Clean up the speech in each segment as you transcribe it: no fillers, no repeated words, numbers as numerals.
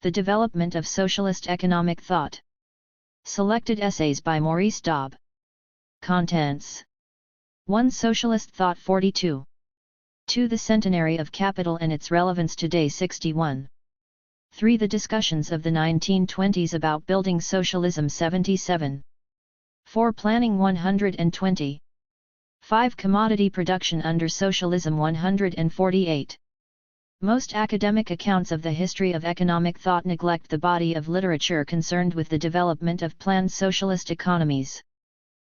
The Development of Socialist Economic Thought. Selected essays by Maurice Dobb. Contents. 1. Socialist Thought 42. 2. The Centenary of Capital and its Relevance Today 61. 3. The Discussions of the 1920s about Building Socialism 77. 4. Planning 120. 5. Commodity Production under Socialism 148. Most academic accounts of the history of economic thought neglect the body of literature concerned with the development of planned socialist economies.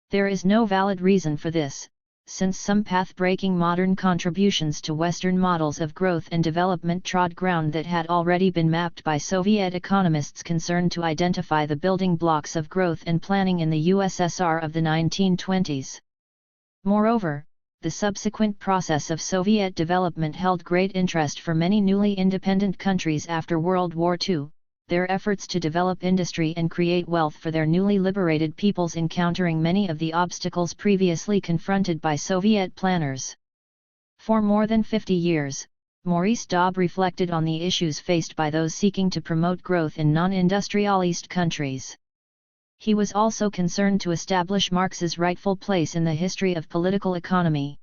There is no valid reason for this, since some path-breaking modern contributions to Western models of growth and development trod ground that had already been mapped by Soviet economists concerned to identify the building blocks of growth and planning in the USSR of the 1920s. Moreover, the subsequent process of Soviet development held great interest for many newly independent countries after World War II, their efforts to develop industry and create wealth for their newly liberated peoples encountering many of the obstacles previously confronted by Soviet planners. For more than 50 years, Maurice Dobb reflected on the issues faced by those seeking to promote growth in non-industrialist countries. He was also concerned to establish Marx's rightful place in the history of political economy.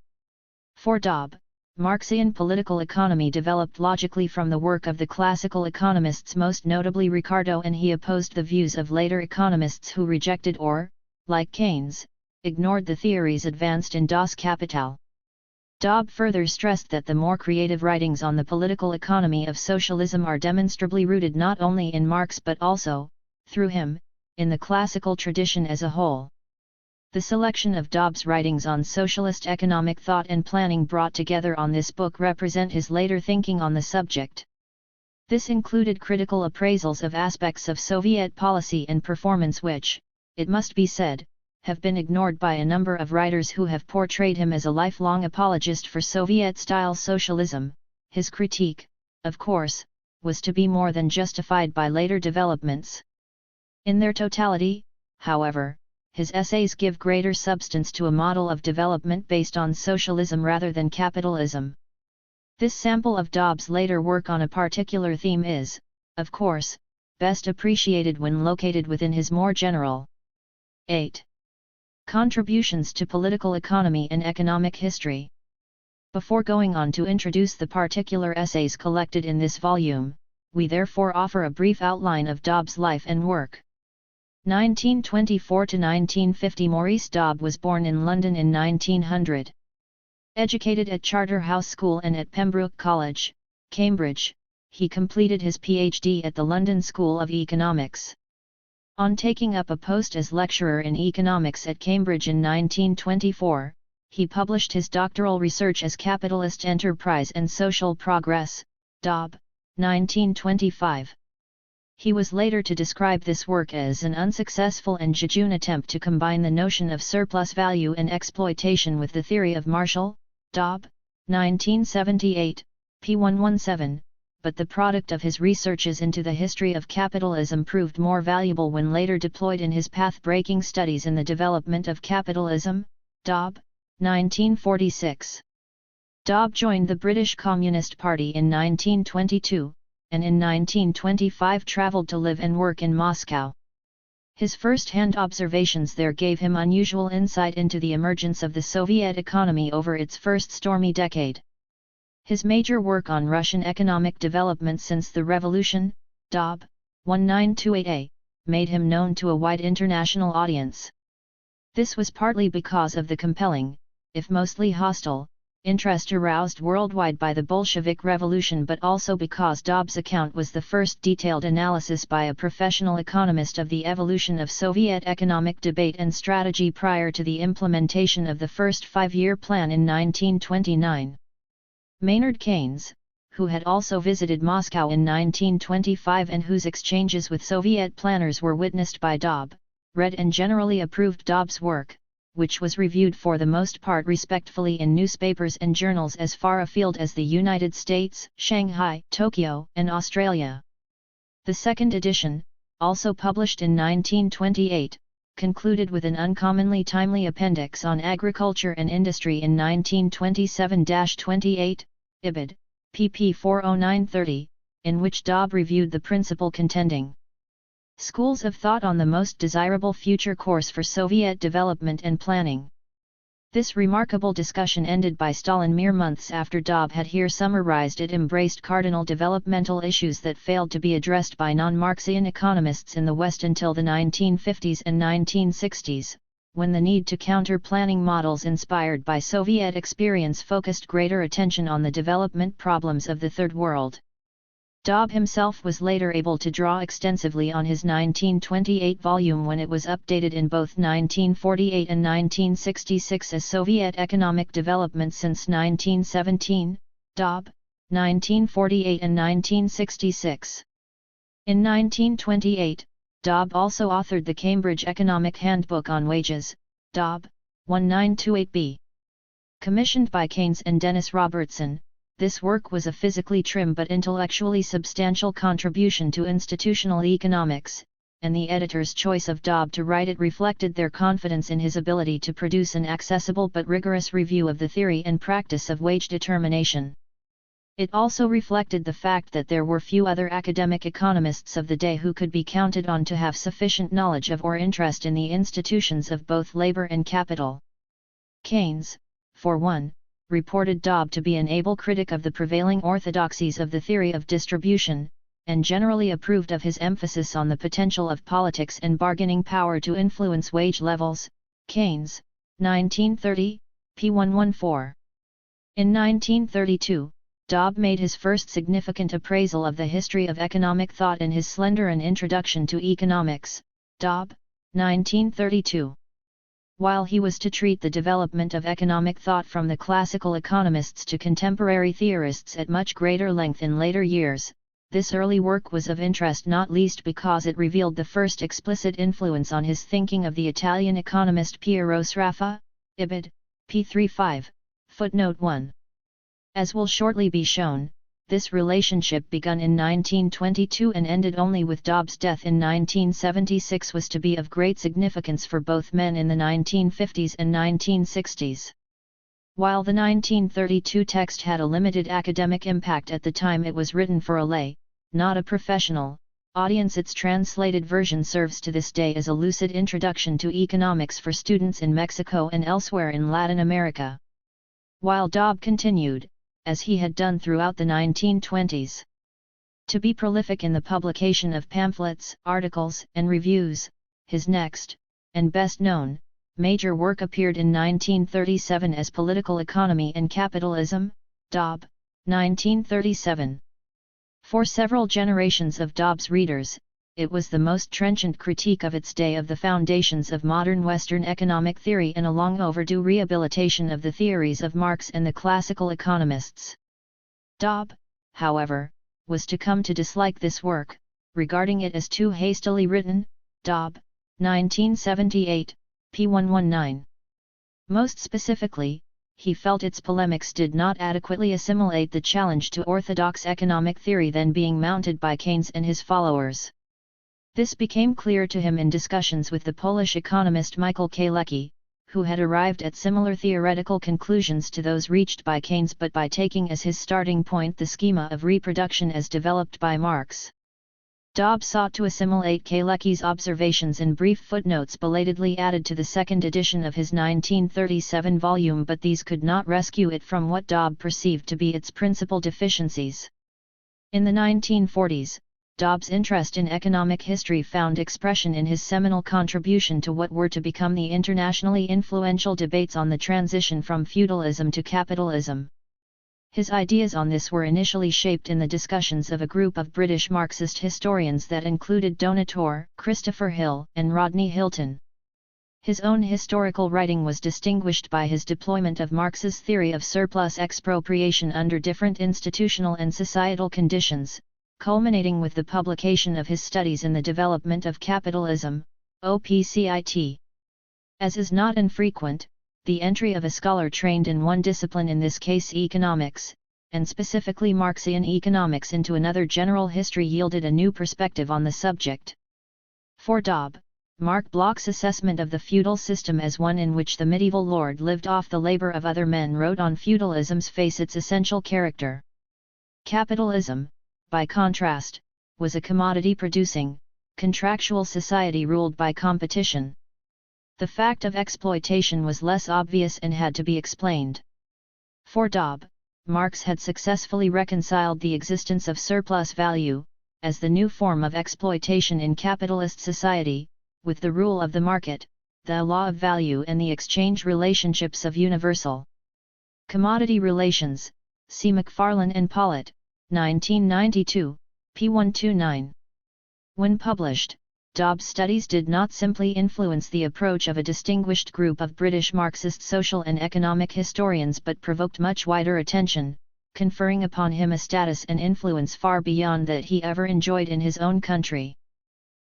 For Dobb, Marxian political economy developed logically from the work of the classical economists, most notably Ricardo, and he opposed the views of later economists who rejected or, like Keynes, ignored the theories advanced in Das Kapital. Dobb further stressed that the more creative writings on the political economy of socialism are demonstrably rooted not only in Marx but also, through him, in the classical tradition as a whole. The selection of Dobb's writings on socialist economic thought and planning brought together on this book represent his later thinking on the subject. This included critical appraisals of aspects of Soviet policy and performance which, it must be said, have been ignored by a number of writers who have portrayed him as a lifelong apologist for Soviet-style socialism. His critique, of course, was to be more than justified by later developments. In their totality, however, his essays give greater substance to a model of development based on socialism rather than capitalism. This sample of Dobb's later work on a particular theme is, of course, best appreciated when located within his more general 8. Contributions to Political Economy and Economic History. Before going on to introduce the particular essays collected in this volume, we therefore offer a brief outline of Dobb's life and work. 1924 to 1950. Maurice Dobb was born in London in 1900. Educated at Charterhouse School and at Pembroke College, Cambridge, he completed his PhD at the London School of Economics. On taking up a post as lecturer in economics at Cambridge in 1924, he published his doctoral research as Capitalist Enterprise and Social Progress, Dobb, 1925. He was later to describe this work as an unsuccessful and jejune attempt to combine the notion of surplus value and exploitation with the theory of Marshall, Dobb, 1978, p. 117, but the product of his researches into the history of capitalism proved more valuable when later deployed in his path-breaking studies in the development of capitalism, Dobb, 1946. Dobb joined the British Communist Party in 1922, and in 1925 travelled to live and work in Moscow. His first-hand observations there gave him unusual insight into the emergence of the Soviet economy over its first stormy decade. His major work on Russian economic development since the revolution, Dobb, 1928a, made him known to a wide international audience. This was partly because of the compelling, if mostly hostile, interest aroused worldwide by the Bolshevik Revolution, but also because Dobb's account was the first detailed analysis by a professional economist of the evolution of Soviet economic debate and strategy prior to the implementation of the first five-year plan in 1929. Maynard Keynes, who had also visited Moscow in 1925 and whose exchanges with Soviet planners were witnessed by Dobb, read and generally approved Dobb's work, which was reviewed for the most part respectfully in newspapers and journals as far afield as the United States, Shanghai, Tokyo, and Australia. The second edition, also published in 1928, concluded with an uncommonly timely appendix on agriculture and industry in 1927-28, Ibid, pp. 409-30, in which Dobb reviewed the principal contending schools of thought on the most desirable future course for Soviet development and planning. This remarkable discussion ended by Stalin mere months after Dobb had here summarized it embraced cardinal developmental issues that failed to be addressed by non-Marxian economists in the West until the 1950s and 1960s, when the need to counter planning models inspired by Soviet experience focused greater attention on the development problems of the Third World. Dobb himself was later able to draw extensively on his 1928 volume when it was updated in both 1948 and 1966 as Soviet Economic Development since 1917, Dobb, 1948 and 1966. In 1928, Dobb also authored the Cambridge Economic Handbook on Wages, Dobb, 1928b. Commissioned by Keynes and Dennis Robertson, this work was a physically trim but intellectually substantial contribution to institutional economics, and the editor's choice of Dobb to write it reflected their confidence in his ability to produce an accessible but rigorous review of the theory and practice of wage determination. It also reflected the fact that there were few other academic economists of the day who could be counted on to have sufficient knowledge of or interest in the institutions of both labor and capital. Keynes, for one, reported Dobb to be an able critic of the prevailing orthodoxies of the theory of distribution, and generally approved of his emphasis on the potential of politics and bargaining power to influence wage levels. Keynes, 1930, p. 114. In 1932, Dobb made his first significant appraisal of the history of economic thought in his slender An Introduction to Economics, Dobb, 1932. While he was to treat the development of economic thought from the classical economists to contemporary theorists at much greater length in later years, this early work was of interest not least because it revealed the first explicit influence on his thinking of the Italian economist Piero Sraffa, Ibid, p. 35, footnote 1. As will shortly be shown, this relationship begun in 1922 and ended only with Dobb's death in 1976 was to be of great significance for both men in the 1950s and 1960s. While the 1932 text had a limited academic impact at the time it was written for a lay, not a professional, audience, its translated version serves to this day as a lucid introduction to economics for students in Mexico and elsewhere in Latin America. While Dobb continued, as he had done throughout the 1920s, to be prolific in the publication of pamphlets, articles, and reviews, his next, and best known, major work appeared in 1937 as Political Economy and Capitalism, Dobb, 1937. For several generations of Dobb's readers, it was the most trenchant critique of its day of the foundations of modern Western economic theory and a long overdue rehabilitation of the theories of Marx and the classical economists. Dobb, however, was to come to dislike this work, regarding it as too hastily written, Dobb, 1978, p. 119. Most specifically, he felt its polemics did not adequately assimilate the challenge to orthodox economic theory then being mounted by Keynes and his followers. This became clear to him in discussions with the Polish economist Michael Kalecki, who had arrived at similar theoretical conclusions to those reached by Keynes but by taking as his starting point the schema of reproduction as developed by Marx. Dobb sought to assimilate Kalecki's observations in brief footnotes belatedly added to the second edition of his 1937 volume, but these could not rescue it from what Dobb perceived to be its principal deficiencies. In the 1940s, Dobb's interest in economic history found expression in his seminal contribution to what were to become the internationally influential debates on the transition from feudalism to capitalism. His ideas on this were initially shaped in the discussions of a group of British Marxist historians that included Donator, Christopher Hill, and Rodney Hilton. His own historical writing was distinguished by his deployment of Marx's theory of surplus expropriation under different institutional and societal conditions, culminating with the publication of his Studies in the Development of Capitalism, OPCIT. As is not infrequent, the entry of a scholar trained in one discipline, in this case economics, and specifically Marxian economics, into another general history yielded a new perspective on the subject. For Dobb, Mark Bloch's assessment of the feudal system as one in which the medieval lord lived off the labor of other men wrote on feudalism's face its essential character. Capitalism, by contrast, was a commodity-producing, contractual society ruled by competition. The fact of exploitation was less obvious and had to be explained. For Dobb, Marx had successfully reconciled the existence of surplus value, as the new form of exploitation in capitalist society, with the rule of the market, the law of value and the exchange relationships of universal commodity relations. See McFarlane and Pollitt, 1992, p. 129. When published, Dobb's studies did not simply influence the approach of a distinguished group of British Marxist social and economic historians but provoked much wider attention, conferring upon him a status and influence far beyond that he ever enjoyed in his own country.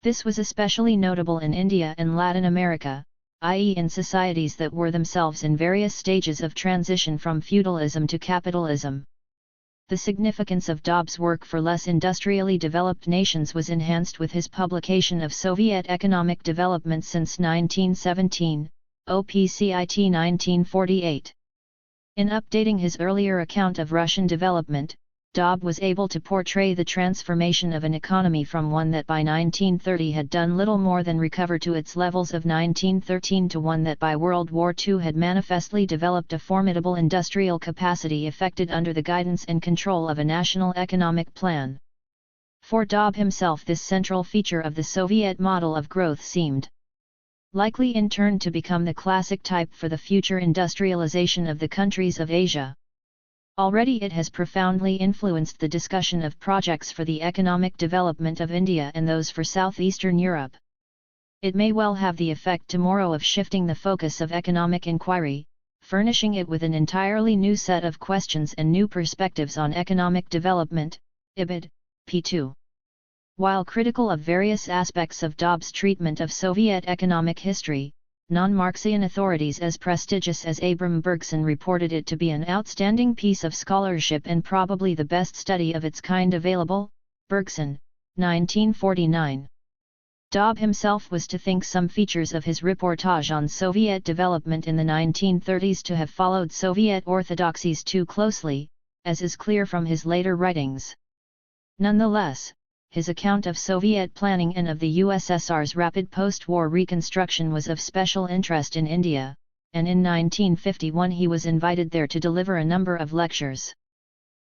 This was especially notable in India and Latin America, i.e. in societies that were themselves in various stages of transition from feudalism to capitalism. The significance of Dobb's work for less industrially developed nations was enhanced with his publication of Soviet Economic Development since 1917, OPCIT 1948. In updating his earlier account of Russian development, Dobb was able to portray the transformation of an economy from one that by 1930 had done little more than recover to its levels of 1913 to one that by World War II had manifestly developed a formidable industrial capacity effected under the guidance and control of a national economic plan. For Dobb himself, this central feature of the Soviet model of growth seemed likely in turn to become the classic type for the future industrialization of the countries of Asia. Already it has profoundly influenced the discussion of projects for the economic development of India and those for southeastern Europe. It may well have the effect tomorrow of shifting the focus of economic inquiry, furnishing it with an entirely new set of questions and new perspectives on economic development. Ibid, p. 2. While critical of various aspects of Dobb's treatment of Soviet economic history, non-Marxian authorities as prestigious as Abram Bergson reported it to be an outstanding piece of scholarship and probably the best study of its kind available. Bergson, 1949. Dobb himself was to think some features of his reportage on Soviet development in the 1930s to have followed Soviet orthodoxies too closely, as is clear from his later writings. Nonetheless, his account of Soviet planning and of the USSR's rapid post-war reconstruction was of special interest in India, and in 1951 he was invited there to deliver a number of lectures.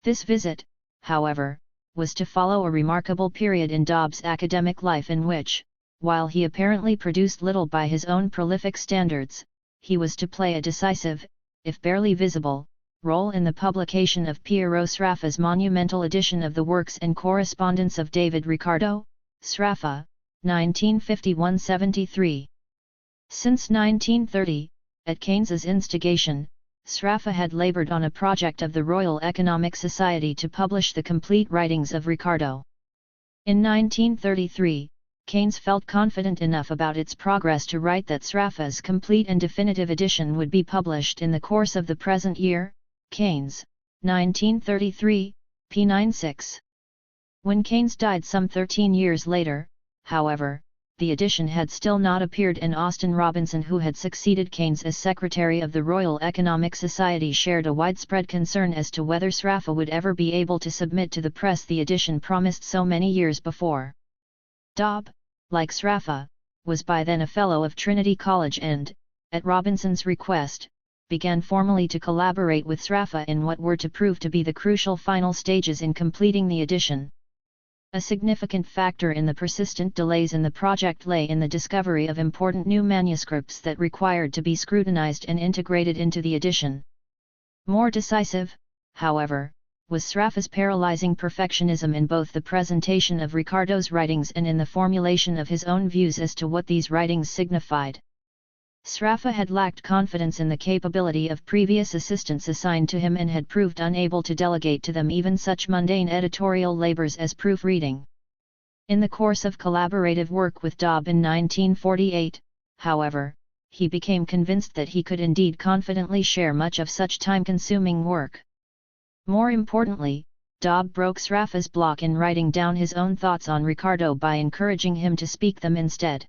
This visit, however, was to follow a remarkable period in Dobb's academic life in which, while he apparently produced little by his own prolific standards, he was to play a decisive, if barely visible, role in the publication of Piero Sraffa's monumental edition of the works and correspondence of David Ricardo, Sraffa, 1951-73. Since 1930, at Keynes's instigation, Sraffa had labored on a project of the Royal Economic Society to publish the complete writings of Ricardo. In 1933, Keynes felt confident enough about its progress to write that Sraffa's complete and definitive edition would be published in the course of the present year. Keynes, 1933, p. 96. When Keynes died some 13 years later, however, the edition had still not appeared, and Austin Robinson, who had succeeded Keynes as Secretary of the Royal Economic Society, shared a widespread concern as to whether Sraffa would ever be able to submit to the press the edition promised so many years before. Dobb, like Sraffa, was by then a Fellow of Trinity College and, at Robinson's request, began formally to collaborate with Sraffa in what were to prove to be the crucial final stages in completing the edition. A significant factor in the persistent delays in the project lay in the discovery of important new manuscripts that required to be scrutinized and integrated into the edition. More decisive, however, was Sraffa's paralyzing perfectionism in both the presentation of Ricardo's writings and in the formulation of his own views as to what these writings signified. Sraffa had lacked confidence in the capability of previous assistants assigned to him and had proved unable to delegate to them even such mundane editorial labors as proofreading. In the course of collaborative work with Dobb in 1948, however, he became convinced that he could indeed confidently share much of such time-consuming work. More importantly, Dobb broke Sraffa's block in writing down his own thoughts on Ricardo by encouraging him to speak them instead.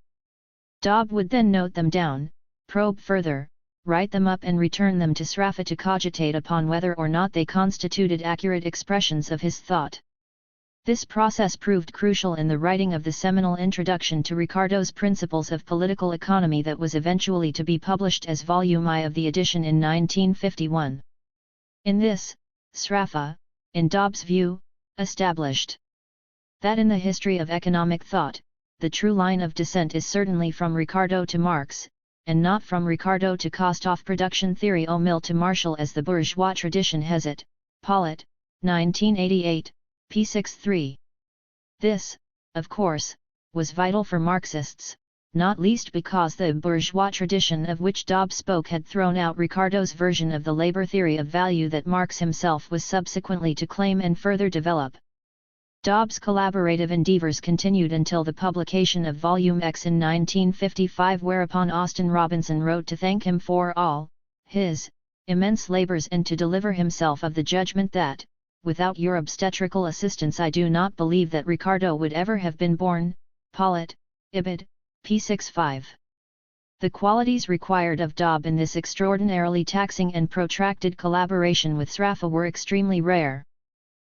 Dobb would then note them down, probe further, write them up and return them to Sraffa to cogitate upon whether or not they constituted accurate expressions of his thought. This process proved crucial in the writing of the seminal introduction to Ricardo's Principles of Political Economy that was eventually to be published as Volume I of the edition in 1951. In this, Sraffa, in Dobb's view, established that in the history of economic thought, the true line of descent is certainly from Ricardo to Marx, and not from Ricardo to cost-off production theory au Mill to Marshall as the bourgeois tradition has it. Pollitt, 1988, p. 63. This, of course, was vital for Marxists, not least because the bourgeois tradition of which Dobb spoke had thrown out Ricardo's version of the labor theory of value that Marx himself was subsequently to claim and further develop. Dobb's collaborative endeavors continued until the publication of Volume X in 1955, whereupon Austin Robinson wrote to thank him for all his immense labors and to deliver himself of the judgment that, without your obstetrical assistance I do not believe that Ricardo would ever have been born. Pollitt, Ibid, p. 65. The qualities required of Dobb in this extraordinarily taxing and protracted collaboration with Sraffa were extremely rare.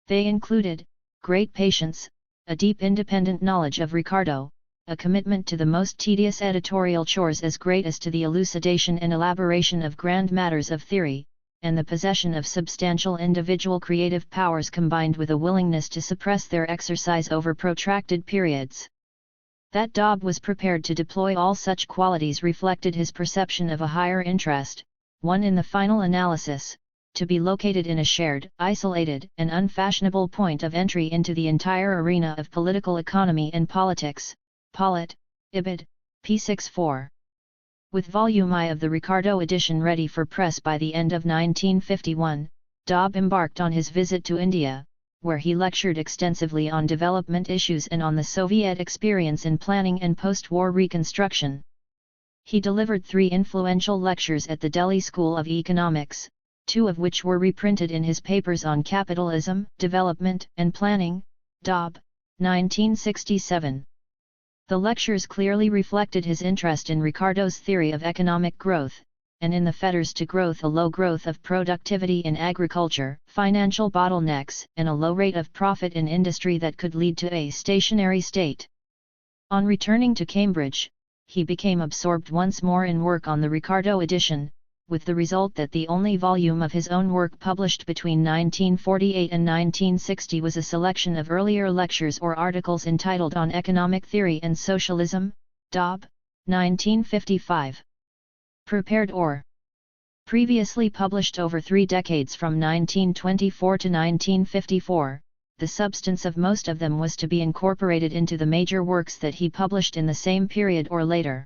They included great patience, a deep independent knowledge of Ricardo, a commitment to the most tedious editorial chores as great as to the elucidation and elaboration of grand matters of theory, and the possession of substantial individual creative powers combined with a willingness to suppress their exercise over protracted periods. That Dobb was prepared to deploy all such qualities reflected his perception of a higher interest, one in the final analysis, to be located in a shared, isolated, and unfashionable point of entry into the entire arena of political economy and politics. Pollitt, Ibid, p. 64. With Volume I of the Ricardo edition ready for press by the end of 1951, Dobb embarked on his visit to India, where he lectured extensively on development issues and on the Soviet experience in planning and post-war reconstruction. He delivered 3 influential lectures at the Delhi School of Economics, 2 of which were reprinted in his papers on Capitalism, Development, and Planning, Dobb, 1967. The lectures clearly reflected his interest in Ricardo's theory of economic growth, and in the fetters to growth a low growth of productivity in agriculture, financial bottlenecks, and a low rate of profit in industry that could lead to a stationary state. On returning to Cambridge, he became absorbed once more in work on the Ricardo edition, with the result that the only volume of his own work published between 1948 and 1960 was a selection of earlier lectures or articles entitled On Economic Theory and Socialism, Dobb, 1955. Prepared or previously published over 3 decades from 1924 to 1954, the substance of most of them was to be incorporated into the major works that he published in the same period or later.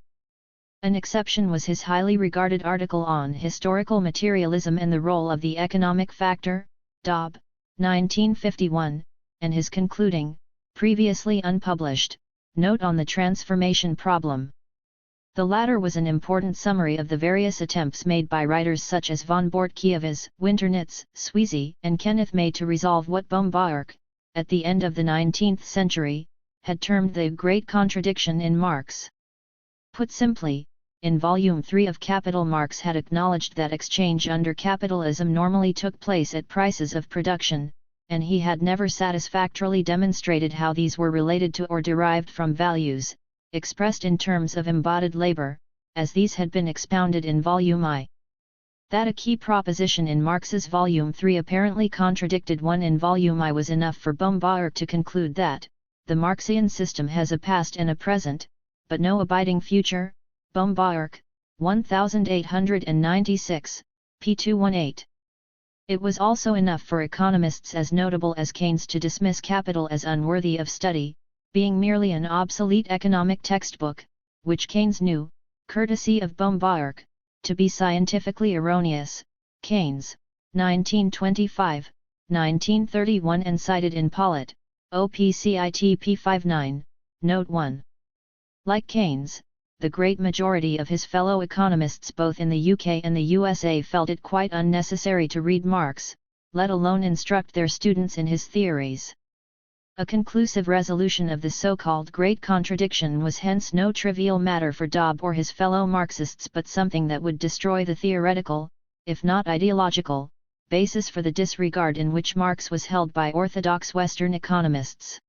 An exception was his highly regarded article on historical materialism and the role of the economic factor, Dobb, 1951, and his concluding, previously unpublished, note on the transformation problem. The latter was an important summary of the various attempts made by writers such as von Bortkiewicz, Winternitz, Sweezy, and Kenneth May to resolve what Baumgartner, at the end of the 19th century, had termed the great contradiction in Marx. Put simply, in Volume 3 of Capital, Marx had acknowledged that exchange under capitalism normally took place at prices of production, and he had never satisfactorily demonstrated how these were related to or derived from values, expressed in terms of embodied labor, as these had been expounded in Volume I. That a key proposition in Marx's Volume 3 apparently contradicted one in Volume I was enough for Baumgartner to conclude that, the Marxian system has a past and a present, but no abiding future. Baumgartner, 1896, p. 218. It was also enough for economists as notable as Keynes to dismiss Capital as unworthy of study, being merely an obsolete economic textbook, which Keynes knew, courtesy of Baumgartner, to be scientifically erroneous. Keynes, 1925, 1931, and cited in Pollitt, OPCIT p. 59, Note 1. Like Keynes, the great majority of his fellow economists both in the UK and the USA felt it quite unnecessary to read Marx, let alone instruct their students in his theories. A conclusive resolution of the so-called Great Contradiction was hence no trivial matter for Dobb or his fellow Marxists, but something that would destroy the theoretical, if not ideological, basis for the disregard in which Marx was held by orthodox Western economists.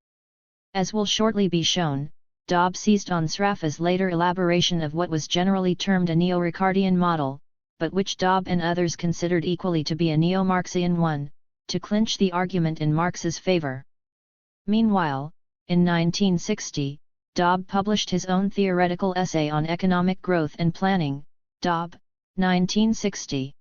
As will shortly be shown, Dobb seized on Sraffa's later elaboration of what was generally termed a neo-Ricardian model, but which Dobb and others considered equally to be a neo-Marxian one, to clinch the argument in Marx's favor. Meanwhile, in 1960, Dobb published his own theoretical essay on economic growth and planning, Dobb, 1960.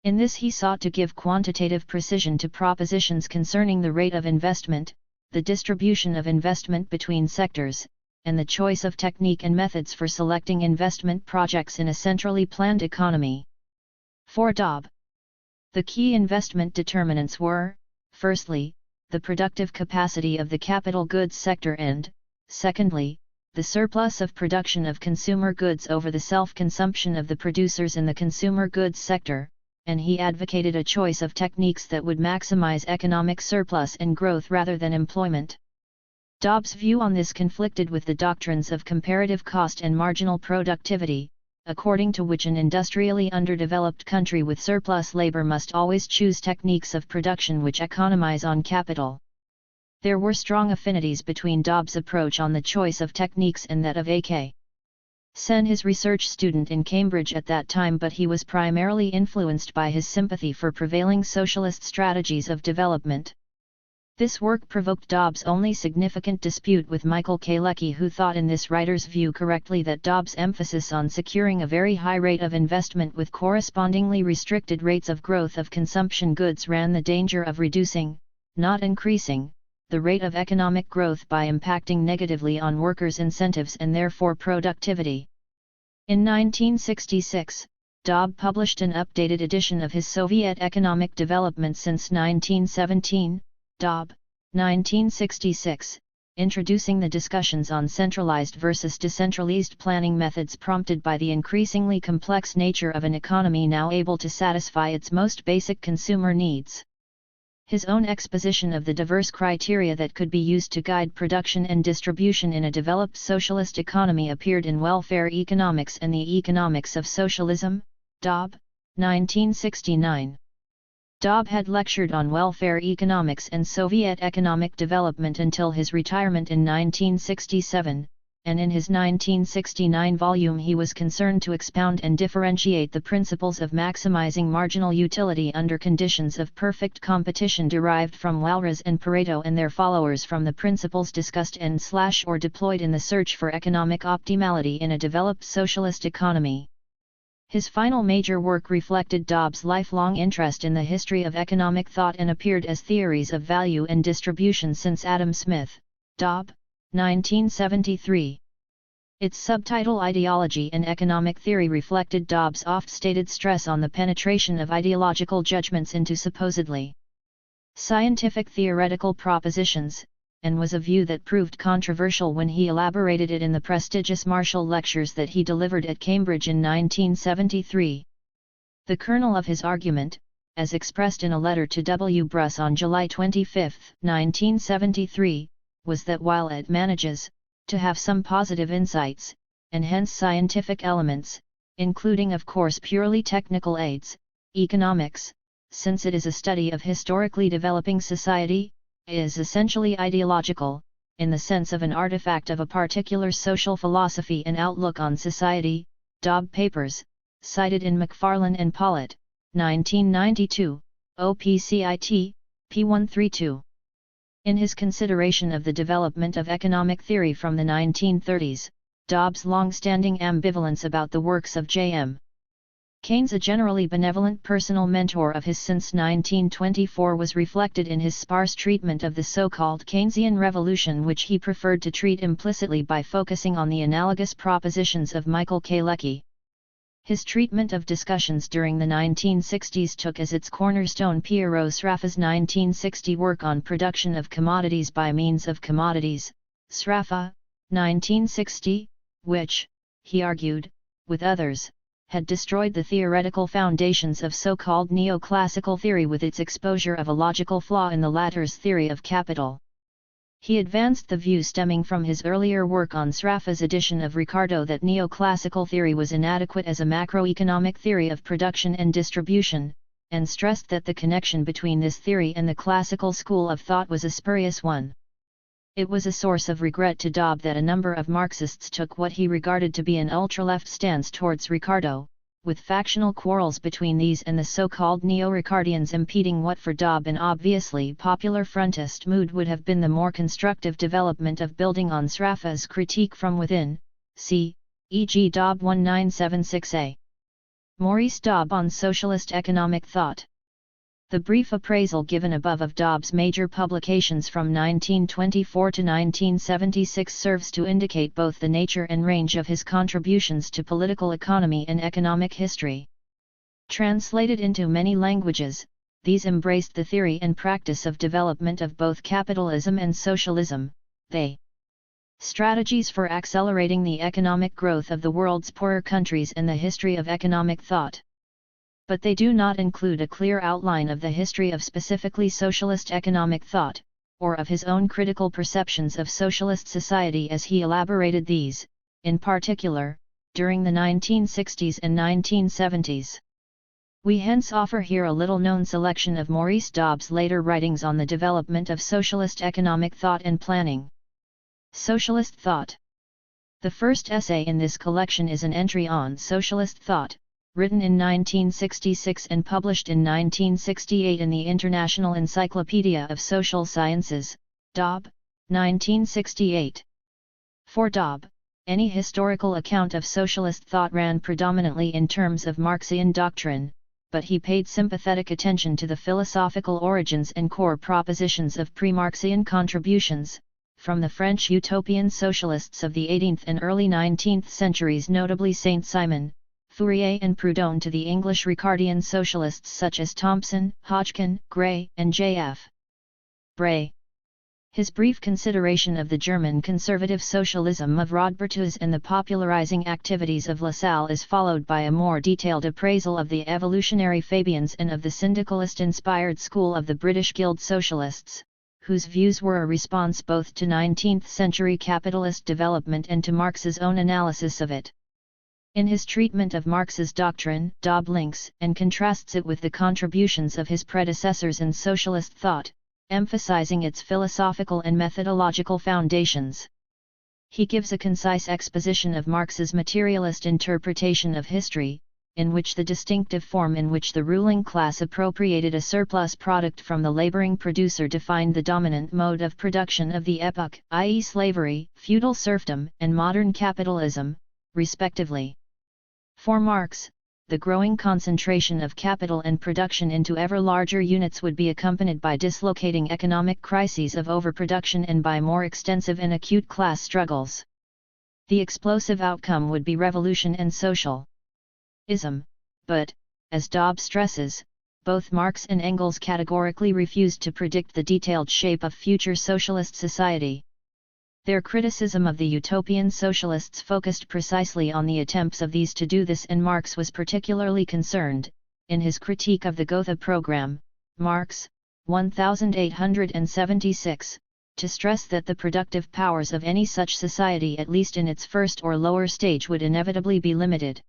In this he sought to give quantitative precision to propositions concerning the rate of investment, the distribution of investment between sectors, and the choice of technique and methods for selecting investment projects in a centrally planned economy. For Dobb, the key investment determinants were, firstly, the productive capacity of the capital goods sector and, secondly, the surplus of production of consumer goods over the self-consumption of the producers in the consumer goods sector, and he advocated a choice of techniques that would maximize economic surplus and growth rather than employment. Dobb's view on this conflicted with the doctrines of comparative cost and marginal productivity, according to which an industrially underdeveloped country with surplus labor must always choose techniques of production which economize on capital. There were strong affinities between Dobb's approach on the choice of techniques and that of A.K. Sen, his research student in Cambridge at that time, but he was primarily influenced by his sympathy for prevailing socialist strategies of development. This work provoked Dobb's only significant dispute with Michael Kalecki, who thought in this writer's view correctly that Dobb's emphasis on securing a very high rate of investment with correspondingly restricted rates of growth of consumption goods ran the danger of reducing, not increasing, the rate of economic growth by impacting negatively on workers' incentives and therefore productivity. In 1966, Dobb published an updated edition of his Soviet Economic Development since 1917, Dobb, 1966, introducing the discussions on centralized versus decentralized planning methods prompted by the increasingly complex nature of an economy now able to satisfy its most basic consumer needs. His own exposition of the diverse criteria that could be used to guide production and distribution in a developed socialist economy appeared in Welfare Economics and the Economics of Socialism, Dobb, 1969. Dobb had lectured on welfare economics and Soviet economic development until his retirement in 1967, and in his 1969 volume he was concerned to expound and differentiate the principles of maximizing marginal utility under conditions of perfect competition derived from Walras and Pareto and their followers from the principles discussed and/or deployed in the search for economic optimality in a developed socialist economy. His final major work reflected Dobb's lifelong interest in the history of economic thought and appeared as Theories of Value and Distribution since Adam Smith, Dobb, 1973. Its subtitle Ideology and Economic Theory reflected Dobb's oft-stated stress on the penetration of ideological judgments into supposedly scientific theoretical propositions, and was a view that proved controversial when he elaborated it in the prestigious Marshall Lectures that he delivered at Cambridge in 1973. The kernel of his argument, as expressed in a letter to W. Bruss on July 25, 1973, was that while it manages to have some positive insights, and hence scientific elements, including of course purely technical aids, economics, since it is a study of historically developing society, is essentially ideological, in the sense of an artifact of a particular social philosophy and outlook on society. Dobb Papers, cited in McFarlane and Pollitt, 1992, OPCIT, p132. In his consideration of the development of economic theory from the 1930s, Dobb's long-standing ambivalence about the works of J.M. Keynes, a generally benevolent personal mentor of his since 1924, was reflected in his sparse treatment of the so-called Keynesian revolution, which he preferred to treat implicitly by focusing on the analogous propositions of Michael Kalecki. His treatment of discussions during the 1960s took as its cornerstone Piero Sraffa's 1960 work on production of commodities by means of commodities, Sraffa, 1960, which, he argued, with others, had destroyed the theoretical foundations of so-called neoclassical theory with its exposure of a logical flaw in the latter's theory of capital. He advanced the view stemming from his earlier work on Sraffa's edition of Ricardo that neoclassical theory was inadequate as a macroeconomic theory of production and distribution, and stressed that the connection between this theory and the classical school of thought was a spurious one. It was a source of regret to Dobb that a number of Marxists took what he regarded to be an ultra-left stance towards Ricardo, with factional quarrels between these and the so-called neo-Ricardians impeding what for Dobb an obviously popular frontist mood would have been the more constructive development of building on Sraffa's critique from within, see, e.g. Dobb 1976a. Maurice Dobb on Socialist Economic Thought. The brief appraisal given above of Dobb's major publications from 1924 to 1976 serves to indicate both the nature and range of his contributions to political economy and economic history. Translated into many languages, these embraced the theory and practice of development of both capitalism and socialism, they strategies for accelerating the economic growth of the world's poorer countries and the history of economic thought. But they do not include a clear outline of the history of specifically socialist economic thought, or of his own critical perceptions of socialist society as he elaborated these, in particular, during the 1960s and 1970s. We hence offer here a little-known selection of Maurice Dobb's later writings on the development of socialist economic thought and planning. Socialist Thought. The first essay in this collection is an entry on socialist thought, written in 1966 and published in 1968 in the International Encyclopedia of Social Sciences, Dobb, 1968. For Dobb, any historical account of socialist thought ran predominantly in terms of Marxian doctrine, but he paid sympathetic attention to the philosophical origins and core propositions of pre-Marxian contributions, from the French utopian socialists of the 18th and early 19th centuries, notably Saint-Simon, Fourier and Proudhon, to the English Ricardian socialists such as Thompson, Hodgkin, Gray, and J.F. Bray. His brief consideration of the German conservative socialism of Rodbertus and the popularizing activities of Lassalle is followed by a more detailed appraisal of the evolutionary Fabians and of the syndicalist-inspired school of the British Guild Socialists, whose views were a response both to 19th-century capitalist development and to Marx's own analysis of it. In his treatment of Marx's doctrine, Dobb links and contrasts it with the contributions of his predecessors in socialist thought, emphasizing its philosophical and methodological foundations. He gives a concise exposition of Marx's materialist interpretation of history, in which the distinctive form in which the ruling class appropriated a surplus product from the laboring producer defined the dominant mode of production of the epoch, i.e. slavery, feudal serfdom, and modern capitalism, respectively. For Marx, the growing concentration of capital and production into ever larger units would be accompanied by dislocating economic crises of overproduction and by more extensive and acute class struggles. The explosive outcome would be revolution and socialism. But, as Dobb stresses, both Marx and Engels categorically refused to predict the detailed shape of future socialist society. Their criticism of the utopian socialists focused precisely on the attempts of these to do this, and Marx was particularly concerned, in his critique of the Gotha program, Marx, 1876, to stress that the productive powers of any such society, at least in its first or lower stage, would inevitably be limited.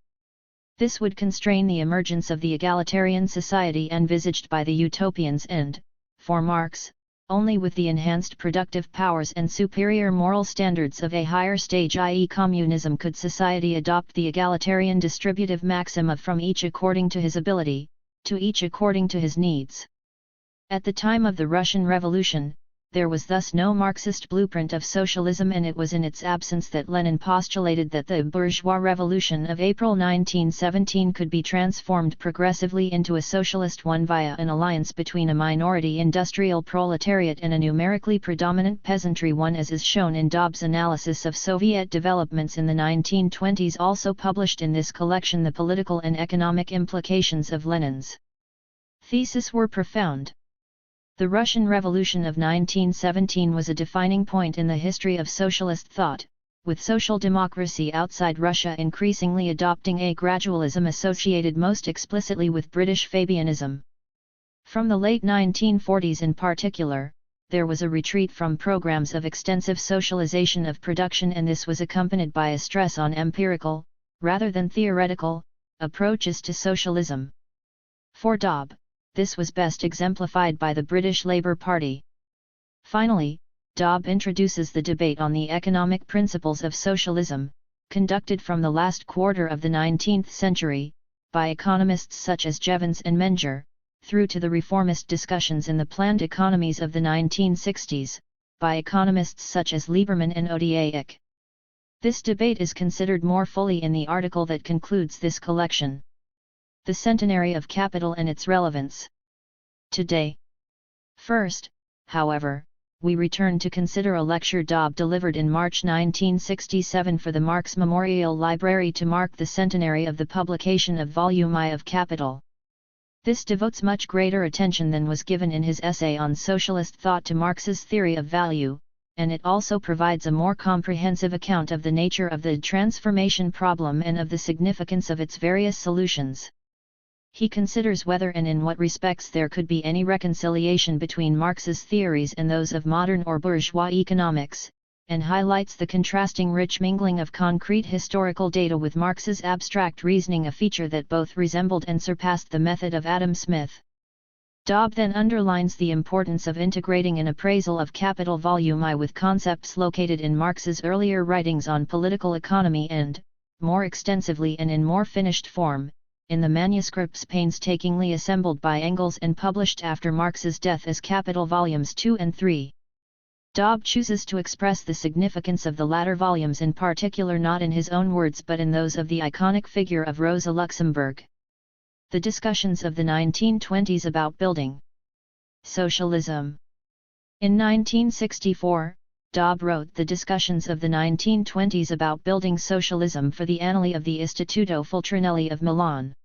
This would constrain the emergence of the egalitarian society envisaged by the utopians and, for Marx, only with the enhanced productive powers and superior moral standards of a higher stage, i.e. communism, could society adopt the egalitarian distributive maxim of from each according to his ability, to each according to his needs. At the time of the Russian Revolution, there was thus no Marxist blueprint of socialism, and it was in its absence that Lenin postulated that the bourgeois revolution of April 1917 could be transformed progressively into a socialist one via an alliance between a minority industrial proletariat and a numerically predominant peasantry one, as is shown in Dobb's analysis of Soviet developments in the 1920s, also published in this collection. The political and economic implications of Lenin's thesis were profound. The Russian Revolution of 1917 was a defining point in the history of socialist thought, with social democracy outside Russia increasingly adopting a gradualism associated most explicitly with British Fabianism. From the late 1940s in particular, there was a retreat from programs of extensive socialization of production, and this was accompanied by a stress on empirical, rather than theoretical, approaches to socialism. For Dobb, this was best exemplified by the British Labour Party. Finally, Dobb introduces the debate on the economic principles of socialism, conducted from the last quarter of the 19th century, by economists such as Jevons and Menger, through to the reformist discussions in the planned economies of the 1960s, by economists such as Lieberman and Odiak. This debate is considered more fully in the article that concludes this collection. The Centenary of Capital and its Relevance. Today. First, however, we return to consider a lecture Dobb delivered in March 1967 for the Marx Memorial Library to mark the centenary of the publication of Volume I of Capital. This devotes much greater attention than was given in his essay on socialist thought to Marx's theory of value, and it also provides a more comprehensive account of the nature of the transformation problem and of the significance of its various solutions. He considers whether and in what respects there could be any reconciliation between Marx's theories and those of modern or bourgeois economics, and highlights the contrasting rich mingling of concrete historical data with Marx's abstract reasoning, a feature that both resembled and surpassed the method of Adam Smith. Dobb then underlines the importance of integrating an appraisal of Capital Volume I with concepts located in Marx's earlier writings on political economy and, more extensively and in more finished form, in the manuscripts painstakingly assembled by Engels and published after Marx's death as Capital Volumes 2 and 3. Dobb chooses to express the significance of the latter volumes in particular not in his own words but in those of the iconic figure of Rosa Luxemburg. The discussions of the 1920s about building socialism. In 1964, Dobb wrote the discussions of the 1920s about building socialism for the Annali of the Istituto Fultrinelli of Milan.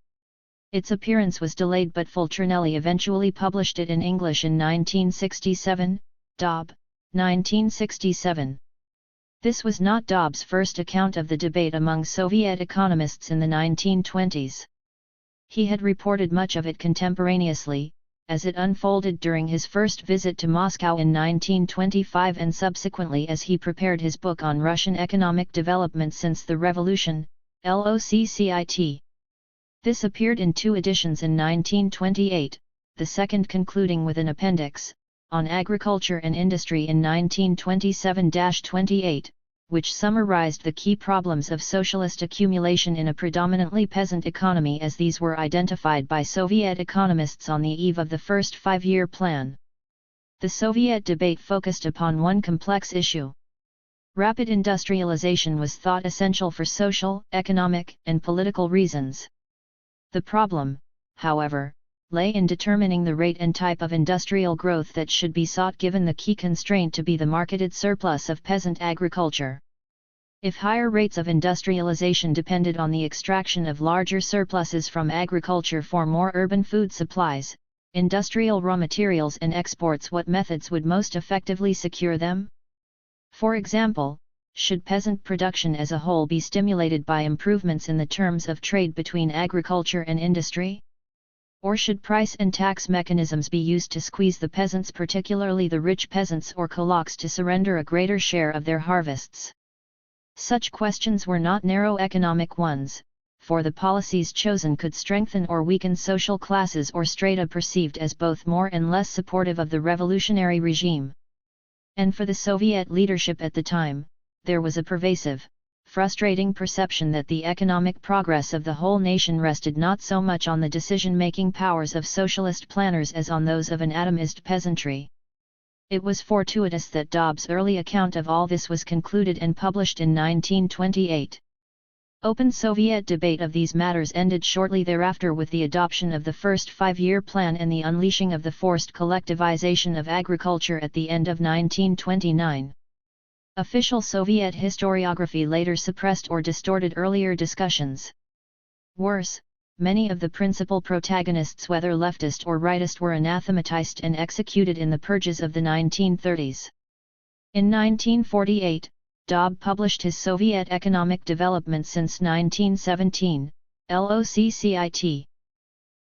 Its appearance was delayed, but Fultrinelli eventually published it in English in 1967, Dobb, 1967. This was not Dobb's first account of the debate among Soviet economists in the 1920s. He had reported much of it contemporaneously, as it unfolded during his first visit to Moscow in 1925 and subsequently as he prepared his book on Russian economic development since the Revolution, LOCCIT. This appeared in two editions in 1928, the second concluding with an appendix, on agriculture and industry in 1927-28, which summarized the key problems of socialist accumulation in a predominantly peasant economy as these were identified by Soviet economists on the eve of the first five-year plan. The Soviet debate focused upon one complex issue. Rapid industrialization was thought essential for social, economic, and political reasons. The problem, however, lay in determining the rate and type of industrial growth that should be sought, given the key constraint to be the marketed surplus of peasant agriculture. If higher rates of industrialization depended on the extraction of larger surpluses from agriculture for more urban food supplies, industrial raw materials and exports, what methods would most effectively secure them? For example, should peasant production as a whole be stimulated by improvements in the terms of trade between agriculture and industry? Or should price and tax mechanisms be used to squeeze the peasants, particularly the rich peasants or kulaks, to surrender a greater share of their harvests? Such questions were not narrow economic ones, for the policies chosen could strengthen or weaken social classes or strata perceived as both more and less supportive of the revolutionary regime. And for the Soviet leadership at the time, there was a pervasive, frustrating perception that the economic progress of the whole nation rested not so much on the decision-making powers of socialist planners as on those of an atomized peasantry. It was fortuitous that Dobb's early account of all this was concluded and published in 1928. Open Soviet debate of these matters ended shortly thereafter with the adoption of the first five-year plan and the unleashing of the forced collectivization of agriculture at the end of 1929. Official Soviet historiography later suppressed or distorted earlier discussions. Worse, many of the principal protagonists, whether leftist or rightist, were anathematized and executed in the purges of the 1930s. In 1948, Dobb published his Soviet Economic Development since 1917, LOCCIT.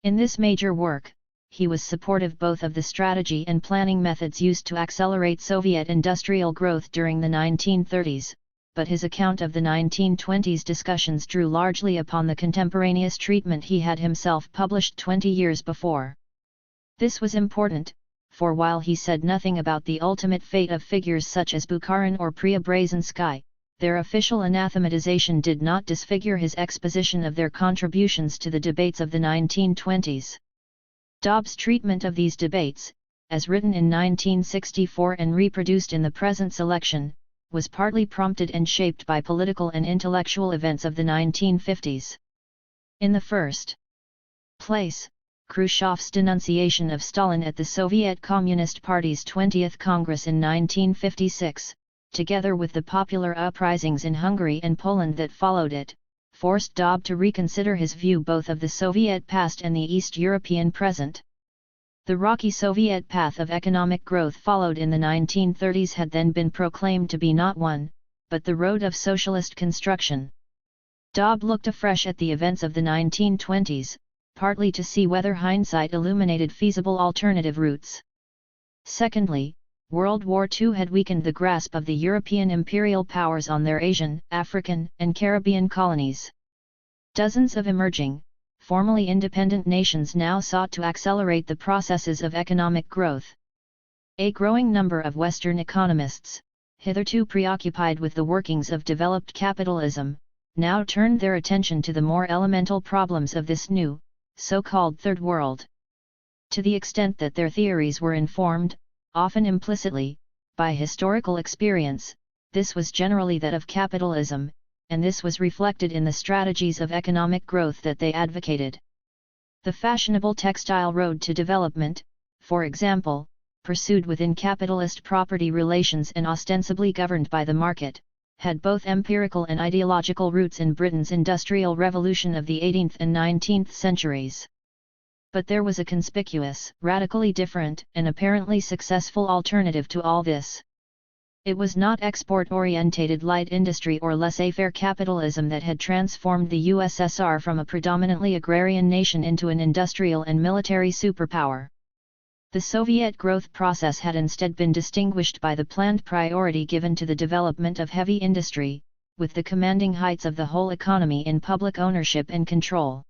In this major work, he was supportive both of the strategy and planning methods used to accelerate Soviet industrial growth during the 1930s, but his account of the 1920s discussions drew largely upon the contemporaneous treatment he had himself published 20 years before. This was important, for while he said nothing about the ultimate fate of figures such as Bukharin or Preobrazhensky, their official anathematization did not disfigure his exposition of their contributions to the debates of the 1920s. Dobb's treatment of these debates, as written in 1964 and reproduced in the present selection, was partly prompted and shaped by political and intellectual events of the 1950s. In the first place, Khrushchev's denunciation of Stalin at the Soviet Communist Party's 20th Congress in 1956, together with the popular uprisings in Hungary and Poland that followed it, forced Dobb to reconsider his view both of the Soviet past and the East European present. The rocky Soviet path of economic growth followed in the 1930s had then been proclaimed to be not one, but the road of socialist construction. Dobb looked afresh at the events of the 1920s, partly to see whether hindsight illuminated feasible alternative routes. Secondly, World War II had weakened the grasp of the European imperial powers on their Asian, African, and Caribbean colonies. Dozens of emerging, formerly independent nations now sought to accelerate the processes of economic growth. A growing number of Western economists, hitherto preoccupied with the workings of developed capitalism, now turned their attention to the more elemental problems of this new, so-called Third World. To the extent that their theories were informed, often implicitly, by historical experience, this was generally that of capitalism, and this was reflected in the strategies of economic growth that they advocated. The fashionable textile road to development, for example, pursued within capitalist property relations and ostensibly governed by the market, had both empirical and ideological roots in Britain's industrial revolution of the 18th and 19th centuries. But there was a conspicuous, radically different, and apparently successful alternative to all this. It was not export-orientated light industry or laissez-faire capitalism that had transformed the USSR from a predominantly agrarian nation into an industrial and military superpower. The Soviet growth process had instead been distinguished by the planned priority given to the development of heavy industry, with the commanding heights of the whole economy in public ownership and control.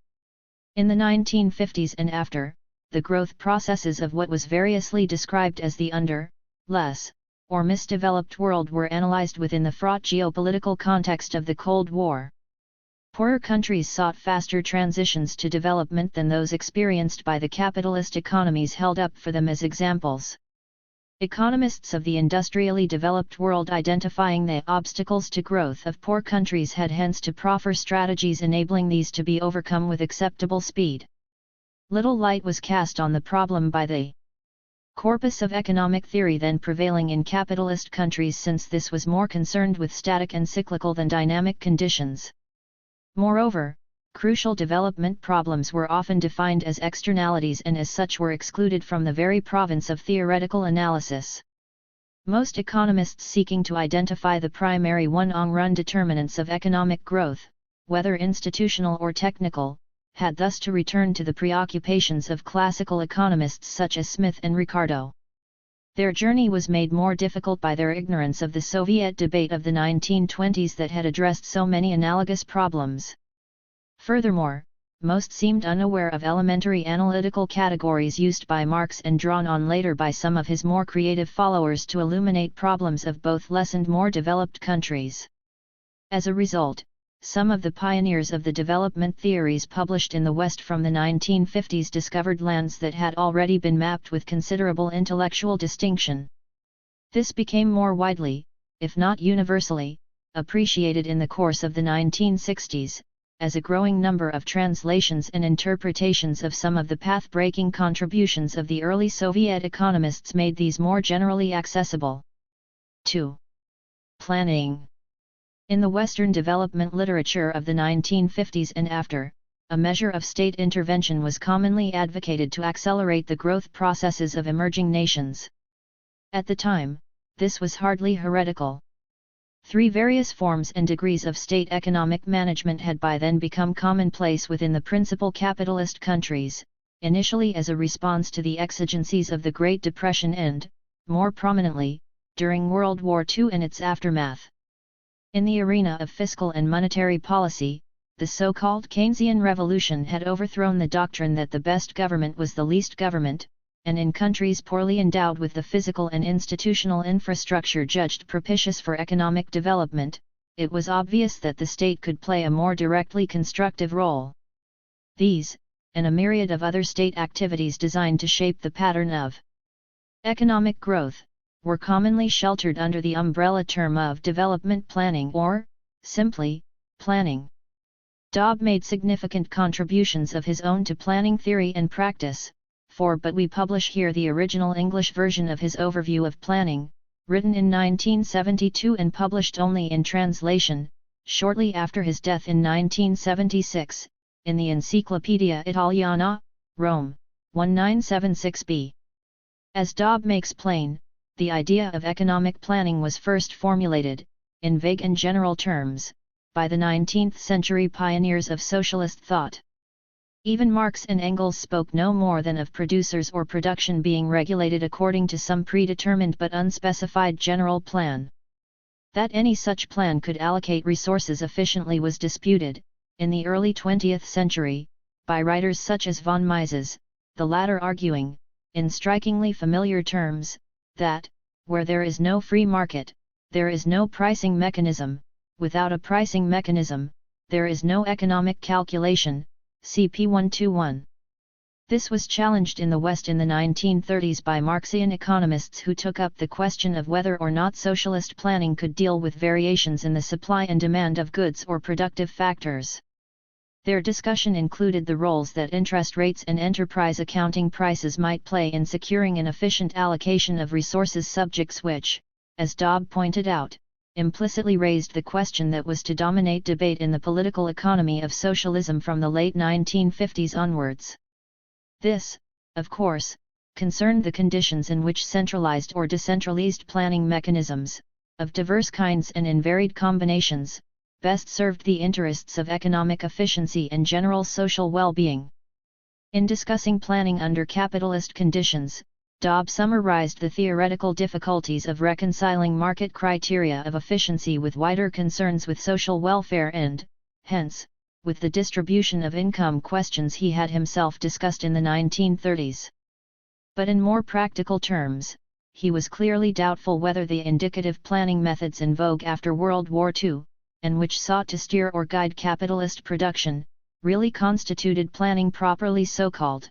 In the 1950s and after, the growth processes of what was variously described as the less, or misdeveloped world were analyzed within the fraught geopolitical context of the Cold War. Poorer countries sought faster transitions to development than those experienced by the capitalist economies held up for them as examples. Economists of the industrially developed world identifying the obstacles to growth of poor countries had hence to proffer strategies enabling these to be overcome with acceptable speed. Little light was cast on the problem by the corpus of economic theory then prevailing in capitalist countries, since this was more concerned with static and cyclical than dynamic conditions. Moreover, crucial development problems were often defined as externalities and as such were excluded from the very province of theoretical analysis. Most economists seeking to identify the primary long-run determinants of economic growth, whether institutional or technical, had thus to return to the preoccupations of classical economists such as Smith and Ricardo. Their journey was made more difficult by their ignorance of the Soviet debate of the 1920s that had addressed so many analogous problems. Furthermore, most seemed unaware of elementary analytical categories used by Marx and drawn on later by some of his more creative followers to illuminate problems of both less and more developed countries. As a result, some of the pioneers of the development theories published in the West from the 1950s discovered lands that had already been mapped with considerable intellectual distinction. This became more widely, if not universally, appreciated in the course of the 1960s, as a growing number of translations and interpretations of some of the path-breaking contributions of the early Soviet economists made these more generally accessible. 2. Planning. In the Western development literature of the 1950s and after, a measure of state intervention was commonly advocated to accelerate the growth processes of emerging nations. At the time, this was hardly heretical. 3 various forms and degrees of state economic management had by then become commonplace within the principal capitalist countries, initially as a response to the exigencies of the Great Depression and, more prominently, during World War II and its aftermath. In the arena of fiscal and monetary policy, the so-called Keynesian revolution had overthrown the doctrine that the best government was the least government, and in countries poorly endowed with the physical and institutional infrastructure judged propitious for economic development, it was obvious that the state could play a more directly constructive role. These, and a myriad of other state activities designed to shape the pattern of economic growth, were commonly sheltered under the umbrella term of development planning or, simply, planning. Dobb made significant contributions of his own to planning theory and practice, but we publish here the original English version of his overview of planning, written in 1972 and published only in translation, shortly after his death in 1976, in the Encyclopedia Italiana, Rome, 1976b. As Dobb makes plain, the idea of economic planning was first formulated, in vague and general terms, by the 19th century pioneers of socialist thought. Even Marx and Engels spoke no more than of producers or production being regulated according to some predetermined but unspecified general plan. That any such plan could allocate resources efficiently was disputed, in the early 20th century, by writers such as von Mises, the latter arguing, in strikingly familiar terms, that, where there is no free market, there is no pricing mechanism, without a pricing mechanism, there is no economic calculation, CP 121. This was challenged in the West in the 1930s by Marxian economists who took up the question of whether or not socialist planning could deal with variations in the supply and demand of goods or productive factors. Their discussion included the roles that interest rates and enterprise accounting prices might play in securing an efficient allocation of resources, subjects which, as Dobb pointed out, implicitly raised the question that was to dominate debate in the political economy of socialism from the late 1950s onwards. This, of course, concerned the conditions in which centralized or decentralized planning mechanisms, of diverse kinds and in varied combinations, best served the interests of economic efficiency and general social well-being. In discussing planning under capitalist conditions, Dobb summarized the theoretical difficulties of reconciling market criteria of efficiency with wider concerns with social welfare and, hence, with the distribution of income questions he had himself discussed in the 1930s. But in more practical terms, he was clearly doubtful whether the indicative planning methods in vogue after World War II, and which sought to steer or guide capitalist production, really constituted planning properly so called.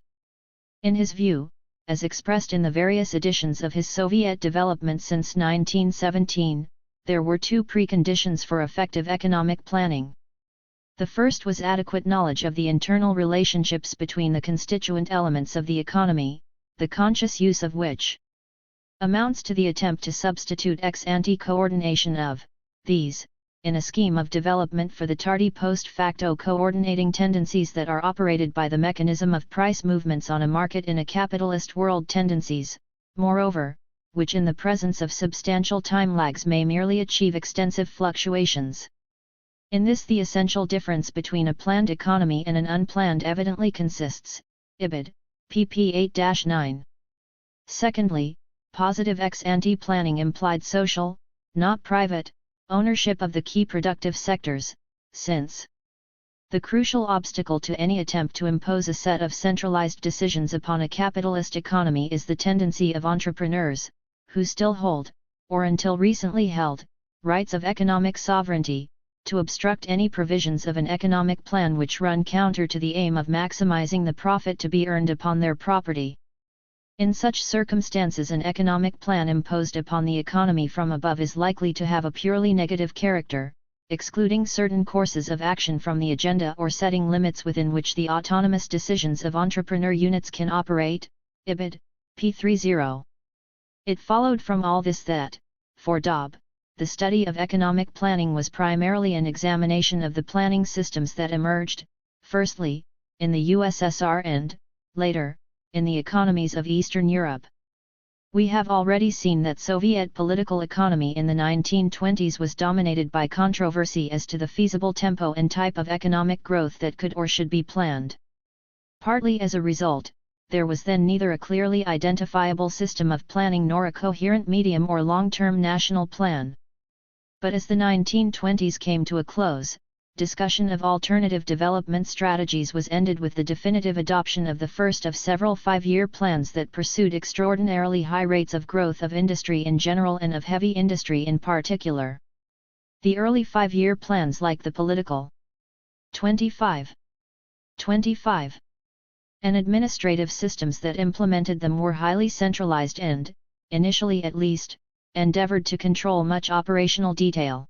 In his view, as expressed in the various editions of his Soviet development since 1917, there were two preconditions for effective economic planning. The first was adequate knowledge of the internal relationships between the constituent elements of the economy, the conscious use of which amounts to the attempt to substitute ex-ante coordination of these, in a scheme of development for the tardy post facto coordinating tendencies that are operated by the mechanism of price movements on a market in a capitalist world, tendencies, moreover, which in the presence of substantial time lags may merely achieve extensive fluctuations. In this the essential difference between a planned economy and an unplanned evidently consists, Ibid, pp 8-9. Secondly, positive ex-ante planning implied social, not private, ownership of the key productive sectors, since the crucial obstacle to any attempt to impose a set of centralized decisions upon a capitalist economy is the tendency of entrepreneurs, who still hold, or until recently held, rights of economic sovereignty, to obstruct any provisions of an economic plan which run counter to the aim of maximizing the profit to be earned upon their property. In such circumstances, an economic plan imposed upon the economy from above is likely to have a purely negative character, excluding certain courses of action from the agenda or setting limits within which the autonomous decisions of entrepreneur units can operate, Ibid, p30. It followed from all this that, for Dobb, the study of economic planning was primarily an examination of the planning systems that emerged, firstly, in the USSR and, later, in the economies of Eastern Europe. We have already seen that Soviet political economy in the 1920s was dominated by controversy as to the feasible tempo and type of economic growth that could or should be planned. Partly as a result, there was then neither a clearly identifiable system of planning nor a coherent medium or long-term national plan. But as the 1920s came to a close, discussion of alternative development strategies was ended with the definitive adoption of the first of several five-year plans that pursued extraordinarily high rates of growth of industry in general and of heavy industry in particular. The early five-year plans, like the political 25 and administrative systems that implemented them, were highly centralized and, initially at least, endeavored to control much operational detail.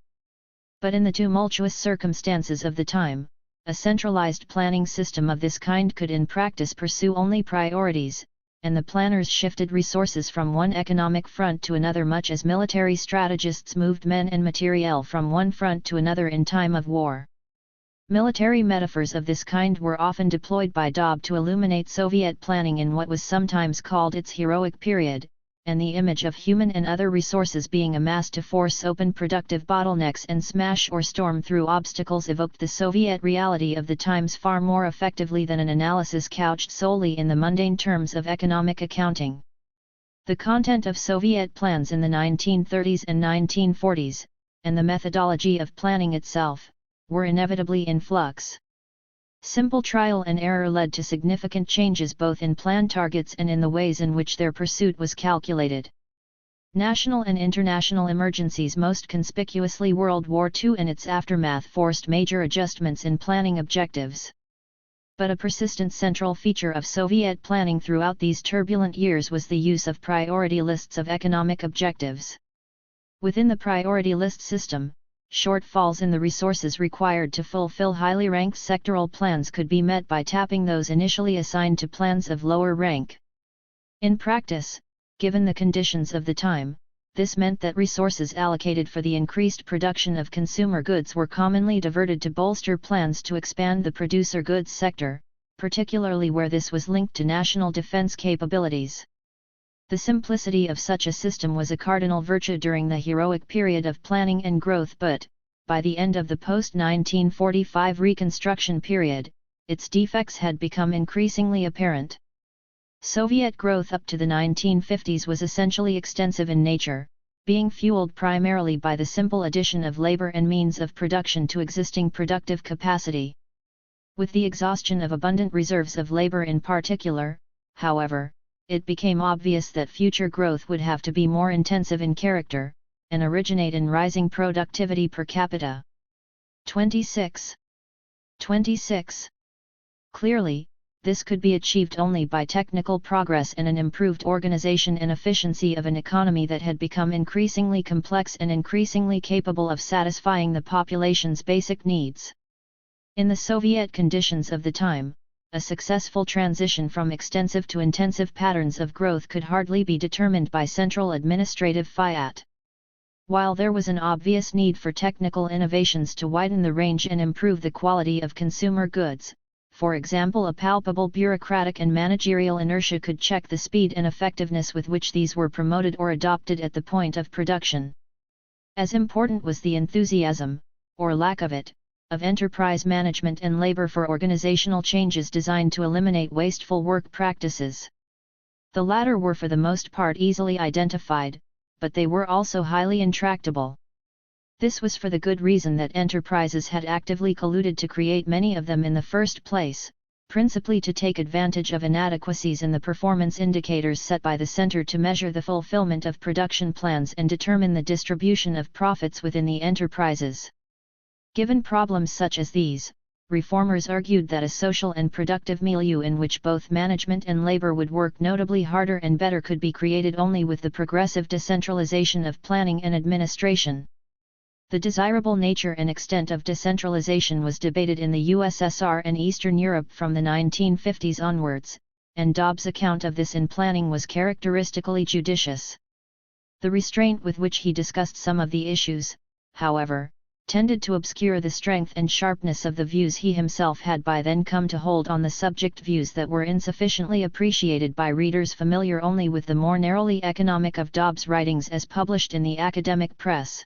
But in the tumultuous circumstances of the time, a centralized planning system of this kind could in practice pursue only priorities, and the planners shifted resources from one economic front to another much as military strategists moved men and materiel from one front to another in time of war. Military metaphors of this kind were often deployed by Dobb to illuminate Soviet planning in what was sometimes called its heroic period, and the image of human and other resources being amassed to force open productive bottlenecks and smash or storm through obstacles evoked the Soviet reality of the times far more effectively than an analysis couched solely in the mundane terms of economic accounting. The content of Soviet plans in the 1930s and 1940s, and the methodology of planning itself, were inevitably in flux. Simple trial and error led to significant changes both in plan targets and in the ways in which their pursuit was calculated. National and international emergencies, most conspicuously World War II and its aftermath, forced major adjustments in planning objectives. But a persistent central feature of Soviet planning throughout these turbulent years was the use of priority lists of economic objectives. Within the priority list system, shortfalls in the resources required to fulfill highly ranked sectoral plans could be met by tapping those initially assigned to plans of lower rank. In practice, given the conditions of the time, this meant that resources allocated for the increased production of consumer goods were commonly diverted to bolster plans to expand the producer goods sector, particularly where this was linked to national defense capabilities. The simplicity of such a system was a cardinal virtue during the heroic period of planning and growth, but, by the end of the post-1945 Reconstruction period, its defects had become increasingly apparent. Soviet growth up to the 1950s was essentially extensive in nature, being fueled primarily by the simple addition of labor and means of production to existing productive capacity. With the exhaustion of abundant reserves of labor in particular, however, it became obvious that future growth would have to be more intensive in character, and originate in rising productivity per capita. 26. Clearly, this could be achieved only by technical progress and an improved organization and efficiency of an economy that had become increasingly complex and increasingly capable of satisfying the population's basic needs. In the Soviet conditions of the time, a successful transition from extensive to intensive patterns of growth could hardly be determined by central administrative fiat. While there was an obvious need for technical innovations to widen the range and improve the quality of consumer goods, for example, a palpable bureaucratic and managerial inertia could check the speed and effectiveness with which these were promoted or adopted at the point of production. As important was the enthusiasm, or lack of it, of enterprise management and labor for organizational changes designed to eliminate wasteful work practices. The latter were for the most part easily identified, but they were also highly intractable. This was for the good reason that enterprises had actively colluded to create many of them in the first place, principally to take advantage of inadequacies in the performance indicators set by the center to measure the fulfillment of production plans and determine the distribution of profits within the enterprises. Given problems such as these, reformers argued that a social and productive milieu in which both management and labor would work notably harder and better could be created only with the progressive decentralization of planning and administration. The desirable nature and extent of decentralization was debated in the USSR and Eastern Europe from the 1950s onwards, and Dobb's account of this in planning was characteristically judicious. The restraint with which he discussed some of the issues, however, tended to obscure the strength and sharpness of the views he himself had by then come to hold on the subject, views that were insufficiently appreciated by readers familiar only with the more narrowly economic of Dobb's writings as published in the academic press.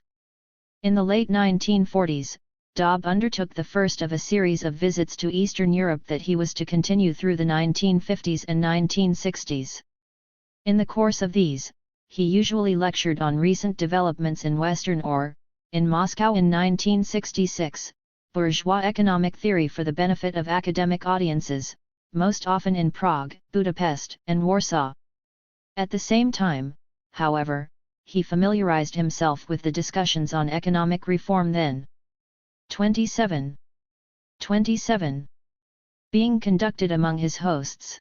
In the late 1940s, Dobb undertook the first of a series of visits to Eastern Europe that he was to continue through the 1950s and 1960s. In the course of these, he usually lectured on recent developments in Western or, in Moscow in 1966, bourgeois economic theory for the benefit of academic audiences, most often in Prague, Budapest, and Warsaw. At the same time, however, he familiarized himself with the discussions on economic reform then. 27. Being conducted among his hosts.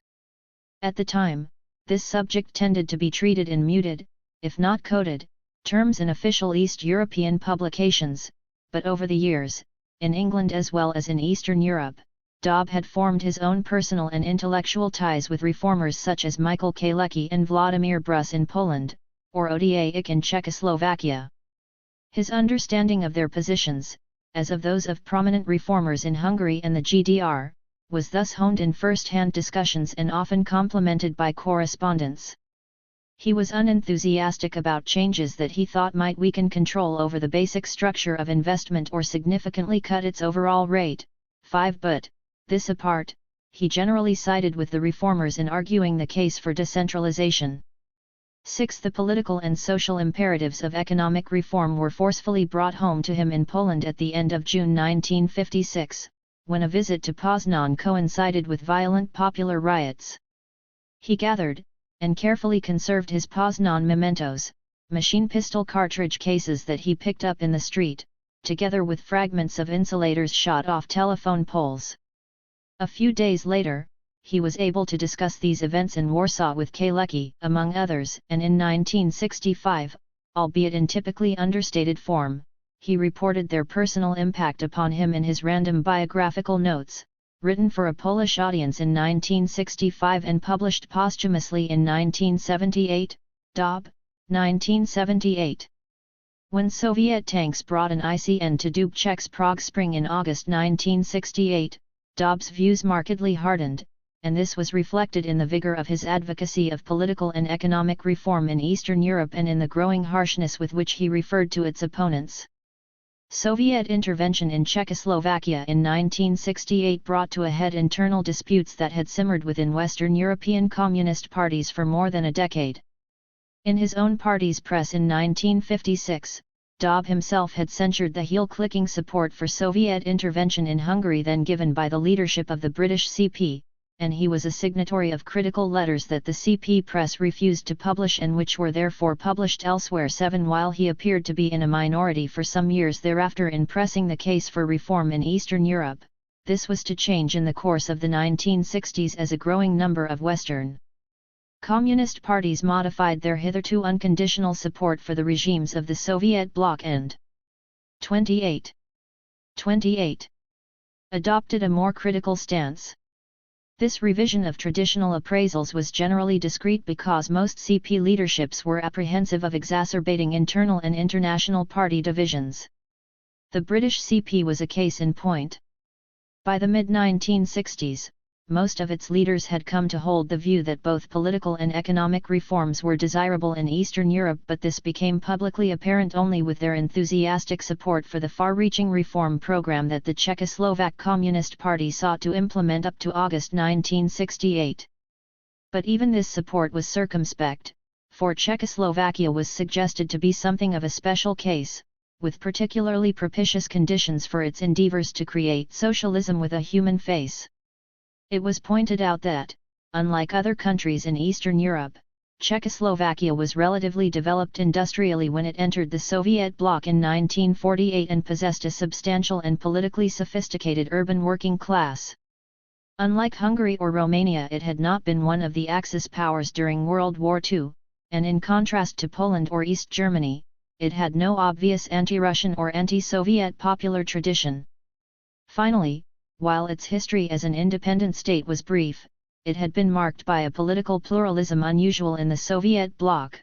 At the time, this subject tended to be treated in muted, if not coded, terms in official East European publications, but over the years, in England as well as in Eastern Europe, Dobb had formed his own personal and intellectual ties with reformers such as Michael Kalecki and Vladimir Brus in Poland, or Oda Ik in Czechoslovakia. His understanding of their positions, as of those of prominent reformers in Hungary and the GDR, was thus honed in first-hand discussions and often complemented by correspondence. He was unenthusiastic about changes that he thought might weaken control over the basic structure of investment or significantly cut its overall rate. 5. But, this apart, he generally sided with the reformers in arguing the case for decentralization. 6. The political and social imperatives of economic reform were forcefully brought home to him in Poland at the end of June 1956, when a visit to Poznan coincided with violent popular riots. He gathered, and carefully conserved his Poznan mementos, machine pistol cartridge cases that he picked up in the street, together with fragments of insulators shot off telephone poles. A few days later, he was able to discuss these events in Warsaw with Kalecki, among others, and in 1965, albeit in typically understated form, he reported their personal impact upon him in his random biographical notes, written for a Polish audience in 1965 and published posthumously in 1978, Dobb, 1978. When Soviet tanks brought an icy end to Dubček's Prague Spring in August 1968, Dobb's views markedly hardened, and this was reflected in the vigor of his advocacy of political and economic reform in Eastern Europe and in the growing harshness with which he referred to its opponents. Soviet intervention in Czechoslovakia in 1968 brought to a head internal disputes that had simmered within Western European Communist parties for more than a decade. In his own party's press in 1956, Dobb himself had censured the heel-clicking support for Soviet intervention in Hungary then given by the leadership of the British CP, and he was a signatory of critical letters that the CP press refused to publish and which were therefore published elsewhere. 7. While he appeared to be in a minority for some years thereafter in pressing the case for reform in Eastern Europe, this was to change in the course of the 1960s as a growing number of Western Communist parties modified their hitherto unconditional support for the regimes of the Soviet bloc and 28. Adopted a more critical stance. This revision of traditional appraisals was generally discreet because most CP leaderships were apprehensive of exacerbating internal and international party divisions. The British CP was a case in point. By the mid-1960s, most of its leaders had come to hold the view that both political and economic reforms were desirable in Eastern Europe, but this became publicly apparent only with their enthusiastic support for the far-reaching reform program that the Czechoslovak Communist Party sought to implement up to August 1968. But even this support was circumspect, for Czechoslovakia was suggested to be something of a special case, with particularly propitious conditions for its endeavors to create socialism with a human face. It was pointed out that, unlike other countries in Eastern Europe, Czechoslovakia was relatively developed industrially when it entered the Soviet bloc in 1948 and possessed a substantial and politically sophisticated urban working class. Unlike Hungary or Romania, it had not been one of the Axis powers during World War II, and in contrast to Poland or East Germany, it had no obvious anti-Russian or anti-Soviet popular tradition. Finally, while its history as an independent state was brief, it had been marked by a political pluralism unusual in the Soviet bloc.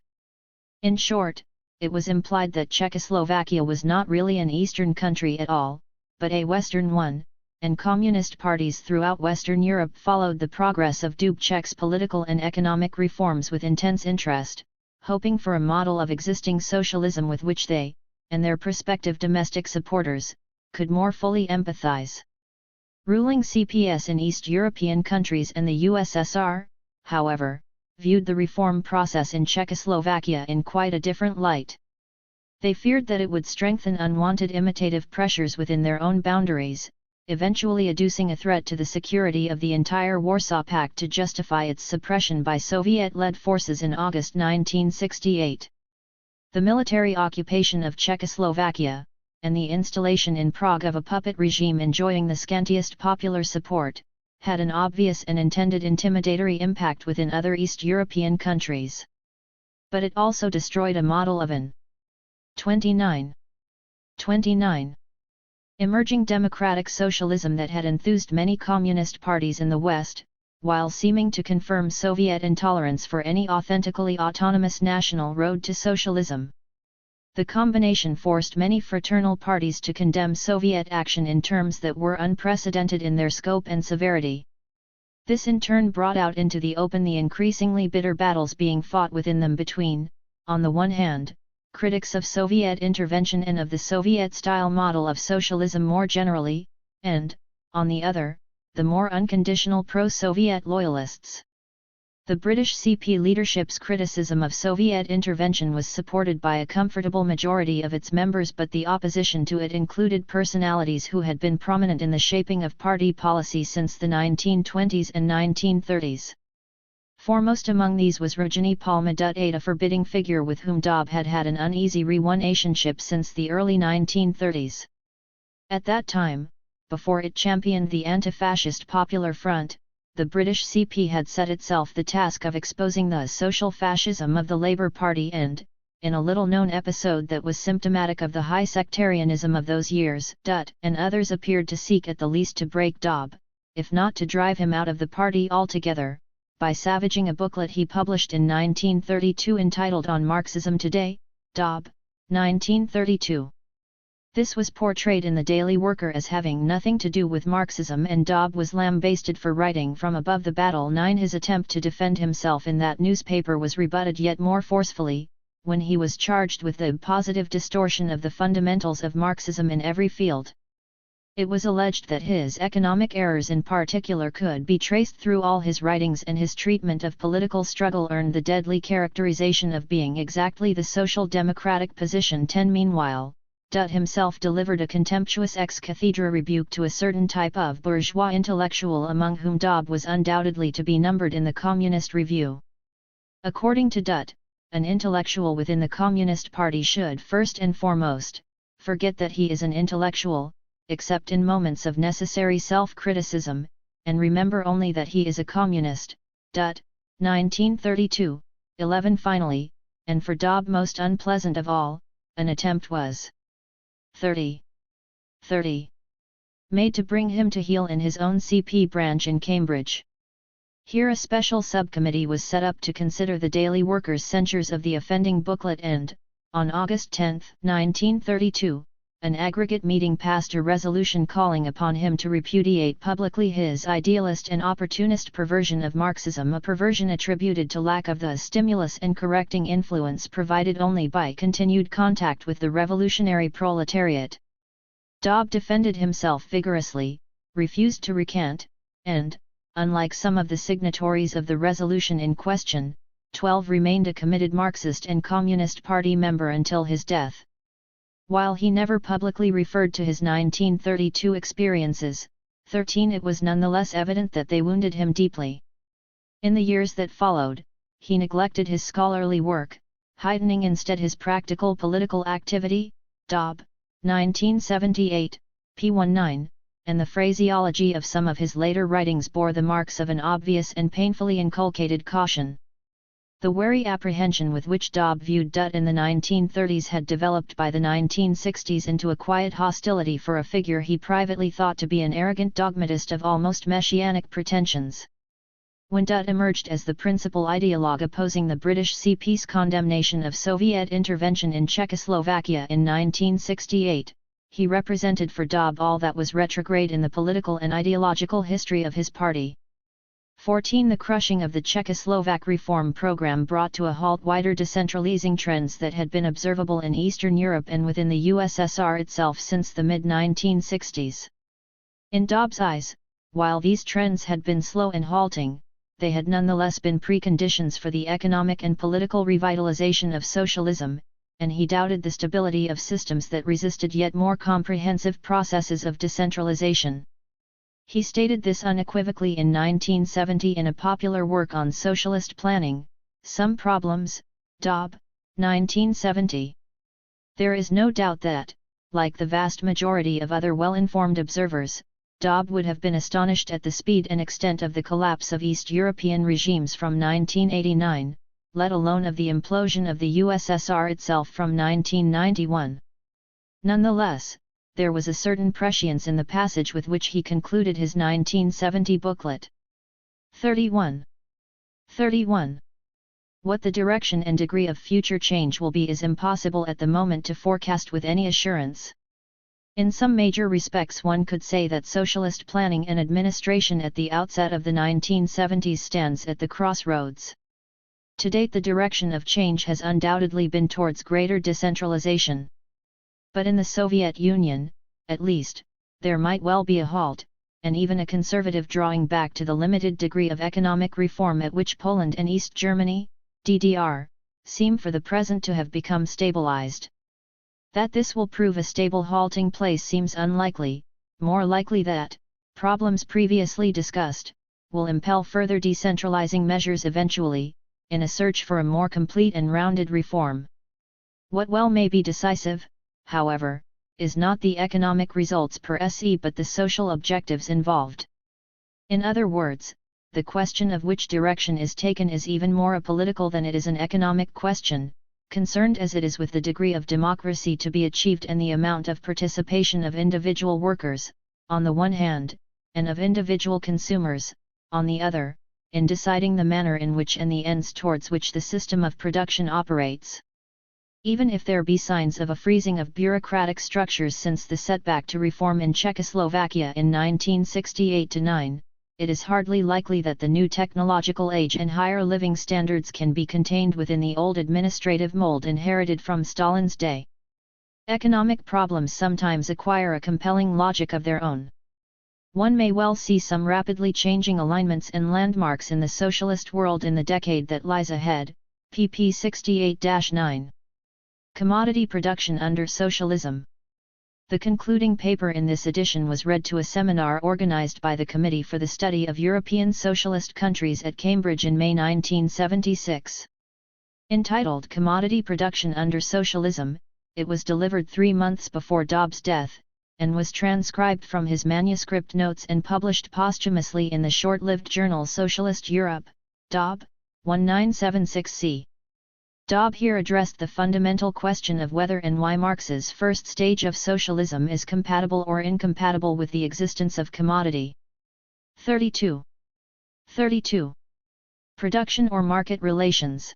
In short, it was implied that Czechoslovakia was not really an Eastern country at all, but a Western one, and communist parties throughout Western Europe followed the progress of Dubček's political and economic reforms with intense interest, hoping for a model of existing socialism with which they, and their prospective domestic supporters, could more fully empathize. Ruling CPS in East European countries and the USSR, however, viewed the reform process in Czechoslovakia in quite a different light. They feared that it would strengthen unwanted imitative pressures within their own boundaries, eventually adducing a threat to the security of the entire Warsaw Pact to justify its suppression by Soviet-led forces in August 1968. The military occupation of Czechoslovakia, and the installation in Prague of a puppet regime enjoying the scantiest popular support, had an obvious and intended intimidatory impact within other East European countries. But it also destroyed a model of an 29 emerging democratic socialism that had enthused many communist parties in the West, while seeming to confirm Soviet intolerance for any authentically autonomous national road to socialism. The combination forced many fraternal parties to condemn Soviet action in terms that were unprecedented in their scope and severity. This in turn brought out into the open the increasingly bitter battles being fought within them between, on the one hand, critics of Soviet intervention and of the Soviet-style model of socialism more generally, and, on the other, the more unconditional pro-Soviet loyalists. The British CP leadership's criticism of Soviet intervention was supported by a comfortable majority of its members, but the opposition to it included personalities who had been prominent in the shaping of party policy since the 1920s and 1930s. Foremost among these was Rojiny Palma, a forbidding figure with whom Dobb had had an uneasy relationship since the early 1930s. At that time, before it championed the anti-fascist Popular Front, the British CP had set itself the task of exposing the social fascism of the Labour Party and, in a little-known episode that was symptomatic of the high sectarianism of those years, Dutt and others appeared to seek at the least to break Dobb, if not to drive him out of the party altogether, by savaging a booklet he published in 1932 entitled On Marxism Today, Dobb, 1932. This was portrayed in the Daily Worker as having nothing to do with Marxism, and Dobb was lambasted for writing from above the battle line. His attempt to defend himself in that newspaper was rebutted yet more forcefully, when he was charged with the positive distortion of the fundamentals of Marxism in every field. It was alleged that his economic errors in particular could be traced through all his writings, and his treatment of political struggle earned the deadly characterization of being exactly the social democratic position 10. Meanwhile, Dutt himself delivered a contemptuous ex cathedra rebuke to a certain type of bourgeois intellectual, among whom Dobb was undoubtedly to be numbered in the Communist Review. According to Dutt, an intellectual within the Communist Party should first and foremost forget that he is an intellectual, except in moments of necessary self-criticism, and remember only that he is a communist. Dutt, 1932, 11. Finally, and for Dobb most unpleasant of all, an attempt was 30 made to bring him to heel in his own CP branch in Cambridge. Here a special subcommittee was set up to consider the Daily Worker's censures of the offending booklet, and, on August 10, 1932, an aggregate meeting passed a resolution calling upon him to repudiate publicly his idealist and opportunist perversion of Marxism, a perversion attributed to lack of the stimulus and correcting influence provided only by continued contact with the revolutionary proletariat. Dobb defended himself vigorously, refused to recant, and, unlike some of the signatories of the resolution in question, 12 remained a committed Marxist and Communist Party member until his death. While he never publicly referred to his 1932 experiences, 13, it was nonetheless evident that they wounded him deeply. In the years that followed, he neglected his scholarly work, heightening instead his practical political activity. Dobb, 1978, p. 19, and the phraseology of some of his later writings bore the marks of an obvious and painfully inculcated caution. The wary apprehension with which Dobb viewed Dutt in the 1930s had developed by the 1960s into a quiet hostility for a figure he privately thought to be an arrogant dogmatist of almost messianic pretensions. When Dutt emerged as the principal ideologue opposing the British CP's condemnation of Soviet intervention in Czechoslovakia in 1968, he represented for Dobb all that was retrograde in the political and ideological history of his party. 14. The crushing of the Czechoslovak reform program brought to a halt wider decentralizing trends that had been observable in Eastern Europe and within the USSR itself since the mid-1960s. In Dobb's eyes, while these trends had been slow and halting, they had nonetheless been preconditions for the economic and political revitalization of socialism, and he doubted the stability of systems that resisted yet more comprehensive processes of decentralization. He stated this unequivocally in 1970 in a popular work on socialist planning, Some Problems, Dobb, 1970. There is no doubt that, like the vast majority of other well-informed observers, Dobb would have been astonished at the speed and extent of the collapse of East European regimes from 1989, let alone of the implosion of the USSR itself from 1991. Nonetheless, there was a certain prescience in the passage with which he concluded his 1970 booklet. 31. What the direction and degree of future change will be is impossible at the moment to forecast with any assurance. In some major respects one could say that socialist planning and administration at the outset of the 1970s stands at the crossroads. To date the direction of change has undoubtedly been towards greater decentralization. But in the Soviet Union, at least, there might well be a halt, and even a conservative drawing back to the limited degree of economic reform at which Poland and East Germany, DDR, seem for the present to have become stabilized. That this will prove a stable halting place seems unlikely, more likely that, problems previously discussed, will impel further decentralizing measures eventually, in a search for a more complete and rounded reform. What well may be decisive, however, is not the economic results per se but the social objectives involved. In other words, the question of which direction is taken is even more a political than it is an economic question, concerned as it is with the degree of democracy to be achieved and the amount of participation of individual workers, on the one hand, and of individual consumers, on the other, in deciding the manner in which and the ends towards which the system of production operates. Even if there be signs of a freezing of bureaucratic structures since the setback to reform in Czechoslovakia in 1968-9, it is hardly likely that the new technological age and higher living standards can be contained within the old administrative mold inherited from Stalin's day. Economic problems sometimes acquire a compelling logic of their own. One may well see some rapidly changing alignments and landmarks in the socialist world in the decade that lies ahead, pp 68-9. Commodity production under socialism. The concluding paper in this edition was read to a seminar organized by the Committee for the Study of European Socialist Countries at Cambridge in May 1976. Entitled Commodity Production Under Socialism, it was delivered 3 months before Dobb's death, and was transcribed from his manuscript notes and published posthumously in the short-lived journal Socialist Europe, Dobb, 1976c. Dobb here addressed the fundamental question of whether and why Marx's first stage of socialism is compatible or incompatible with the existence of commodity. 32. Production or market relations.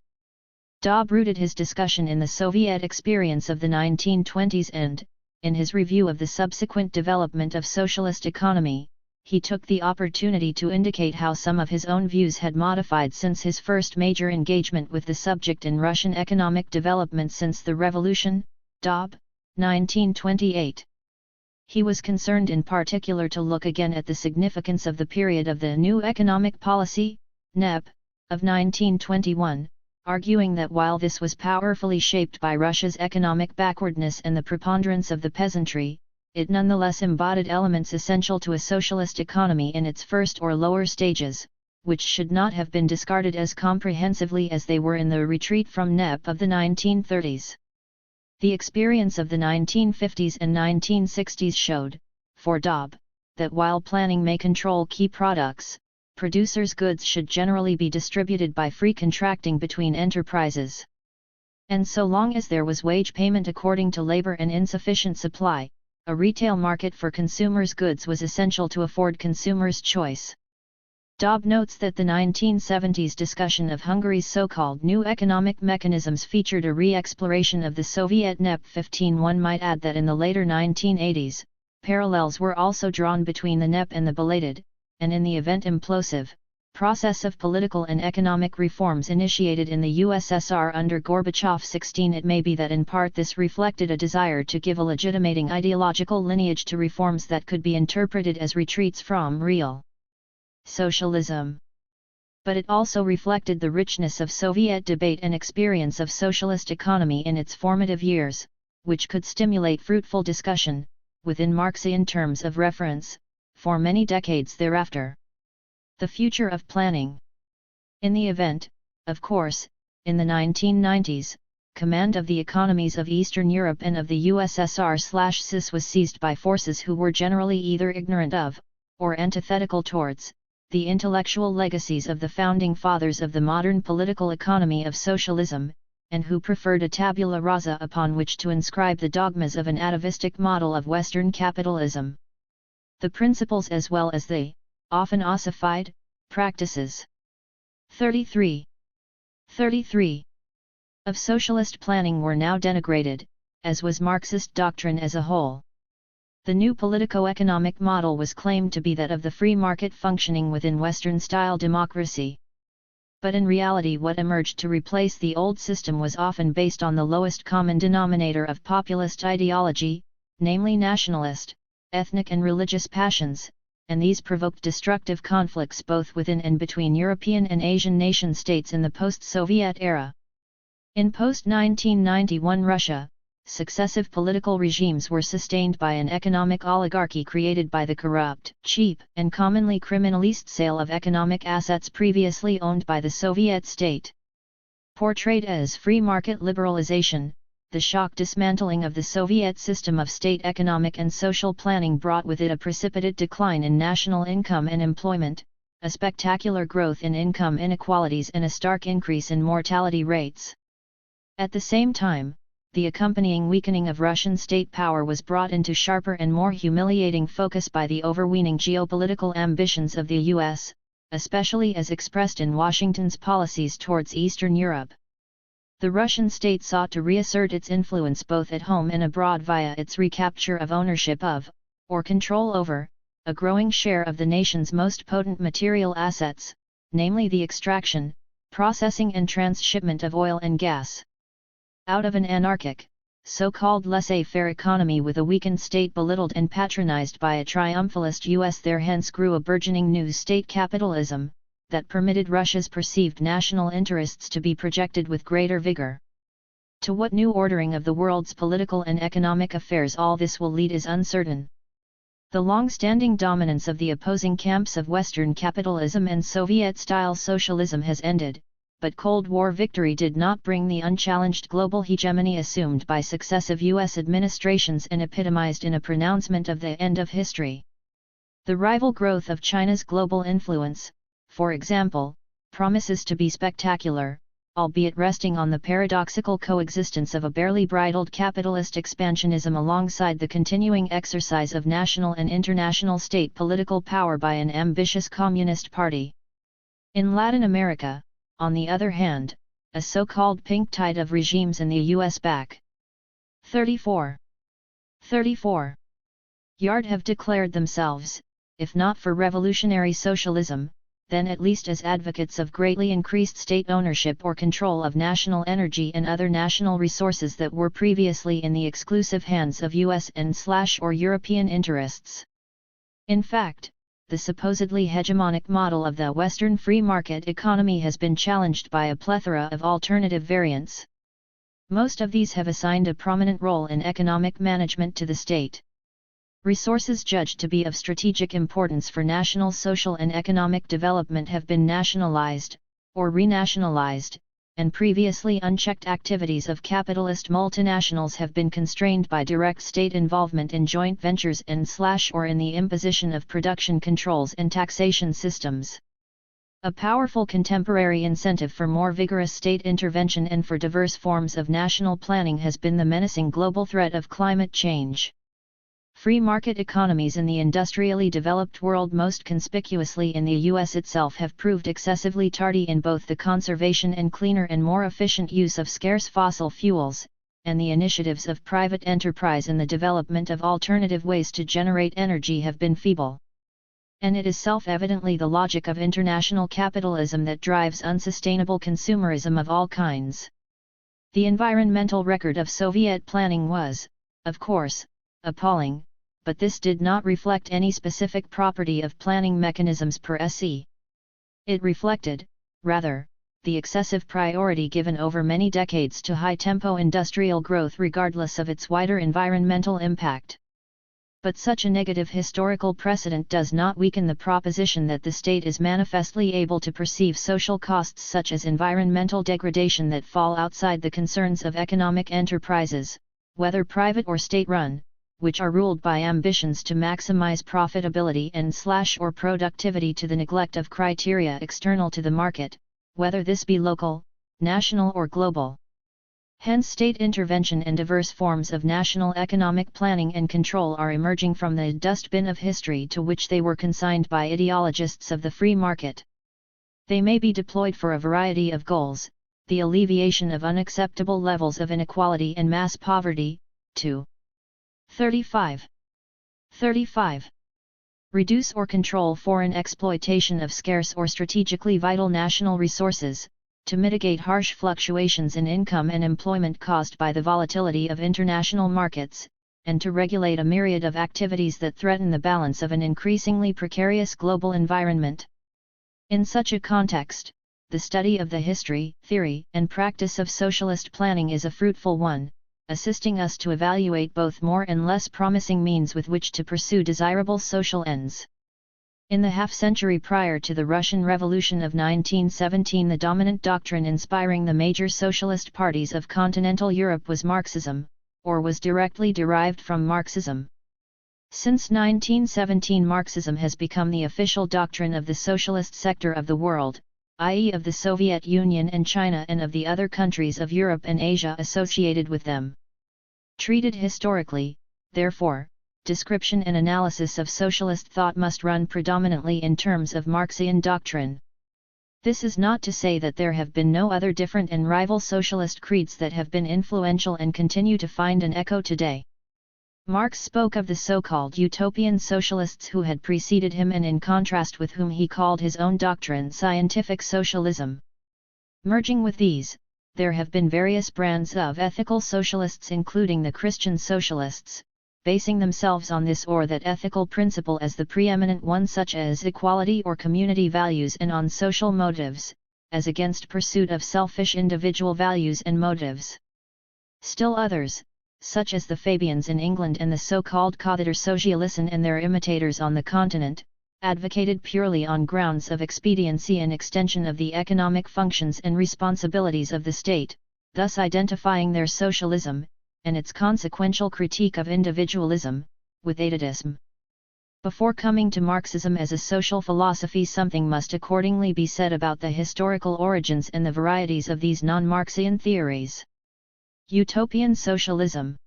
Dobb rooted his discussion in the Soviet experience of the 1920s and, in his review of the subsequent development of socialist economy, he took the opportunity to indicate how some of his own views had modified since his first major engagement with the subject in Russian economic development since the revolution. Dobb, 1928. He was concerned in particular to look again at the significance of the period of the New Economic Policy, NEP, of 1921, arguing that while this was powerfully shaped by Russia's economic backwardness and the preponderance of the peasantry, it nonetheless embodied elements essential to a socialist economy in its first or lower stages, which should not have been discarded as comprehensively as they were in the retreat from NEP of the 1930s. The experience of the 1950s and 1960s showed, for Dobb, that while planning may control key products, producers' goods should generally be distributed by free contracting between enterprises. And so long as there was wage payment according to labor and insufficient supply, a retail market for consumers' goods was essential to afford consumers choice. Dobb notes that the 1970s discussion of Hungary's so-called new economic mechanisms featured a re-exploration of the Soviet NEP 15. One might add that in the later 1980s, parallels were also drawn between the NEP and the belated, and in the event implosive, process of political and economic reforms initiated in the USSR under Gorbachev. 16. It may be that in part this reflected a desire to give a legitimating ideological lineage to reforms that could be interpreted as retreats from real socialism. But it also reflected the richness of Soviet debate and experience of socialist economy in its formative years, which could stimulate fruitful discussion, within Marxian terms of reference, for many decades thereafter. The future of planning. In the event, of course, in the 1990s, command of the economies of Eastern Europe and of the USSR/CIS was seized by forces who were generally either ignorant of, or antithetical towards, the intellectual legacies of the founding fathers of the modern political economy of socialism, and who preferred a tabula rasa upon which to inscribe the dogmas of an atavistic model of Western capitalism. The principles as well as the, often ossified, practices. 33 of socialist planning were now denigrated, as was Marxist doctrine as a whole. The new politico-economic model was claimed to be that of the free market functioning within Western-style democracy. But in reality what emerged to replace the old system was often based on the lowest common denominator of populist ideology, namely nationalist, ethnic and religious passions, and these provoked destructive conflicts both within and between European and Asian nation-states in the post-Soviet era. In post-1991 Russia, successive political regimes were sustained by an economic oligarchy created by the corrupt, cheap, and commonly criminalist sale of economic assets previously owned by the Soviet state. Portrayed as free market liberalization, the shock dismantling of the Soviet system of state economic and social planning brought with it a precipitate decline in national income and employment, a spectacular growth in income inequalities and a stark increase in mortality rates. At the same time, the accompanying weakening of Russian state power was brought into sharper and more humiliating focus by the overweening geopolitical ambitions of the US, especially as expressed in Washington's policies towards Eastern Europe. The Russian state sought to reassert its influence both at home and abroad via its recapture of ownership of, or control over, a growing share of the nation's most potent material assets, namely the extraction, processing and transshipment of oil and gas. Out of an anarchic, so-called laissez-faire economy with a weakened state belittled and patronized by a triumphalist US, there hence grew a burgeoning new state capitalism, that permitted Russia's perceived national interests to be projected with greater vigor. To what new ordering of the world's political and economic affairs all this will lead is uncertain. The long-standing dominance of the opposing camps of Western capitalism and Soviet-style socialism has ended, but Cold War victory did not bring the unchallenged global hegemony assumed by successive U.S. administrations and epitomized in a pronouncement of the end of history. The rival growth of China's global influence, for example, promises to be spectacular, albeit resting on the paradoxical coexistence of a barely bridled capitalist expansionism alongside the continuing exercise of national and international state political power by an ambitious communist party. In Latin America, on the other hand, a so-called pink tide of regimes in the U.S. back 34 yard have declared themselves, if not for revolutionary socialism, then at least as advocates of greatly increased state ownership or control of national energy and other national resources that were previously in the exclusive hands of U.S. and/or European interests. In fact, the supposedly hegemonic model of the Western free market economy has been challenged by a plethora of alternative variants. Most of these have assigned a prominent role in economic management to the state. Resources judged to be of strategic importance for national social and economic development have been nationalized, or renationalized, and previously unchecked activities of capitalist multinationals have been constrained by direct state involvement in joint ventures and/or in the imposition of production controls and taxation systems. A powerful contemporary incentive for more vigorous state intervention and for diverse forms of national planning has been the menacing global threat of climate change. Free market economies in the industrially developed world, most conspicuously in the US itself, have proved excessively tardy in both the conservation and cleaner and more efficient use of scarce fossil fuels, and the initiatives of private enterprise in the development of alternative ways to generate energy have been feeble. And it is self-evidently the logic of international capitalism that drives unsustainable consumerism of all kinds. The environmental record of Soviet planning was, of course, appalling, but this did not reflect any specific property of planning mechanisms per se. It reflected, rather, the excessive priority given over many decades to high-tempo industrial growth regardless of its wider environmental impact. But such a negative historical precedent does not weaken the proposition that the state is manifestly able to perceive social costs such as environmental degradation that fall outside the concerns of economic enterprises, whether private or state-run, which are ruled by ambitions to maximize profitability and/or productivity to the neglect of criteria external to the market, whether this be local, national or global. Hence state intervention and diverse forms of national economic planning and control are emerging from the dustbin of history to which they were consigned by ideologists of the free market. They may be deployed for a variety of goals: the alleviation of unacceptable levels of inequality and mass poverty, to 35. Reduce or control foreign exploitation of scarce or strategically vital national resources, to mitigate harsh fluctuations in income and employment caused by the volatility of international markets, and to regulate a myriad of activities that threaten the balance of an increasingly precarious global environment. In such a context, the study of the history, theory, and practice of socialist planning is a fruitful one, assisting us to evaluate both more and less promising means with which to pursue desirable social ends. In the half-century prior to the Russian Revolution of 1917, the dominant doctrine inspiring the major socialist parties of continental Europe was Marxism, or was directly derived from Marxism. Since 1917, Marxism has become the official doctrine of the socialist sector of the world, i.e. of the Soviet Union and China and of the other countries of Europe and Asia associated with them. Treated historically, therefore, description and analysis of socialist thought must run predominantly in terms of Marxian doctrine. This is not to say that there have been no other different and rival socialist creeds that have been influential and continue to find an echo today. Marx spoke of the so-called utopian socialists who had preceded him and in contrast with whom he called his own doctrine scientific socialism. Merging with these, there have been various brands of ethical socialists including the Christian socialists, basing themselves on this or that ethical principle as the preeminent one, such as equality or community values, and on social motives, as against pursuit of selfish individual values and motives. Still others, such as the Fabians in England and the so-called Socialisten and their imitators on the continent, advocated purely on grounds of expediency and extension of the economic functions and responsibilities of the state, thus identifying their socialism, and its consequential critique of individualism, with atavism. Before coming to Marxism as a social philosophy, something must accordingly be said about the historical origins and the varieties of these non-Marxian theories. Utopian socialism.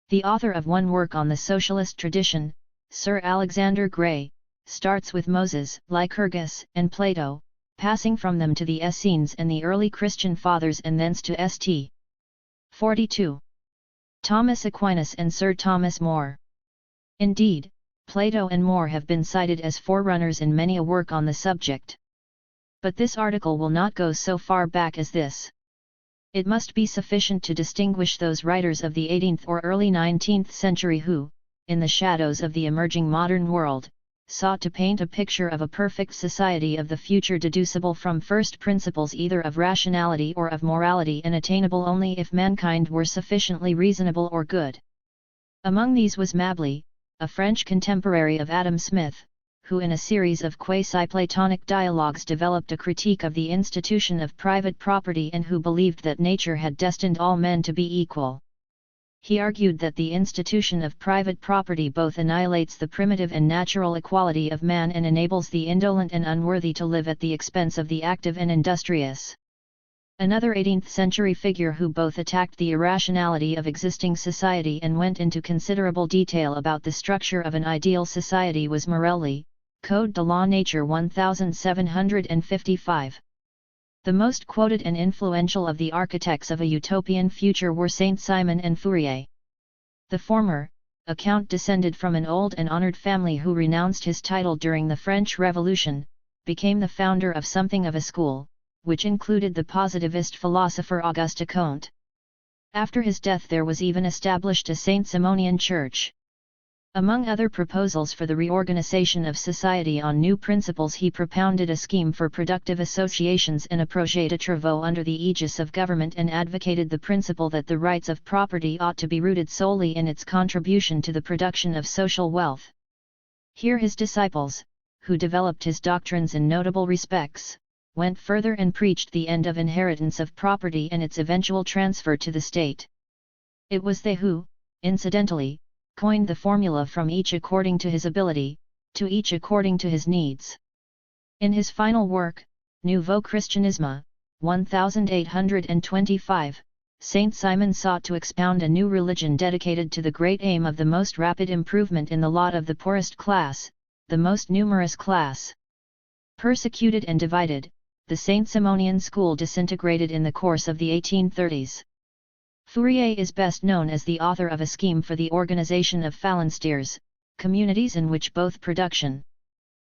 The author of one work on the socialist tradition, Sir Alexander Gray, starts with Moses, Lycurgus, and Plato, passing from them to the Essenes and the early Christian fathers and thence to St. 42. Thomas Aquinas and Sir Thomas More. Indeed, Plato and More have been cited as forerunners in many a work on the subject. But this article will not go so far back as this. It must be sufficient to distinguish those writers of the 18th or early 19th century who, in the shadows of the emerging modern world, sought to paint a picture of a perfect society of the future deducible from first principles either of rationality or of morality and attainable only if mankind were sufficiently reasonable or good. Among these was Mably, a French contemporary of Adam Smith, who in a series of quasi-Platonic dialogues developed a critique of the institution of private property and who believed that nature had destined all men to be equal. He argued that the institution of private property both annihilates the primitive and natural equality of man and enables the indolent and unworthy to live at the expense of the active and industrious. Another 18th-century figure who both attacked the irrationality of existing society and went into considerable detail about the structure of an ideal society was Morelli, Code de la Nature 1755. The most quoted and influential of the architects of a utopian future were Saint-Simon and Fourier. The former, a count descended from an old and honored family who renounced his title during the French Revolution, became the founder of something of a school, which included the positivist philosopher Auguste Comte. After his death there was even established a Saint-Simonian church. Among other proposals for the reorganization of society on new principles, he propounded a scheme for productive associations and a projet de travaux under the aegis of government, and advocated the principle that the rights of property ought to be rooted solely in its contribution to the production of social wealth. Here his disciples, who developed his doctrines in notable respects, went further and preached the end of inheritance of property and its eventual transfer to the state. It was they who, incidentally, coined the formula from each according to his ability, to each according to his needs. In his final work, Nouveau Christianisme, 1825, Saint Simon sought to expound a new religion dedicated to the great aim of the most rapid improvement in the lot of the poorest class, the most numerous class. Persecuted and divided, the Saint-Simonian school disintegrated in the course of the 1830s. Fourier is best known as the author of a scheme for the organization of phalansteres, communities in which both production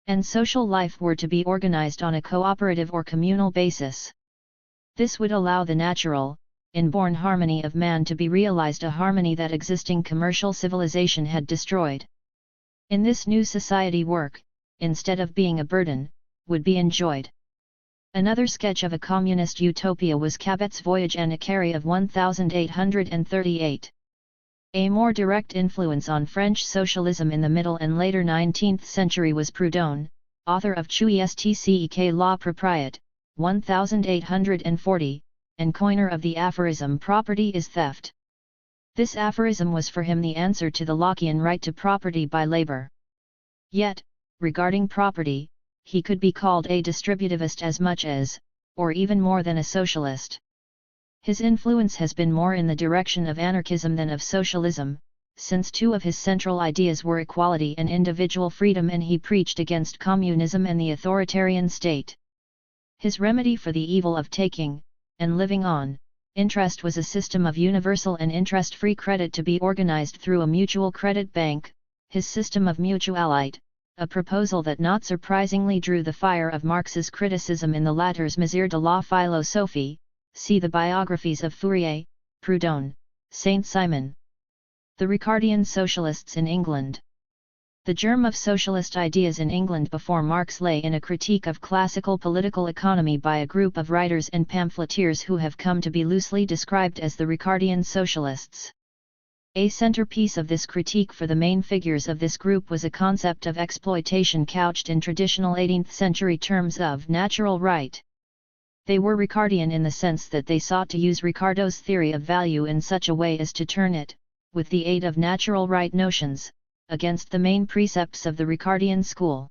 and social life were to be organized on a cooperative or communal basis. This would allow the natural, inborn harmony of man to be realized, a harmony that existing commercial civilization had destroyed. In this new society, work, instead of being a burden, would be enjoyed. Another sketch of a communist utopia was Cabet's Voyage en Icarie of 1838. A more direct influence on French socialism in the middle and later 19th century was Proudhon, author of Est-ce la propriété, 1840, and coiner of the aphorism "property is theft." This aphorism was for him the answer to the Lockean right to property by labor. Yet, regarding property, he could be called a distributivist as much as, or even more than, a socialist. His influence has been more in the direction of anarchism than of socialism, since two of his central ideas were equality and individual freedom, and he preached against communism and the authoritarian state. His remedy for the evil of taking, and living on, interest was a system of universal and interest-free credit to be organized through a mutual credit bank, his system of mutualite, a proposal that not surprisingly drew the fire of Marx's criticism in the latter's Mesure de la Philosophie. See the biographies of Fourier, Proudhon, Saint-Simon. The Ricardian Socialists in England. The germ of socialist ideas in England before Marx lay in a critique of classical political economy by a group of writers and pamphleteers who have come to be loosely described as the Ricardian Socialists. A centerpiece of this critique for the main figures of this group was a concept of exploitation couched in traditional 18th century terms of natural right. They were Ricardian in the sense that they sought to use Ricardo's theory of value in such a way as to turn it, with the aid of natural right notions, against the main precepts of the Ricardian school.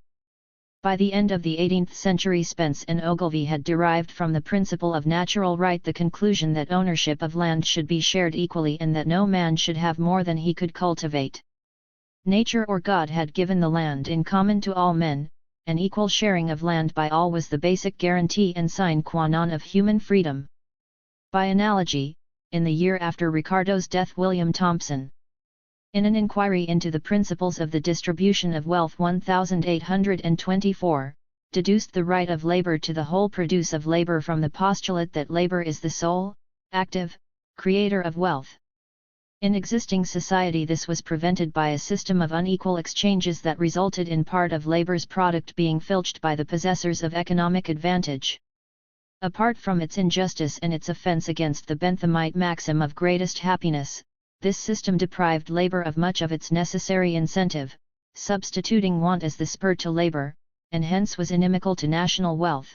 By the end of the 18th century, Spence and Ogilvy had derived from the principle of natural right the conclusion that ownership of land should be shared equally and that no man should have more than he could cultivate. Nature or God had given the land in common to all men, and equal sharing of land by all was the basic guarantee and sine qua non of human freedom. By analogy, in the year after Ricardo's death, William Thompson, in an inquiry into the principles of the distribution of wealth 1824, deduced the right of labor to the whole produce of labor from the postulate that labor is the sole, active, creator of wealth. In existing society, this was prevented by a system of unequal exchanges that resulted in part of labor's product being filched by the possessors of economic advantage. Apart from its injustice and its offense against the Benthamite maxim of greatest happiness, this system deprived labor of much of its necessary incentive, substituting want as the spur to labor, and hence was inimical to national wealth.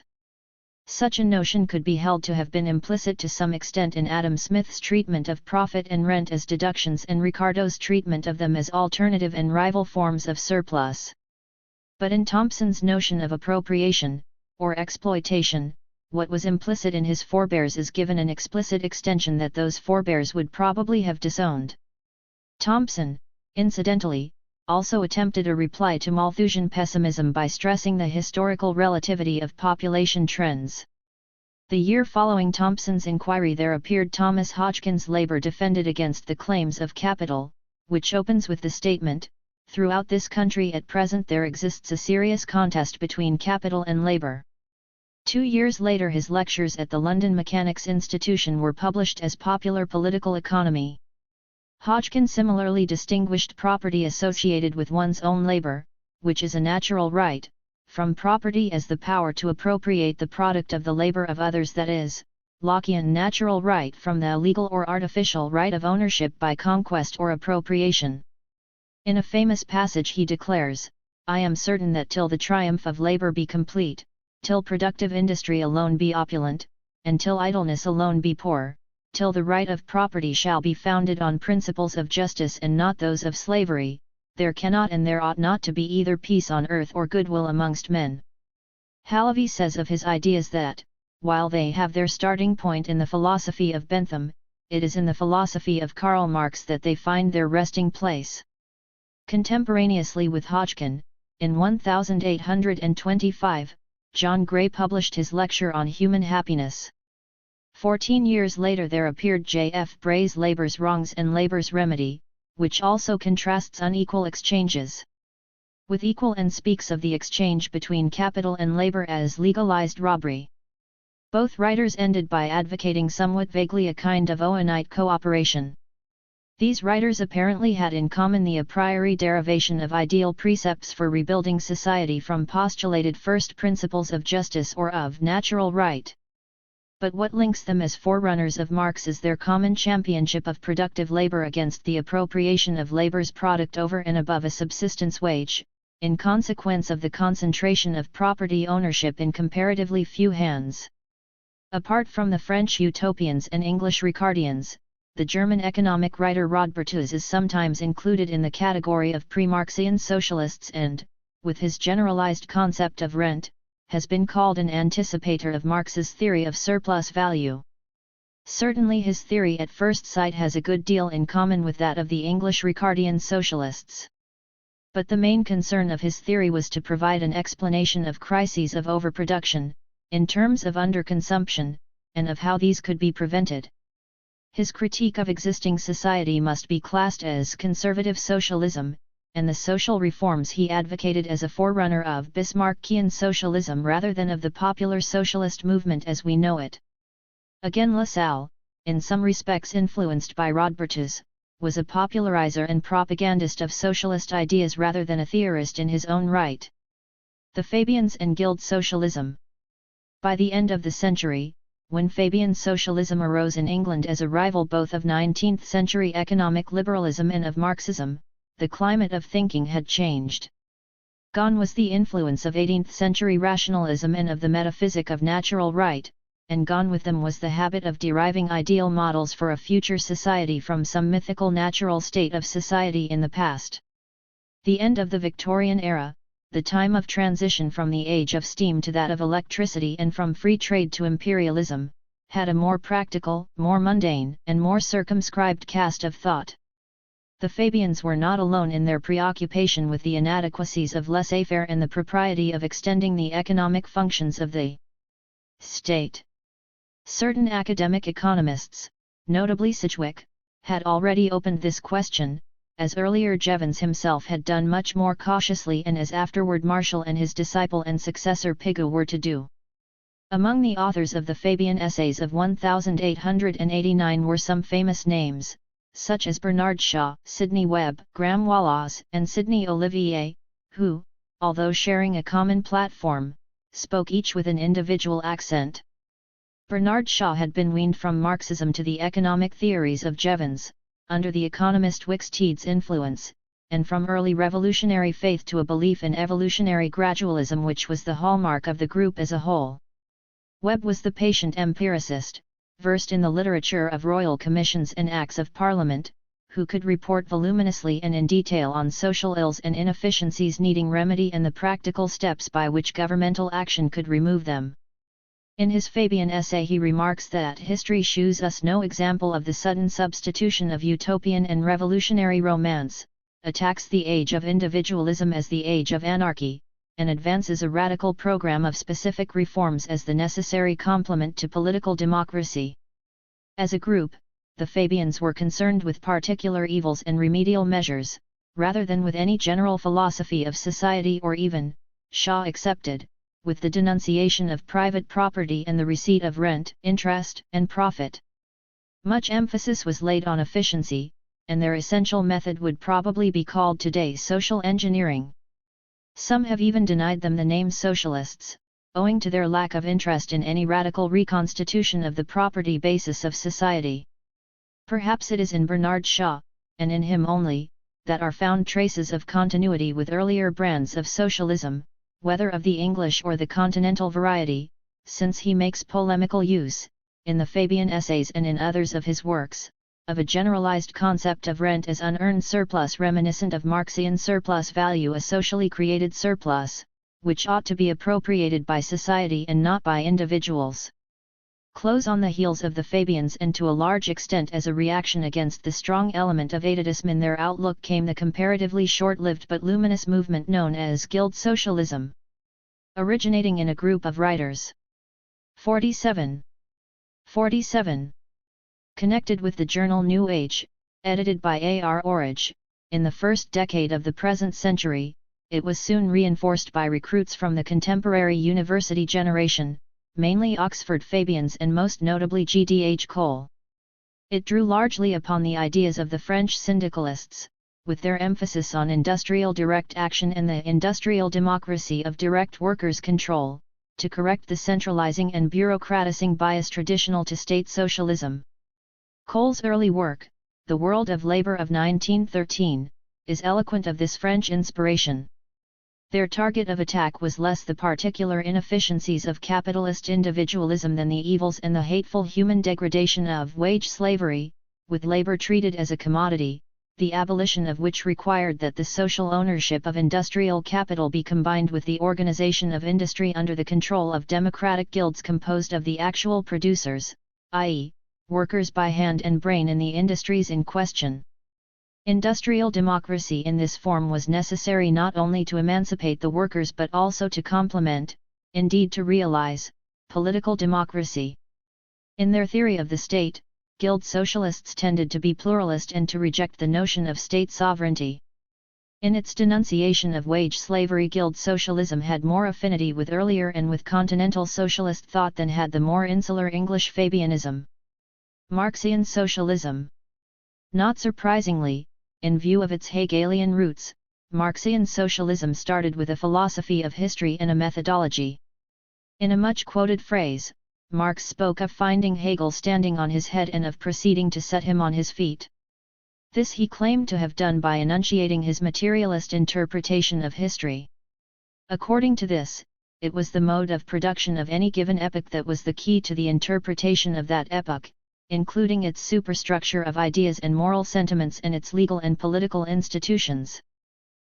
Such a notion could be held to have been implicit to some extent in Adam Smith's treatment of profit and rent as deductions and Ricardo's treatment of them as alternative and rival forms of surplus. But in Thompson's notion of appropriation, or exploitation, what was implicit in his forebears is given an explicit extension that those forebears would probably have disowned. Thompson, incidentally, also attempted a reply to Malthusian pessimism by stressing the historical relativity of population trends. The year following Thompson's inquiry there appeared Thomas Hodgkin's Labor Defended Against the Claims of Capital, which opens with the statement, "Throughout this country at present there exists a serious contest between capital and labor." 2 years later his lectures at the London Mechanics' Institution were published as Popular Political Economy. Hodgkin similarly distinguished property associated with one's own labor, which is a natural right, from property as the power to appropriate the product of the labor of others, that is, Lockean natural right from the illegal or artificial right of ownership by conquest or appropriation. In a famous passage he declares, "I am certain that till the triumph of labor be complete, till productive industry alone be opulent, and till idleness alone be poor, till the right of property shall be founded on principles of justice and not those of slavery, there cannot and there ought not to be either peace on earth or goodwill amongst men." Halavy says of his ideas that, while they have their starting point in the philosophy of Bentham, it is in the philosophy of Karl Marx that they find their resting place. Contemporaneously with Hodgkin, in 1825, John Gray published his lecture on human happiness. 14 years later there appeared J. F. Bray's Labor's Wrongs and Labor's Remedy, which also contrasts unequal exchanges with equal and speaks of the exchange between capital and labor as legalized robbery. Both writers ended by advocating somewhat vaguely a kind of Owenite cooperation. These writers apparently had in common the a priori derivation of ideal precepts for rebuilding society from postulated first principles of justice or of natural right. But what links them as forerunners of Marx is their common championship of productive labor against the appropriation of labor's product over and above a subsistence wage, in consequence of the concentration of property ownership in comparatively few hands. Apart from the French utopians and English Ricardians, the German economic writer Rodbertus is sometimes included in the category of pre-Marxian socialists and, with his generalized concept of rent, has been called an anticipator of Marx's theory of surplus value. Certainly his theory at first sight has a good deal in common with that of the English Ricardian socialists. But the main concern of his theory was to provide an explanation of crises of overproduction, in terms of underconsumption, and of how these could be prevented. His critique of existing society must be classed as conservative socialism, and the social reforms he advocated as a forerunner of Bismarckian socialism rather than of the popular socialist movement as we know it. Again Lassalle, in some respects influenced by Rodbertus, was a popularizer and propagandist of socialist ideas rather than a theorist in his own right. The Fabians and Guild Socialism. By the end of the century, when Fabian socialism arose in England as a rival both of 19th-century economic liberalism and of Marxism, the climate of thinking had changed. Gone was the influence of 18th-century rationalism and of the metaphysic of natural right, and gone with them was the habit of deriving ideal models for a future society from some mythical natural state of society in the past. The end of the Victorian era, the time of transition from the age of steam to that of electricity and from free trade to imperialism, had a more practical, more mundane, and more circumscribed cast of thought. The Fabians were not alone in their preoccupation with the inadequacies of laissez-faire and the propriety of extending the economic functions of the state. Certain academic economists, notably Sidgwick, had already opened this question, as earlier Jevons himself had done much more cautiously and as afterward Marshall and his disciple and successor Pigou were to do. Among the authors of the Fabian essays of 1889 were some famous names, such as Bernard Shaw, Sidney Webb, Graham Wallas, and Sidney Olivier, who, although sharing a common platform, spoke each with an individual accent. Bernard Shaw had been weaned from Marxism to the economic theories of Jevons, under the economist Wicksteed's influence, and from early revolutionary faith to a belief in evolutionary gradualism which was the hallmark of the group as a whole. Webb was the patient empiricist, versed in the literature of royal commissions and acts of parliament, who could report voluminously and in detail on social ills and inefficiencies needing remedy and the practical steps by which governmental action could remove them. In his Fabian essay he remarks that history shews us no example of the sudden substitution of utopian and revolutionary romance, attacks the age of individualism as the age of anarchy, and advances a radical program of specific reforms as the necessary complement to political democracy. As a group, the Fabians were concerned with particular evils and remedial measures, rather than with any general philosophy of society or even, Shaw accepted, with the denunciation of private property and the receipt of rent, interest, and profit. Much emphasis was laid on efficiency, and their essential method would probably be called today social engineering. Some have even denied them the name socialists, owing to their lack of interest in any radical reconstitution of the property basis of society. Perhaps it is in Bernard Shaw, and in him only, that are found traces of continuity with earlier brands of socialism, whether of the English or the continental variety, since he makes polemical use, in the Fabian Essays and in others of his works, of a generalized concept of rent as unearned surplus reminiscent of Marxian surplus value, a socially created surplus, which ought to be appropriated by society and not by individuals. Close on the heels of the Fabians, and to a large extent as a reaction against the strong element of atavism in their outlook, came the comparatively short-lived but luminous movement known as Guild Socialism, originating in a group of writers. 47. Connected with the journal New Age, edited by A.R. Orridge, in the first decade of the present century, it was soon reinforced by recruits from the contemporary university generation, mainly Oxford Fabians and most notably G.D.H. Cole. It drew largely upon the ideas of the French syndicalists, with their emphasis on industrial direct action and the industrial democracy of direct workers' control, to correct the centralizing and bureaucratizing bias traditional to state socialism. Cole's early work, The World of Labor of 1913, is eloquent of this French inspiration. Their target of attack was less the particular inefficiencies of capitalist individualism than the evils and the hateful human degradation of wage slavery, with labor treated as a commodity, the abolition of which required that the social ownership of industrial capital be combined with the organization of industry under the control of democratic guilds composed of the actual producers, i.e., workers by hand and brain in the industries in question. Industrial democracy in this form was necessary not only to emancipate the workers but also to complement, indeed to realize, political democracy. In their theory of the state, Guild socialists tended to be pluralist and to reject the notion of state sovereignty. In its denunciation of wage slavery, Guild socialism had more affinity with earlier and with continental socialist thought than had the more insular English Fabianism. Marxian socialism. Not surprisingly, in view of its Hegelian roots, Marxian socialism started with a philosophy of history and a methodology. In a much-quoted phrase, Marx spoke of finding Hegel standing on his head and of proceeding to set him on his feet. This he claimed to have done by enunciating his materialist interpretation of history. According to this, it was the mode of production of any given epoch that was the key to the interpretation of that epoch, including its superstructure of ideas and moral sentiments and its legal and political institutions.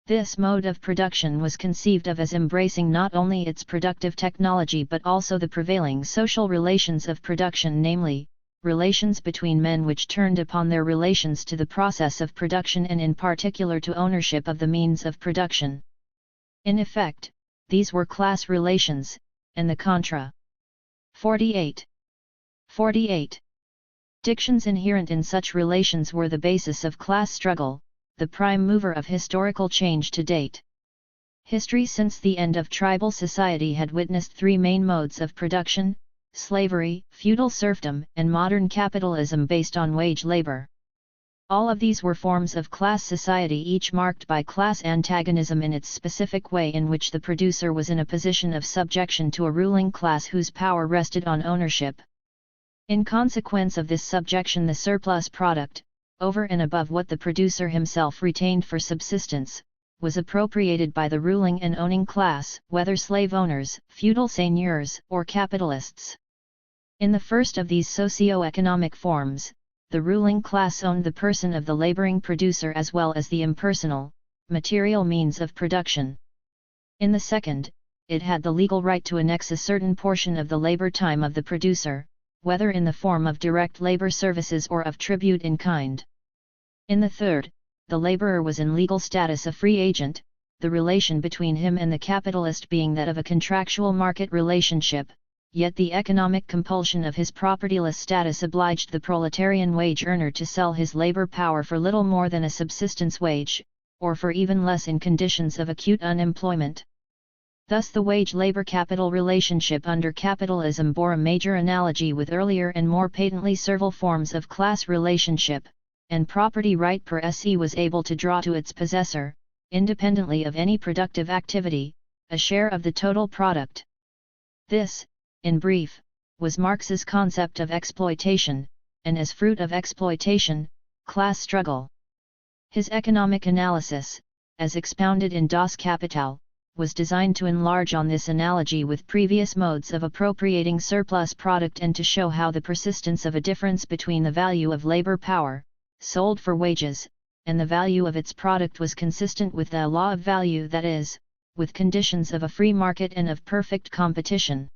This mode of production was conceived of as embracing not only its productive technology but also the prevailing social relations of production, namely, relations between men which turned upon their relations to the process of production and in particular to ownership of the means of production. In effect, these were class relations, and the contra. 48. Dictions inherent in such relations were the basis of class struggle, the prime mover of historical change to date. History since the end of tribal society had witnessed three main modes of production: slavery, feudal serfdom, and modern capitalism based on wage labor. All of these were forms of class society, each marked by class antagonism in its specific way, in which the producer was in a position of subjection to a ruling class whose power rested on ownership. In consequence of this subjection, the surplus product, over and above what the producer himself retained for subsistence, was appropriated by the ruling and owning class, whether slave owners, feudal seigneurs, or capitalists. In the first of these socio-economic forms, the ruling class owned the person of the laboring producer as well as the impersonal, material means of production. In the second, it had the legal right to annex a certain portion of the labor time of the producer, whether in the form of direct labor services or of tribute in kind. In the third, the laborer was in legal status a free agent, the relation between him and the capitalist being that of a contractual market relationship, yet the economic compulsion of his propertyless status obliged the proletarian wage earner to sell his labor power for little more than a subsistence wage, or for even less in conditions of acute unemployment. Thus the wage-labor-capital relationship under capitalism bore a major analogy with earlier and more patently servile forms of class relationship, and property right per se was able to draw to its possessor, independently of any productive activity, a share of the total product. This, in brief, was Marx's concept of exploitation, and as fruit of exploitation, class struggle. His economic analysis, as expounded in Das Kapital, was designed to enlarge on this analogy with previous modes of appropriating surplus product and to show how the persistence of a difference between the value of labor power, sold for wages, and the value of its product was consistent with the law of value, that is, with conditions of a free market and of perfect competition.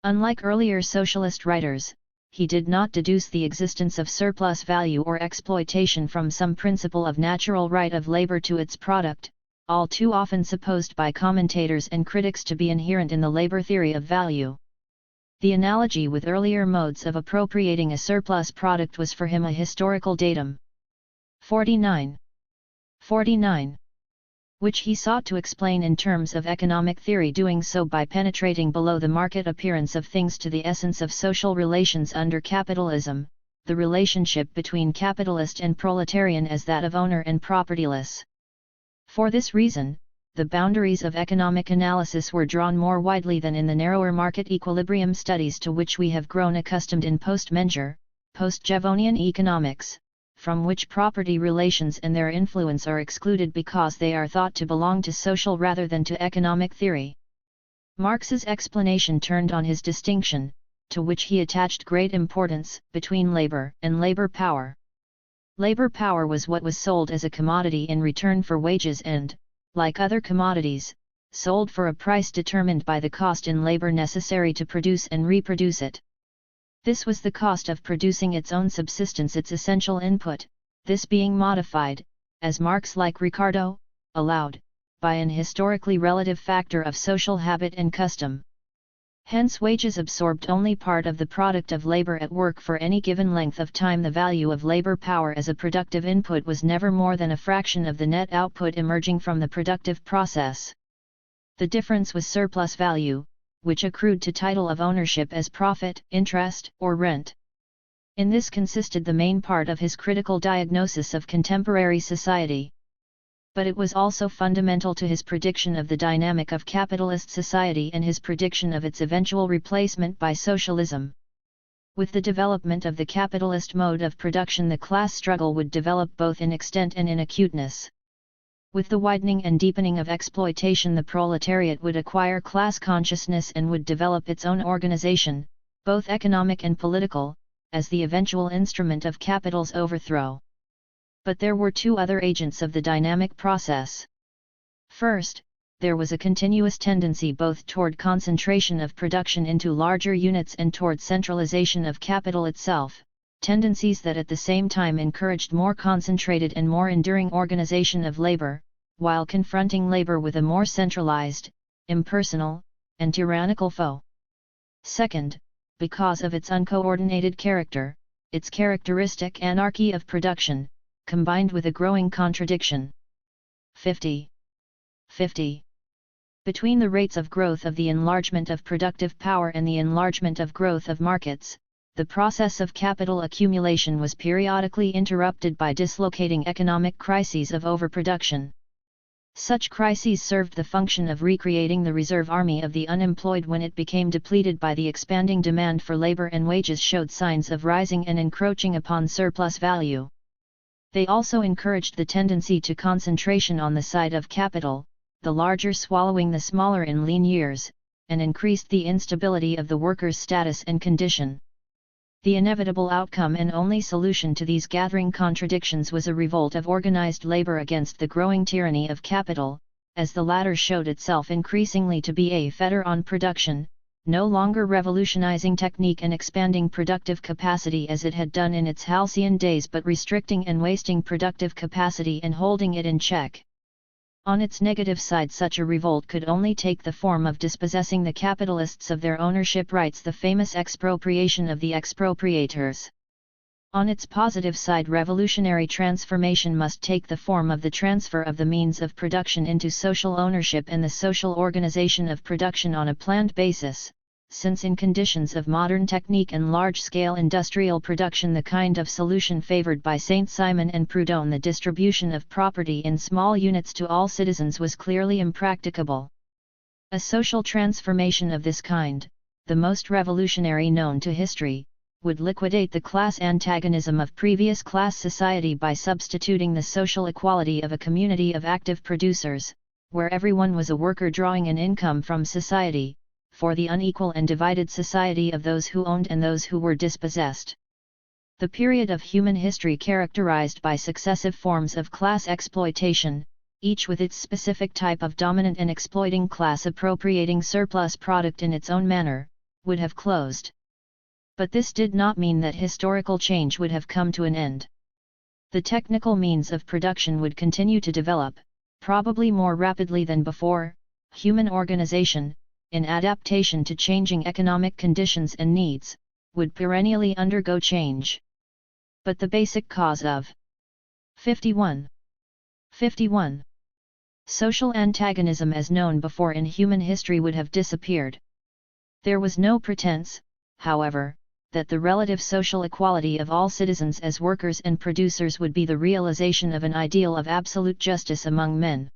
Unlike earlier socialist writers, he did not deduce the existence of surplus value or exploitation from some principle of natural right of labor to its product, all too often supposed by commentators and critics to be inherent in the labor theory of value. The analogy with earlier modes of appropriating a surplus product was for him a historical datum. 49. Which he sought to explain in terms of economic theory, doing so by penetrating below the market appearance of things to the essence of social relations under capitalism, the relationship between capitalist and proletarian as that of owner and propertyless. For this reason, the boundaries of economic analysis were drawn more widely than in the narrower market equilibrium studies to which we have grown accustomed in post-Menger, post-Jevonian economics, from which property relations and their influence are excluded because they are thought to belong to social rather than to economic theory. Marx's explanation turned on his distinction, to which he attached great importance, between labor and labor power. Labor power was what was sold as a commodity in return for wages and, like other commodities, sold for a price determined by the cost in labor necessary to produce and reproduce it. This was the cost of producing its own subsistence, its essential input, this being modified, as Marx, like Ricardo, allowed, by an historically relative factor of social habit and custom. Hence wages absorbed only part of the product of labor at work for any given length of time. The value of labor power as a productive input was never more than a fraction of the net output emerging from the productive process. The difference was surplus value, which accrued to title of ownership as profit, interest, or rent. In this consisted the main part of his critical diagnosis of contemporary society. But it was also fundamental to his prediction of the dynamic of capitalist society and his prediction of its eventual replacement by socialism. With the development of the capitalist mode of production, the class struggle would develop both in extent and in acuteness. With the widening and deepening of exploitation, the proletariat would acquire class consciousness and would develop its own organization, both economic and political, as the eventual instrument of capital's overthrow. But there were two other agents of the dynamic process. First, there was a continuous tendency both toward concentration of production into larger units and toward centralization of capital itself, tendencies that at the same time encouraged more concentrated and more enduring organization of labor, while confronting labor with a more centralized, impersonal, and tyrannical foe. Second, because of its uncoordinated character, its characteristic anarchy of production, combined with a growing contradiction. 50. Between the rates of growth of the enlargement of productive power and the enlargement of growth of markets, the process of capital accumulation was periodically interrupted by dislocating economic crises of overproduction. Such crises served the function of recreating the reserve army of the unemployed when it became depleted by the expanding demand for labor, and wages showed signs of rising and encroaching upon surplus value. They also encouraged the tendency to concentration on the side of capital, the larger swallowing the smaller in lean years, and increased the instability of the worker's status and condition. The inevitable outcome and only solution to these gathering contradictions was a revolt of organized labor against the growing tyranny of capital, as the latter showed itself increasingly to be a fetter on production, no longer revolutionizing technique and expanding productive capacity as it had done in its halcyon days, but restricting and wasting productive capacity and holding it in check. On its negative side, such a revolt could only take the form of dispossessing the capitalists of their ownership rights, the famous expropriation of the expropriators. On its positive side, revolutionary transformation must take the form of the transfer of the means of production into social ownership and the social organization of production on a planned basis, since in conditions of modern technique and large-scale industrial production the kind of solution favored by Saint-Simon and Proudhon, the distribution of property in small units to all citizens, was clearly impracticable. A social transformation of this kind, the most revolutionary known to history, would liquidate the class antagonism of previous class society by substituting the social equality of a community of active producers, where everyone was a worker drawing an income from society, for the unequal and divided society of those who owned and those who were dispossessed. The period of human history characterized by successive forms of class exploitation, each with its specific type of dominant and exploiting class appropriating surplus product in its own manner, would have closed. But this did not mean that historical change would have come to an end. The technical means of production would continue to develop, probably more rapidly than before. Human organization, in adaptation to changing economic conditions and needs, would perennially undergo change. But the basic cause of 51. Social antagonism as known before in human history would have disappeared. There was no pretense, however, that the relative social equality of all citizens as workers and producers would be the realization of an ideal of absolute justice among men.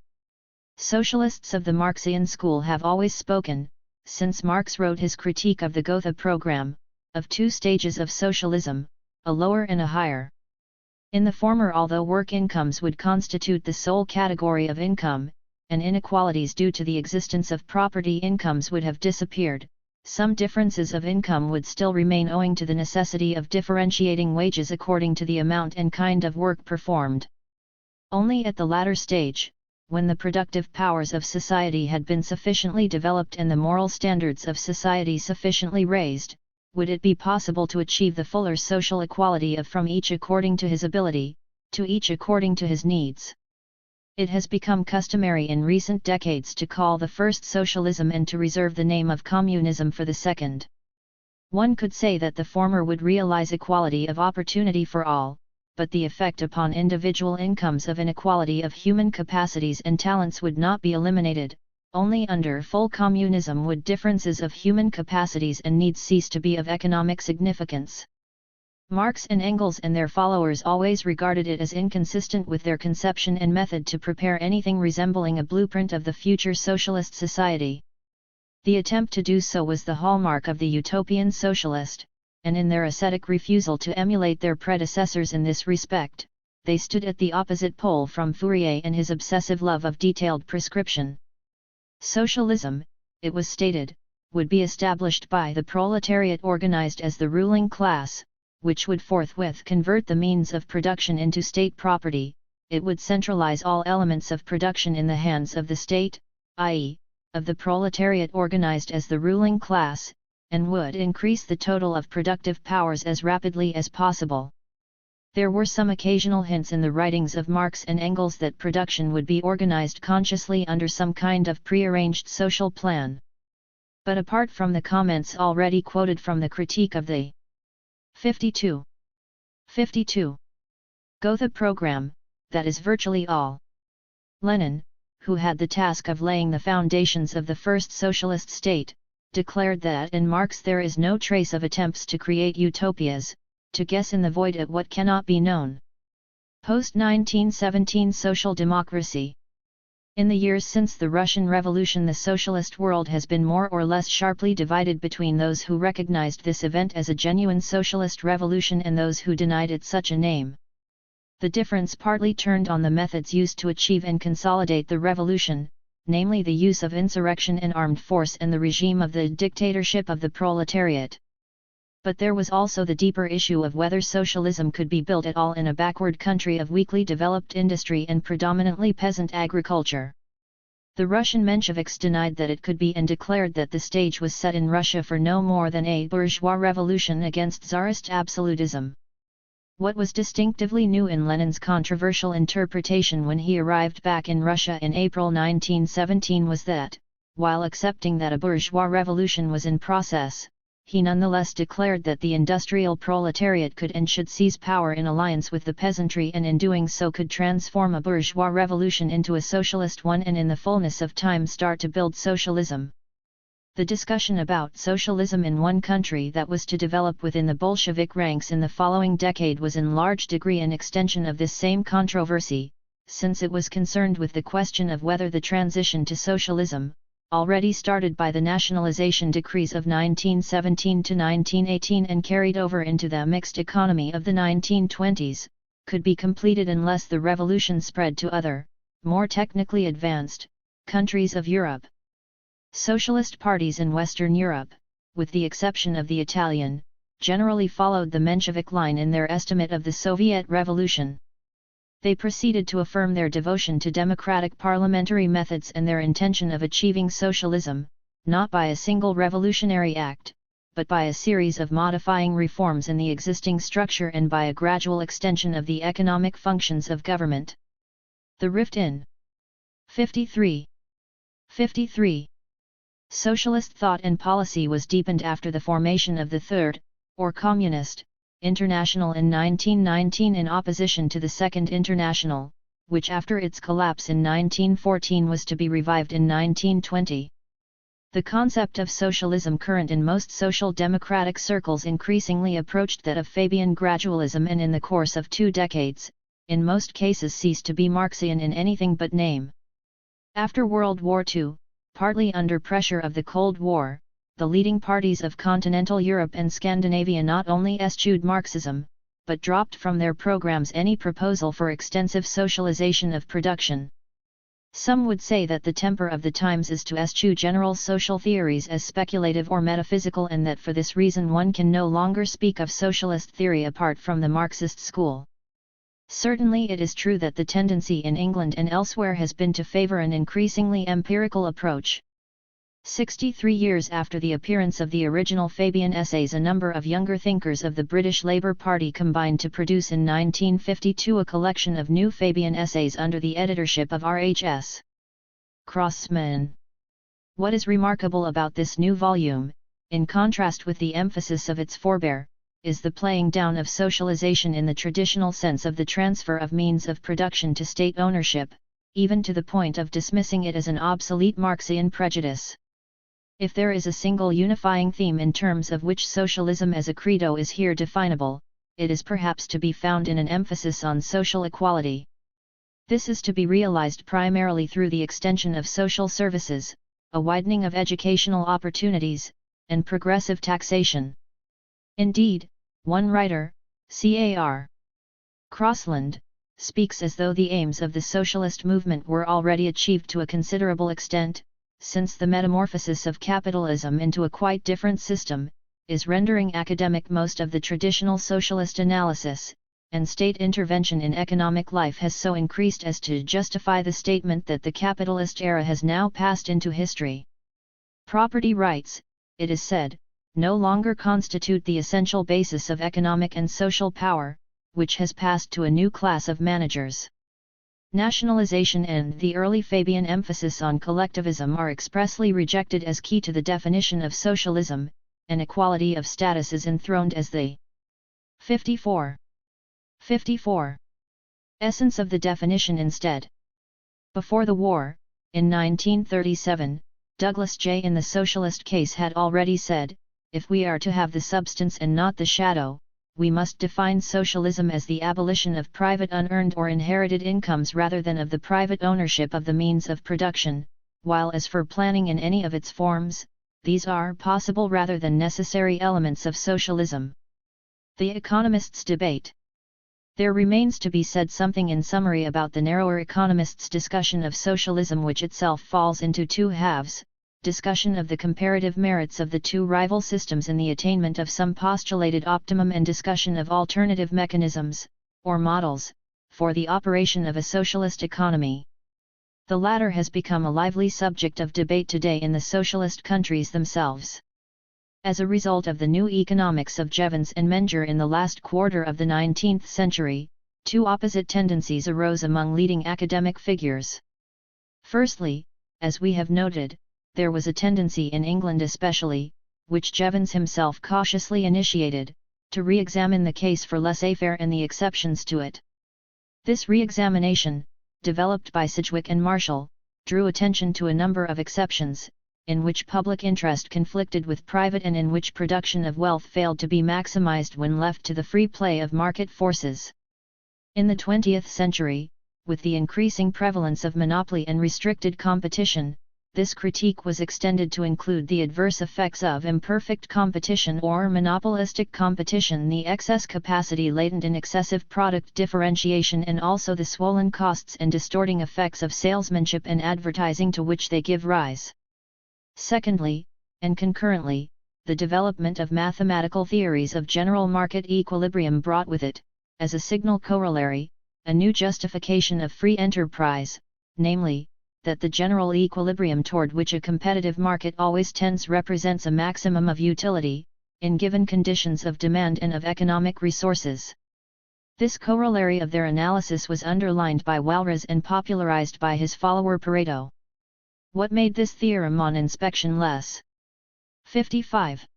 Socialists of the Marxian school have always spoken, since Marx wrote his critique of the Gotha program, of two stages of socialism, a lower and a higher. In the former, although work incomes would constitute the sole category of income, and inequalities due to the existence of property incomes would have disappeared, some differences of income would still remain owing to the necessity of differentiating wages according to the amount and kind of work performed. Only at the latter stage, when the productive powers of society had been sufficiently developed and the moral standards of society sufficiently raised, would it be possible to achieve the fuller social equality of from each according to his ability, to each according to his needs. It has become customary in recent decades to call the first socialism and to reserve the name of communism for the second. One could say that the former would realize equality of opportunity for all, but the effect upon individual incomes of inequality of human capacities and talents would not be eliminated. Only under full communism would differences of human capacities and needs cease to be of economic significance. Marx and Engels and their followers always regarded it as inconsistent with their conception and method to prepare anything resembling a blueprint of the future socialist society. The attempt to do so was the hallmark of the utopian socialist, and in their ascetic refusal to emulate their predecessors in this respect, they stood at the opposite pole from Fourier and his obsessive love of detailed prescription. Socialism, it was stated, would be established by the proletariat organized as the ruling class, which would forthwith convert the means of production into state property. It would centralize all elements of production in the hands of the state, i.e., of the proletariat organized as the ruling class, and would increase the total of productive powers as rapidly as possible. There were some occasional hints in the writings of Marx and Engels that production would be organized consciously under some kind of prearranged social plan. But apart from the comments already quoted from the critique of the 52. Gotha program, that is virtually all. Lenin, who had the task of laying the foundations of the first socialist state, declared that in Marx there is no trace of attempts to create utopias, to guess in the void at what cannot be known. Post-1917 social democracy. In the years since the Russian Revolution, the socialist world has been more or less sharply divided between those who recognized this event as a genuine socialist revolution and those who denied it such a name. The difference partly turned on the methods used to achieve and consolidate the revolution, namely the use of insurrection and armed force and the regime of the dictatorship of the proletariat. But there was also the deeper issue of whether socialism could be built at all in a backward country of weakly developed industry and predominantly peasant agriculture. The Russian Mensheviks denied that it could be and declared that the stage was set in Russia for no more than a bourgeois revolution against Tsarist absolutism. What was distinctively new in Lenin's controversial interpretation when he arrived back in Russia in April 1917 was that, while accepting that a bourgeois revolution was in process, he nonetheless declared that the industrial proletariat could and should seize power in alliance with the peasantry and in doing so could transform a bourgeois revolution into a socialist one and in the fullness of time start to build socialism. The discussion about socialism in one country that was to develop within the Bolshevik ranks in the following decade was in large degree an extension of this same controversy, since it was concerned with the question of whether the transition to socialism, already started by the nationalization decrees of 1917 to 1918 and carried over into the mixed economy of the 1920s, could be completed unless the revolution spread to other, more technically advanced, countries of Europe. Socialist parties in Western Europe, with the exception of the Italian, generally followed the Menshevik line in their estimate of the Soviet Revolution. They proceeded to affirm their devotion to democratic parliamentary methods and their intention of achieving socialism, not by a single revolutionary act, but by a series of modifying reforms in the existing structure and by a gradual extension of the economic functions of government. The rift in 53. Socialist thought and policy was deepened after the formation of the Third, or Communist, International in 1919 in opposition to the Second International, which after its collapse in 1914 was to be revived in 1920. The concept of socialism current in most social democratic circles increasingly approached that of Fabian gradualism and in the course of 2 decades, in most cases ceased to be Marxian in anything but name. After World War II, partly under pressure of the Cold War, the leading parties of continental Europe and Scandinavia not only eschewed Marxism, but dropped from their programs any proposal for extensive socialization of production. Some would say that the temper of the times is to eschew general social theories as speculative or metaphysical and that for this reason one can no longer speak of socialist theory apart from the Marxist school. Certainly it is true that the tendency in England and elsewhere has been to favour an increasingly empirical approach. 63 years after the appearance of the original Fabian essays, a number of younger thinkers of the British Labour Party combined to produce in 1952 a collection of new Fabian essays under the editorship of R.H.S. Crossman. What is remarkable about this new volume, in contrast with the emphasis of its forebear, is the playing down of socialization in the traditional sense of the transfer of means of production to state ownership, even to the point of dismissing it as an obsolete Marxian prejudice. If there is a single unifying theme in terms of which socialism as a credo is here definable, it is perhaps to be found in an emphasis on social equality. This is to be realized primarily through the extension of social services, a widening of educational opportunities, and progressive taxation. Indeed, one writer, Car. Crossland, speaks as though the aims of the socialist movement were already achieved to a considerable extent, since the metamorphosis of capitalism into a quite different system, is rendering academic most of the traditional socialist analysis, and state intervention in economic life has so increased as to justify the statement that the capitalist era has now passed into history. Property rights, it is said, no longer constitute the essential basis of economic and social power, which has passed to a new class of managers. Nationalization and the early Fabian emphasis on collectivism are expressly rejected as key to the definition of socialism, and equality of status is enthroned as the 54 essence of the definition instead. Before the war, in 1937, Douglas J. in the Socialist Case had already said, if we are to have the substance and not the shadow, we must define socialism as the abolition of private unearned or inherited incomes rather than of the private ownership of the means of production, while as for planning in any of its forms, these are possible rather than necessary elements of socialism. The economists debate. There remains to be said something in summary about the narrower economists' discussion of socialism, which itself falls into 2 halves. Discussion of the comparative merits of the 2 rival systems in the attainment of some postulated optimum and discussion of alternative mechanisms, or models, for the operation of a socialist economy. The latter has become a lively subject of debate today in the socialist countries themselves. As a result of the new economics of Jevons and Menger in the last quarter of the 19th century, 2 opposite tendencies arose among leading academic figures. Firstly, as we have noted, there was a tendency in England especially, which Jevons himself cautiously initiated, to re-examine the case for laissez-faire and the exceptions to it. This re-examination, developed by Sidgwick and Marshall, drew attention to a number of exceptions, in which public interest conflicted with private and in which production of wealth failed to be maximized when left to the free play of market forces. In the 20th century, with the increasing prevalence of monopoly and restricted competition, this critique was extended to include the adverse effects of imperfect competition or monopolistic competition, the excess capacity latent in excessive product differentiation, and also the swollen costs and distorting effects of salesmanship and advertising to which they give rise. Secondly, and concurrently, the development of mathematical theories of general market equilibrium brought with it, as a signal corollary, a new justification of free enterprise, namely, that the general equilibrium toward which a competitive market always tends represents a maximum of utility, in given conditions of demand and of economic resources. This corollary of their analysis was underlined by Walras and popularized by his follower Pareto. What made this theorem on inspection less 55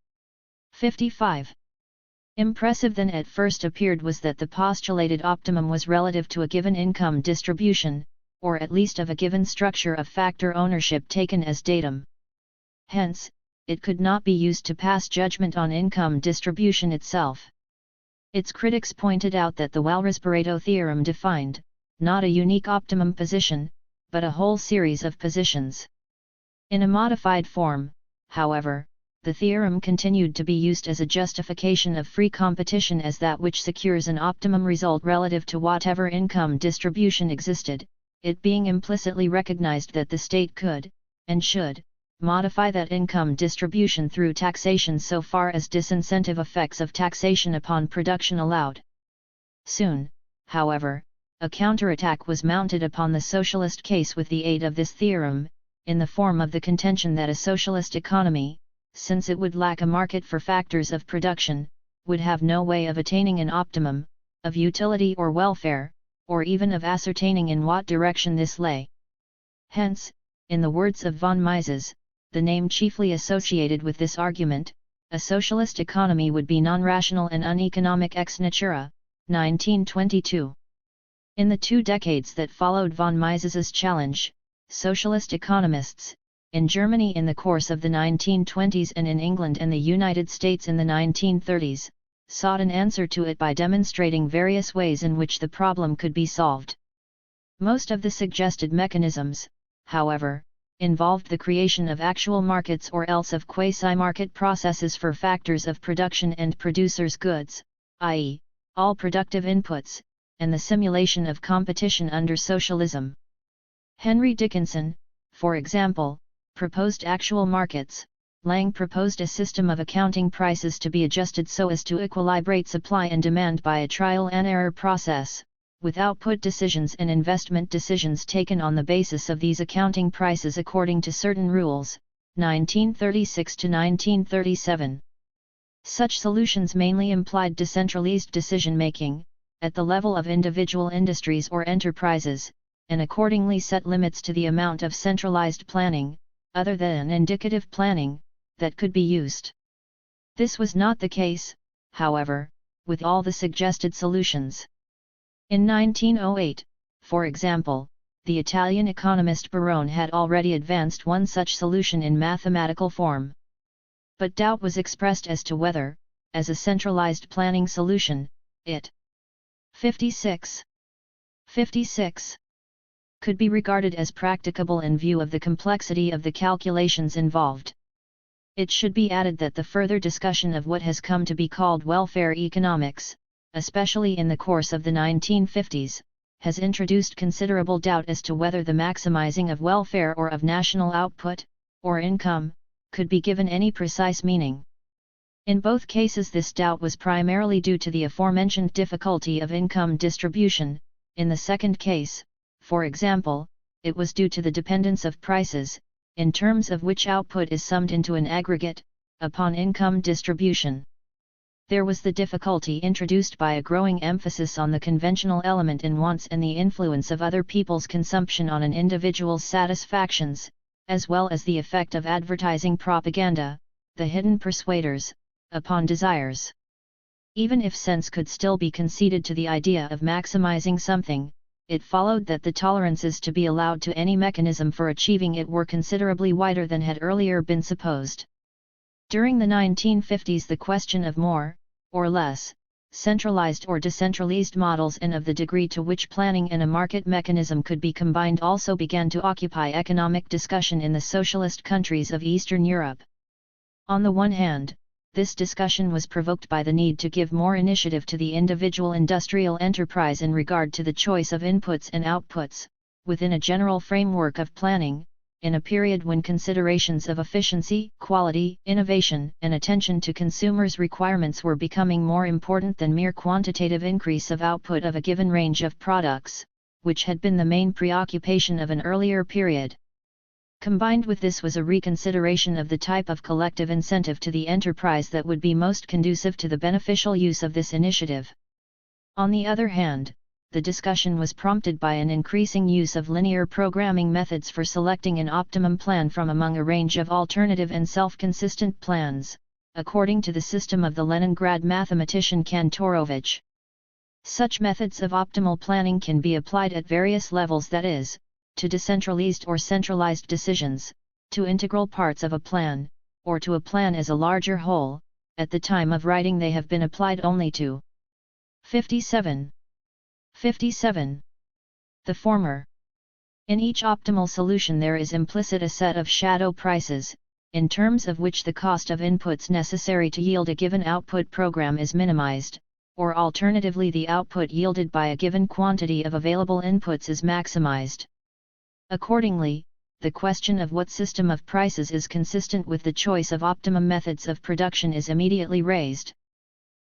impressive than at first appeared was that the postulated optimum was relative to a given income distribution, or at least of a given structure of factor ownership taken as datum. Hence, it could not be used to pass judgment on income distribution itself. Its critics pointed out that the Walras-Pareto theorem defined, not a unique optimum position, but a whole series of positions. In a modified form, however, the theorem continued to be used as a justification of free competition as that which secures an optimum result relative to whatever income distribution existed, it being implicitly recognized that the state could, and should, modify that income distribution through taxation so far as disincentive effects of taxation upon production allowed. Soon, however, a counterattack was mounted upon the socialist case with the aid of this theorem, in the form of the contention that a socialist economy, since it would lack a market for factors of production, would have no way of attaining an optimum, of utility or welfare, or even of ascertaining in what direction this lay. Hence, in the words of von Mises, the name chiefly associated with this argument, a socialist economy would be non-rational and uneconomic ex natura, 1922. In the 2 decades that followed von Mises's challenge, socialist economists, in Germany in the course of the 1920s and in England and the United States in the 1930s, sought an answer to it by demonstrating various ways in which the problem could be solved. Most of the suggested mechanisms, however, involved the creation of actual markets or else of quasi-market processes for factors of production and producers' goods, i.e., all productive inputs, and the simulation of competition under socialism. Henry Dickinson, for example, proposed actual markets. Lang proposed a system of accounting prices to be adjusted so as to equilibrate supply and demand by a trial and error process, with output decisions and investment decisions taken on the basis of these accounting prices according to certain rules, 1936 to 1937. Such solutions mainly implied decentralized decision-making, at the level of individual industries or enterprises, and accordingly set limits to the amount of centralized planning, other than indicative planning, that could be used. This was not the case, however, with all the suggested solutions. In 1908, for example, the Italian economist Barone had already advanced one such solution in mathematical form. But doubt was expressed as to whether, as a centralized planning solution, it 56 could be regarded as practicable in view of the complexity of the calculations involved. It should be added that the further discussion of what has come to be called welfare economics, especially in the course of the 1950s, has introduced considerable doubt as to whether the maximizing of welfare or of national output, or income, could be given any precise meaning. In both cases this doubt was primarily due to the aforementioned difficulty of income distribution. In the second case, for example, it was due to the dependence of prices, in terms of which output is summed into an aggregate, upon income distribution. There was the difficulty introduced by a growing emphasis on the conventional element in wants and the influence of other people's consumption on an individual's satisfactions, as well as the effect of advertising propaganda, the hidden persuaders, upon desires. Even if sense could still be conceded to the idea of maximizing something, it followed that the tolerances to be allowed to any mechanism for achieving it were considerably wider than had earlier been supposed. During the 1950s, the question of more, or less, centralized or decentralized models and of the degree to which planning and a market mechanism could be combined also began to occupy economic discussion in the socialist countries of Eastern Europe. On the one hand, this discussion was provoked by the need to give more initiative to the individual industrial enterprise in regard to the choice of inputs and outputs, within a general framework of planning, in a period when considerations of efficiency, quality, innovation, and attention to consumers' requirements were becoming more important than mere quantitative increase of output of a given range of products, which had been the main preoccupation of an earlier period. Combined with this was a reconsideration of the type of collective incentive to the enterprise that would be most conducive to the beneficial use of this initiative. On the other hand, the discussion was prompted by an increasing use of linear programming methods for selecting an optimum plan from among a range of alternative and self-consistent plans, according to the system of the Leningrad mathematician Kantorovich. Such methods of optimal planning can be applied at various levels, that is, to decentralized or centralized decisions, to integral parts of a plan, or to a plan as a larger whole. At the time of writing they have been applied only to 57. The former. In each optimal solution there is implicit a set of shadow prices, in terms of which the cost of inputs necessary to yield a given output program is minimized, or alternatively the output yielded by a given quantity of available inputs is maximized. Accordingly, the question of what system of prices is consistent with the choice of optimum methods of production is immediately raised.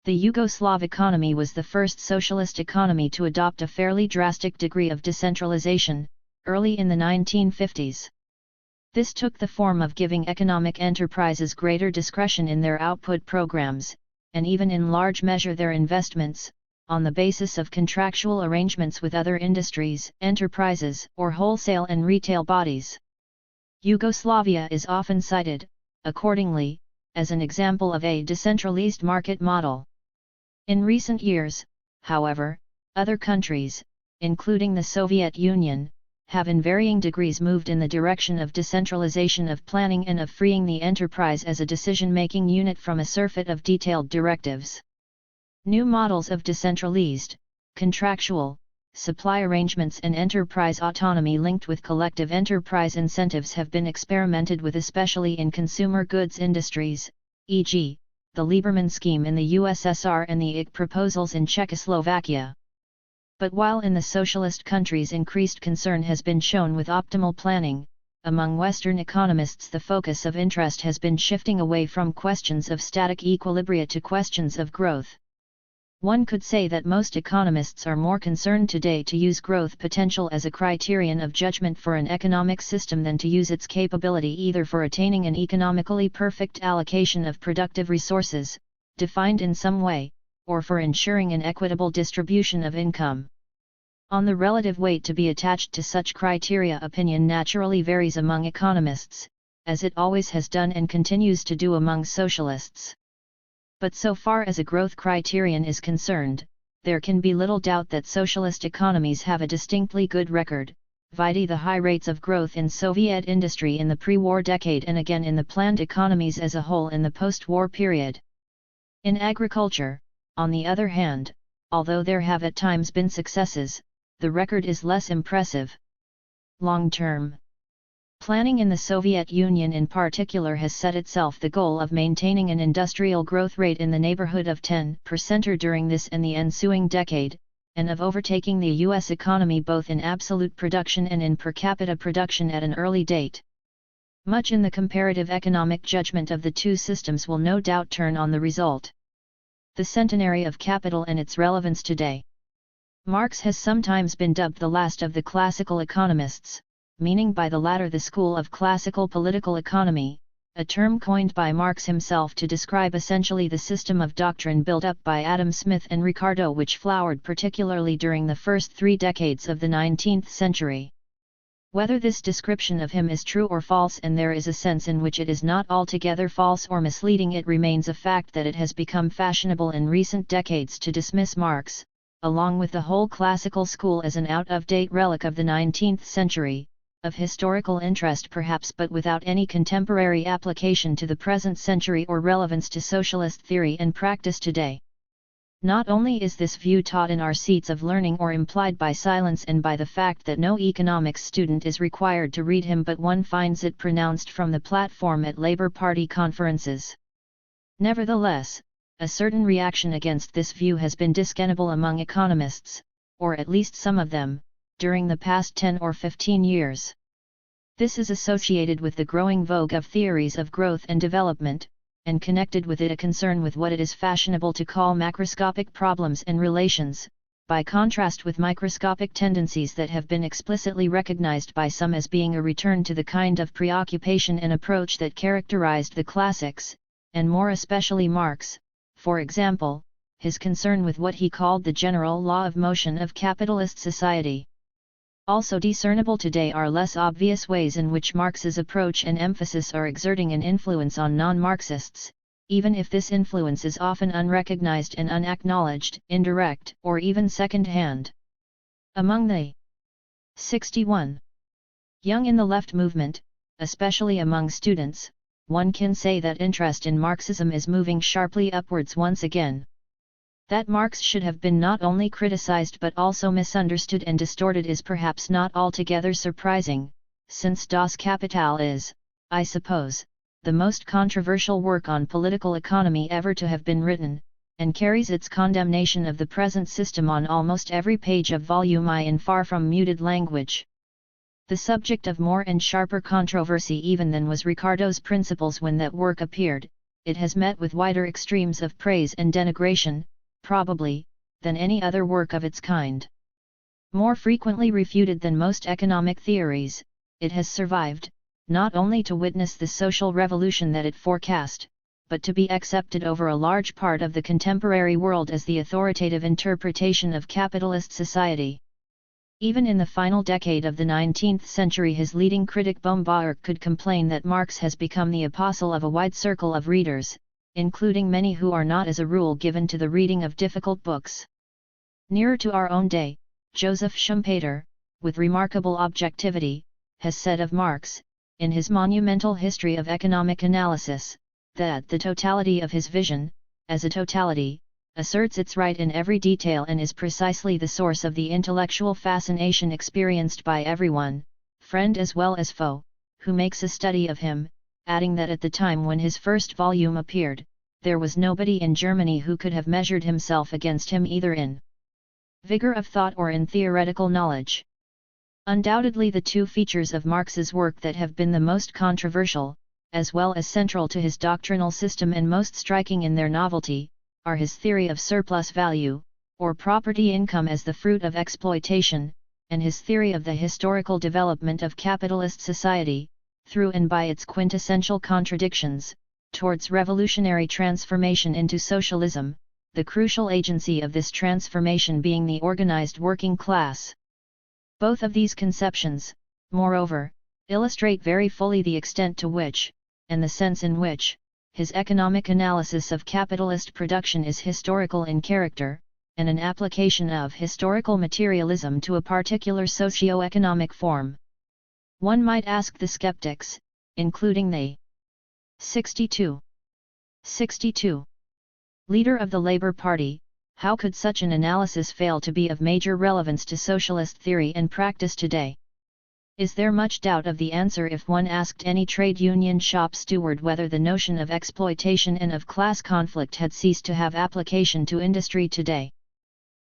The Yugoslav economy was the first socialist economy to adopt a fairly drastic degree of decentralization, early in the 1950s. This took the form of giving economic enterprises greater discretion in their output programs, and even in large measure their investments, on the basis of contractual arrangements with other industries, enterprises, or wholesale and retail bodies. Yugoslavia is often cited, accordingly, as an example of a decentralized market model. In recent years, however, other countries, including the Soviet Union, have in varying degrees moved in the direction of decentralization of planning and of freeing the enterprise as a decision-making unit from a surfeit of detailed directives. New models of decentralized, contractual, supply arrangements and enterprise autonomy linked with collective enterprise incentives have been experimented with, especially in consumer goods industries, e.g., the Lieberman scheme in the USSR and the IG proposals in Czechoslovakia. But while in the socialist countries increased concern has been shown with optimal planning, among Western economists the focus of interest has been shifting away from questions of static equilibria to questions of growth. One could say that most economists are more concerned today to use growth potential as a criterion of judgment for an economic system than to use its capability either for attaining an economically perfect allocation of productive resources, defined in some way, or for ensuring an equitable distribution of income. On the relative weight to be attached to such criteria, opinion naturally varies among economists, as it always has done and continues to do among socialists. But so far as a growth criterion is concerned, there can be little doubt that socialist economies have a distinctly good record, vide the high rates of growth in Soviet industry in the pre-war decade and again in the planned economies as a whole in the post-war period. In agriculture, on the other hand, although there have at times been successes, the record is less impressive. Long-term planning in the Soviet Union in particular has set itself the goal of maintaining an industrial growth rate in the neighborhood of 10% during this and the ensuing decade, and of overtaking the U.S. economy both in absolute production and in per capita production at an early date. Much in the comparative economic judgment of the two systems will no doubt turn on the result. The centenary of capital and its relevance today. Marx has sometimes been dubbed the last of the classical economists, meaning by the latter the school of classical political economy, a term coined by Marx himself to describe essentially the system of doctrine built up by Adam Smith and Ricardo, which flowered particularly during the first 3 decades of the 19th century. Whether this description of him is true or false, and there is a sense in which it is not altogether false or misleading, it remains a fact that it has become fashionable in recent decades to dismiss Marx, along with the whole classical school as an out-of-date relic of the 19th century, of historical interest perhaps but without any contemporary application to the present century or relevance to socialist theory and practice today. Not only is this view taught in our seats of learning or implied by silence and by the fact that no economics student is required to read him, but one finds it pronounced from the platform at Labour Party conferences. Nevertheless, a certain reaction against this view has been discernible among economists, or at least some of them, during the past 10 or 15 years. This is associated with the growing vogue of theories of growth and development, and connected with it a concern with what it is fashionable to call macroscopic problems and relations, by contrast with microscopic tendencies that have been explicitly recognized by some as being a return to the kind of preoccupation and approach that characterized the classics, and more especially Marx, for example, his concern with what he called the general law of motion of capitalist society. Also discernible today are less obvious ways in which Marx's approach and emphasis are exerting an influence on non-Marxists, even if this influence is often unrecognized and unacknowledged, indirect, or even second-hand. Among the 61 young in the left movement, especially among students, one can say that interest in Marxism is moving sharply upwards once again. That Marx should have been not only criticized but also misunderstood and distorted is perhaps not altogether surprising, since Das Kapital is, I suppose, the most controversial work on political economy ever to have been written, and carries its condemnation of the present system on almost every page of volume I in far from muted language. The subject of more and sharper controversy even than was Ricardo's Principles when that work appeared, it has met with wider extremes of praise and denigration, probably, than any other work of its kind. More frequently refuted than most economic theories, it has survived, not only to witness the social revolution that it forecast, but to be accepted over a large part of the contemporary world as the authoritative interpretation of capitalist society. Even in the final decade of the 19th century, his leading critic Bombauer could complain that Marx has become the apostle of a wide circle of readers, including many who are not as a rule given to the reading of difficult books. Nearer to our own day, Joseph Schumpeter, with remarkable objectivity, has said of Marx, in his monumental History of Economic Analysis, that the totality of his vision, as a totality, asserts its right in every detail and is precisely the source of the intellectual fascination experienced by everyone, friend as well as foe, who makes a study of him, adding that at the time when his first volume appeared, there was nobody in Germany who could have measured himself against him either in vigor of thought or in theoretical knowledge. Undoubtedly the two features of Marx's work that have been the most controversial, as well as central to his doctrinal system and most striking in their novelty, are his theory of surplus value, or property income as the fruit of exploitation, and his theory of the historical development of capitalist society, through and by its quintessential contradictions, towards revolutionary transformation into socialism, the crucial agency of this transformation being the organized working class. Both of these conceptions, moreover, illustrate very fully the extent to which, and the sense in which, his economic analysis of capitalist production is historical in character, and an application of historical materialism to a particular socio-economic form. One might ask the skeptics, including the 62 leader of the Labour Party, how could such an analysis fail to be of major relevance to socialist theory and practice today? Is there much doubt of the answer if one asked any trade union shop steward whether the notion of exploitation and of class conflict had ceased to have application to industry today?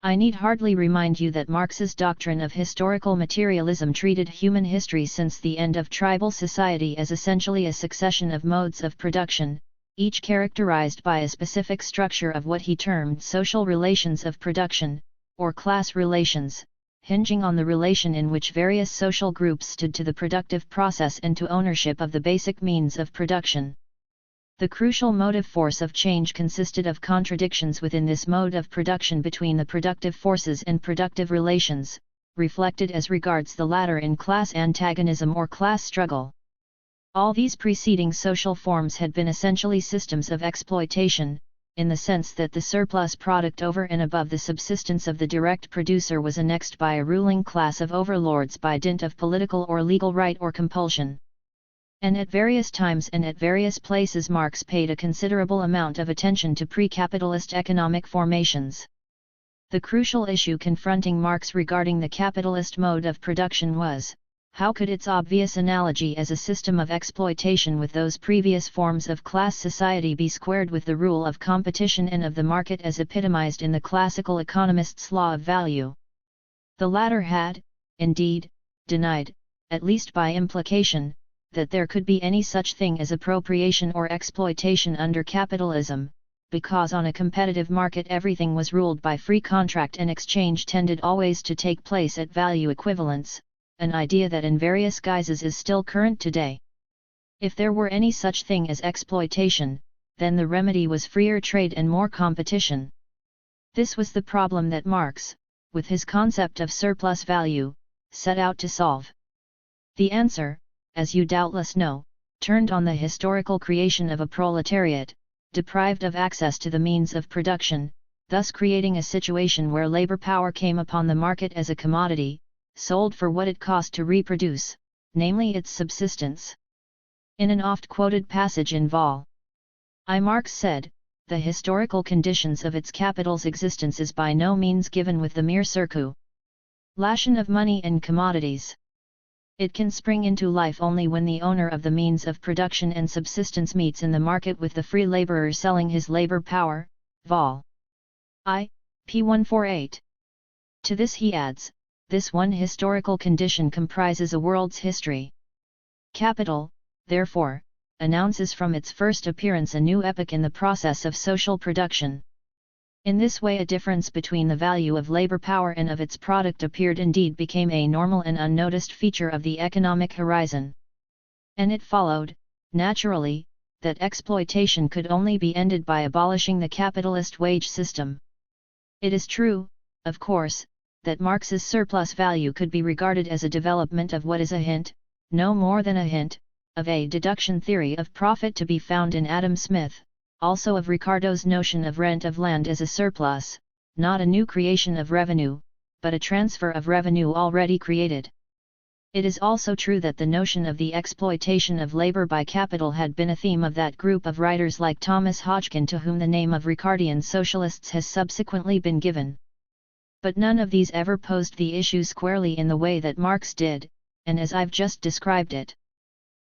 I need hardly remind you that Marx's doctrine of historical materialism treated human history since the end of tribal society as essentially a succession of modes of production, each characterized by a specific structure of what he termed social relations of production, or class relations, hinging on the relation in which various social groups stood to the productive process and to ownership of the basic means of production. The crucial motive force of change consisted of contradictions within this mode of production between the productive forces and productive relations, reflected as regards the latter in class antagonism or class struggle. All these preceding social forms had been essentially systems of exploitation, in the sense that the surplus product over and above the subsistence of the direct producer was annexed by a ruling class of overlords by dint of political or legal right or compulsion. And at various times and at various places Marx paid a considerable amount of attention to pre-capitalist economic formations. The crucial issue confronting Marx regarding the capitalist mode of production was, how could its obvious analogy as a system of exploitation with those previous forms of class society be squared with the rule of competition and of the market as epitomized in the classical economist's law of value? The latter had, indeed, denied, at least by implication, that there could be any such thing as appropriation or exploitation under capitalism, because on a competitive market everything was ruled by free contract and exchange tended always to take place at value equivalence, an idea that in various guises is still current today. If there were any such thing as exploitation, then the remedy was freer trade and more competition. This was the problem that Marx, with his concept of surplus value, set out to solve. The answer, as you doubtless know, turned on the historical creation of a proletariat, deprived of access to the means of production, thus creating a situation where labor power came upon the market as a commodity, sold for what it cost to reproduce, namely its subsistence. In an oft-quoted passage in Vol. I, Marx said, the historical conditions of its capital's existence is by no means given with the mere circulation of money and commodities. It can spring into life only when the owner of the means of production and subsistence meets in the market with the free laborer selling his labor power. Vol. I, p. 148. To this he adds, this one historical condition comprises a world's history. Capital, therefore, announces from its first appearance a new epoch in the process of social production. In this way a difference between the value of labor power and of its product appeared indeed became a normal and unnoticed feature of the economic horizon. And it followed, naturally, that exploitation could only be ended by abolishing the capitalist wage system. It is true, of course, that Marx's surplus value could be regarded as a development of what is a hint, no more than a hint, of a deduction theory of profit to be found in Adam Smith, also of Ricardo's notion of rent of land as a surplus, not a new creation of revenue, but a transfer of revenue already created. It is also true that the notion of the exploitation of labor by capital had been a theme of that group of writers like Thomas Hodgkin to whom the name of Ricardian socialists has subsequently been given. But none of these ever posed the issue squarely in the way that Marx did, and as I've just described it.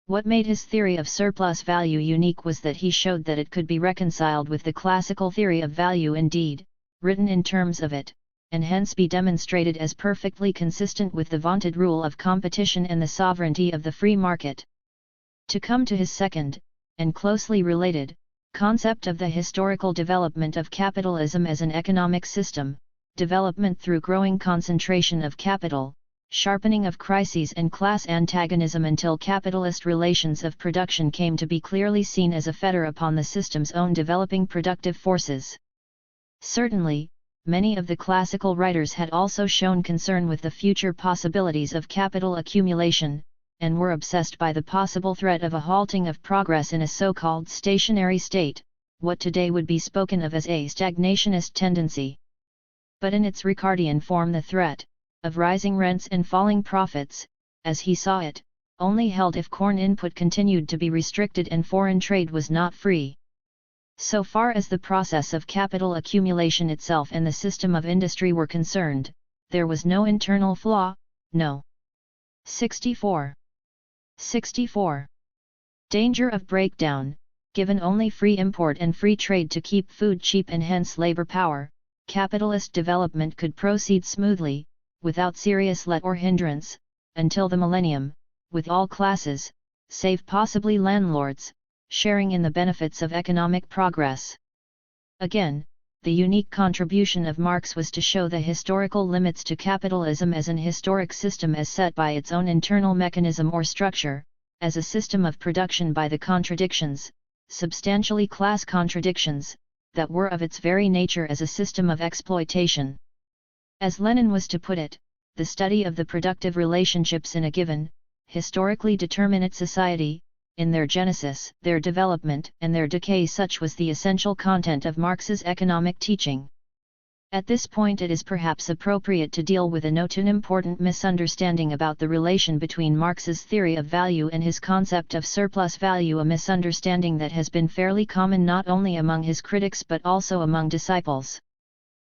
What made his theory of surplus value unique was that he showed that it could be reconciled with the classical theory of value indeed, written in terms of it, and hence be demonstrated as perfectly consistent with the vaunted rule of competition and the sovereignty of the free market. To come to his second, and closely related, concept of the historical development of capitalism as an economic system, development through growing concentration of capital, sharpening of crises and class antagonism until capitalist relations of production came to be clearly seen as a fetter upon the system's own developing productive forces. Certainly, many of the classical writers had also shown concern with the future possibilities of capital accumulation, and were obsessed by the possible threat of a halting of progress in a so-called stationary state, what today would be spoken of as a stagnationist tendency. But in its Ricardian form the threat, of rising rents and falling profits, as he saw it, only held if corn input continued to be restricted and foreign trade was not free. So far as the process of capital accumulation itself and the system of industry were concerned, there was no internal flaw, no 64 danger of breakdown, given only free import and free trade to keep food cheap and hence labor power, capitalist development could proceed smoothly, without serious let or hindrance, until the millennium, with all classes, save possibly landlords, sharing in the benefits of economic progress. Again, the unique contribution of Marx was to show the historical limits to capitalism as an historic system as set by its own internal mechanism or structure, as a system of production by the contradictions, substantially class contradictions, that were of its very nature as a system of exploitation. As Lenin was to put it, the study of the productive relationships in a given, historically determinate society, in their genesis, their development, and their decay. Such was the essential content of Marx's economic teaching. At this point it is perhaps appropriate to deal with a not unimportant misunderstanding about the relation between Marx's theory of value and his concept of surplus value, a misunderstanding that has been fairly common not only among his critics but also among disciples.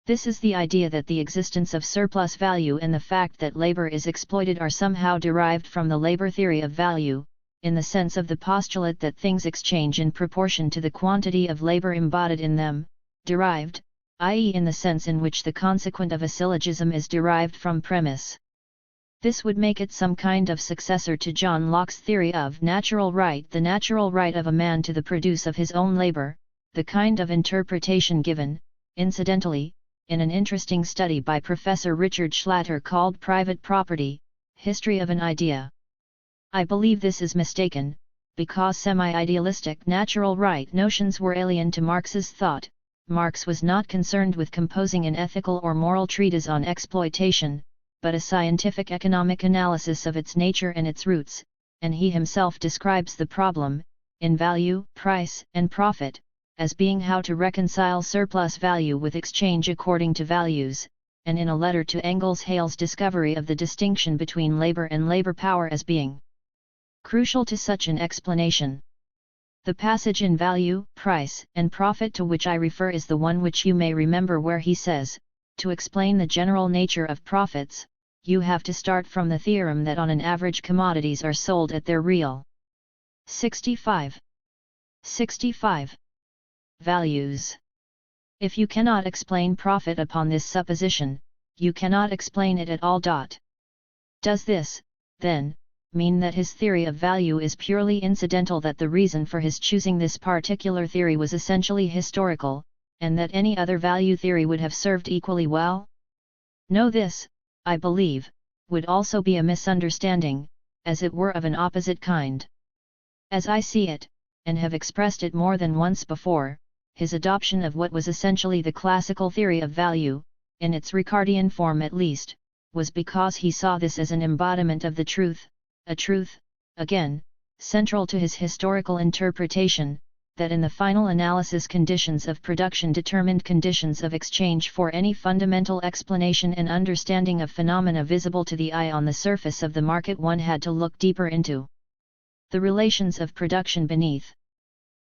This is the idea that the existence of surplus value and the fact that labor is exploited are somehow derived from the labor theory of value, in the sense of the postulate that things exchange in proportion to the quantity of labor embodied in them, derived, i.e. in the sense in which the consequent of a syllogism is derived from premise. This would make it some kind of successor to John Locke's theory of natural right, the natural right of a man to the produce of his own labor, the kind of interpretation given, incidentally, in an interesting study by Professor Richard Schlatter called Private Property, History of an Idea. I believe this is mistaken, because semi-idealistic natural right notions were alien to Marx's thought. Marx was not concerned with composing an ethical or moral treatise on exploitation, but a scientific economic analysis of its nature and its roots, and he himself describes the problem, in Value, Price, and Profit, as being how to reconcile surplus value with exchange according to values, and in a letter to Engels hails discovery of the distinction between labor and labor power as being crucial to such an explanation. The passage in Value, Price, and Profit to which I refer is the one which you may remember, where he says, to explain the general nature of profits, you have to start from the theorem that on an average commodities are sold at their real 65 values. If you cannot explain profit upon this supposition, you cannot explain it at all. Does this, then, mean that his theory of value is purely incidental, that the reason for his choosing this particular theory was essentially historical, and that any other value theory would have served equally well? No, this, I believe, would also be a misunderstanding, as it were of an opposite kind. As I see it, and have expressed it more than once before, his adoption of what was essentially the classical theory of value, in its Ricardian form at least, was because he saw this as an embodiment of the truth, a truth, again, central to his historical interpretation, that in the final analysis conditions of production determined conditions of exchange for any fundamental explanation and understanding of phenomena visible to the eye on the surface of the market. One had to look deeper into the relations of production beneath.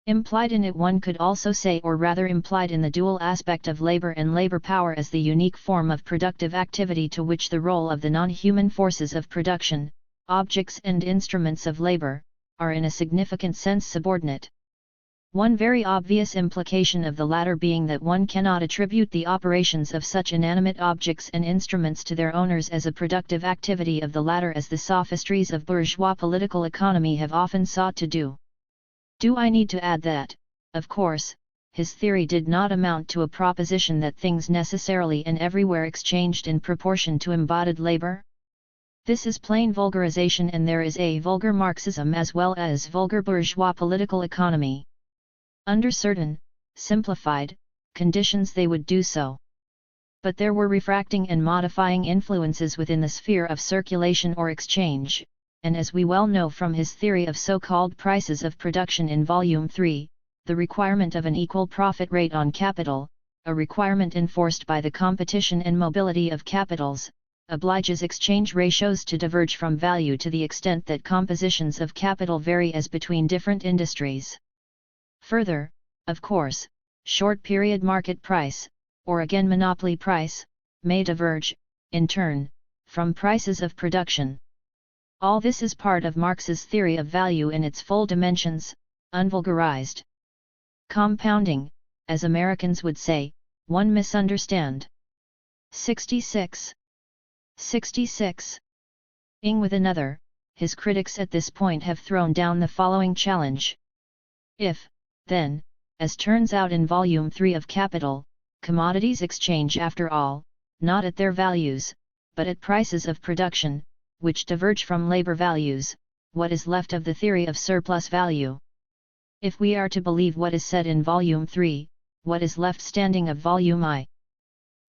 Implied in it, one could also say, or rather implied in the dual aspect of labor and labor power as the unique form of productive activity to which the role of the non-human forces of production, objects and instruments of labor, are in a significant sense subordinate. One very obvious implication of the latter being that one cannot attribute the operations of such inanimate objects and instruments to their owners as a productive activity of the latter, as the sophistries of bourgeois political economy have often sought to do. Do I need to add that, of course, his theory did not amount to a proposition that things necessarily and everywhere exchanged in proportion to embodied labor? This is plain vulgarization, and there is a vulgar Marxism as well as vulgar bourgeois political economy. Under certain, simplified, conditions they would do so. But there were refracting and modifying influences within the sphere of circulation or exchange, and as we well know from his theory of so-called prices of production in Volume 3, the requirement of an equal profit rate on capital, a requirement enforced by the competition and mobility of capitals, obliges exchange ratios to diverge from value to the extent that compositions of capital vary as between different industries. Further, of course, short-period market price, or again monopoly price, may diverge, in turn, from prices of production. All this is part of Marx's theory of value in its full dimensions, unvulgarized. Compounding, as Americans would say, one misunderstand. 66. Ing with another, his critics at this point have thrown down the following challenge. If, then, as turns out in Volume 3 of Capital, commodities exchange after all, not at their values, but at prices of production, which diverge from labor values, what is left of the theory of surplus value? If we are to believe what is said in Volume 3, what is left standing of Volume I?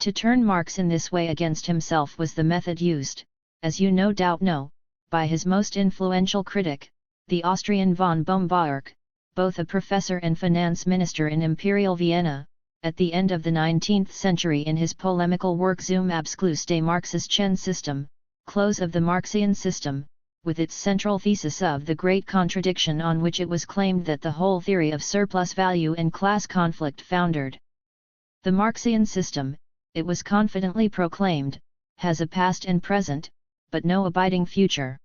To turn Marx in this way against himself was the method used, as you no doubt know, by his most influential critic, the Austrian von Baumgartner, both a professor and finance minister in Imperial Vienna, at the end of the 19th century in his polemical work Zum Abschluss des Marxischen System, Close of the Marxian System, with its central thesis of the great contradiction on which it was claimed that the whole theory of surplus value and class conflict foundered. The Marxian system, it was confidently proclaimed, has a past and present, but no abiding future.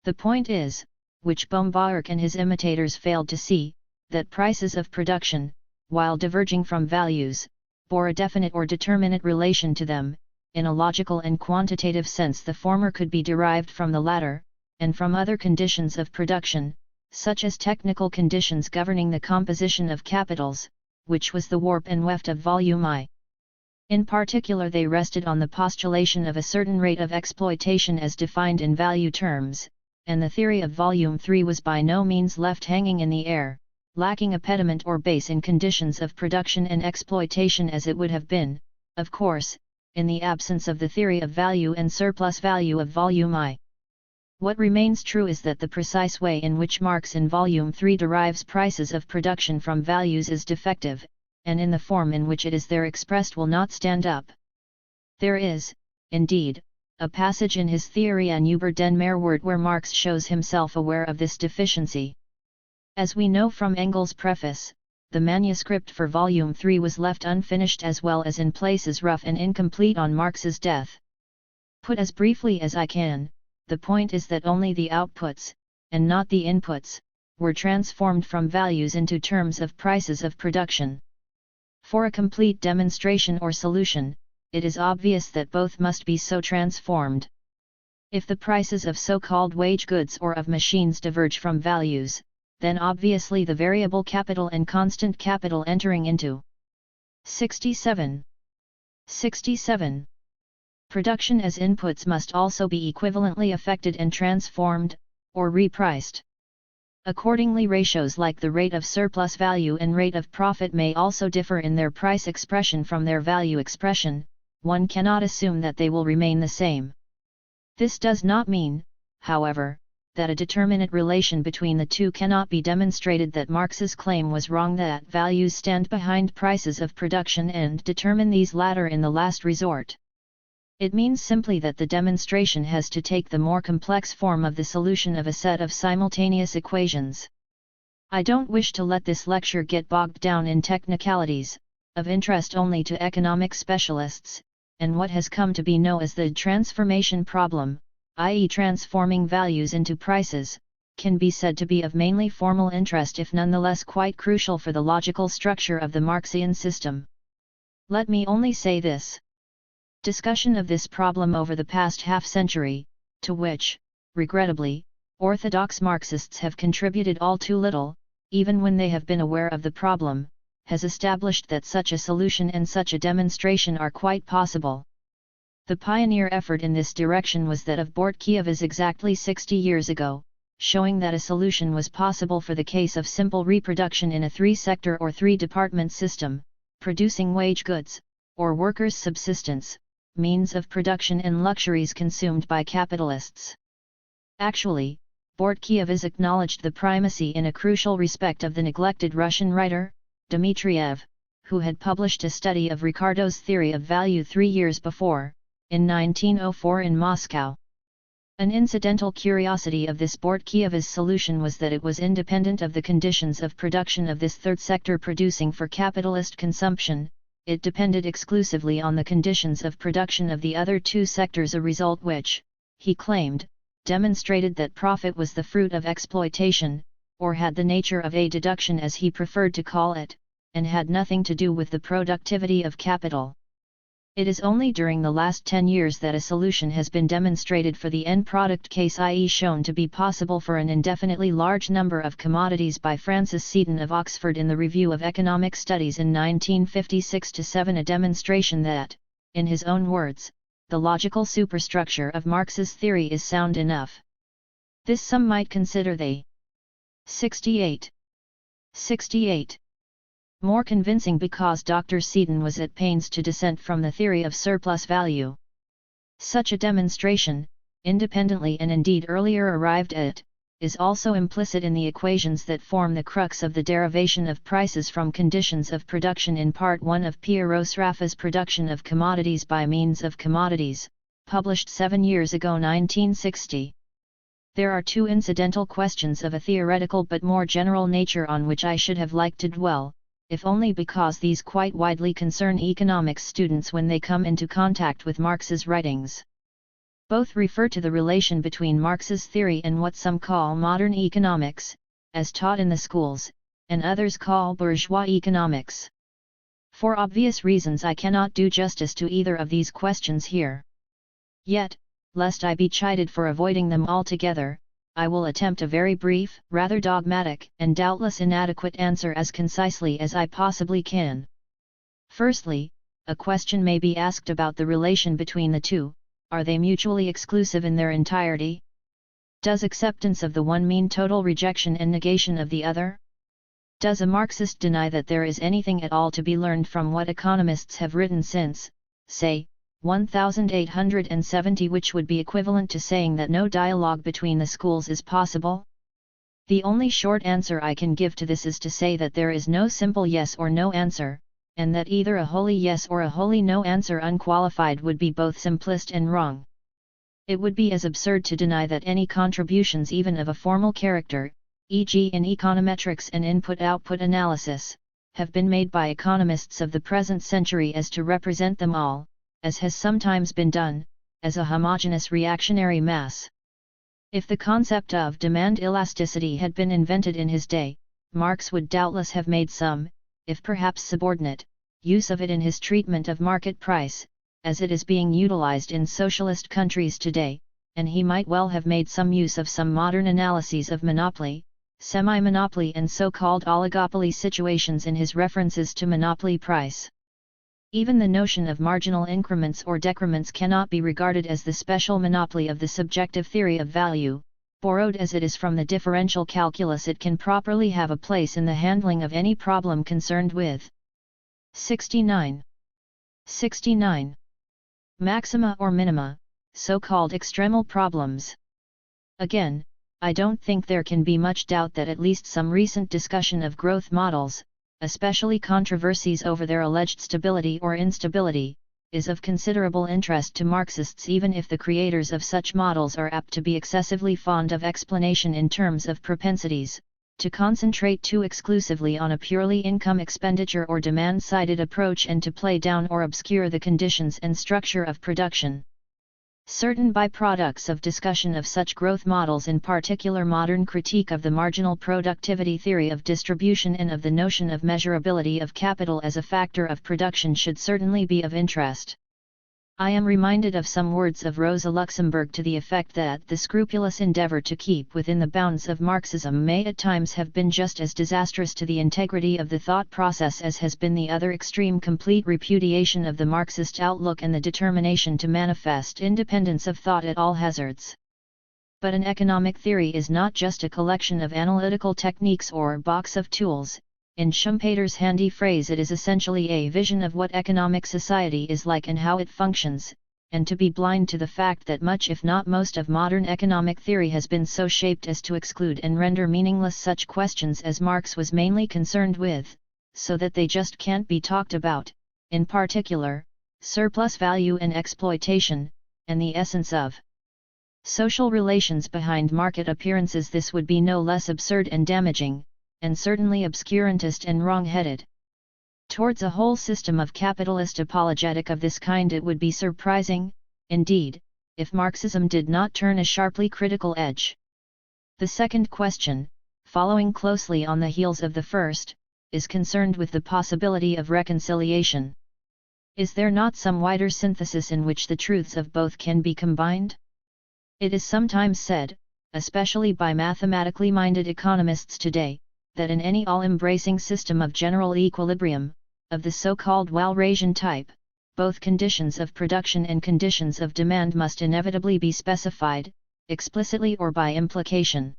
The point is, which Baumgartner and his imitators failed to see, that prices of production, while diverging from values, bore a definite or determinate relation to them. In a logical and quantitative sense the former could be derived from the latter, and from other conditions of production, such as technical conditions governing the composition of capitals, which was the warp and weft of volume I. In particular they rested on the postulation of a certain rate of exploitation as defined in value terms, and the theory of volume III was by no means left hanging in the air, lacking a pediment or base in conditions of production and exploitation as it would have been, of course, in the absence of the theory of value and surplus value of volume I. What remains true is that the precise way in which Marx in volume III derives prices of production from values is defective, and in the form in which it is there expressed will not stand up. There is, indeed, a passage in his Theorie über den Mehrwert where Marx shows himself aware of this deficiency. As we know from Engels' preface, the manuscript for volume III was left unfinished as well as in places rough and incomplete on Marx's death. Put as briefly as I can, the point is that only the outputs, and not the inputs, were transformed from values into terms of prices of production. For a complete demonstration or solution, it is obvious that both must be so transformed. If the prices of so-called wage goods or of machines diverge from values, then obviously the variable capital and constant capital entering into 67. Production as inputs must also be equivalently affected and transformed, or repriced. Accordingly ratios like the rate of surplus value and rate of profit may also differ in their price expression from their value expression. One cannot assume that they will remain the same. This does not mean, however, that a determinate relation between the two cannot be demonstrated, that Marx's claim was wrong that values stand behind prices of production and determine these latter in the last resort. It means simply that the demonstration has to take the more complex form of the solution of a set of simultaneous equations. I don't wish to let this lecture get bogged down in technicalities, of interest only to economic specialists, and what has come to be known as the transformation problem, i.e. transforming values into prices, can be said to be of mainly formal interest if nonetheless quite crucial for the logical structure of the Marxian system. Let me only say this. Discussion of this problem over the past half-century, to which, regrettably, orthodox Marxists have contributed all too little, even when they have been aware of the problem, has established that such a solution and such a demonstration are quite possible. The pioneer effort in this direction was that of Bortkiewicz exactly 60 years ago, showing that a solution was possible for the case of simple reproduction in a three-sector or three-department system, producing wage goods, or workers' subsistence, means of production and luxuries consumed by capitalists. Actually, Bortkiewicz acknowledged the primacy in a crucial respect of the neglected Russian writer, Dmitriev, who had published a study of Ricardo's theory of value 3 years before, in 1904 in Moscow. An incidental curiosity of this Bortkiewicz solution was that it was independent of the conditions of production of this third sector producing for capitalist consumption. It depended exclusively on the conditions of production of the other two sectors, a result which, he claimed, demonstrated that profit was the fruit of exploitation, or had the nature of a deduction as he preferred to call it, and had nothing to do with the productivity of capital. It is only during the last 10 years that a solution has been demonstrated for the end product case, i.e. shown to be possible for an indefinitely large number of commodities by Francis Seaton of Oxford in the Review of Economic Studies in 1956-7, a demonstration that, in his own words, the logical superstructure of Marx's theory is sound enough. This some might consider the 68 more convincing because Dr. Seaton was at pains to dissent from the theory of surplus value. Such a demonstration, independently and indeed earlier arrived at, is also implicit in the equations that form the crux of the derivation of prices from conditions of production in Part 1 of Piero Sraffa's Production of Commodities by Means of Commodities, published 7 years ago 1960. There are two incidental questions of a theoretical but more general nature on which I should have liked to dwell, if only because these quite widely concern economics students when they come into contact with Marx's writings. Both refer to the relation between Marx's theory and what some call modern economics, as taught in the schools, and others call bourgeois economics. For obvious reasons I cannot do justice to either of these questions here. Yet, lest I be chided for avoiding them altogether, I will attempt a very brief, rather dogmatic, and doubtless inadequate answer as concisely as I possibly can. Firstly, a question may be asked about the relation between the two. Are they mutually exclusive in their entirety? Does acceptance of the one mean total rejection and negation of the other? Does a Marxist deny that there is anything at all to be learned from what economists have written since, say, 1870, which would be equivalent to saying that no dialogue between the schools is possible? The only short answer I can give to this is to say that there is no simple yes or no answer, and that either a wholly yes or a wholly no answer unqualified would be both simplest and wrong. It would be as absurd to deny that any contributions even of a formal character, e.g. in econometrics and input-output analysis, have been made by economists of the present century as to represent them all, as has sometimes been done, as a homogeneous reactionary mass. If the concept of demand elasticity had been invented in his day, Marx would doubtless have made some, if perhaps subordinate, use of it in his treatment of market price, as it is being utilized in socialist countries today, and he might well have made some use of some modern analyses of monopoly, semi-monopoly and so-called oligopoly situations in his references to monopoly price. Even the notion of marginal increments or decrements cannot be regarded as the special monopoly of the subjective theory of value. Borrowed as it is from the differential calculus, it can properly have a place in the handling of any problem concerned with 69. Maxima or minima, so-called extremal problems. Again, I don't think there can be much doubt that at least some recent discussion of growth models, especially controversies over their alleged stability or instability, is of considerable interest to Marxists, even if the creators of such models are apt to be excessively fond of explanation in terms of propensities, to concentrate too exclusively on a purely income expenditure or demand-sided approach and to play down or obscure the conditions and structure of production. Certain byproducts of discussion of such growth models, in particular modern critique of the marginal productivity theory of distribution and of the notion of measurability of capital as a factor of production, should certainly be of interest. I am reminded of some words of Rosa Luxemburg to the effect that the scrupulous endeavor to keep within the bounds of Marxism may at times have been just as disastrous to the integrity of the thought process as has been the other extreme complete repudiation of the Marxist outlook and the determination to manifest independence of thought at all hazards. But an economic theory is not just a collection of analytical techniques or box of tools. In Schumpeter's handy phrase, it is essentially a vision of what economic society is like and how it functions, and to be blind to the fact that much if not most of modern economic theory has been so shaped as to exclude and render meaningless such questions as Marx was mainly concerned with, so that they just can't be talked about, in particular, surplus value and exploitation, and the essence of social relations behind market appearances. This would be no less absurd and damaging, and certainly obscurantist and wrong-headed. Towards a whole system of capitalist apologetic of this kind, it would be surprising, indeed, if Marxism did not turn a sharply critical edge. The second question, following closely on the heels of the first, is concerned with the possibility of reconciliation. Is there not some wider synthesis in which the truths of both can be combined? It is sometimes said, especially by mathematically minded economists today, that in any all-embracing system of general equilibrium, of the so-called Walrasian type, both conditions of production and conditions of demand must inevitably be specified, explicitly or by implication.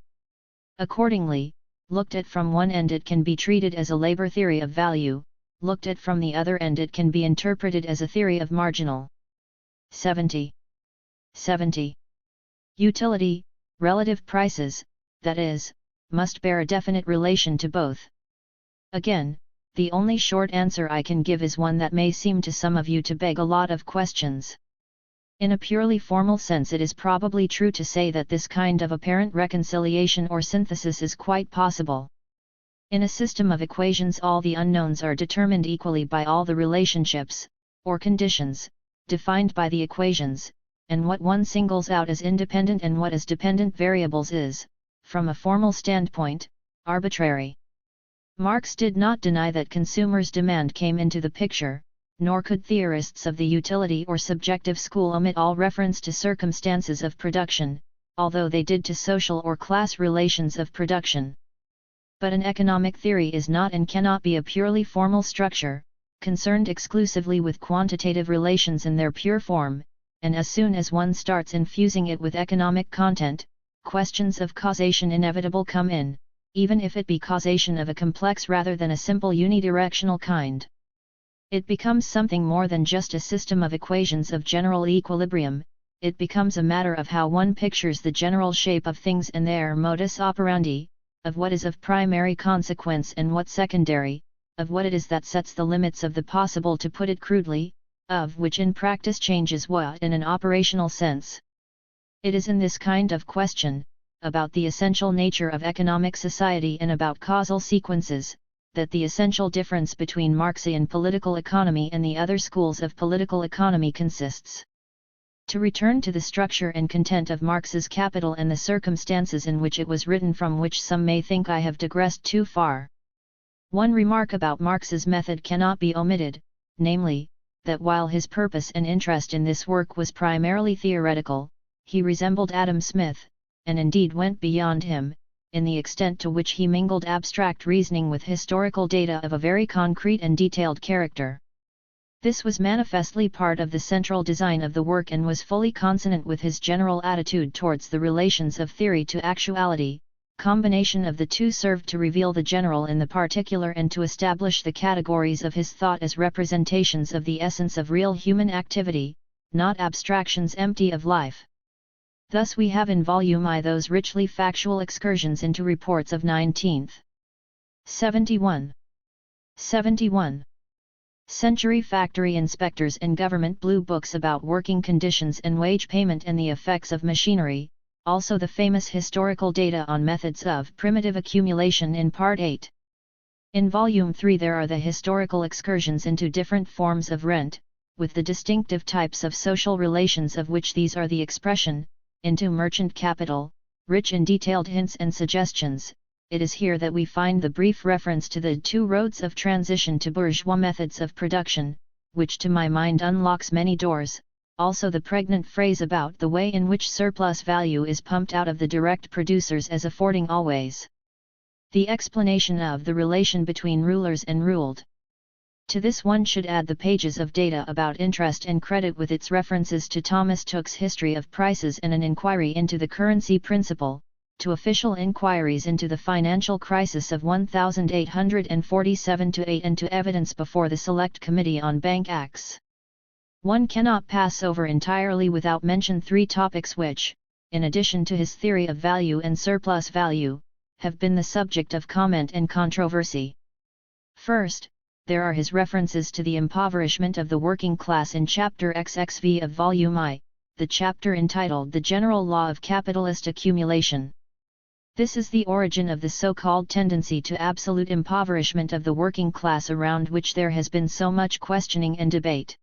Accordingly, looked at from one end it can be treated as a labor theory of value, looked at from the other end it can be interpreted as a theory of marginal 70. Utility, relative prices, that is, must bear a definite relation to both. Again, the only short answer I can give is one that may seem to some of you to beg a lot of questions. In a purely formal sense, it is probably true to say that this kind of apparent reconciliation or synthesis is quite possible. In a system of equations, all the unknowns are determined equally by all the relationships, or conditions, defined by the equations, and what one singles out as independent and what as dependent variables is, from a formal standpoint, arbitrary. Marx did not deny that consumers' demand came into the picture, nor could theorists of the utility or subjective school omit all reference to circumstances of production, although they did to social or class relations of production. But an economic theory is not and cannot be a purely formal structure, concerned exclusively with quantitative relations in their pure form, and as soon as one starts infusing it with economic content, questions of causation inevitable come in, even if it be causation of a complex rather than a simple unidirectional kind. It becomes something more than just a system of equations of general equilibrium, it becomes a matter of how one pictures the general shape of things and their modus operandi, of what is of primary consequence and what secondary, of what it is that sets the limits of the possible, to put it crudely, of which in practice changes what in an operational sense. It is in this kind of question, about the essential nature of economic society and about causal sequences, that the essential difference between Marxian political economy and the other schools of political economy consists. To return to the structure and content of Marx's Capital and the circumstances in which it was written, from which some may think I have digressed too far. One remark about Marx's method cannot be omitted, namely, that while his purpose and interest in this work was primarily theoretical, he resembled Adam Smith, and indeed went beyond him, in the extent to which he mingled abstract reasoning with historical data of a very concrete and detailed character. This was manifestly part of the central design of the work and was fully consonant with his general attitude towards the relations of theory to actuality. Combination of the two served to reveal the general in the particular and to establish the categories of his thought as representations of the essence of real human activity, not abstractions empty of life. Thus we have in Volume I those richly factual excursions into reports of 19th 71 century factory inspectors and government blue books about working conditions and wage payment and the effects of machinery, also the famous historical data on methods of primitive accumulation in Part 8. In Volume 3 there are the historical excursions into different forms of rent, with the distinctive types of social relations of which these are the expression, into merchant capital, rich in detailed hints and suggestions. It is here that we find the brief reference to the two roads of transition to bourgeois methods of production, which to my mind unlocks many doors, also the pregnant phrase about the way in which surplus value is pumped out of the direct producers as affording always the explanation of the relation between rulers and ruled. To this one should add the pages of data about interest and credit with its references to Thomas Tooke's History of Prices and an inquiry into the currency principle, to official inquiries into the financial crisis of 1847-8 and to evidence before the Select Committee on Bank Acts. One cannot pass over entirely without mention three topics which, in addition to his theory of value and surplus value, have been the subject of comment and controversy. First, there are his references to the impoverishment of the working class in Chapter XXV of Volume I, the chapter entitled The General Law of Capitalist Accumulation. This is the origin of the so-called tendency to absolute impoverishment of the working class around which there has been so much questioning and debate.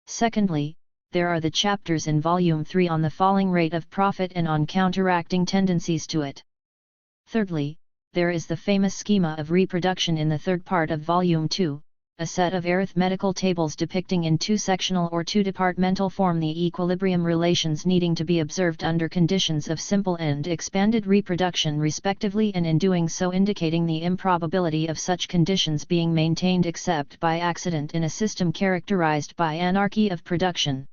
Secondly, there are the chapters in Volume 3 on the falling rate of profit and on counteracting tendencies to it. Thirdly, there is the famous schema of reproduction in the third part of Volume 2, a set of arithmetical tables depicting in two-sectional or two-departmental form the equilibrium relations needing to be observed under conditions of simple and expanded reproduction respectively, and in doing so indicating the improbability of such conditions being maintained except by accident in a system characterized by anarchy of production.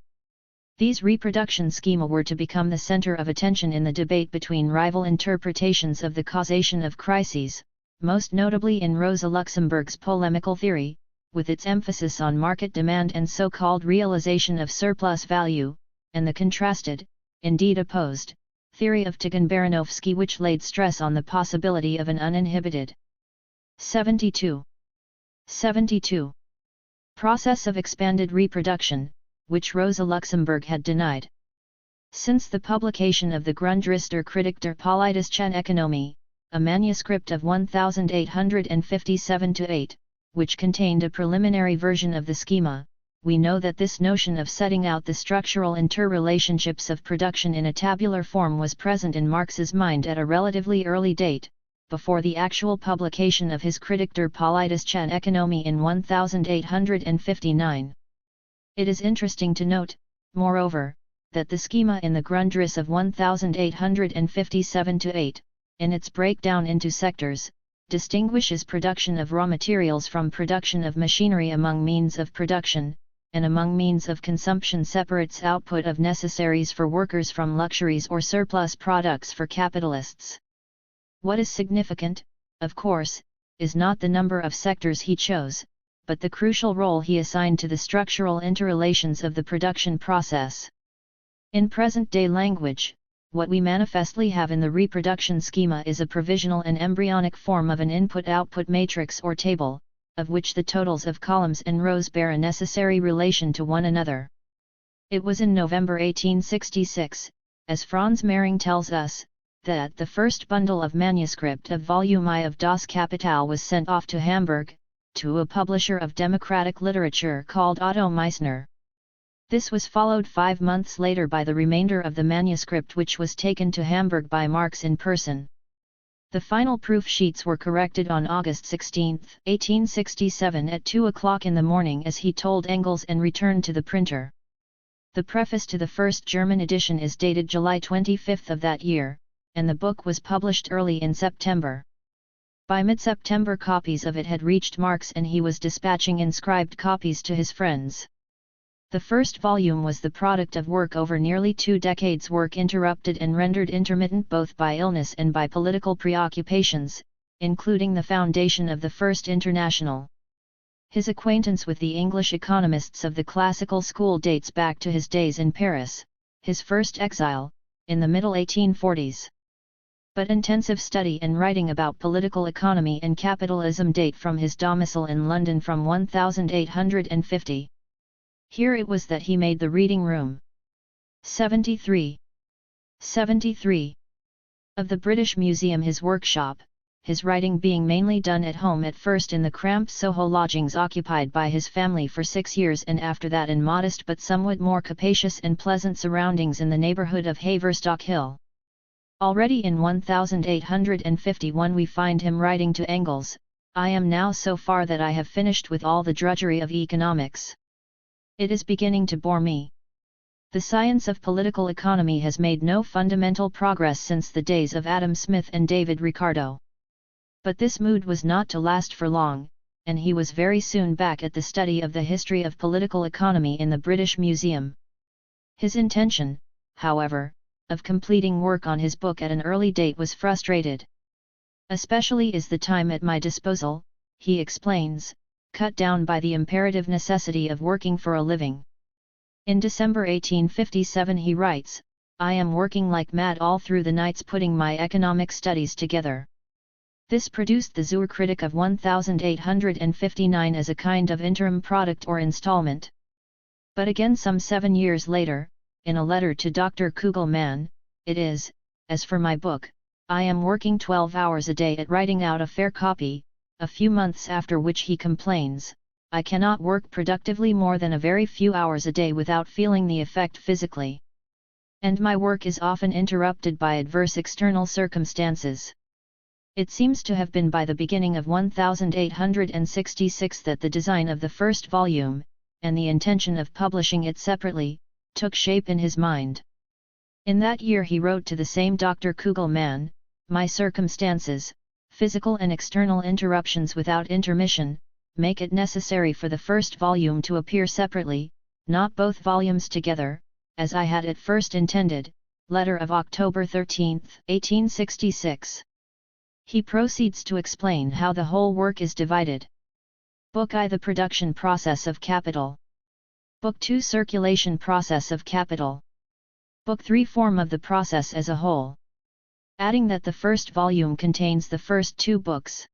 These reproduction schema were to become the center of attention in the debate between rival interpretations of the causation of crises, most notably in Rosa Luxemburg's polemical theory, with its emphasis on market demand and so-called realization of surplus value, and the contrasted, indeed opposed, theory of Tikhon-Baranovsky which laid stress on the possibility of an uninhibited 72. Process of expanded reproduction, which Rosa Luxemburg had denied. Since the publication of the Grundrisse Kritik der politischen Ökonomie, a manuscript of 1857-8, which contained a preliminary version of the schema, we know that this notion of setting out the structural interrelationships of production in a tabular form was present in Marx's mind at a relatively early date, before the actual publication of his Kritik der politischen Ökonomie in 1859. It is interesting to note, moreover, that the schema in the Grundrisse of 1857-8, in its breakdown into sectors, distinguishes production of raw materials from production of machinery among means of production, and among means of consumption separates output of necessaries for workers from luxuries or surplus products for capitalists. What is significant, of course, is not the number of sectors he chose, but the crucial role he assigned to the structural interrelations of the production process. In present-day language, what we manifestly have in the reproduction schema is a provisional and embryonic form of an input-output matrix or table, of which the totals of columns and rows bear a necessary relation to one another. It was in November 1866, as Franz Mehring tells us, that the first bundle of manuscript of Volume I of Das Kapital was sent off to Hamburg, to a publisher of democratic literature called Otto Meissner. This was followed 5 months later by the remainder of the manuscript, which was taken to Hamburg by Marx in person. The final proof sheets were corrected on August 16, 1867 at 2 o'clock in the morning as he told Engels, and returned to the printer. The preface to the first German edition is dated July 25 of that year, and the book was published early in September. By mid-September copies of it had reached Marx, and he was dispatching inscribed copies to his friends. The first volume was the product of work over nearly 2 decades, work interrupted and rendered intermittent both by illness and by political preoccupations, including the foundation of the First International. His acquaintance with the English economists of the classical school dates back to his days in Paris, his first exile, in the middle 1840s. But intensive study and writing about political economy and capitalism date from his domicile in London from 1850. Here it was that he made the reading room 73 of the British Museum his workshop, his writing being mainly done at home at first in the cramped Soho lodgings occupied by his family for 6 years, and after that in modest but somewhat more capacious and pleasant surroundings in the neighbourhood of Haverstock Hill. Already in 1851 we find him writing to Engels, "I am now so far that I have finished with all the drudgery of economics. It is beginning to bore me. The science of political economy has made no fundamental progress since the days of Adam Smith and David Ricardo." But this mood was not to last for long, and he was very soon back at the study of the history of political economy in the British Museum. His intention, however, of completing work on his book at an early date was frustrated. "Especially is the time at my disposal," he explains, "cut down by the imperative necessity of working for a living." In December 1857 he writes, "I am working like mad all through the nights putting my economic studies together." This produced the Zur Kritik of 1859 as a kind of interim product or installment. But again some 7 years later, in a letter to Dr. Kugelmann, it is, "As for my book, I am working 12 hours a day at writing out a fair copy," a few months after which he complains, "I cannot work productively more than a very few hours a day without feeling the effect physically. And my work is often interrupted by adverse external circumstances." It seems to have been by the beginning of 1866 that the design of the first volume, and the intention of publishing it separately, took shape in his mind. In that year he wrote to the same Dr. Kugelmann, "My circumstances, physical and external interruptions without intermission, make it necessary for the first volume to appear separately, not both volumes together, as I had at first intended." Letter of October 13, 1866. He proceeds to explain how the whole work is divided. Book I, the production process of capital. Book II, circulation process of capital. Book 3 form of the process as a whole. Adding that the first volume contains the first 2 books.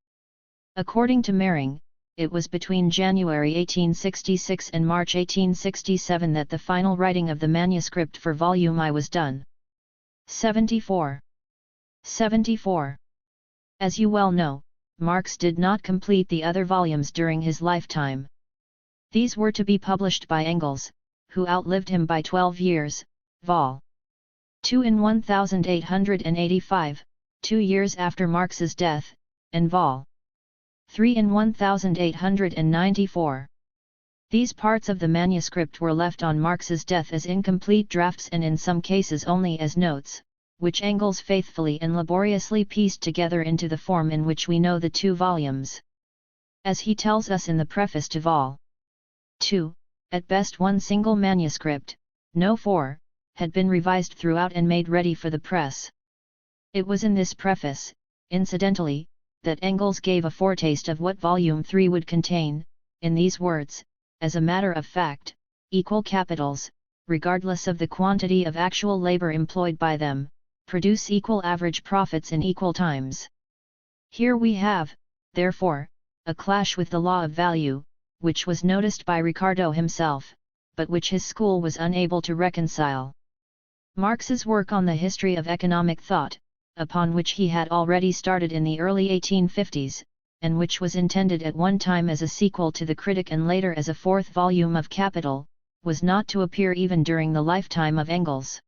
According to Mering, it was between January 1866 and March 1867 that the final writing of the manuscript for Volume I was done. 74. As you well know, Marx did not complete the other volumes during his lifetime. These were to be published by Engels, who outlived him by 12 years, Vol. 2 in 1885, 2 years after Marx's death, and Vol. 3 in 1894. These parts of the manuscript were left on Marx's death as incomplete drafts and in some cases only as notes, which Engels faithfully and laboriously pieced together into the form in which we know the 2 volumes. As he tells us in the preface to Vol. 2, at best one single manuscript, no 4, had been revised throughout and made ready for the press. It was in this preface, incidentally, that Engels gave a foretaste of what Volume 3 would contain, in these words: as a matter of fact, equal capitals, regardless of the quantity of actual labor employed by them, produce equal average profits in equal times. Here we have, therefore, a clash with the law of value, which was noticed by Ricardo himself, but which his school was unable to reconcile. Marx's work on the history of economic thought, upon which he had already started in the early 1850s, and which was intended at one time as a sequel to The Critic and later as a 4th volume of Capital, was not to appear even during the lifetime of Engels.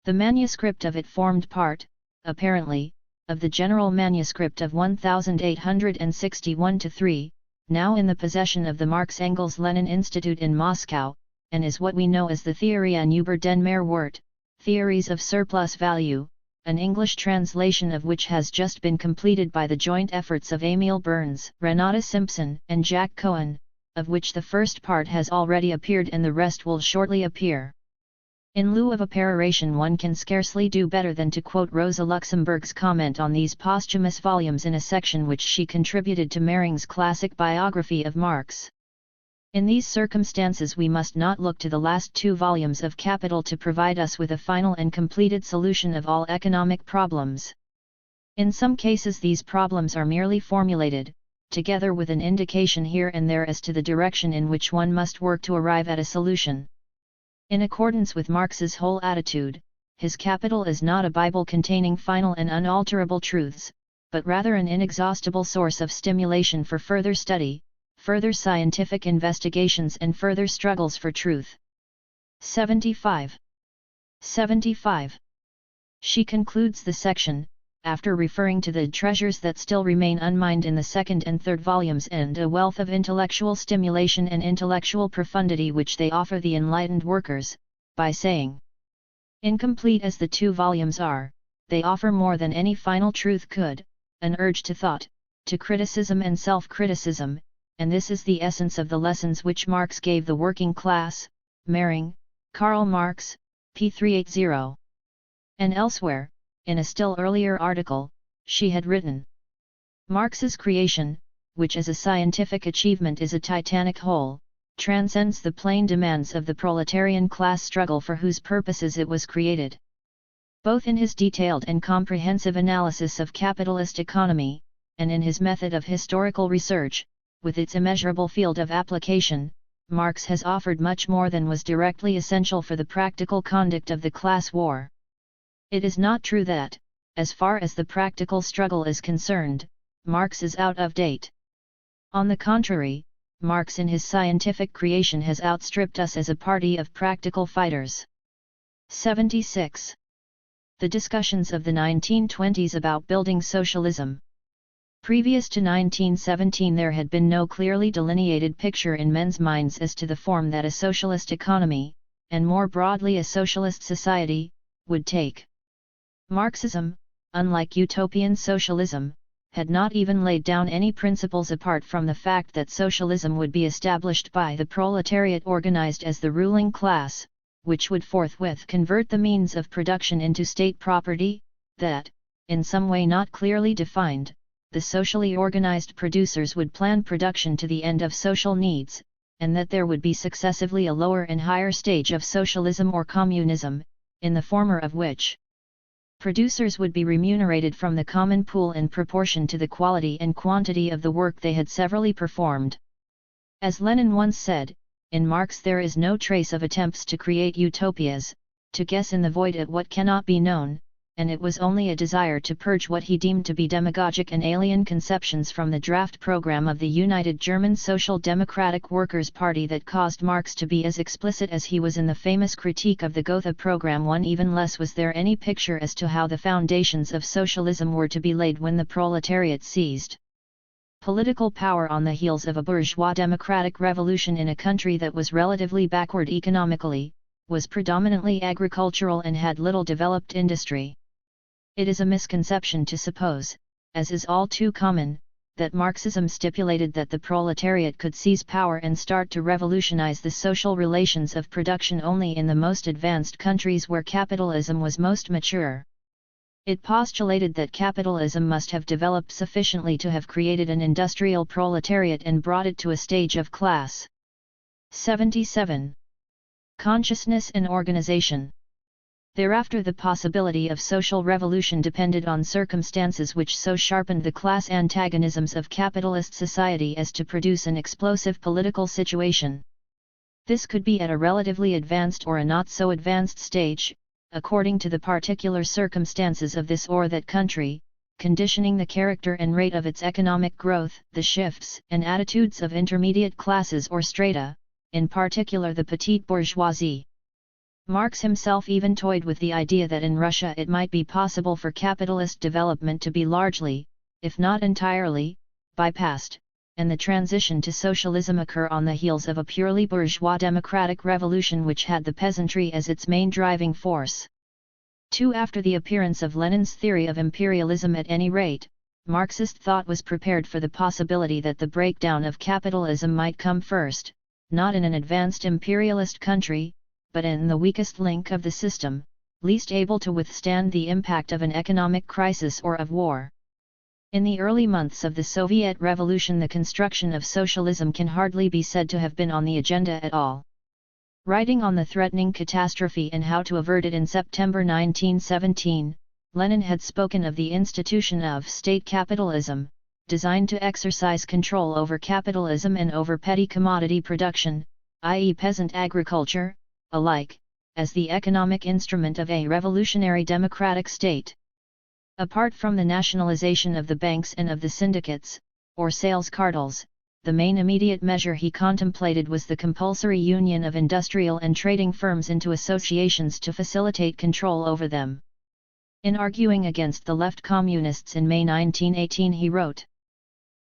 The manuscript of it formed part, apparently, of the general manuscript of 1861-3, now in the possession of the Marx-Engels-Lenin Institute in Moscow, and is what we know as the Theorien über den Mehrwert, Theories of Surplus Value, an English translation of which has just been completed by the joint efforts of Emil Burns, Renata Simpson, and Jack Cohen, of which the first part has already appeared and the rest will shortly appear. In lieu of a peroration, one can scarcely do better than to quote Rosa Luxemburg's comment on these posthumous volumes in a section which she contributed to Mering's classic biography of Marx. In these circumstances we must not look to the last 2 volumes of Capital to provide us with a final and completed solution of all economic problems. In some cases these problems are merely formulated, together with an indication here and there as to the direction in which one must work to arrive at a solution. In accordance with Marx's whole attitude, his Capital is not a Bible containing final and unalterable truths, but rather an inexhaustible source of stimulation for further study, further scientific investigations and further struggles for truth. 75. She concludes the section, after referring to the treasures that still remain unmined in the 2nd and 3rd volumes and a wealth of intellectual stimulation and intellectual profundity which they offer the enlightened workers, by saying, incomplete as the 2 volumes are, they offer more than any final truth could, an urge to thought, to criticism and self-criticism, and this is the essence of the lessons which Marx gave the working class. Mering, Karl Marx, p. 380. And elsewhere, in a still earlier article, she had written, Marx's creation, which as a scientific achievement is a titanic whole, transcends the plain demands of the proletarian class struggle for whose purposes it was created. Both in his detailed and comprehensive analysis of capitalist economy, and in his method of historical research, with its immeasurable field of application, Marx has offered much more than was directly essential for the practical conduct of the class war. It is not true that, as far as the practical struggle is concerned, Marx is out of date. On the contrary, Marx in his scientific creation has outstripped us as a party of practical fighters. 76. The discussions of the 1920s about building socialism. Previous to 1917 there had been no clearly delineated picture in men's minds as to the form that a socialist economy, and more broadly a socialist society, would take. Marxism, unlike utopian socialism, had not even laid down any principles apart from the fact that socialism would be established by the proletariat organized as the ruling class, which would forthwith convert the means of production into state property, that, in some way not clearly defined, the socially organized producers would plan production to the end of social needs, and that there would be successively a lower and higher stage of socialism or communism, in the former of which producers would be remunerated from the common pool in proportion to the quality and quantity of the work they had severally performed. As Lenin once said, in Marx there is no trace of attempts to create utopias, to guess in the void at what cannot be known, and it was only a desire to purge what he deemed to be demagogic and alien conceptions from the draft program of the United German Social Democratic Workers' Party that caused Marx to be as explicit as he was in the famous critique of the Gotha program. Even less was there any picture as to how the foundations of socialism were to be laid when the proletariat seized political power on the heels of a bourgeois democratic revolution in a country that was relatively backward economically, was predominantly agricultural and had little developed industry. It is a misconception to suppose, as is all too common, that Marxism stipulated that the proletariat could seize power and start to revolutionize the social relations of production only in the most advanced countries where capitalism was most mature. It postulated that capitalism must have developed sufficiently to have created an industrial proletariat and brought it to a stage of class. 77. Consciousness and organization. Thereafter the possibility of social revolution depended on circumstances which so sharpened the class antagonisms of capitalist society as to produce an explosive political situation. This could be at a relatively advanced or a not so advanced stage, according to the particular circumstances of this or that country, conditioning the character and rate of its economic growth, the shifts and attitudes of intermediate classes or strata, in particular the petite bourgeoisie. Marx himself even toyed with the idea that in Russia it might be possible for capitalist development to be largely, if not entirely, bypassed, and the transition to socialism occur on the heels of a purely bourgeois democratic revolution which had the peasantry as its main driving force. 2. After the appearance of Lenin's theory of imperialism at any rate, Marxist thought was prepared for the possibility that the breakdown of capitalism might come first, not in an advanced imperialist country, but in the weakest link of the system, least able to withstand the impact of an economic crisis or of war. In the early months of the Soviet Revolution the construction of socialism can hardly be said to have been on the agenda at all. Writing on the threatening catastrophe and how to avert it in September 1917, Lenin had spoken of the institution of state capitalism, designed to exercise control over capitalism and over petty commodity production, i.e. peasant agriculture, alike, as the economic instrument of a revolutionary democratic state. Apart from the nationalization of the banks and of the syndicates, or sales cartels, the main immediate measure he contemplated was the compulsory union of industrial and trading firms into associations to facilitate control over them. In arguing against the left communists in May 1918 he wrote,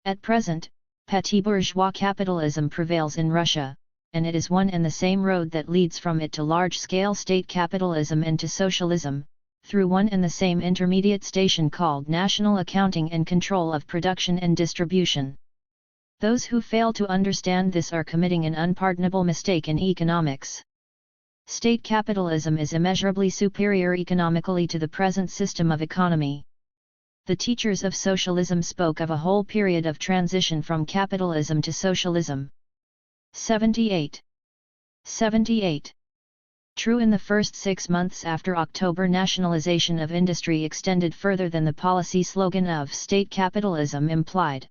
"At present, petit bourgeois capitalism prevails in Russia, and it is one and the same road that leads from it to large-scale state capitalism and to socialism, through one and the same intermediate station called national accounting and control of production and distribution. Those who fail to understand this are committing an unpardonable mistake in economics. State capitalism is immeasurably superior economically to the present system of economy." The teachers of socialism spoke of a whole period of transition from capitalism to socialism. 78. 78. True, in the first 6 months after October, nationalization of industry extended further than the policy slogan of state capitalism implied.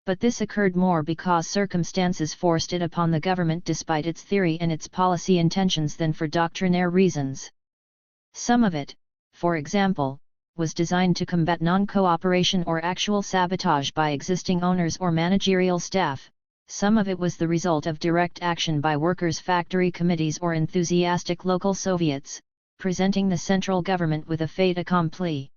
But this occurred more because circumstances forced it upon the government despite its theory and its policy intentions than for doctrinaire reasons. Some of it, for example, was designed to combat non-cooperation or actual sabotage by existing owners or managerial staff. Some of it was the result of direct action by workers' factory committees or enthusiastic local Soviets, presenting the central government with a fait accompli.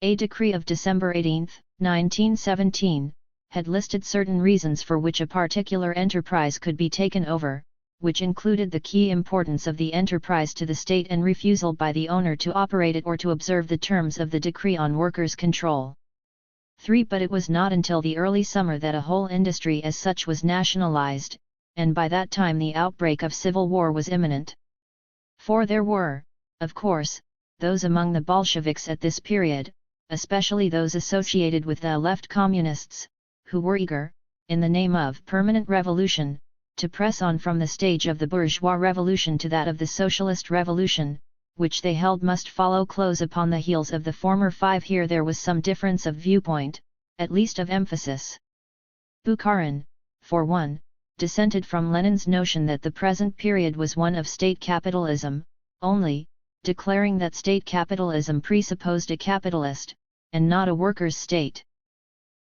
A decree of December 18, 1917, had listed certain reasons for which a particular enterprise could be taken over, which included the key importance of the enterprise to the state and refusal by the owner to operate it or to observe the terms of the decree on workers' control. 3. But it was not until the early summer that a whole industry as such was nationalized, and by that time the outbreak of civil war was imminent. For there were, of course, those among the Bolsheviks at this period, especially those associated with the left communists, who were eager, in the name of permanent revolution, to press on from the stage of the bourgeois revolution to that of the socialist revolution, which they held must follow close upon the heels of the former 5. Here there was some difference of viewpoint, at least of emphasis. Bukharin, for one, dissented from Lenin's notion that the present period was one of state capitalism, only, declaring that state capitalism presupposed a capitalist, and not a workers' state.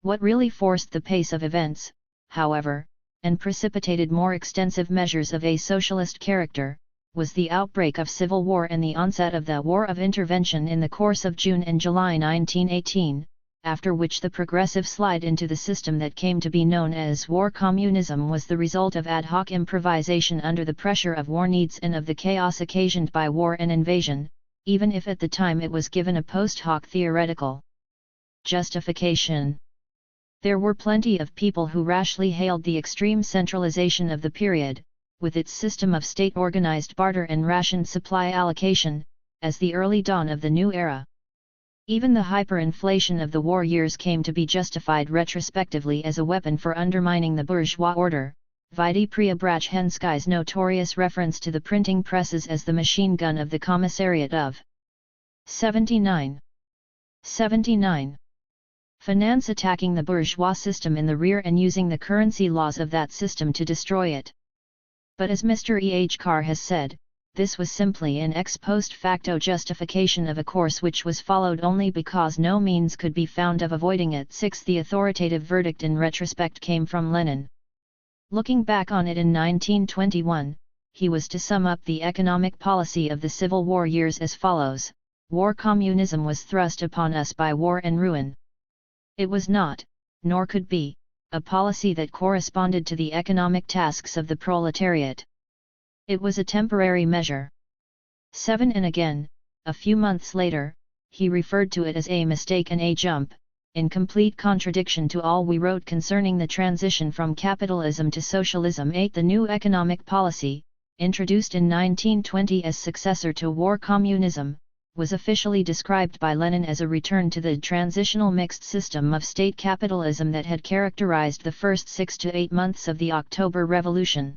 What really forced the pace of events, however, and precipitated more extensive measures of a socialist character, was the outbreak of civil war and the onset of the War of Intervention in the course of June and July 1918, after which the progressive slide into the system that came to be known as war communism was the result of ad hoc improvisation under the pressure of war needs and of the chaos occasioned by war and invasion, even if at the time it was given a post hoc theoretical justification. There were plenty of people who rashly hailed the extreme centralization of the period, with its system of state-organized barter and ration supply allocation, as the early dawn of the new era. Even the hyperinflation of the war years came to be justified retrospectively as a weapon for undermining the bourgeois order, vide Preobrazhensky's notorious reference to the printing presses as the machine gun of the Commissariat of 79. Finance attacking the bourgeois system in the rear and using the currency laws of that system to destroy it. But as Mr. E. H. Carr has said, this was simply an ex post facto justification of a course which was followed only because no means could be found of avoiding it. 6. The authoritative verdict in retrospect came from Lenin. Looking back on it in 1921, he was to sum up the economic policy of the Civil War years as follows: war communism was thrust upon us by war and ruin. It was not, nor could be, a policy that corresponded to the economic tasks of the proletariat. It was a temporary measure. 7. And again, a few months later, he referred to it as a mistake and a jump, in complete contradiction to all we wrote concerning the transition from capitalism to socialism. 8. The new economic policy, introduced in 1920 as successor to war communism, was officially described by Lenin as a return to the transitional mixed system of state capitalism that had characterized the first 6 to 8 months of the October Revolution.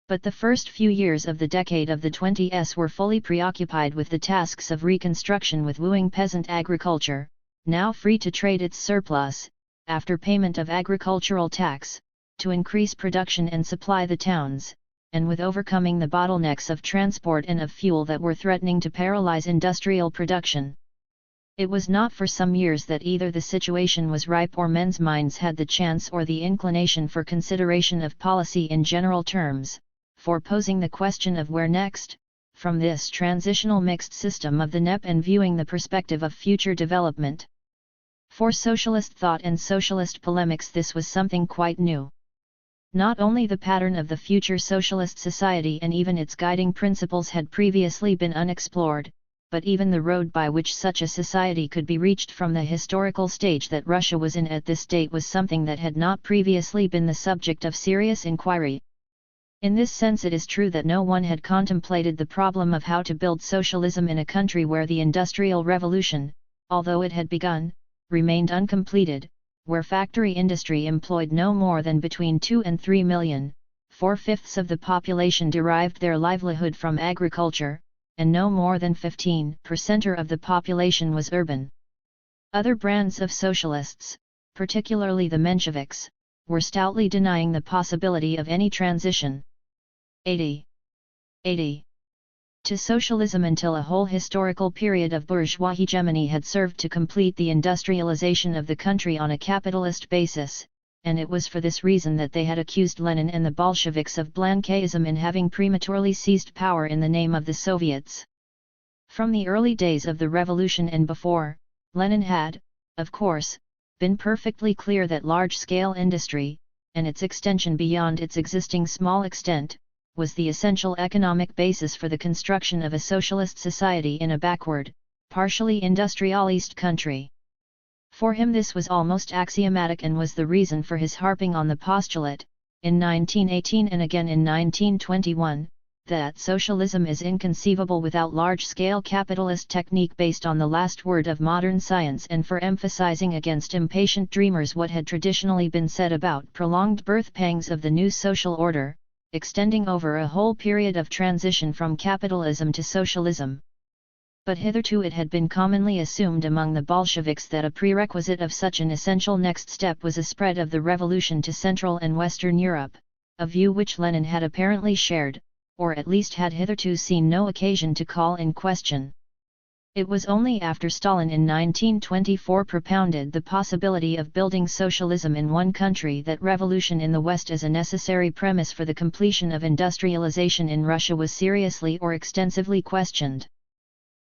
But the first few years of the decade of the 20s were fully preoccupied with the tasks of reconstruction, with wooing peasant agriculture, now free to trade its surplus, after payment of agricultural tax, to increase production and supply the towns, and with overcoming the bottlenecks of transport and of fuel that were threatening to paralyze industrial production. It was not for some years that either the situation was ripe or men's minds had the chance or the inclination for consideration of policy in general terms, for posing the question of where next, from this transitional mixed system of the NEP, and viewing the perspective of future development. For socialist thought and socialist polemics this was something quite new. Not only the pattern of the future socialist society and even its guiding principles had previously been unexplored, but even the road by which such a society could be reached from the historical stage that Russia was in at this date was something that had not previously been the subject of serious inquiry. In this sense it is true that no one had contemplated the problem of how to build socialism in a country where the Industrial Revolution, although it had begun, remained uncompleted, where factory industry employed no more than between 2 and 3 million, 4/5 of the population derived their livelihood from agriculture, and no more than 15% of the population was urban. Other brands of socialists, particularly the Mensheviks, were stoutly denying the possibility of any transition 80 to socialism until a whole historical period of bourgeois hegemony had served to complete the industrialization of the country on a capitalist basis, and it was for this reason that they had accused Lenin and the Bolsheviks of Blanquism in having prematurely seized power in the name of the Soviets. From the early days of the revolution and before, Lenin had, of course, been perfectly clear that large-scale industry, and its extension beyond its existing small extent, was the essential economic basis for the construction of a socialist society in a backward, partially industrialized country. For him this was almost axiomatic and was the reason for his harping on the postulate, in 1918 and again in 1921, that socialism is inconceivable without large-scale capitalist technique based on the last word of modern science, and for emphasizing against impatient dreamers what had traditionally been said about prolonged birth pangs of the new social order, extending over a whole period of transition from capitalism to socialism, But hitherto it had been commonly assumed among the Bolsheviks that a prerequisite of such an essential next step was a spread of the revolution to Central and Western Europe, a view which Lenin had apparently shared, or at least had hitherto seen no occasion to call in question. It was only after Stalin in 1924 propounded the possibility of building socialism in one country that revolution in the West as a necessary premise for the completion of industrialization in Russia was seriously or extensively questioned.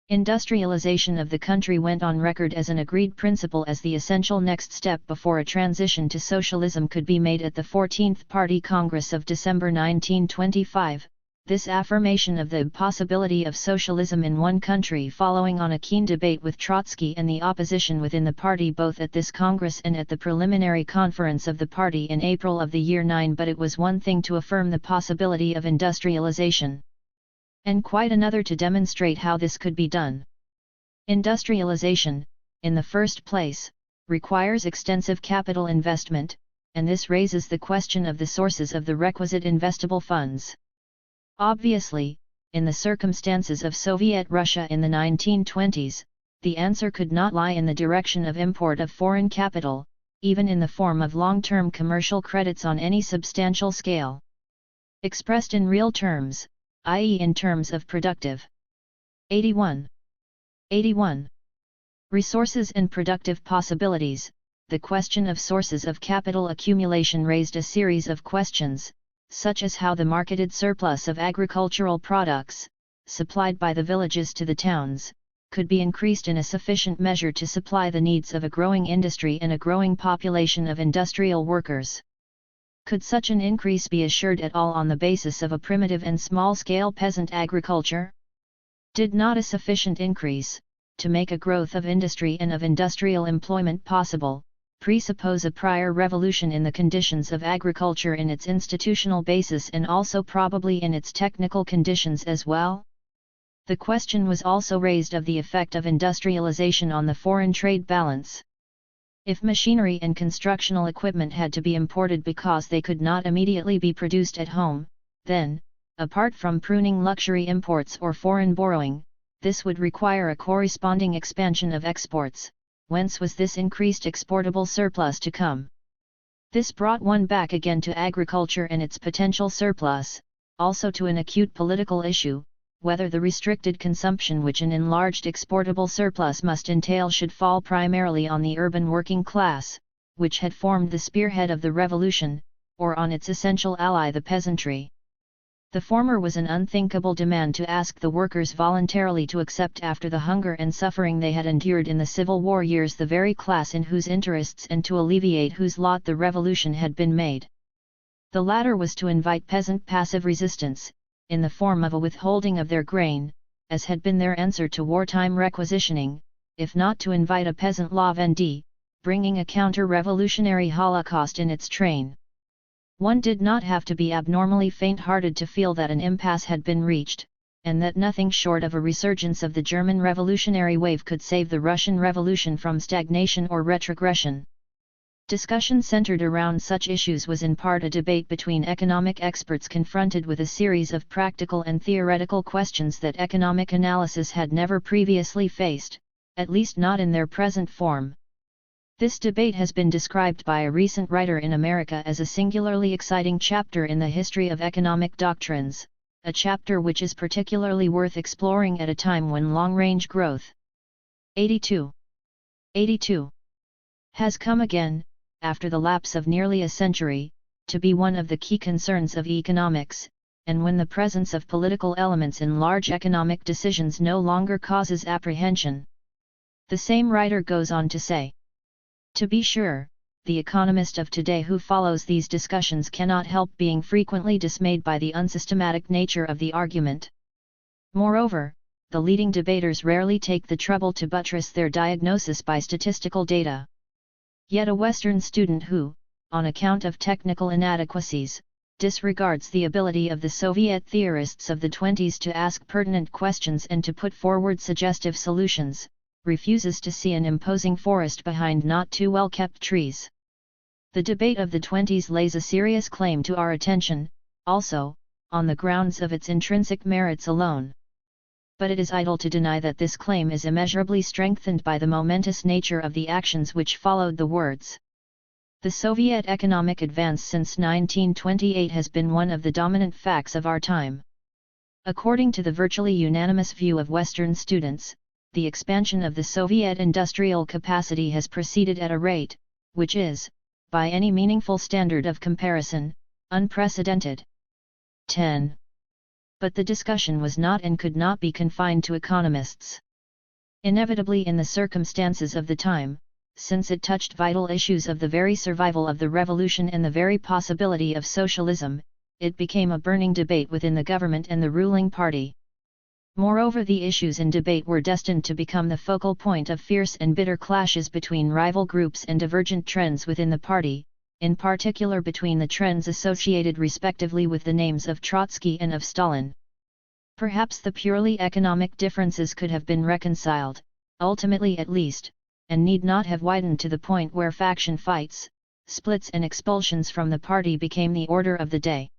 Industrialization of the country went on record as an agreed principle as the essential next step before a transition to socialism could be made at the 14th Party Congress of December 1925. This affirmation of the possibility of socialism in one country following on a keen debate with Trotsky and the opposition within the party both at this Congress and at the preliminary conference of the party in April of the year 9. But it was one thing to affirm the possibility of industrialization, and quite another to demonstrate how this could be done. Industrialization, in the first place, requires extensive capital investment, and this raises the question of the sources of the requisite investable funds. Obviously, in the circumstances of Soviet Russia in the 1920s, the answer could not lie in the direction of import of foreign capital, even in the form of long-term commercial credits on any substantial scale. Expressed in real terms, i.e. in terms of productive 81. Resources and productive possibilities. The question of sources of capital accumulation raised a series of questions, such as how the marketed surplus of agricultural products, supplied by the villages to the towns, could be increased in a sufficient measure to supply the needs of a growing industry and a growing population of industrial workers. Could such an increase be assured at all on the basis of a primitive and small-scale peasant agriculture? Did not a sufficient increase, to make a growth of industry and of industrial employment possible, presuppose a prior revolution in the conditions of agriculture in its institutional basis and also probably in its technical conditions as well? The question was also raised of the effect of industrialization on the foreign trade balance. If machinery and constructional equipment had to be imported because they could not immediately be produced at home, then, apart from pruning luxury imports or foreign borrowing, this would require a corresponding expansion of exports. Whence was this increased exportable surplus to come? This brought one back again to agriculture and its potential surplus, also to an acute political issue, whether the restricted consumption which an enlarged exportable surplus must entail should fall primarily on the urban working class, which had formed the spearhead of the revolution, or on its essential ally the peasantry. The former was an unthinkable demand to ask the workers voluntarily to accept after the hunger and suffering they had endured in the Civil War years the very class in whose interests and to alleviate whose lot the revolution had been made. The latter was to invite peasant passive resistance, in the form of a withholding of their grain, as had been their answer to wartime requisitioning, if not to invite a peasant la vendée, bringing a counter-revolutionary holocaust in its train. One did not have to be abnormally faint-hearted to feel that an impasse had been reached, and that nothing short of a resurgence of the German revolutionary wave could save the Russian Revolution from stagnation or retrogression. Discussion centered around such issues was in part a debate between economic experts confronted with a series of practical and theoretical questions that economic analysis had never previously faced, at least not in their present form. This debate has been described by a recent writer in America as a singularly exciting chapter in the history of economic doctrines, a chapter which is particularly worth exploring at a time when long-range growth 82 has come again, after the lapse of nearly a century, to be one of the key concerns of economics, and when the presence of political elements in large economic decisions no longer causes apprehension. The same writer goes on to say, to be sure, the economist of today who follows these discussions cannot help being frequently dismayed by the unsystematic nature of the argument. Moreover, the leading debaters rarely take the trouble to buttress their diagnosis by statistical data. Yet a Western student who, on account of technical inadequacies, disregards the ability of the Soviet theorists of the 20s to ask pertinent questions and to put forward suggestive solutions, refuses to see an imposing forest behind not too well-kept trees. The debate of the 20s lays a serious claim to our attention, also, on the grounds of its intrinsic merits alone. but it is idle to deny that this claim is immeasurably strengthened by the momentous nature of the actions which followed the words. The Soviet economic advance since 1928 has been one of the dominant facts of our time. According to the virtually unanimous view of Western students, the expansion of the Soviet industrial capacity has proceeded at a rate, which is, by any meaningful standard of comparison, unprecedented. 10. But the discussion was not and could not be confined to economists. Inevitably, in the circumstances of the time, since it touched vital issues of the very survival of the revolution and the very possibility of socialism, it became a burning debate within the government and the ruling party. Moreover, the issues in debate were destined to become the focal point of fierce and bitter clashes between rival groups and divergent trends within the party, in particular between the trends associated respectively with the names of Trotsky and of Stalin. Perhaps the purely economic differences could have been reconciled, ultimately at least, and need not have widened to the point where faction fights, splits and expulsions from the party became the order of the day.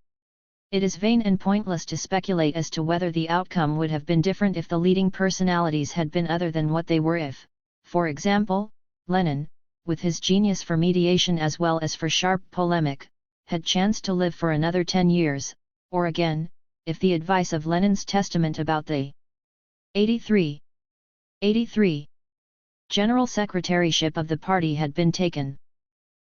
It is vain and pointless to speculate as to whether the outcome would have been different if the leading personalities had been other than what they were, if, for example, Lenin, with his genius for mediation as well as for sharp polemic, had chanced to live for another 10 years, or again, if the advice of Lenin's testament about the 83 General Secretaryship of the party had been taken.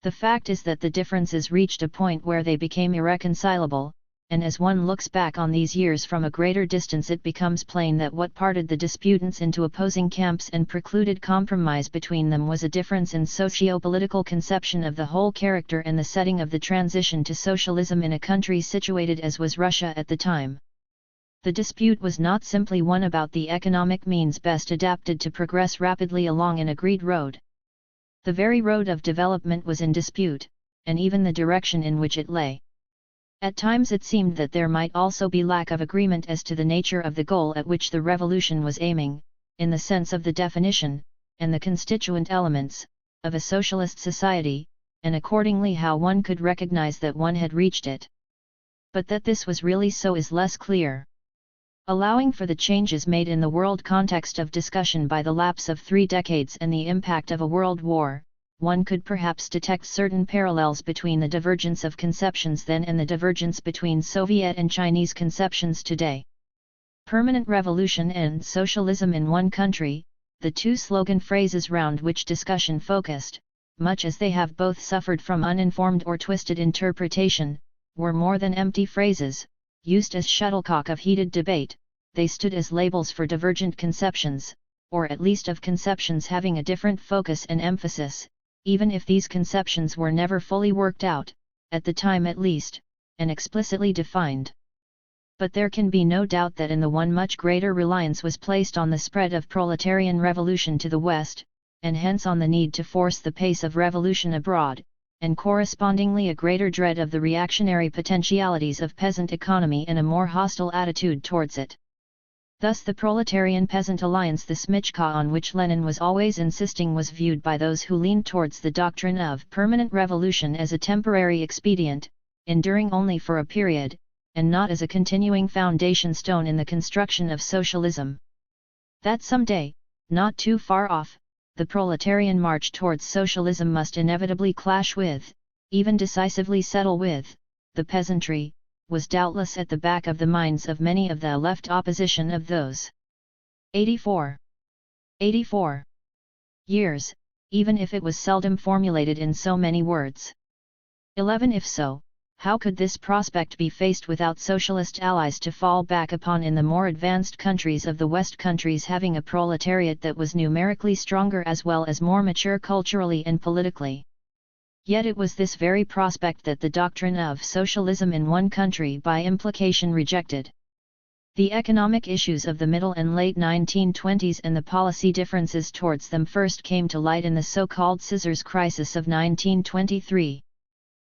The fact is that the differences reached a point where they became irreconcilable, and as one looks back on these years from a greater distance, it becomes plain that what parted the disputants into opposing camps and precluded compromise between them was a difference in socio-political conception of the whole character and the setting of the transition to socialism in a country situated as was Russia at the time. The dispute was not simply one about the economic means best adapted to progress rapidly along an agreed road. The very road of development was in dispute, and even the direction in which it lay. At times it seemed that there might also be lack of agreement as to the nature of the goal at which the revolution was aiming, in the sense of the definition, and the constituent elements, of a socialist society, and accordingly how one could recognize that one had reached it. But that this was really so is less clear. Allowing for the changes made in the world context of discussion by the lapse of 3 decades and the impact of a world war, one could perhaps detect certain parallels between the divergence of conceptions then and the divergence between Soviet and Chinese conceptions today. Permanent revolution and socialism in one country, the two slogan phrases round which discussion focused, much as they have both suffered from uninformed or twisted interpretation, were more than empty phrases. Used as shuttlecock of heated debate, they stood as labels for divergent conceptions, or at least of conceptions having a different focus and emphasis, even if these conceptions were never fully worked out, at the time at least, and explicitly defined. But there can be no doubt that in the one much greater reliance was placed on the spread of proletarian revolution to the West, and hence on the need to force the pace of revolution abroad, and correspondingly a greater dread of the reactionary potentialities of peasant economy and a more hostile attitude towards it. Thus the proletarian-peasant alliance, the Smichka on which Lenin was always insisting, was viewed by those who leaned towards the doctrine of permanent revolution as a temporary expedient, enduring only for a period, and not as a continuing foundation stone in the construction of socialism. That someday, not too far off, the proletarian march towards socialism must inevitably clash with, even decisively settle with, the peasantry, was doubtless at the back of the minds of many of the left opposition of those 84 years, even if it was seldom formulated in so many words. 11. If so, how could this prospect be faced without socialist allies to fall back upon in the more advanced countries of the West, countries having a proletariat that was numerically stronger as well as more mature culturally and politically? Yet it was this very prospect that the doctrine of socialism in one country by implication rejected. The economic issues of the middle and late 1920s and the policy differences towards them first came to light in the so-called scissors crisis of 1923.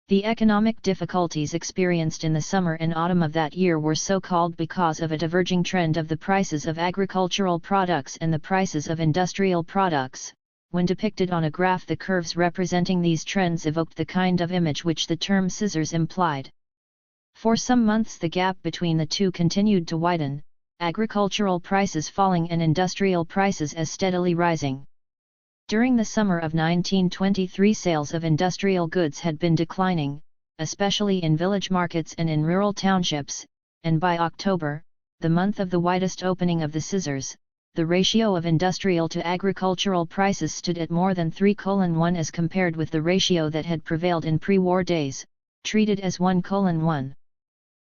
The economic difficulties experienced in the summer and autumn of that year were so called because of a diverging trend of the prices of agricultural products and the prices of industrial products. When depicted on a graph, the curves representing these trends evoked the kind of image which the term scissors implied. For some months the gap between the two continued to widen, agricultural prices falling and industrial prices as steadily rising. During the summer of 1923 sales of industrial goods had been declining, especially in village markets and in rural townships, and by October, the month of the widest opening of the scissors, the ratio of industrial to agricultural prices stood at more than 3:1 as compared with the ratio that had prevailed in pre-war days, treated as 1:1.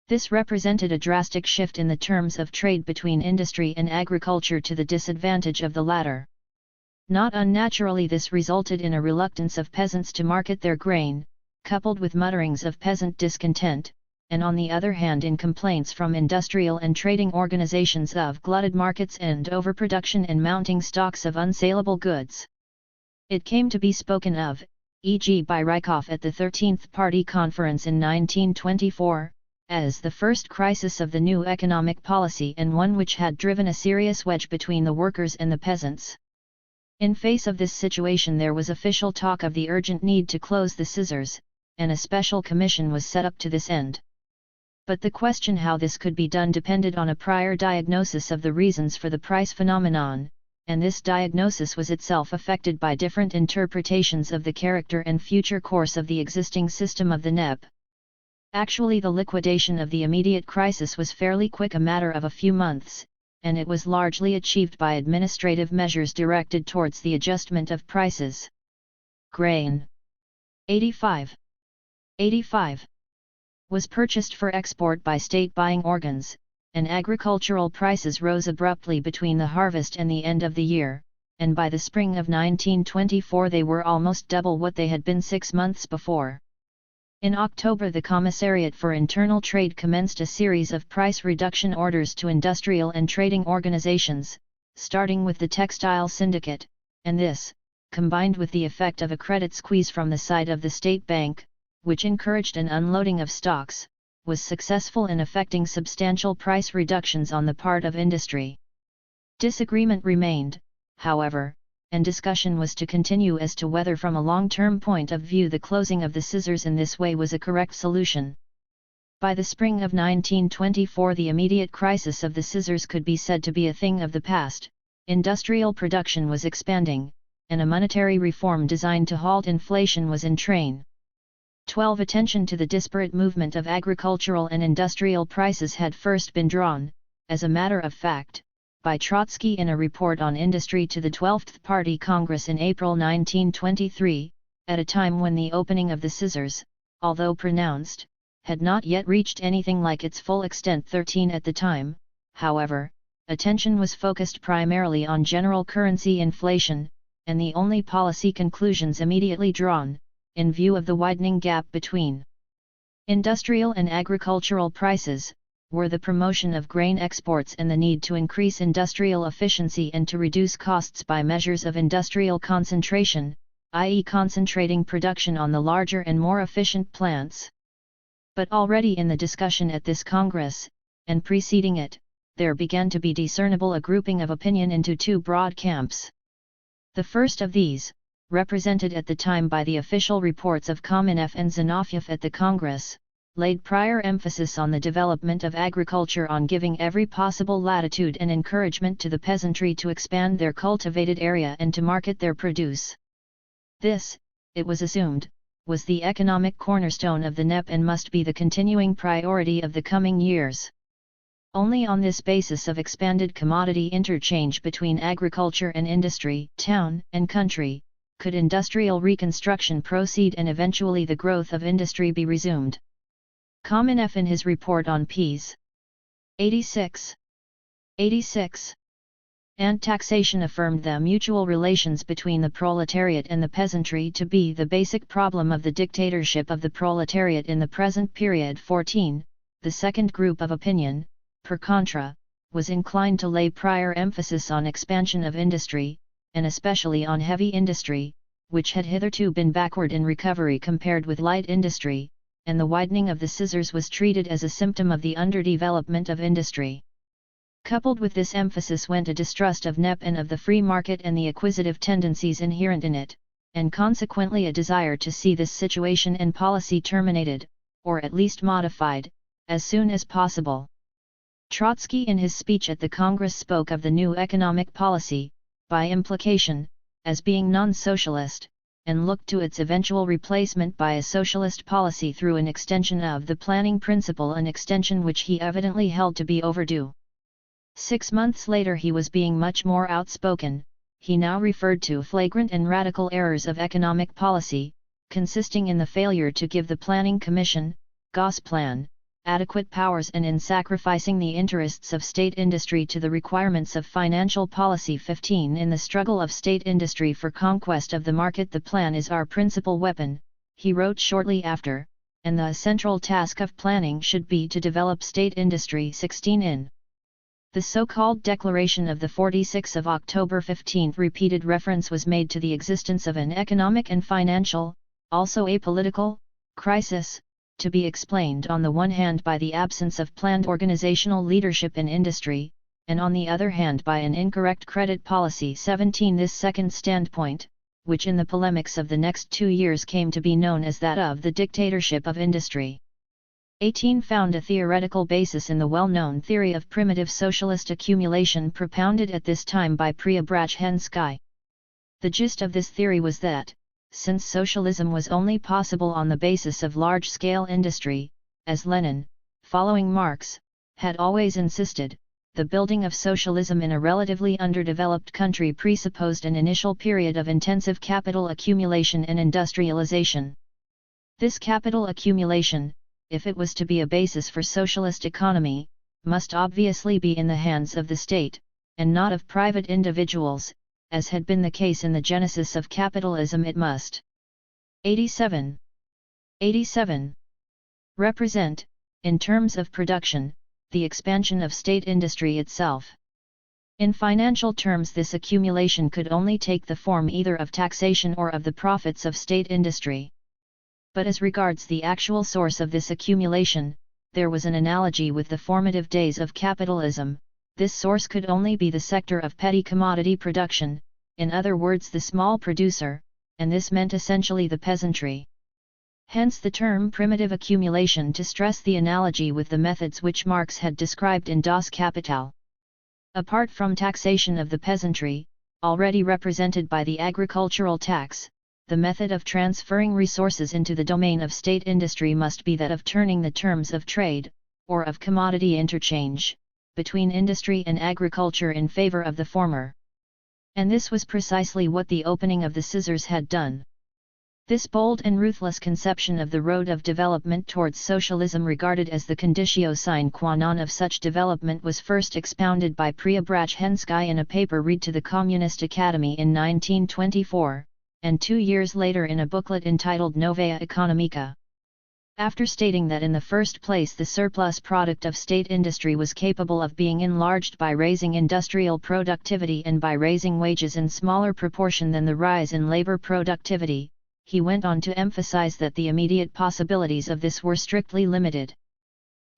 This represented a drastic shift in the terms of trade between industry and agriculture to the disadvantage of the latter. Not unnaturally, this resulted in a reluctance of peasants to market their grain, coupled with mutterings of peasant discontent, and on the other hand in complaints from industrial and trading organizations of glutted markets and overproduction and mounting stocks of unsaleable goods. It came to be spoken of, e.g. by Rykhoff at the 13th Party Conference in 1924, as the first crisis of the new economic policy and one which had driven a serious wedge between the workers and the peasants. In face of this situation, there was official talk of the urgent need to close the scissors, and a special commission was set up to this end. But the question how this could be done depended on a prior diagnosis of the reasons for the price phenomenon, and this diagnosis was itself affected by different interpretations of the character and future course of the existing system of the NEP. Actually, the liquidation of the immediate crisis was fairly quick, a matter of a few months, and it was largely achieved by administrative measures directed towards the adjustment of prices. Grain 85 was purchased for export by state buying organs, and agricultural prices rose abruptly between the harvest and the end of the year, and by the spring of 1924 they were almost double what they had been 6 months before. In October, the Commissariat for Internal Trade commenced a series of price reduction orders to industrial and trading organizations, starting with the Textile Syndicate, and this, combined with the effect of a credit squeeze from the side of the State Bank, which encouraged an unloading of stocks, was successful in effecting substantial price reductions on the part of industry. Disagreement remained, however, and discussion was to continue as to whether from a long-term point of view the closing of the scissors in this way was a correct solution. By the spring of 1924 the immediate crisis of the scissors could be said to be a thing of the past, industrial production was expanding, and a monetary reform designed to halt inflation was in train. 12. Attention to the disparate movement of agricultural and industrial prices had first been drawn, as a matter of fact, by Trotsky in a report on industry to the 12th Party Congress in April 1923, at a time when the opening of the scissors, although pronounced, had not yet reached anything like its full extent. 13. At the time, however, attention was focused primarily on general currency inflation, and the only policy conclusions immediately drawn, in view of the widening gap between industrial and agricultural prices, were the promotion of grain exports and the need to increase industrial efficiency and to reduce costs by measures of industrial concentration, i.e. concentrating production on the larger and more efficient plants. But already in the discussion at this Congress, and preceding it, there began to be discernible a grouping of opinion into two broad camps. The first of these, represented at the time by the official reports of Kamenev and Zinoviev at the Congress, laid prior emphasis on the development of agriculture, on giving every possible latitude and encouragement to the peasantry to expand their cultivated area and to market their produce. This, it was assumed, was the economic cornerstone of the NEP and must be the continuing priority of the coming years. Only on this basis of expanded commodity interchange between agriculture and industry, town and country, could industrial reconstruction proceed and eventually the growth of industry be resumed. Kamenev in his report on pp. 86 and taxation affirmed the mutual relations between the proletariat and the peasantry to be the basic problem of the dictatorship of the proletariat in the present period. 14. The second group of opinion, per contra, was inclined to lay prior emphasis on expansion of industry, and especially on heavy industry, which had hitherto been backward in recovery compared with light industry, and the widening of the scissors was treated as a symptom of the underdevelopment of industry. Coupled with this emphasis went a distrust of NEP and of the free market and the acquisitive tendencies inherent in it, and consequently a desire to see this situation and policy terminated, or at least modified, as soon as possible. Trotsky in his speech at the Congress spoke of the new economic policy, by implication, as being non-socialist, and looked to its eventual replacement by a socialist policy through an extension of the planning principle, an extension which he evidently held to be overdue. 6 months later he was being much more outspoken. He now referred to flagrant and radical errors of economic policy, consisting in the failure to give the Planning Commission, Gosplan, adequate powers and in sacrificing the interests of state industry to the requirements of financial policy. 15 In the struggle of state industry for conquest of the market, the plan is our principal weapon, he wrote shortly after, and the central task of planning should be to develop state industry. 16 In the so-called Declaration of the 46 of October 15 repeated reference was made to the existence of an economic and financial, also a political, crisis, to be explained on the one hand by the absence of planned organizational leadership in industry, and on the other hand by an incorrect credit policy. 17 This second standpoint, which in the polemics of the next 2 years came to be known as that of the dictatorship of industry. 18 Found a theoretical basis in the well-known theory of primitive socialist accumulation propounded at this time by Preobrazhensky. The gist of this theory was that, since socialism was only possible on the basis of large-scale industry, as Lenin, following Marx, had always insisted, the building of socialism in a relatively underdeveloped country presupposed an initial period of intensive capital accumulation and industrialization. This capital accumulation, if it was to be a basis for socialist economy, must obviously be in the hands of the state, and not of private individuals, as had been the case in the genesis of capitalism. It must 87 represent, in terms of production, the expansion of state industry itself. In financial terms, this accumulation could only take the form either of taxation or of the profits of state industry. But as regards the actual source of this accumulation, there was an analogy with the formative days of capitalism. This source could only be the sector of petty commodity production, in other words the small producer, and this meant essentially the peasantry. Hence the term primitive accumulation to stress the analogy with the methods which Marx had described in Das Kapital. Apart from taxation of the peasantry, already represented by the agricultural tax, the method of transferring resources into the domain of state industry must be that of turning the terms of trade, or of commodity interchange, between industry and agriculture in favor of the former. And this was precisely what the opening of the scissors had done. This bold and ruthless conception of the road of development towards socialism, regarded as the conditio sine qua non of such development, was first expounded by Preobrazhensky in a paper read to the Communist Academy in 1924, and 2 years later in a booklet entitled Novaya Ekonomika. After stating that in the first place the surplus product of state industry was capable of being enlarged by raising industrial productivity and by raising wages in smaller proportion than the rise in labor productivity, he went on to emphasize that the immediate possibilities of this were strictly limited.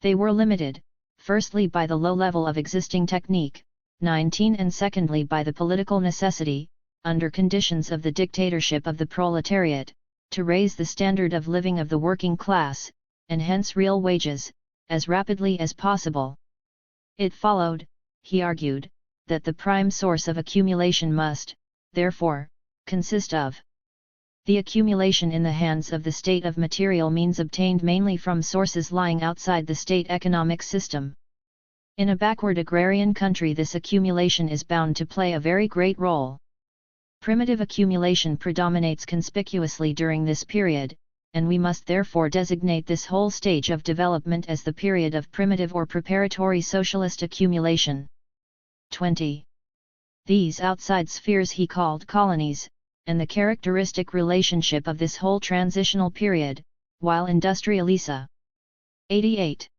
They were limited, firstly by the low level of existing technique, 19, and secondly by the political necessity, under conditions of the dictatorship of the proletariat, to raise the standard of living of the working class, and hence real wages, as rapidly as possible. It followed, he argued, that the prime source of accumulation must, therefore, consist of the accumulation in the hands of the state of material means obtained mainly from sources lying outside the state economic system. In a backward agrarian country this accumulation is bound to play a very great role. Primitive accumulation predominates conspicuously during this period, and we must therefore designate this whole stage of development as the period of primitive or preparatory socialist accumulation. 20. These outside spheres he called colonies, and the characteristic relationship of this whole transitional period, while industrialisation 88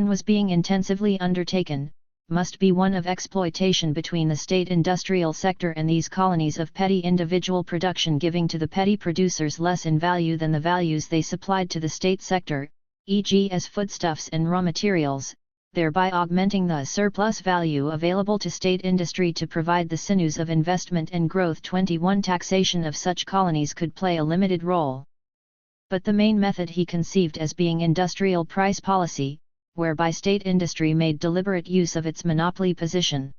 was being intensively undertaken, must be one of exploitation between the state industrial sector and these colonies of petty individual production, giving to the petty producers less in value than the values they supplied to the state sector, e.g. as foodstuffs and raw materials, thereby augmenting the surplus value available to state industry to provide the sinews of investment and growth. 21 Taxation of such colonies could play a limited role. But the main method he conceived as being industrial price policy, whereby state industry made deliberate use of its monopoly position.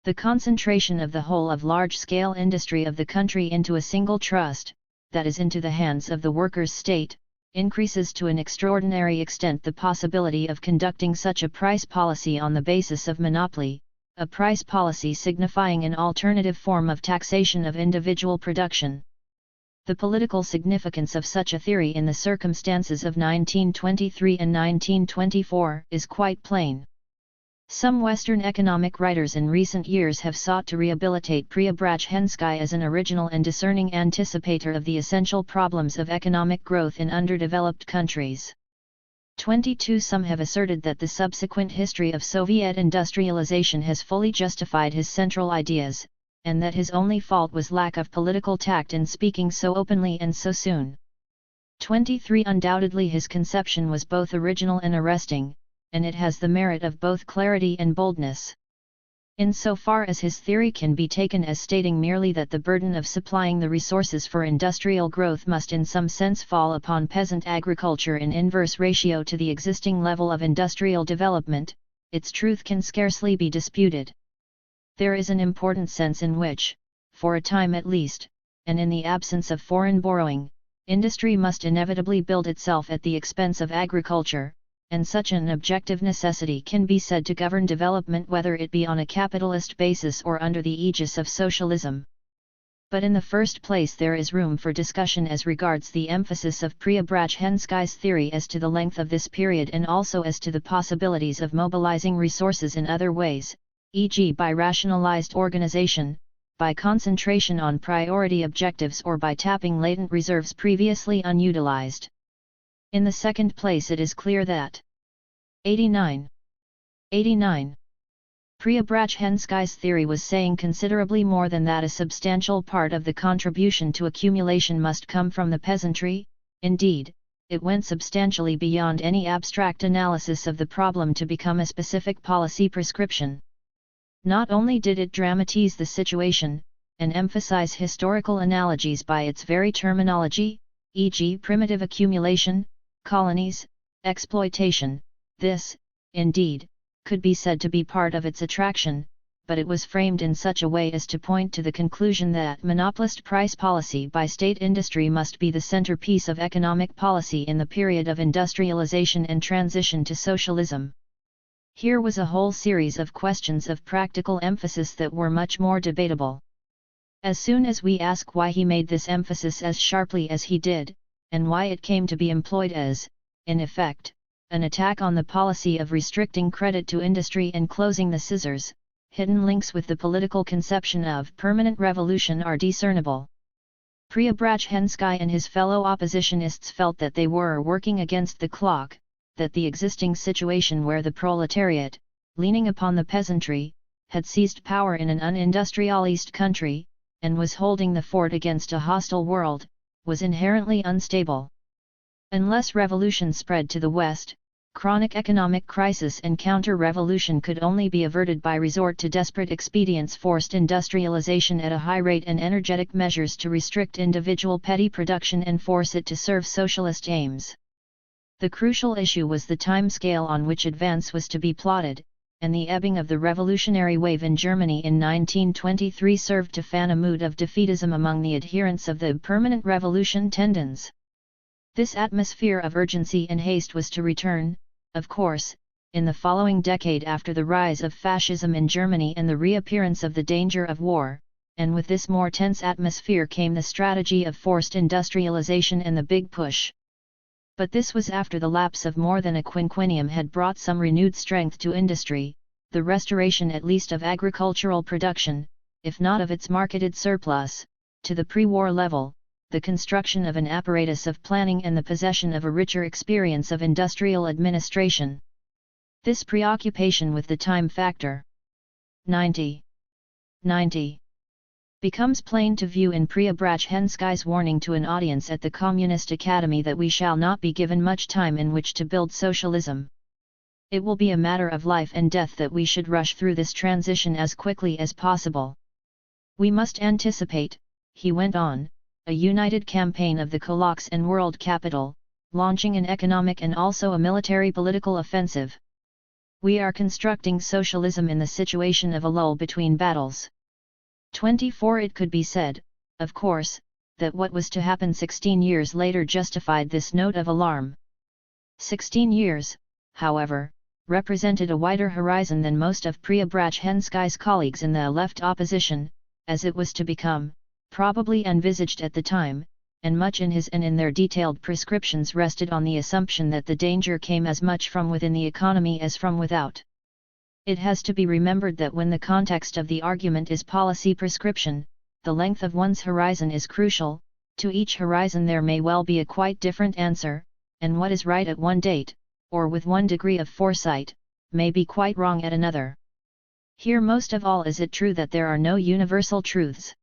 The concentration of the whole of large-scale industry of the country into a single trust, that is into the hands of the workers' state, increases to an extraordinary extent the possibility of conducting such a price policy on the basis of monopoly, a price policy signifying an alternative form of taxation of individual production. The political significance of such a theory in the circumstances of 1923 and 1924 is quite plain. Some Western economic writers in recent years have sought to rehabilitate Preobrajhensky as an original and discerning anticipator of the essential problems of economic growth in underdeveloped countries. 22 Some have asserted that the subsequent history of Soviet industrialization has fully justified his central ideas, and that his only fault was lack of political tact in speaking so openly and so soon. 23 Undoubtedly his conception was both original and arresting, and it has the merit of both clarity and boldness. In so far as his theory can be taken as stating merely that the burden of supplying the resources for industrial growth must in some sense fall upon peasant agriculture in inverse ratio to the existing level of industrial development, its truth can scarcely be disputed. There is an important sense in which, for a time at least, and in the absence of foreign borrowing, industry must inevitably build itself at the expense of agriculture, and such an objective necessity can be said to govern development whether it be on a capitalist basis or under the aegis of socialism. But in the first place there is room for discussion as regards the emphasis of Preobrajhensky's theory as to the length of this period and also as to the possibilities of mobilizing resources in other ways, e.g. by rationalized organization, by concentration on priority objectives or by tapping latent reserves previously unutilized. In the second place it is clear that 89. Preobrajhensky's theory was saying considerably more than that. A substantial part of the contribution to accumulation must come from the peasantry. Indeed, it went substantially beyond any abstract analysis of the problem to become a specific policy prescription. Not only did it dramatize the situation, and emphasize historical analogies by its very terminology, e.g. primitive accumulation, colonies, exploitation, this, indeed, could be said to be part of its attraction, but it was framed in such a way as to point to the conclusion that monopolist price policy by state industry must be the centerpiece of economic policy in the period of industrialization and transition to socialism. Here was a whole series of questions of practical emphasis that were much more debatable. As soon as we ask why he made this emphasis as sharply as he did, and why it came to be employed as, in effect, an attack on the policy of restricting credit to industry and closing the scissors, hidden links with the political conception of permanent revolution are discernible. Preobrajhensky and his fellow oppositionists felt that they were working against the clock, that the existing situation where the proletariat, leaning upon the peasantry, had seized power in an unindustrialized country, and was holding the fort against a hostile world, was inherently unstable. Unless revolution spread to the West, chronic economic crisis and counter-revolution could only be averted by resort to desperate expedients, forced industrialization at a high rate and energetic measures to restrict individual petty production and force it to serve socialist aims. The crucial issue was the time scale on which advance was to be plotted, and the ebbing of the revolutionary wave in Germany in 1923 served to fan a mood of defeatism among the adherents of the permanent revolution tendons. This atmosphere of urgency and haste was to return, of course, in the following decade after the rise of fascism in Germany and the reappearance of the danger of war, and with this more tense atmosphere came the strategy of forced industrialization and the big push. But this was after the lapse of more than a quinquennium had brought some renewed strength to industry, the restoration at least of agricultural production, if not of its marketed surplus, to the pre-war level, the construction of an apparatus of planning and the possession of a richer experience of industrial administration. This preoccupation with the time factor 90 becomes plain to view in Preobrajhensky's warning to an audience at the Communist Academy that we shall not be given much time in which to build socialism. It will be a matter of life and death that we should rush through this transition as quickly as possible. We must anticipate, he went on, a united campaign of the kulaks and world capital, launching an economic and also a military political offensive. We are constructing socialism in the situation of a lull between battles. 24 It could be said, of course, that what was to happen 16 years later justified this note of alarm. 16 years, however, represented a wider horizon than most of Preobrazhensky's colleagues in the left opposition, as it was to become, probably envisaged at the time, and much in his and in their detailed prescriptions rested on the assumption that the danger came as much from within the economy as from without. It has to be remembered that when the context of the argument is policy prescription, the length of one's horizon is crucial. To each horizon there may well be a quite different answer, and what is right at one date, or with one degree of foresight, may be quite wrong at another. Here most of all is it true that there are no universal truths.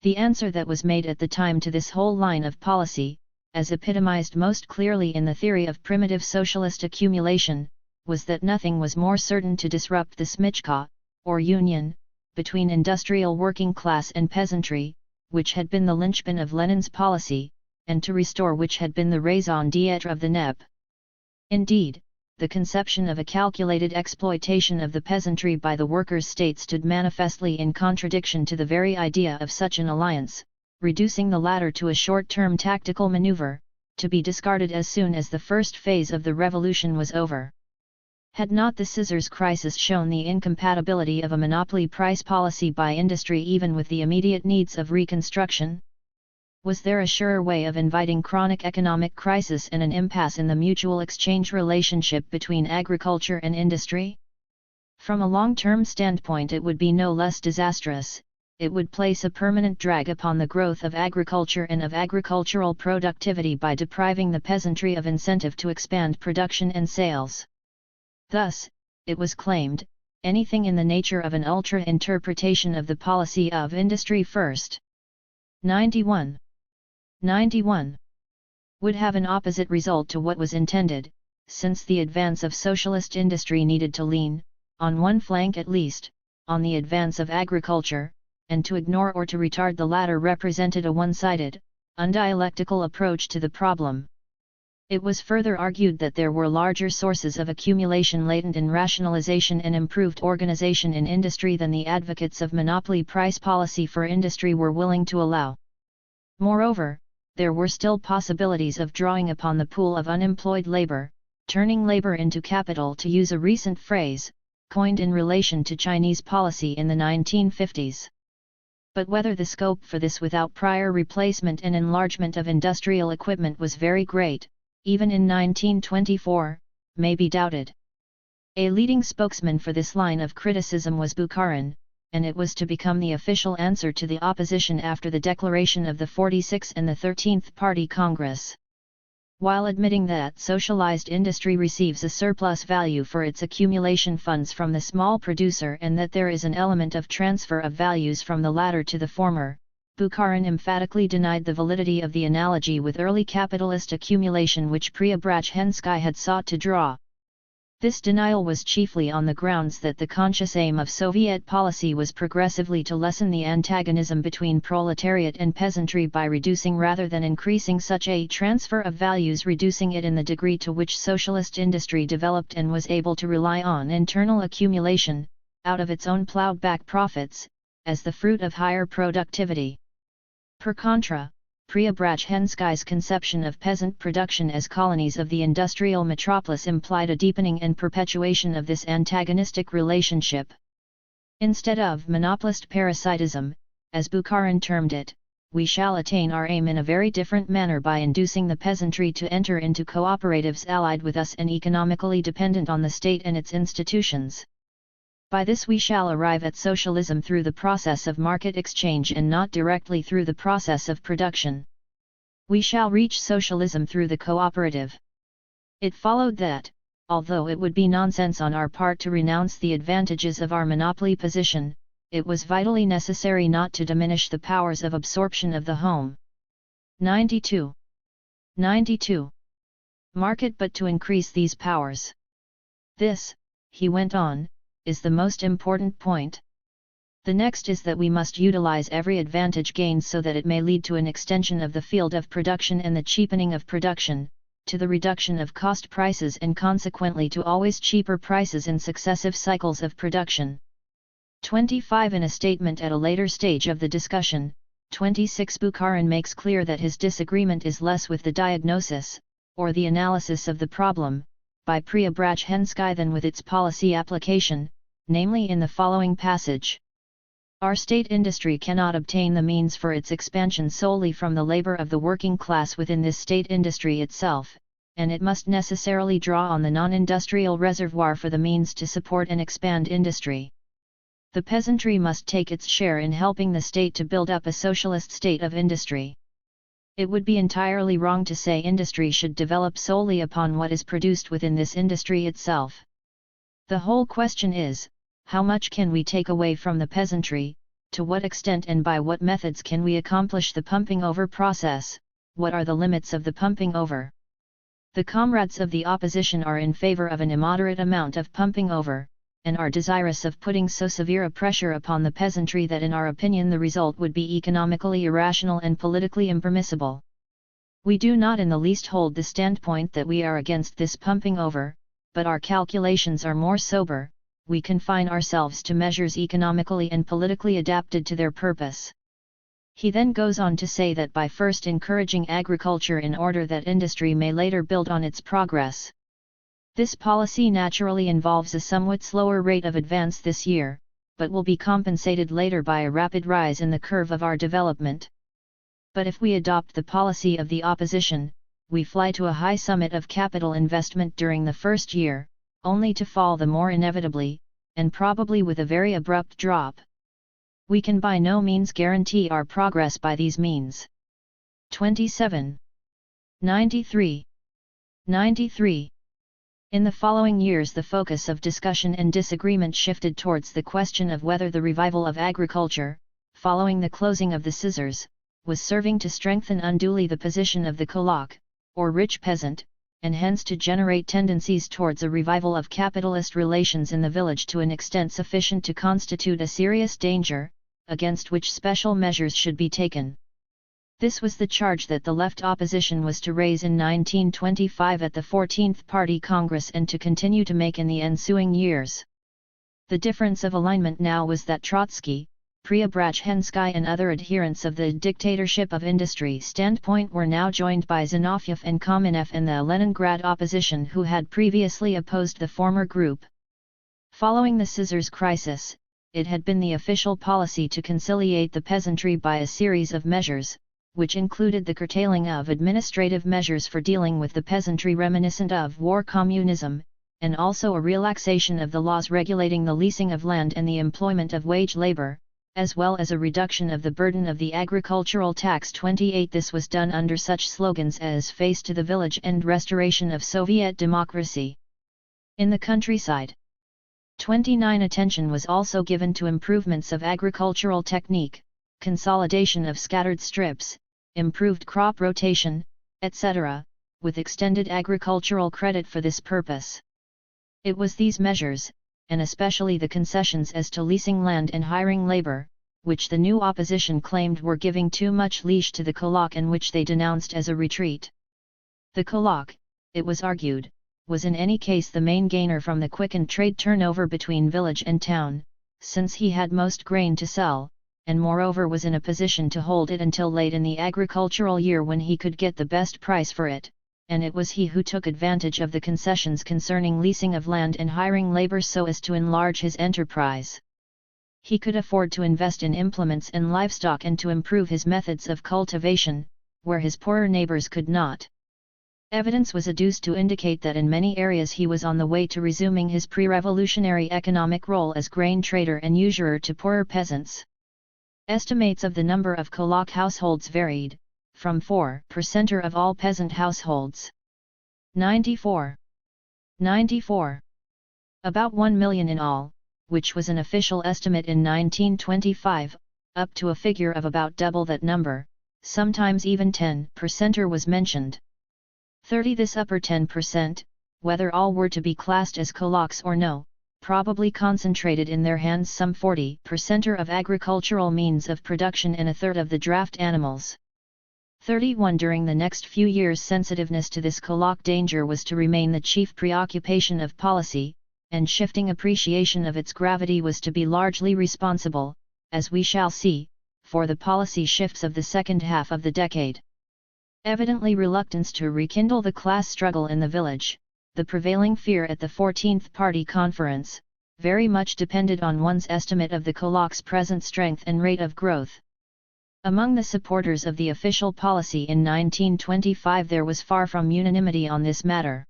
The answer that was made at the time to this whole line of policy, as epitomized most clearly in the theory of primitive socialist accumulation, was that nothing was more certain to disrupt the smychka, or union, between industrial working class and peasantry, which had been the linchpin of Lenin's policy, and to restore which had been the raison d'être of the NEP. Indeed, the conception of a calculated exploitation of the peasantry by the workers' state stood manifestly in contradiction to the very idea of such an alliance, reducing the latter to a short-term tactical maneuver, to be discarded as soon as the first phase of the revolution was over. Had not the scissors crisis shown the incompatibility of a monopoly price policy by industry even with the immediate needs of reconstruction? Was there a surer way of inviting chronic economic crisis and an impasse in the mutual exchange relationship between agriculture and industry? From a long-term standpoint it would be no less disastrous. It would place a permanent drag upon the growth of agriculture and of agricultural productivity by depriving the peasantry of incentive to expand production and sales. Thus, it was claimed, anything in the nature of an ultra-interpretation of the policy of industry first. 91 would have an opposite result to what was intended, since the advance of socialist industry needed to lean, on one flank at least, on the advance of agriculture, and to ignore or to retard the latter represented a one-sided, undialectical approach to the problem. It was further argued that there were larger sources of accumulation latent in rationalization and improved organization in industry than the advocates of monopoly price policy for industry were willing to allow. Moreover, there were still possibilities of drawing upon the pool of unemployed labor, turning labor into capital, to use a recent phrase, coined in relation to Chinese policy in the 1950s. But whether the scope for this without prior replacement and enlargement of industrial equipment was very great, even in 1924, may be doubted. A leading spokesman for this line of criticism was Bukharin, and it was to become the official answer to the opposition after the declaration of the 46th and the 13th Party Congress. While admitting that socialized industry receives a surplus value for its accumulation funds from the small producer and that there is an element of transfer of values from the latter to the former, Bukharin emphatically denied the validity of the analogy with early capitalist accumulation which Preobrazhensky had sought to draw. This denial was chiefly on the grounds that the conscious aim of Soviet policy was progressively to lessen the antagonism between proletariat and peasantry by reducing rather than increasing such a transfer of values, reducing it in the degree to which socialist industry developed and was able to rely on internal accumulation, out of its own plowed-back profits, as the fruit of higher productivity. Per contra, Preobrazhensky's conception of peasant production as colonies of the industrial metropolis implied a deepening and perpetuation of this antagonistic relationship. Instead of monopolist parasitism, as Bukharin termed it, we shall attain our aim in a very different manner by inducing the peasantry to enter into cooperatives allied with us and economically dependent on the state and its institutions. By this we shall arrive at socialism through the process of market exchange and not directly through the process of production. We shall reach socialism through the cooperative. It followed that, although it would be nonsense on our part to renounce the advantages of our monopoly position, it was vitally necessary not to diminish the powers of absorption of the home. 92 market but to increase these powers. This, he went on, is the most important point. The next is that we must utilize every advantage gained so that it may lead to an extension of the field of production and the cheapening of production, to the reduction of cost prices and consequently to always cheaper prices in successive cycles of production. 25. In a statement at a later stage of the discussion, 26. Bukharin makes clear that his disagreement is less with the diagnosis, or the analysis of the problem, by Preobrazhensky than with its policy application, namely in the following passage. Our state industry cannot obtain the means for its expansion solely from the labor of the working class within this state industry itself, and it must necessarily draw on the non-industrial reservoir for the means to support and expand industry. The peasantry must take its share in helping the state to build up a socialist state of industry. It would be entirely wrong to say industry should develop solely upon what is produced within this industry itself. The whole question is, how much can we take away from the peasantry, to what extent and by what methods can we accomplish the pumping over process, what are the limits of the pumping over? The comrades of the opposition are in favor of an immoderate amount of pumping over, and are desirous of putting so severe a pressure upon the peasantry that in our opinion the result would be economically irrational and politically impermissible. We do not in the least hold the standpoint that we are against this pumping over, but our calculations are more sober. We confine ourselves to measures economically and politically adapted to their purpose. He then goes on to say that by first encouraging agriculture in order that industry may later build on its progress. This policy naturally involves a somewhat slower rate of advance this year, but will be compensated later by a rapid rise in the curve of our development. But if we adopt the policy of the opposition, we fly to a high summit of capital investment during the first year, only to fall the more inevitably, and probably with a very abrupt drop. We can by no means guarantee our progress by these means. 27. 93. 93. In the following years the focus of discussion and disagreement shifted towards the question of whether the revival of agriculture, following the closing of the scissors, was serving to strengthen unduly the position of the kulak, or rich peasant, and hence to generate tendencies towards a revival of capitalist relations in the village to an extent sufficient to constitute a serious danger, against which special measures should be taken. This was the charge that the left opposition was to raise in 1925 at the 14th Party Congress and to continue to make in the ensuing years. The difference of alignment now was that Trotsky, Preobrazhensky and other adherents of the dictatorship of industry standpoint were now joined by Zinoviev and Kamenev and the Leningrad opposition who had previously opposed the former group. Following the scissors crisis, it had been the official policy to conciliate the peasantry by a series of measures, which included the curtailing of administrative measures for dealing with the peasantry reminiscent of war communism, and also a relaxation of the laws regulating the leasing of land and the employment of wage labor, as well as a reduction of the burden of the agricultural tax. 28. This was done under such slogans as "Face to the Village" and "Restoration of Soviet Democracy." In the countryside. 29. Attention was also given to improvements of agricultural technique, consolidation of scattered strips, improved crop rotation, etc., with extended agricultural credit for this purpose. It was these measures, and especially the concessions as to leasing land and hiring labor, which the new opposition claimed were giving too much leash to the kulak and which they denounced as a retreat. The kulak, it was argued, was in any case the main gainer from the quickened trade turnover between village and town, since he had most grain to sell, and moreover was in a position to hold it until late in the agricultural year when he could get the best price for it, and it was he who took advantage of the concessions concerning leasing of land and hiring labor so as to enlarge his enterprise. He could afford to invest in implements and livestock and to improve his methods of cultivation, where his poorer neighbors could not. Evidence was adduced to indicate that in many areas he was on the way to resuming his pre-revolutionary economic role as grain trader and usurer to poorer peasants. Estimates of the number of kulak households varied, from 4% of all peasant households. 94. 94. About 1 million in all, which was an official estimate in 1925, up to a figure of about double that number, sometimes even 10% was mentioned. 30. This upper 10%, whether all were to be classed as kulaks or no, probably concentrated in their hands some 40% of agricultural means of production and a third of the draft animals. 31 During the next few years, sensitiveness to this Kulak danger was to remain the chief preoccupation of policy, and shifting appreciation of its gravity was to be largely responsible, as we shall see, for the policy shifts of the second half of the decade. Evidently reluctance to rekindle the class struggle in the village, the prevailing fear at the 14th Party Conference, very much depended on one's estimate of the Kulak's present strength and rate of growth. Among the supporters of the official policy in 1925 there was far from unanimity on this matter.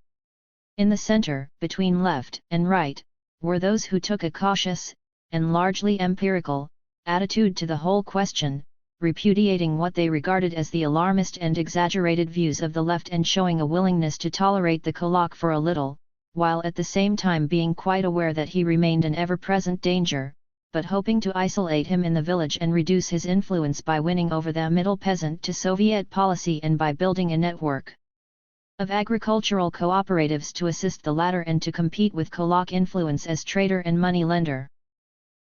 In the center, between left and right, were those who took a cautious, and largely empirical, attitude to the whole question, repudiating what they regarded as the alarmist and exaggerated views of the left and showing a willingness to tolerate the Kulak for a little, while at the same time being quite aware that he remained an ever-present danger, but hoping to isolate him in the village and reduce his influence by winning over the middle peasant to Soviet policy and by building a network of agricultural cooperatives to assist the latter and to compete with Kulak influence as trader and money lender.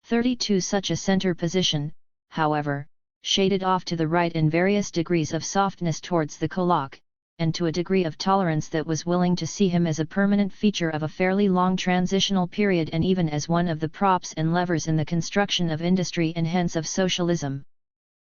32 Such a center position, however, shaded off to the right in various degrees of softness towards the Kulak, and to a degree of tolerance that was willing to see him as a permanent feature of a fairly long transitional period and even as one of the props and levers in the construction of industry and hence of socialism.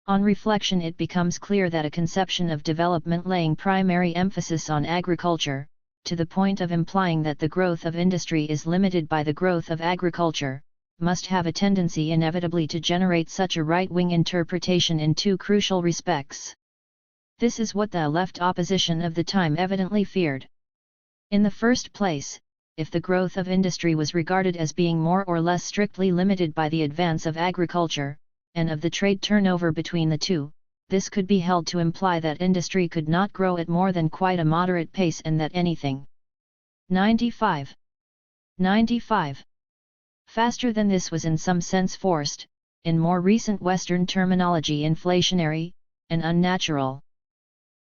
On reflection it becomes clear that a conception of development laying primary emphasis on agriculture, to the point of implying that the growth of industry is limited by the growth of agriculture, must have a tendency inevitably to generate such a right-wing interpretation in two crucial respects. This is what the left opposition of the time evidently feared. In the first place, if the growth of industry was regarded as being more or less strictly limited by the advance of agriculture, and of the trade turnover between the two, this could be held to imply that industry could not grow at more than quite a moderate pace and that anything 95 faster than this was in some sense forced, in more recent Western terminology inflationary, and unnatural.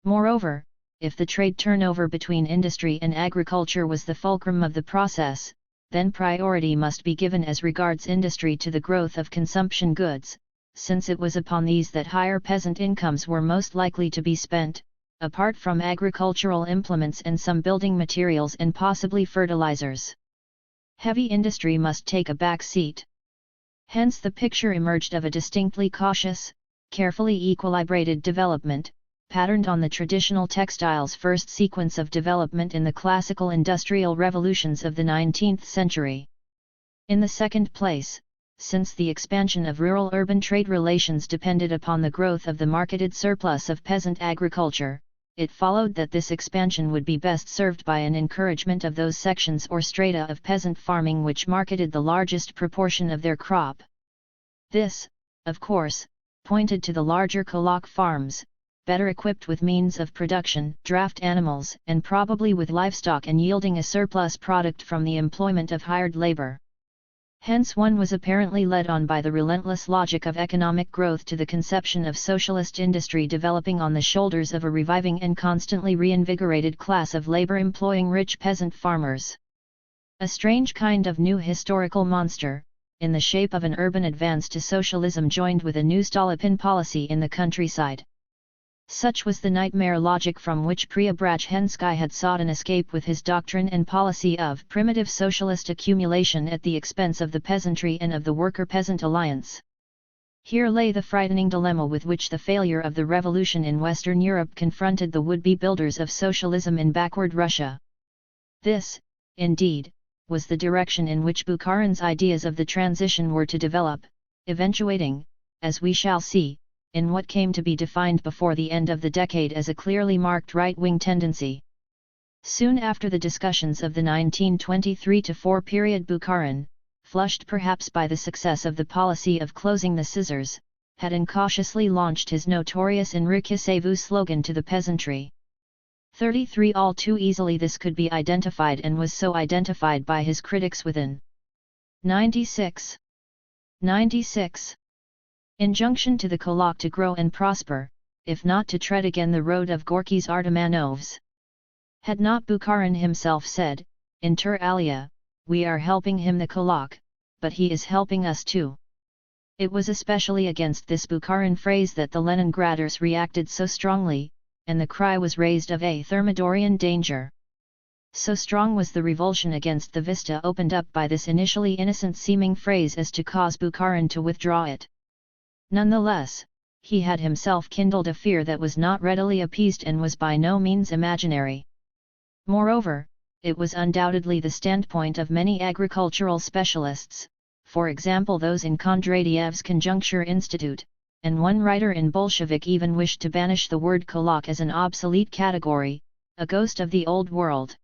Moreover, if the trade turnover between industry and agriculture was the fulcrum of the process, then priority must be given as regards industry to the growth of consumption goods, since it was upon these that higher peasant incomes were most likely to be spent, apart from agricultural implements and some building materials and possibly fertilizers. Heavy industry must take a back seat. Hence the picture emerged of a distinctly cautious, carefully equilibrated development, patterned on the traditional textiles' first sequence of development in the classical industrial revolutions of the 19th century. In the second place, since the expansion of rural-urban trade relations depended upon the growth of the marketed surplus of peasant agriculture, it followed that this expansion would be best served by an encouragement of those sections or strata of peasant farming which marketed the largest proportion of their crop. This, of course, pointed to the larger Kulak farms, better equipped with means of production, draft animals, and probably with livestock and yielding a surplus product from the employment of hired labor. Hence one was apparently led on by the relentless logic of economic growth to the conception of socialist industry developing on the shoulders of a reviving and constantly reinvigorated class of labor employing rich peasant farmers. A strange kind of new historical monster, in the shape of an urban advance to socialism joined with a new Stolypin policy in the countryside. Such was the nightmare logic from which Preobrazhensky had sought an escape with his doctrine and policy of primitive socialist accumulation at the expense of the peasantry and of the worker-peasant alliance. Here lay the frightening dilemma with which the failure of the revolution in Western Europe confronted the would-be builders of socialism in backward Russia. This, indeed, was the direction in which Bukharin's ideas of the transition were to develop, eventuating, as we shall see, in what came to be defined before the end of the decade as a clearly marked right-wing tendency. Soon after the discussions of the 1923-4 period, Bukharin, flushed perhaps by the success of the policy of closing the scissors, had incautiously launched his notorious Enriquez-vous slogan to the peasantry. 33 All too easily this could be identified and was so identified by his critics within 96. Injunction to the Kulak to grow and prosper, if not to tread again the road of Gorky's Artemanovs. Had not Bukharin himself said, inter alia, we are helping him the Kulak, but he is helping us too. It was especially against this Bukharin phrase that the Leningraders reacted so strongly, and the cry was raised of a Thermidorian danger. So strong was the revulsion against the vista opened up by this initially innocent-seeming phrase as to cause Bukharin to withdraw it. Nonetheless, he had himself kindled a fear that was not readily appeased and was by no means imaginary. Moreover, it was undoubtedly the standpoint of many agricultural specialists, for example those in Kondratyev's Conjuncture Institute, and one writer in Bolshevik even wished to banish the word kulak as an obsolete category, a ghost of the old world.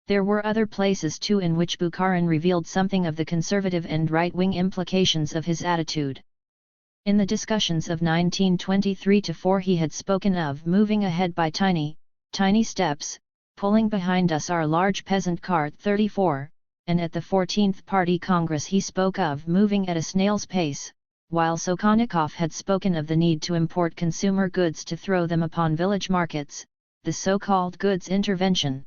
There were other places too in which Bukharin revealed something of the conservative and right-wing implications of his attitude. In the discussions of 1923-4 he had spoken of moving ahead by tiny steps, pulling behind us our large peasant cart 34, and at the 14th Party Congress he spoke of moving at a snail's pace, while Sokhonikov had spoken of the need to import consumer goods to throw them upon village markets, the so-called goods intervention.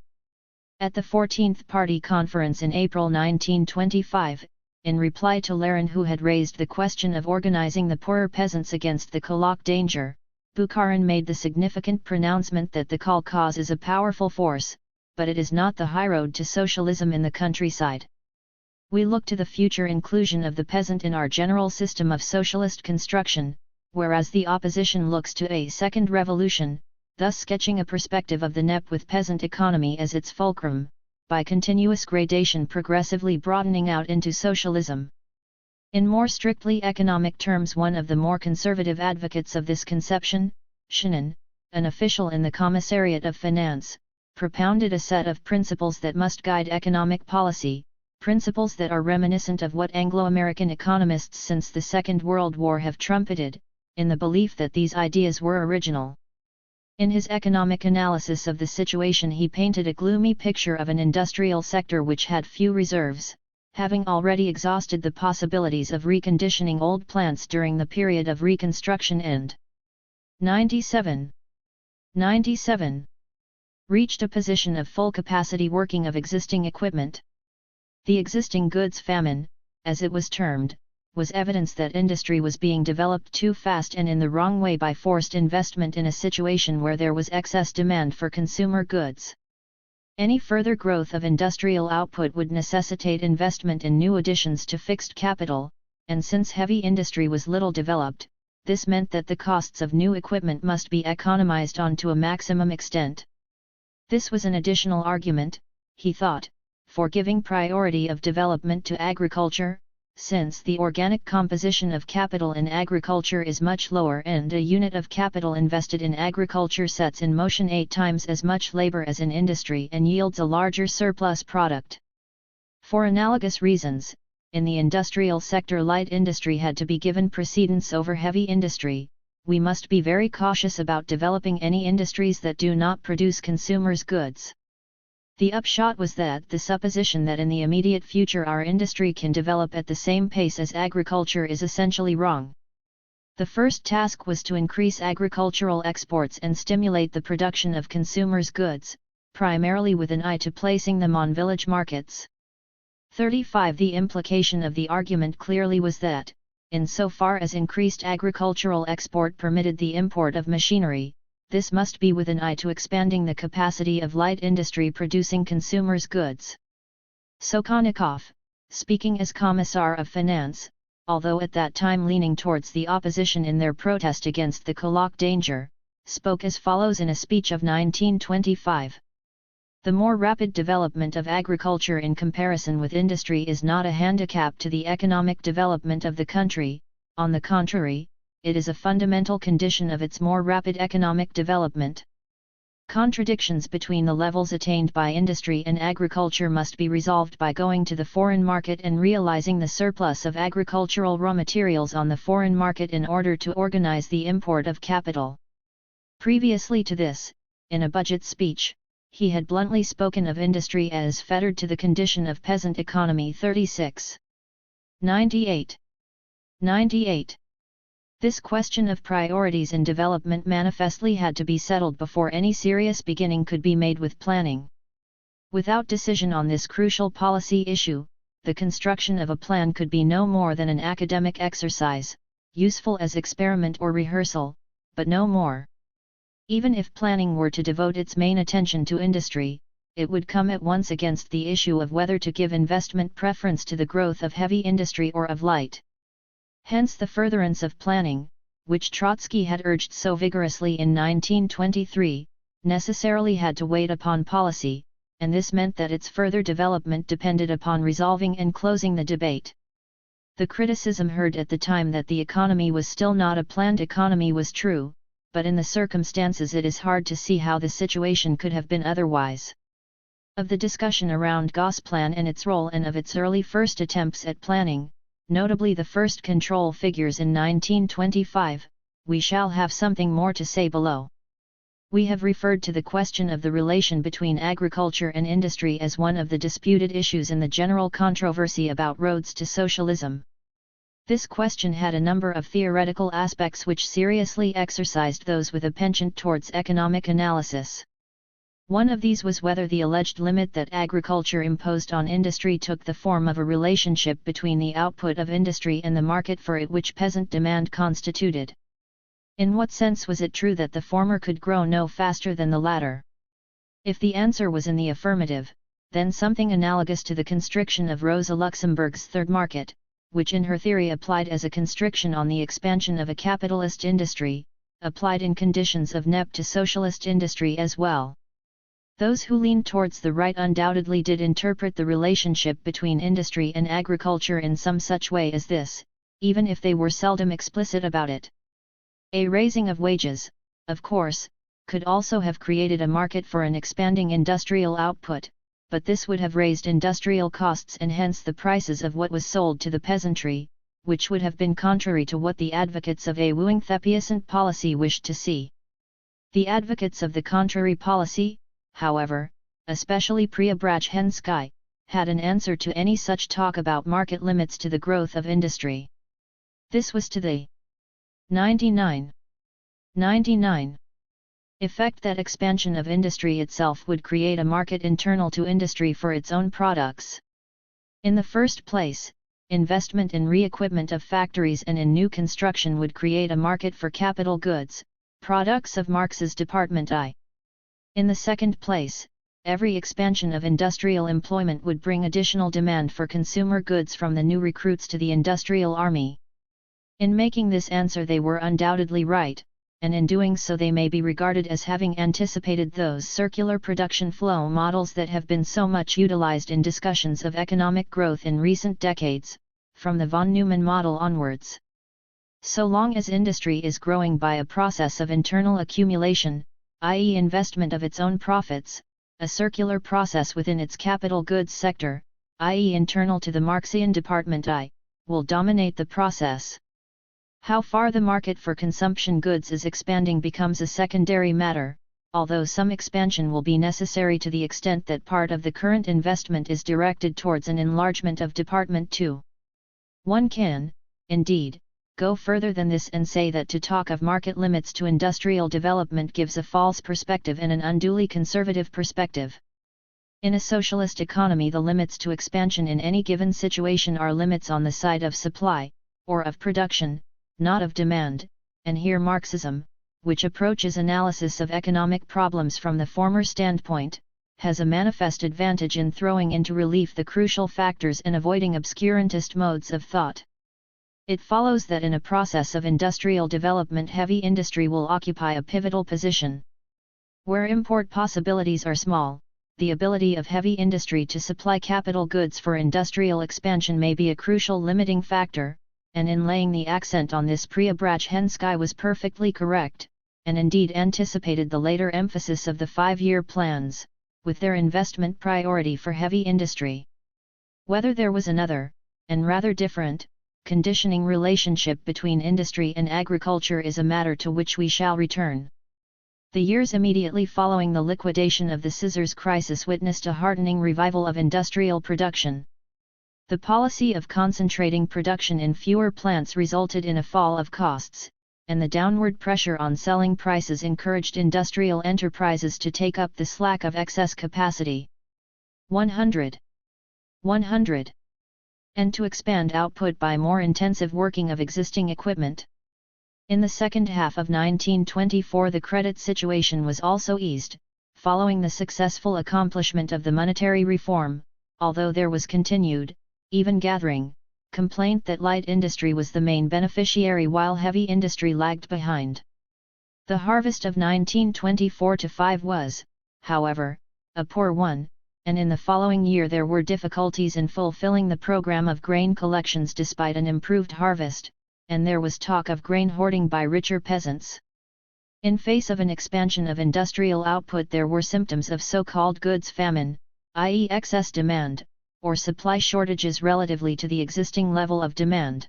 At the 14th Party Conference in April 1925, in reply to Lerin who had raised the question of organizing the poorer peasants against the kulak danger, Bukharin made the significant pronouncement that the kolkhoz is a powerful force, but it is not the highroad to socialism in the countryside. We look to the future inclusion of the peasant in our general system of socialist construction, whereas the opposition looks to a second revolution, thus sketching a perspective of the NEP with peasant economy as its fulcrum, by continuous gradation progressively broadening out into socialism. In more strictly economic terms, one of the more conservative advocates of this conception, Shenin, an official in the Commissariat of Finance, propounded a set of principles that must guide economic policy, principles that are reminiscent of what Anglo-American economists since the Second World War have trumpeted, in the belief that these ideas were original. In his economic analysis of the situation he painted a gloomy picture of an industrial sector which had few reserves, having already exhausted the possibilities of reconditioning old plants during the period of reconstruction and 97 reached a position of full capacity working of existing equipment. The existing goods famine, as it was termed, was evidence that industry was being developed too fast and in the wrong way by forced investment in a situation where there was excess demand for consumer goods. Any further growth of industrial output would necessitate investment in new additions to fixed capital, and since heavy industry was little developed, this meant that the costs of new equipment must be economized on to a maximum extent. This was an additional argument, he thought, for giving priority of development to agriculture, since the organic composition of capital in agriculture is much lower and a unit of capital invested in agriculture sets in motion 8 times as much labor as in industry and yields a larger surplus product. For analogous reasons, in the industrial sector light industry had to be given precedence over heavy industry. We must be very cautious about developing any industries that do not produce consumers' goods. The upshot was that the supposition that in the immediate future our industry can develop at the same pace as agriculture is essentially wrong. The first task was to increase agricultural exports and stimulate the production of consumers' goods, primarily with an eye to placing them on village markets. 35 The implication of the argument clearly was that, insofar as increased agricultural export permitted the import of machinery, this must be with an eye to expanding the capacity of light industry producing consumers' goods. Sokhonikov, speaking as Commissar of Finance, although at that time leaning towards the opposition in their protest against the kulak danger, spoke as follows in a speech of 1925. The more rapid development of agriculture in comparison with industry is not a handicap to the economic development of the country, on the contrary, it is a fundamental condition of its more rapid economic development. Contradictions between the levels attained by industry and agriculture must be resolved by going to the foreign market and realizing the surplus of agricultural raw materials on the foreign market in order to organize the import of capital. Previously to this, in a budget speech, he had bluntly spoken of industry as fettered to the condition of peasant economy 36. 98. This question of priorities in development manifestly had to be settled before any serious beginning could be made with planning. Without decision on this crucial policy issue, the construction of a plan could be no more than an academic exercise, useful as experiment or rehearsal, but no more. Even if planning were to devote its main attention to industry, it would come at once against the issue of whether to give investment preference to the growth of heavy industry or of light. Hence the furtherance of planning, which Trotsky had urged so vigorously in 1923, necessarily had to wait upon policy, and this meant that its further development depended upon resolving and closing the debate. The criticism heard at the time that the economy was still not a planned economy was true, but in the circumstances it is hard to see how the situation could have been otherwise. Of the discussion around Gosplan and its role and of its early first attempts at planning, notably the first control figures in 1925, we shall have something more to say below. We have referred to the question of the relation between agriculture and industry as one of the disputed issues in the general controversy about roads to socialism. This question had a number of theoretical aspects which seriously exercised those with a penchant towards economic analysis. One of these was whether the alleged limit that agriculture imposed on industry took the form of a relationship between the output of industry and the market for it which peasant demand constituted. In what sense was it true that the former could grow no faster than the latter? If the answer was in the affirmative, then something analogous to the constriction of Rosa Luxemburg's third market, which in her theory applied as a constriction on the expansion of a capitalist industry, applied in conditions of NEP to socialist industry as well. Those who leaned towards the right undoubtedly did interpret the relationship between industry and agriculture in some such way as this, even if they were seldom explicit about it. A raising of wages, of course, could also have created a market for an expanding industrial output, but this would have raised industrial costs and hence the prices of what was sold to the peasantry, which would have been contrary to what the advocates of a wooing thepiescent policy wished to see. The advocates of the contrary policy, however, especially Preobrazhensky, had an answer to any such talk about market limits to the growth of industry. This was to the 99 effect that expansion of industry itself would create a market internal to industry for its own products. In the first place, investment in re-equipment of factories and in new construction would create a market for capital goods, products of Marx's Department I. In the second place, every expansion of industrial employment would bring additional demand for consumer goods from the new recruits to the industrial army. In making this answer they were undoubtedly right, and in doing so they may be regarded as having anticipated those circular production flow models that have been so much utilized in discussions of economic growth in recent decades, from the von Neumann model onwards. So long as industry is growing by a process of internal accumulation, i.e. investment of its own profits, a circular process within its capital goods sector, i.e. internal to the Marxian Department I, will dominate the process. How far the market for consumption goods is expanding becomes a secondary matter, although some expansion will be necessary to the extent that part of the current investment is directed towards an enlargement of Department II. One can, indeed, go further than this and say that to talk of market limits to industrial development gives a false perspective and an unduly conservative perspective. In a socialist economy the limits to expansion in any given situation are limits on the side of supply, or of production, not of demand, and here Marxism, which approaches analysis of economic problems from the former standpoint, has a manifest advantage in throwing into relief the crucial factors and avoiding obscurantist modes of thought. It follows that in a process of industrial development heavy industry will occupy a pivotal position. Where import possibilities are small, the ability of heavy industry to supply capital goods for industrial expansion may be a crucial limiting factor, and in laying the accent on this Preobrazhensky was perfectly correct, and indeed anticipated the later emphasis of the 5-year plans, with their investment priority for heavy industry. Whether there was another, and rather different, conditioning relationship between industry and agriculture is a matter to which we shall return. The years immediately following the liquidation of the scissors crisis witnessed a heartening revival of industrial production. The policy of concentrating production in fewer plants resulted in a fall of costs, and the downward pressure on selling prices encouraged industrial enterprises to take up the slack of excess capacity. 100. And to expand output by more intensive working of existing equipment. In the second half of 1924 the credit situation was also eased, following the successful accomplishment of the monetary reform, although there was continued, even gathering, complaint that light industry was the main beneficiary while heavy industry lagged behind. The harvest of 1924-5 was, however, a poor one, and in the following year there were difficulties in fulfilling the program of grain collections despite an improved harvest, and there was talk of grain hoarding by richer peasants. In face of an expansion of industrial output there were symptoms of so-called goods famine, i.e. excess demand, or supply shortages relatively to the existing level of demand.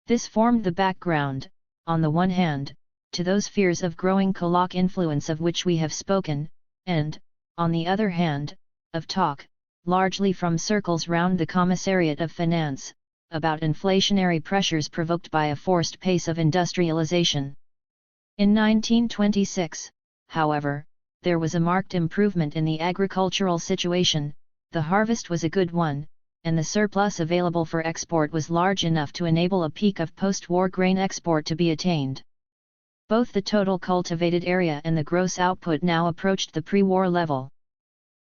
This formed the background, on the one hand, to those fears of growing Kulak influence of which we have spoken, and, on the other hand, of talk, largely from circles round the Commissariat of Finance, about inflationary pressures provoked by a forced pace of industrialization. In 1926, however, there was a marked improvement in the agricultural situation, the harvest was a good one, and the surplus available for export was large enough to enable a peak of post-war grain export to be attained. Both the total cultivated area and the gross output now approached the pre-war level.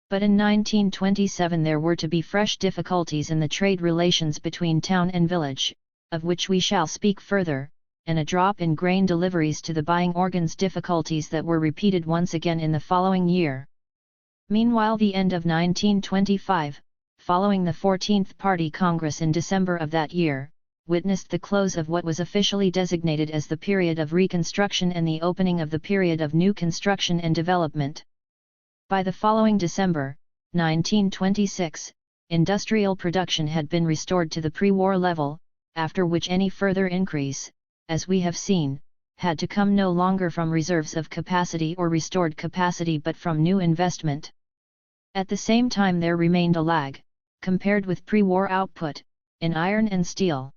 But in 1927 there were to be fresh difficulties in the trade relations between town and village, of which we shall speak further, and a drop in grain deliveries to the buying organs, difficulties that were repeated once again in the following year. Meanwhile the end of 1925, following the 14th Party Congress in December of that year, witnessed the close of what was officially designated as the period of Reconstruction and the opening of the period of new construction and development. By the following December, 1926, industrial production had been restored to the pre-war level, after which any further increase, as we have seen, had to come no longer from reserves of capacity or restored capacity but from new investment. At the same time there remained a lag, compared with pre-war output, in iron and steel.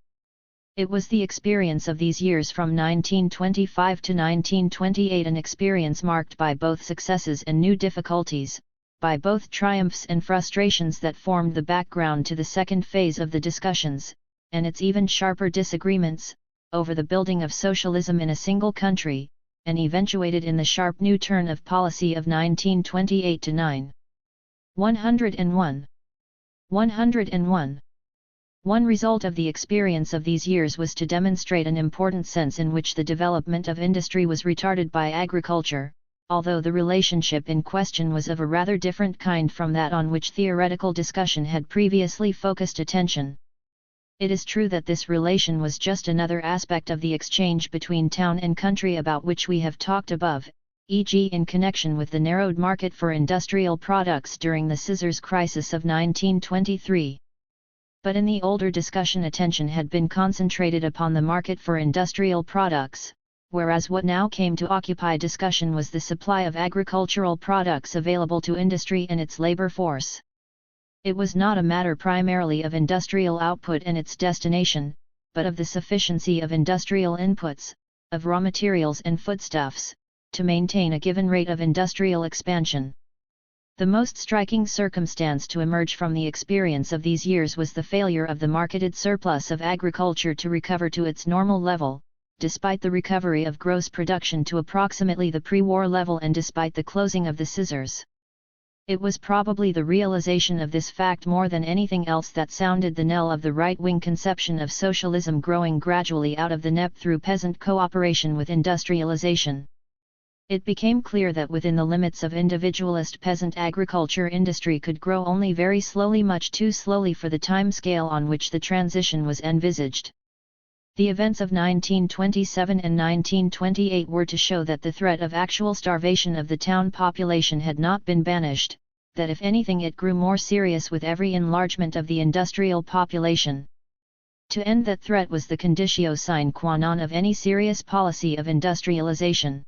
It was the experience of these years from 1925 to 1928, an experience marked by both successes and new difficulties, by both triumphs and frustrations, that formed the background to the second phase of the discussions, and its even sharper disagreements, over the building of socialism in a single country, and eventuated in the sharp new turn of policy of 1928 to 9. 101. 101. One result of the experience of these years was to demonstrate an important sense in which the development of industry was retarded by agriculture, although the relationship in question was of a rather different kind from that on which theoretical discussion had previously focused attention. It is true that this relation was just another aspect of the exchange between town and country about which we have talked above, e.g. in connection with the narrowed market for industrial products during the scissors crisis of 1923. But in the older discussion attention had been concentrated upon the market for industrial products, whereas what now came to occupy discussion was the supply of agricultural products available to industry and its labor force. It was not a matter primarily of industrial output and its destination, but of the sufficiency of industrial inputs, of raw materials and foodstuffs, to maintain a given rate of industrial expansion. The most striking circumstance to emerge from the experience of these years was the failure of the marketed surplus of agriculture to recover to its normal level, despite the recovery of gross production to approximately the pre-war level and despite the closing of the scissors. It was probably the realization of this fact more than anything else that sounded the knell of the right-wing conception of socialism growing gradually out of the NEP through peasant cooperation with industrialization. It became clear that within the limits of individualist peasant agriculture industry could grow only very slowly, much too slowly for the time scale on which the transition was envisaged. The events of 1927 and 1928 were to show that the threat of actual starvation of the town population had not been banished, that if anything it grew more serious with every enlargement of the industrial population. To end that threat was the conditio sine qua non of any serious policy of industrialization.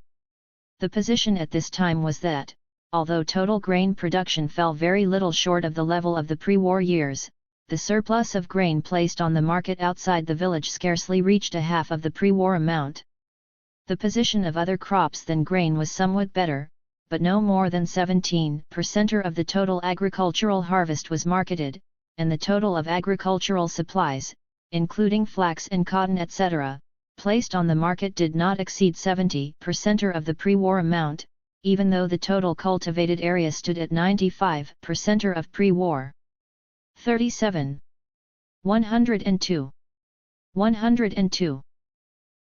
The position at this time was that, although total grain production fell very little short of the level of the pre-war years, the surplus of grain placed on the market outside the village scarcely reached a half of the pre-war amount. The position of other crops than grain was somewhat better, but no more than 17% of the total agricultural harvest was marketed, and the total of agricultural supplies, including flax and cotton etc., placed on the market did not exceed 70% of the pre-war amount, even though the total cultivated area stood at 95% of pre-war. 37. 102. 102.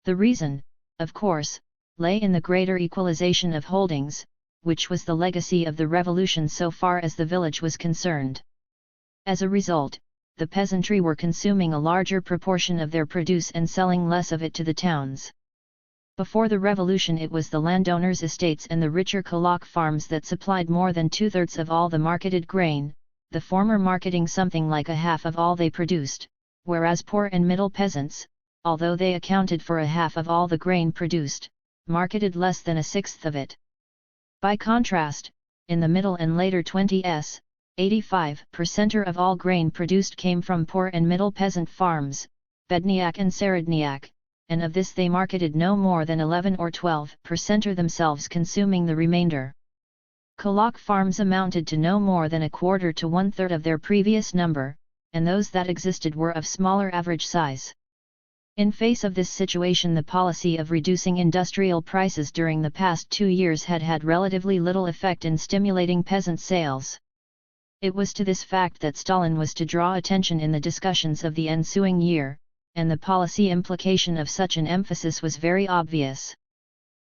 The reason, of course, lay in the greater equalization of holdings, which was the legacy of the revolution so far as the village was concerned. As a result, the peasantry were consuming a larger proportion of their produce and selling less of it to the towns. Before the revolution it was the landowners' estates and the richer Kulak farms that supplied more than two-thirds of all the marketed grain, the former marketing something like a half of all they produced, whereas poor and middle peasants, although they accounted for a half of all the grain produced, marketed less than a sixth of it. By contrast, in the middle and later 20s, 85% of all grain produced came from poor and middle peasant farms, Bedniak and Seredniak, and of this they marketed no more than 11 or 12% themselves, consuming the remainder. Kulak farms amounted to no more than a quarter to one-third of their previous number, and those that existed were of smaller average size. In face of this situation, the policy of reducing industrial prices during the past 2 years had had relatively little effect in stimulating peasant sales. It was to this fact that Stalin was to draw attention in the discussions of the ensuing year, and the policy implication of such an emphasis was very obvious.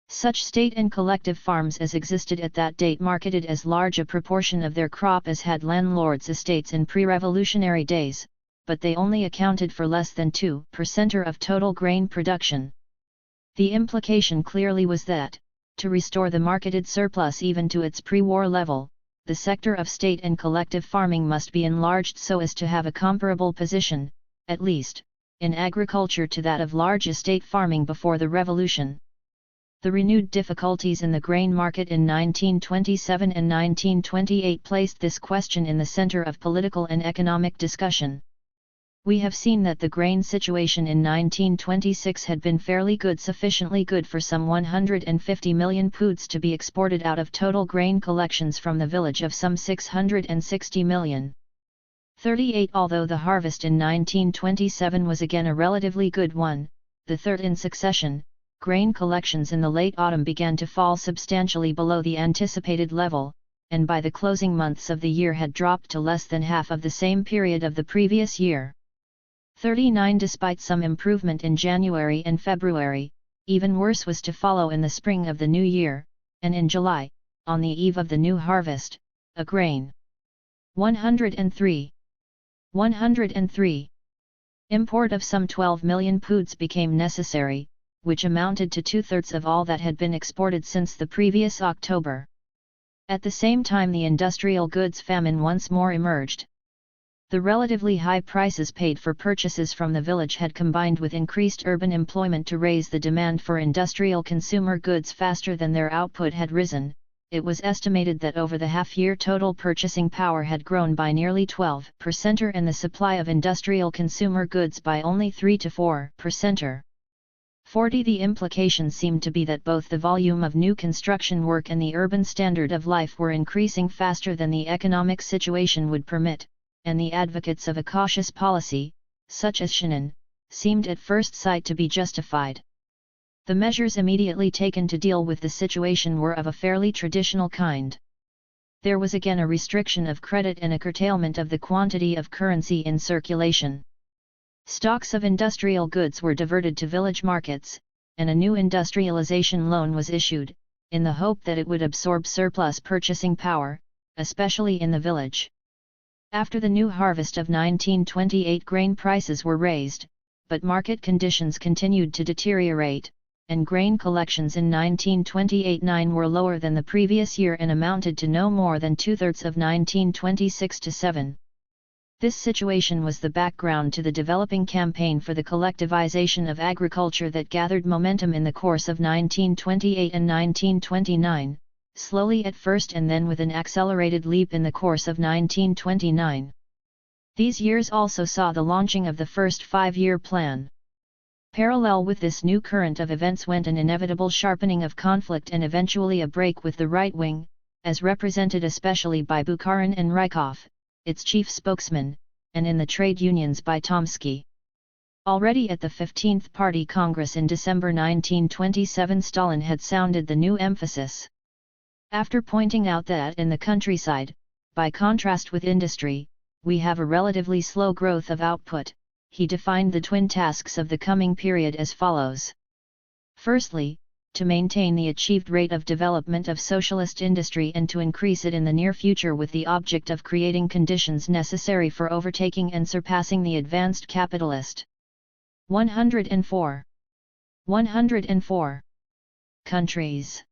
Such state and collective farms as existed at that date marketed as large a proportion of their crop as had landlords' estates in pre-revolutionary days, but they only accounted for less than 2% of total grain production. The implication clearly was that, to restore the marketed surplus even to its pre-war level, the sector of state and collective farming must be enlarged so as to have a comparable position, at least, in agriculture to that of large estate farming before the revolution. The renewed difficulties in the grain market in 1927 and 1928 placed this question in the center of political and economic discussion. We have seen that the grain situation in 1926 had been fairly good, sufficiently good for some 150 million poods to be exported out of total grain collections from the village of some 660 million. 38. Although the harvest in 1927 was again a relatively good one, the third in succession, grain collections in the late autumn began to fall substantially below the anticipated level, and by the closing months of the year had dropped to less than half of the same period of the previous year. 39. Despite some improvement in January and February, even worse was to follow in the spring of the new year, and in July, on the eve of the new harvest, a grain 103. 103. Import of some 12 million poods became necessary, which amounted to two-thirds of all that had been exported since the previous October. At the same time the industrial goods famine once more emerged. The relatively high prices paid for purchases from the village had combined with increased urban employment to raise the demand for industrial consumer goods faster than their output had risen. It was estimated that over the half-year total purchasing power had grown by nearly 12% and the supply of industrial consumer goods by only 3 to 4%. 40. The implication seemed to be that both the volume of new construction work and the urban standard of life were increasing faster than the economic situation would permit, and the advocates of a cautious policy, such as Shannon, seemed at first sight to be justified. The measures immediately taken to deal with the situation were of a fairly traditional kind. There was again a restriction of credit and a curtailment of the quantity of currency in circulation. Stocks of industrial goods were diverted to village markets, and a new industrialization loan was issued, in the hope that it would absorb surplus purchasing power, especially in the village. After the new harvest of 1928 grain prices were raised, but market conditions continued to deteriorate, and grain collections in 1928-9 were lower than the previous year and amounted to no more than two-thirds of 1926-7. This situation was the background to the developing campaign for the collectivization of agriculture that gathered momentum in the course of 1928 and 1929. Slowly at first and then with an accelerated leap in the course of 1929. These years also saw the launching of the first five-year plan. Parallel with this new current of events went an inevitable sharpening of conflict and eventually a break with the right wing, as represented especially by Bukharin and Rykov, its chief spokesman, and in the trade unions by Tomsky. Already at the 15th Party Congress in December 1927, Stalin had sounded the new emphasis. After pointing out that in the countryside, by contrast with industry, we have a relatively slow growth of output, he defined the twin tasks of the coming period as follows. Firstly, to maintain the achieved rate of development of socialist industry and to increase it in the near future with the object of creating conditions necessary for overtaking and surpassing the advanced capitalist. 104. Countries.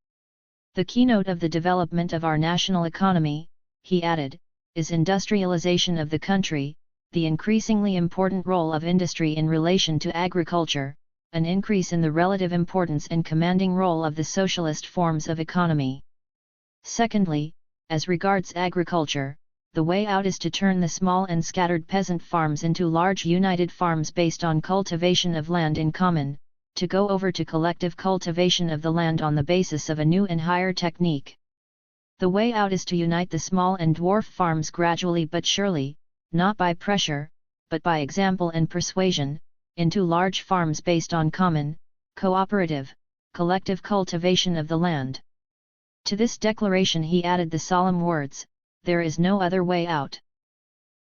The keynote of the development of our national economy, he added, is industrialization of the country, the increasingly important role of industry in relation to agriculture, an increase in the relative importance and commanding role of the socialist forms of economy. Secondly, as regards agriculture, the way out is to turn the small and scattered peasant farms into large united farms based on cultivation of land in common, to go over to collective cultivation of the land on the basis of a new and higher technique. The way out is to unite the small and dwarf farms gradually but surely, not by pressure, but by example and persuasion, into large farms based on common, cooperative, collective cultivation of the land. To this declaration he added the solemn words, "There is no other way out."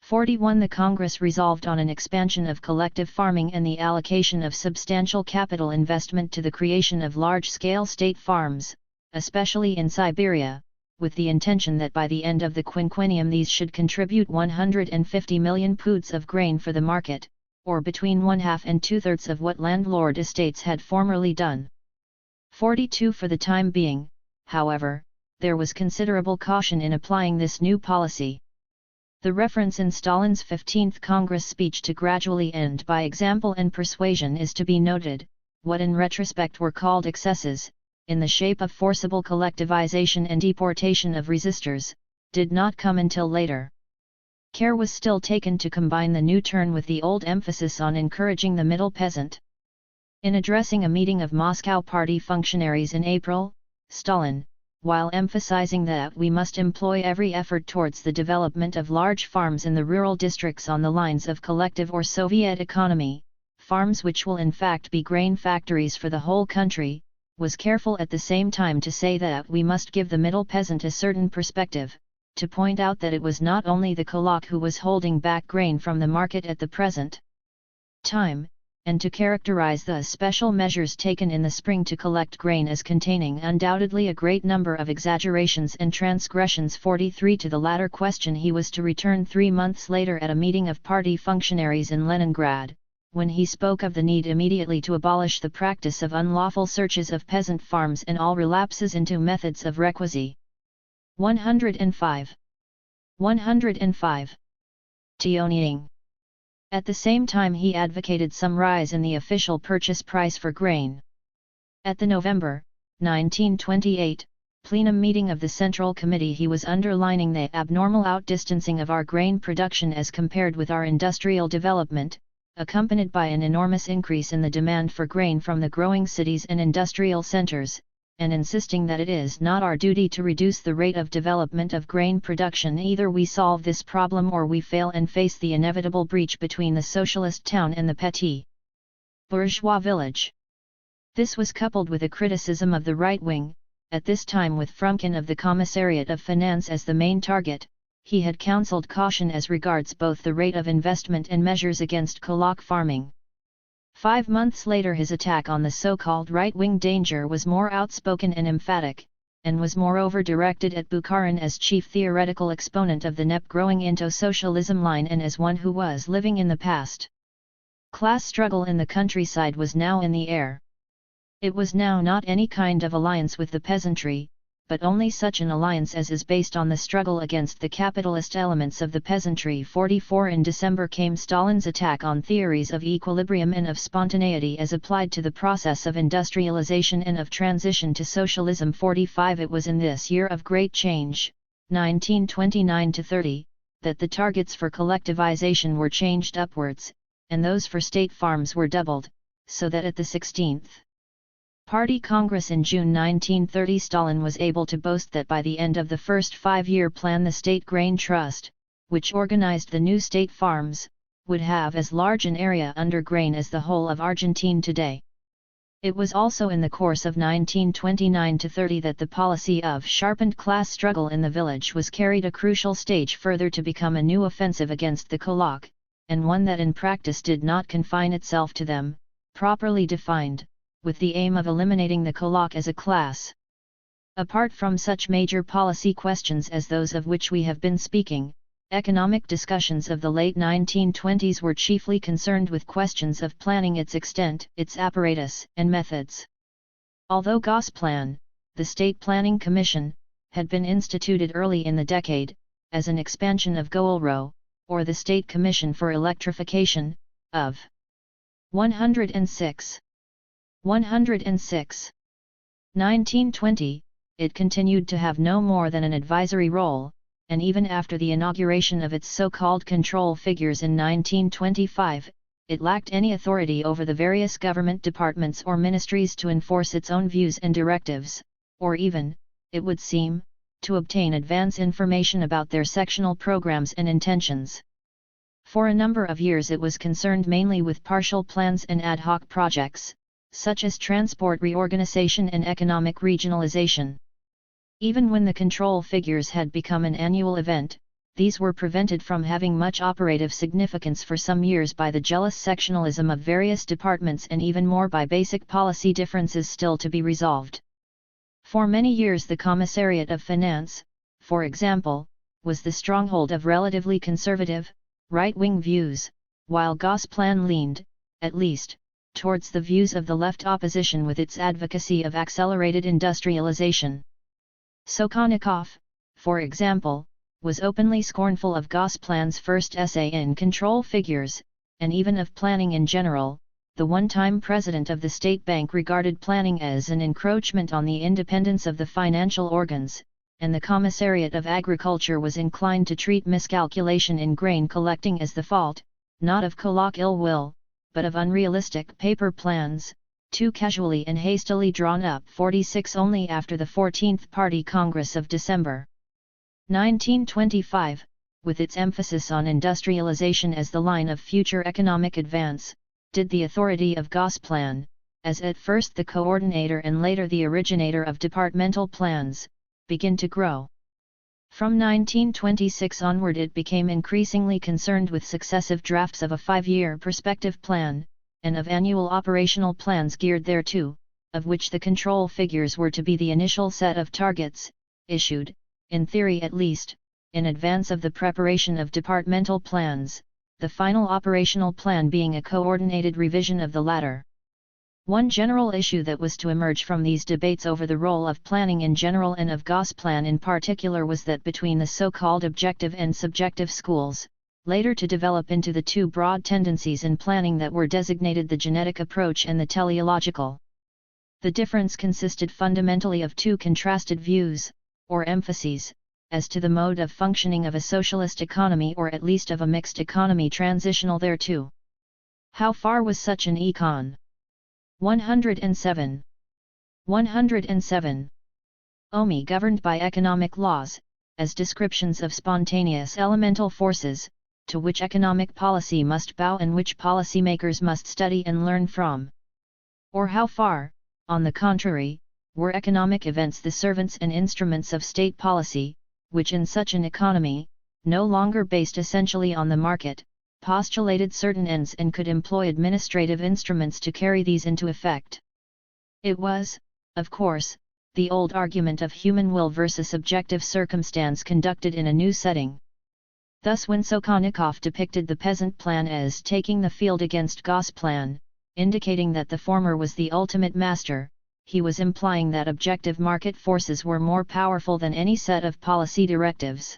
41. The Congress resolved on an expansion of collective farming and the allocation of substantial capital investment to the creation of large-scale state farms, especially in Siberia, with the intention that by the end of the quinquennium these should contribute 150 million poods of grain for the market, or between 1/2 and 2/3 of what landlord estates had formerly done. 42. For the time being, however, there was considerable caution in applying this new policy. The reference in Stalin's 15th Congress speech to gradually end by example and persuasion is to be noted. What in retrospect were called excesses, in the shape of forcible collectivization and deportation of resistors, did not come until later. Care was still taken to combine the new turn with the old emphasis on encouraging the middle peasant. In addressing a meeting of Moscow party functionaries in April, Stalin, while emphasizing that we must employ every effort towards the development of large farms in the rural districts on the lines of collective or Soviet economy, farms which will in fact be grain factories for the whole country, was careful at the same time to say that we must give the middle peasant a certain perspective, to point out that it was not only the kulak who was holding back grain from the market at the present time, and to characterize the special measures taken in the spring to collect grain as containing undoubtedly a great number of exaggerations and transgressions. 43. To the latter question he was to return 3 months later at a meeting of party functionaries in Leningrad, when he spoke of the need immediately to abolish the practice of unlawful searches of peasant farms and all relapses into methods of requisite. 105. Tionying. At the same time he advocated some rise in the official purchase price for grain. At the November, 1928, plenum meeting of the Central Committee he was underlining the abnormal outdistancing of our grain production as compared with our industrial development, accompanied by an enormous increase in the demand for grain from the growing cities and industrial centers, and insisting that it is not our duty to reduce the rate of development of grain production. Either we solve this problem or we fail and face the inevitable breach between the socialist town and the petit bourgeois village. This was coupled with a criticism of the right wing, at this time with Frumkin of the Commissariat of Finance as the main target. He had counselled caution as regards both the rate of investment and measures against kulak farming. 5 months later his attack on the so-called right-wing danger was more outspoken and emphatic, and was moreover directed at Bukharin as chief theoretical exponent of the NEP growing into socialism line and as one who was living in the past. Class struggle in the countryside was now in the air. It was now not any kind of alliance with the peasantry, but only such an alliance as is based on the struggle against the capitalist elements of the peasantry. 44. In December came Stalin's attack on theories of equilibrium and of spontaneity as applied to the process of industrialization and of transition to socialism. 45. It was in this year of great change, 1929–30, that the targets for collectivization were changed upwards, and those for state farms were doubled, so that at the 16th Party Congress in June 1930 Stalin was able to boast that by the end of the first 5-year plan the State Grain Trust, which organized the new state farms, would have as large an area under grain as the whole of Argentine today. It was also in the course of 1929–30 that the policy of sharpened class struggle in the village was carried a crucial stage further to become a new offensive against the Kulak, and one that in practice did not confine itself to them, properly defined, with the aim of eliminating the Kulak as a class. Apart from such major policy questions as those of which we have been speaking, economic discussions of the late 1920s were chiefly concerned with questions of planning, its extent, its apparatus, and methods. Although Gosplan, the State Planning Commission, had been instituted early in the decade, as an expansion of GOELRO, or the State Commission for Electrification, of 106. 1920, it continued to have no more than an advisory role, and even after the inauguration of its so-called control figures in 1925, it lacked any authority over the various government departments or ministries to enforce its own views and directives, or even, it would seem, to obtain advance information about their sectional programs and intentions. For a number of years it was concerned mainly with partial plans and ad hoc projects, such as transport reorganization and economic regionalization. Even when the control figures had become an annual event, these were prevented from having much operative significance for some years by the jealous sectionalism of various departments and even more by basic policy differences still to be resolved. For many years the Commissariat of Finance, for example, was the stronghold of relatively conservative, right-wing views, while Gosplan leaned, at least, towards the views of the left opposition with its advocacy of accelerated industrialization. Sokhonikov, for example, was openly scornful of Gosplan's first essay in Control Figures, and even of planning in general. The one-time president of the State Bank regarded planning as an encroachment on the independence of the financial organs, and the Commissariat of Agriculture was inclined to treat miscalculation in grain collecting as the fault, not of Kulak ill will, but of unrealistic paper plans, too casually and hastily drawn up 46 only after the 14th Party Congress of December 1925, with its emphasis on industrialization as the line of future economic advance, did the authority of Gosplan, as at first the coordinator and later the originator of departmental plans, begin to grow. From 1926 onward it became increasingly concerned with successive drafts of a 5-year perspective plan, and of annual operational plans geared thereto, of which the control figures were to be the initial set of targets, issued, in theory at least, in advance of the preparation of departmental plans, the final operational plan being a coordinated revision of the latter. One general issue that was to emerge from these debates over the role of planning in general and of Gosplan in particular was that between the so-called objective and subjective schools, later to develop into the two broad tendencies in planning that were designated the genetic approach and the teleological. The difference consisted fundamentally of two contrasted views, or emphases, as to the mode of functioning of a socialist economy or at least of a mixed economy transitional thereto. How far was such an econ? 107. 107. OMI governed by economic laws, as descriptions of spontaneous elemental forces, to which economic policy must bow and which policymakers must study and learn from. Or how far, on the contrary, were economic events the servants and instruments of state policy, which in such an economy, no longer based essentially on the market, postulated certain ends and could employ administrative instruments to carry these into effect. It was, of course, the old argument of human will versus objective circumstance conducted in a new setting. Thus when Sokhonikov depicted the peasant plan as taking the field against Gosplan, indicating that the former was the ultimate master, he was implying that objective market forces were more powerful than any set of policy directives.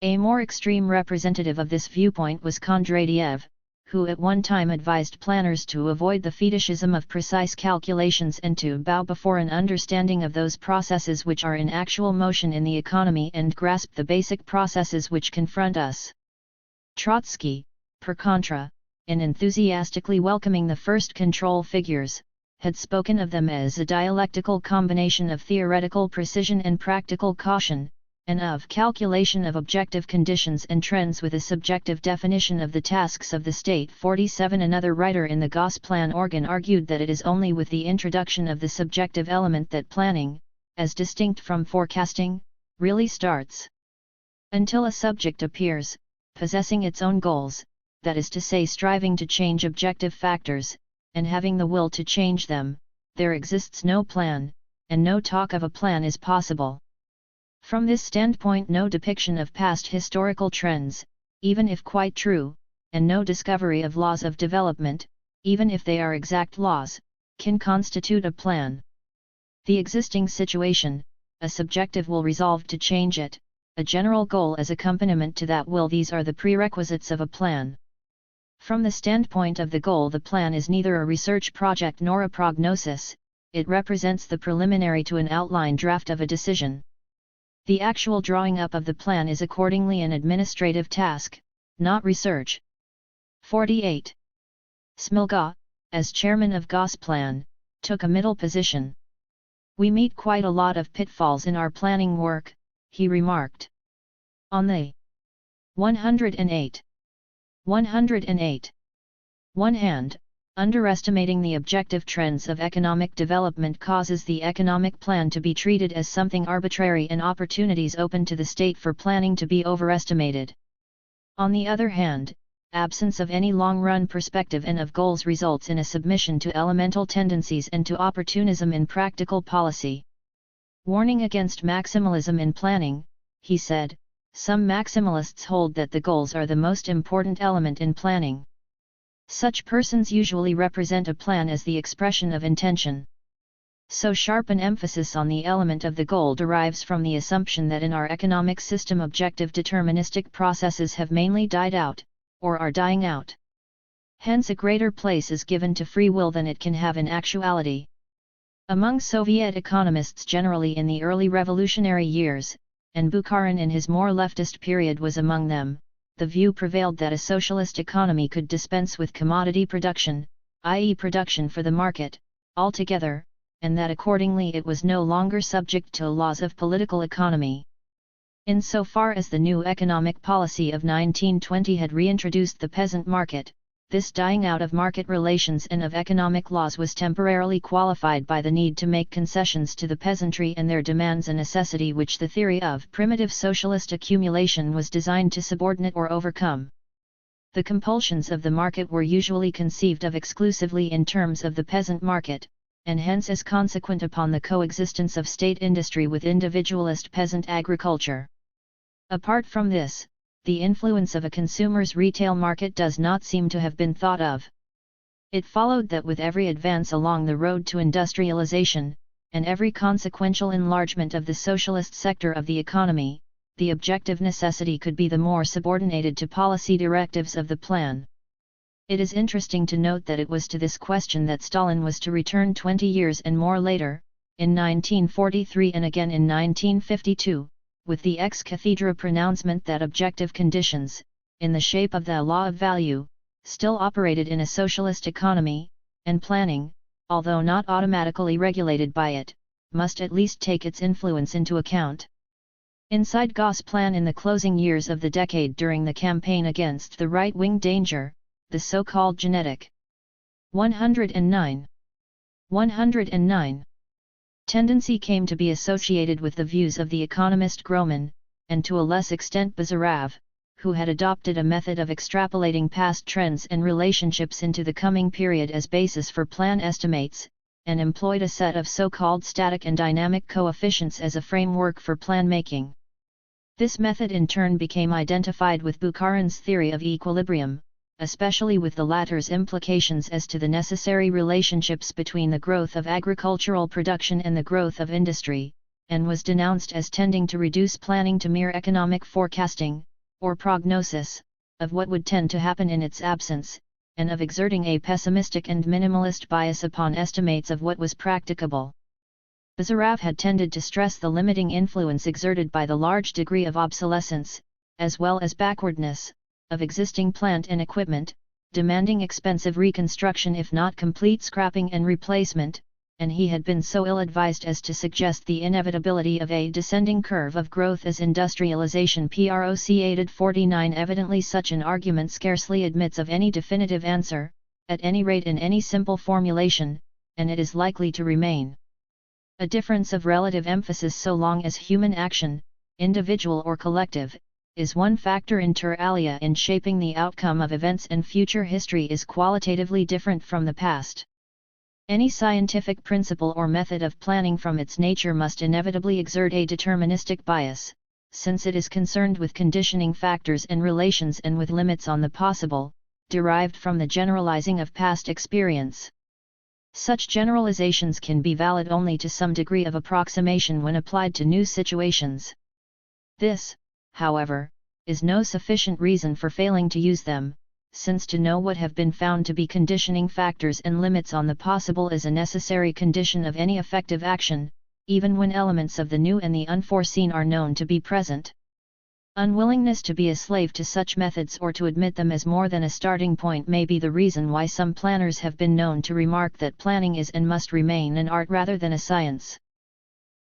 A more extreme representative of this viewpoint was Kondratiev, who at one time advised planners to avoid the fetishism of precise calculations and to bow before an understanding of those processes which are in actual motion in the economy and grasp the basic processes which confront us. Trotsky, per contra, in enthusiastically welcoming the first control figures, had spoken of them as a dialectical combination of theoretical precision and practical caution, and of calculation of objective conditions and trends with a subjective definition of the tasks of the state. 47. Another writer in the Gosplan organ argued that it is only with the introduction of the subjective element that planning, as distinct from forecasting, really starts. Until a subject appears, possessing its own goals, that is to say striving to change objective factors, and having the will to change them, there exists no plan, and no talk of a plan is possible. From this standpoint, no depiction of past historical trends, even if quite true, and no discovery of laws of development, even if they are exact laws, can constitute a plan. The existing situation, a subjective will resolved to change it, a general goal as accompaniment to that will, these are the prerequisites of a plan. From the standpoint of the goal, the plan is neither a research project nor a prognosis, it represents the preliminary to an outline draft of a decision. The actual drawing up of the plan is accordingly an administrative task, not research. 48. Smilga, as chairman of Gosplan, took a middle position. "We meet quite a lot of pitfalls in our planning work," he remarked. On the 108. 108. One hand, underestimating the objective trends of economic development causes the economic plan to be treated as something arbitrary and opportunities open to the state for planning to be overestimated. On the other hand, absence of any long-run perspective and of goals results in a submission to elemental tendencies and to opportunism in practical policy. Warning against maximalism in planning, he said, some maximalists hold that the goals are the most important element in planning. Such persons usually represent a plan as the expression of intention. So sharp an emphasis on the element of the goal derives from the assumption that in our economic system objective deterministic processes have mainly died out, or are dying out. Hence a greater place is given to free will than it can have in actuality. Among Soviet economists generally in the early revolutionary years, and Bukharin in his more leftist period was among them, the view prevailed that a socialist economy could dispense with commodity production, i.e. production for the market, altogether, and that accordingly it was no longer subject to laws of political economy. Insofar as the new economic policy of 1920 had reintroduced the peasant market, this dying out of market relations and of economic laws was temporarily qualified by the need to make concessions to the peasantry and their demands, a necessity which the theory of primitive socialist accumulation was designed to subordinate or overcome. The compulsions of the market were usually conceived of exclusively in terms of the peasant market, and hence as consequent upon the coexistence of state industry with individualist peasant agriculture. Apart from this, the influence of a consumer's retail market does not seem to have been thought of. It followed that with every advance along the road to industrialization, and every consequential enlargement of the socialist sector of the economy, the objective necessity could be the more subordinated to policy directives of the plan. It is interesting to note that it was to this question that Stalin was to return 20 years and more later, in 1943 and again in 1952, with the ex cathedra pronouncement that objective conditions, in the shape of the law of value, still operated in a socialist economy, and planning, although not automatically regulated by it, must at least take its influence into account. Inside Gosplan in the closing years of the decade during the campaign against the right-wing danger, the so-called genetic 109 tendency came to be associated with the views of the economist Groman, and to a less extent Bazarov, who had adopted a method of extrapolating past trends and relationships into the coming period as basis for plan estimates, and employed a set of so-called static and dynamic coefficients as a framework for plan making. This method in turn became identified with Bukharin's theory of equilibrium, especially with the latter's implications as to the necessary relationships between the growth of agricultural production and the growth of industry, and was denounced as tending to reduce planning to mere economic forecasting, or prognosis, of what would tend to happen in its absence, and of exerting a pessimistic and minimalist bias upon estimates of what was practicable. Bazarov had tended to stress the limiting influence exerted by the large degree of obsolescence, as well as backwardness, of existing plant and equipment, demanding expensive reconstruction if not complete scrapping and replacement, and he had been so ill-advised as to suggest the inevitability of a descending curve of growth as industrialization proceeded. 49 Evidently such an argument scarcely admits of any definitive answer, at any rate in any simple formulation, and it is likely to remain a difference of relative emphasis so long as human action, individual or collective, is one factor inter alia in shaping the outcome of events, and future history is qualitatively different from the past. Any scientific principle or method of planning from its nature must inevitably exert a deterministic bias, since it is concerned with conditioning factors and relations and with limits on the possible, derived from the generalizing of past experience. Such generalizations can be valid only to some degree of approximation when applied to new situations. This, however, is no sufficient reason for failing to use them, since to know what have been found to be conditioning factors and limits on the possible is a necessary condition of any effective action, even when elements of the new and the unforeseen are known to be present. Unwillingness to be a slave to such methods or to admit them as more than a starting point may be the reason why some planners have been known to remark that planning is and must remain an art rather than a science.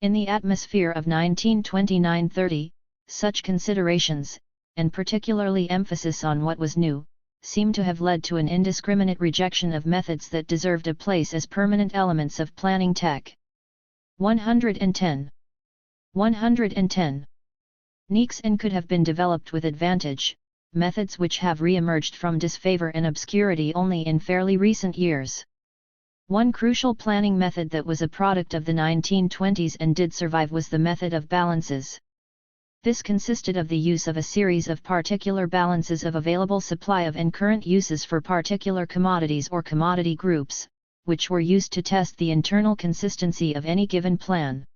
In the atmosphere of 1929-30, such considerations, and particularly emphasis on what was new, seem to have led to an indiscriminate rejection of methods that deserved a place as permanent elements of planning tech. 110. Neeks and could have been developed with advantage, methods which have re-emerged from disfavor and obscurity only in fairly recent years. One crucial planning method that was a product of the 1920s and did survive was the method of balances. This consisted of the use of a series of particular balances of available supply of and current uses for particular commodities or commodity groups, which were used to test the internal consistency of any given plan.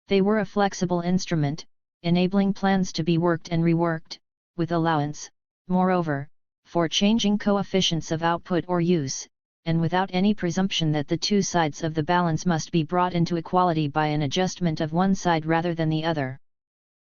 They were a flexible instrument, enabling plans to be worked and reworked, with allowance, moreover, for changing coefficients of output or use, and without any presumption that the two sides of the balance must be brought into equality by an adjustment of one side rather than the other.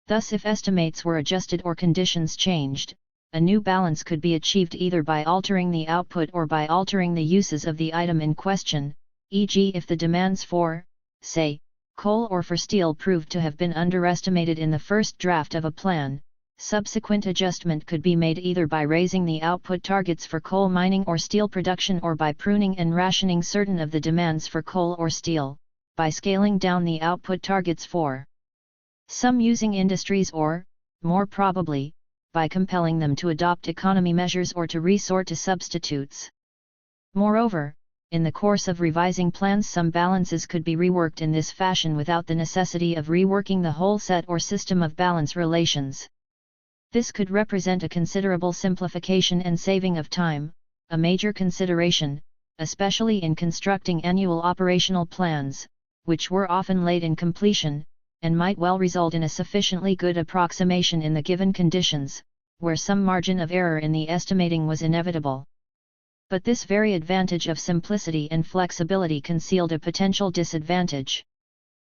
Thus, if estimates were adjusted or conditions changed, a new balance could be achieved either by altering the output or by altering the uses of the item in question, e.g. if the demands for, say, coal or for steel proved to have been underestimated in the first draft of a plan, subsequent adjustment could be made either by raising the output targets for coal mining or steel production or by pruning and rationing certain of the demands for coal or steel, by scaling down the output targets for some using industries or, more probably, by compelling them to adopt economy measures or to resort to substitutes. Moreover, in the course of revising plans some balances could be reworked in this fashion without the necessity of reworking the whole set or system of balance relations. This could represent a considerable simplification and saving of time, a major consideration, especially in constructing annual operational plans, which were often late in completion, and might well result in a sufficiently good approximation in the given conditions, where some margin of error in the estimating was inevitable. But this very advantage of simplicity and flexibility concealed a potential disadvantage.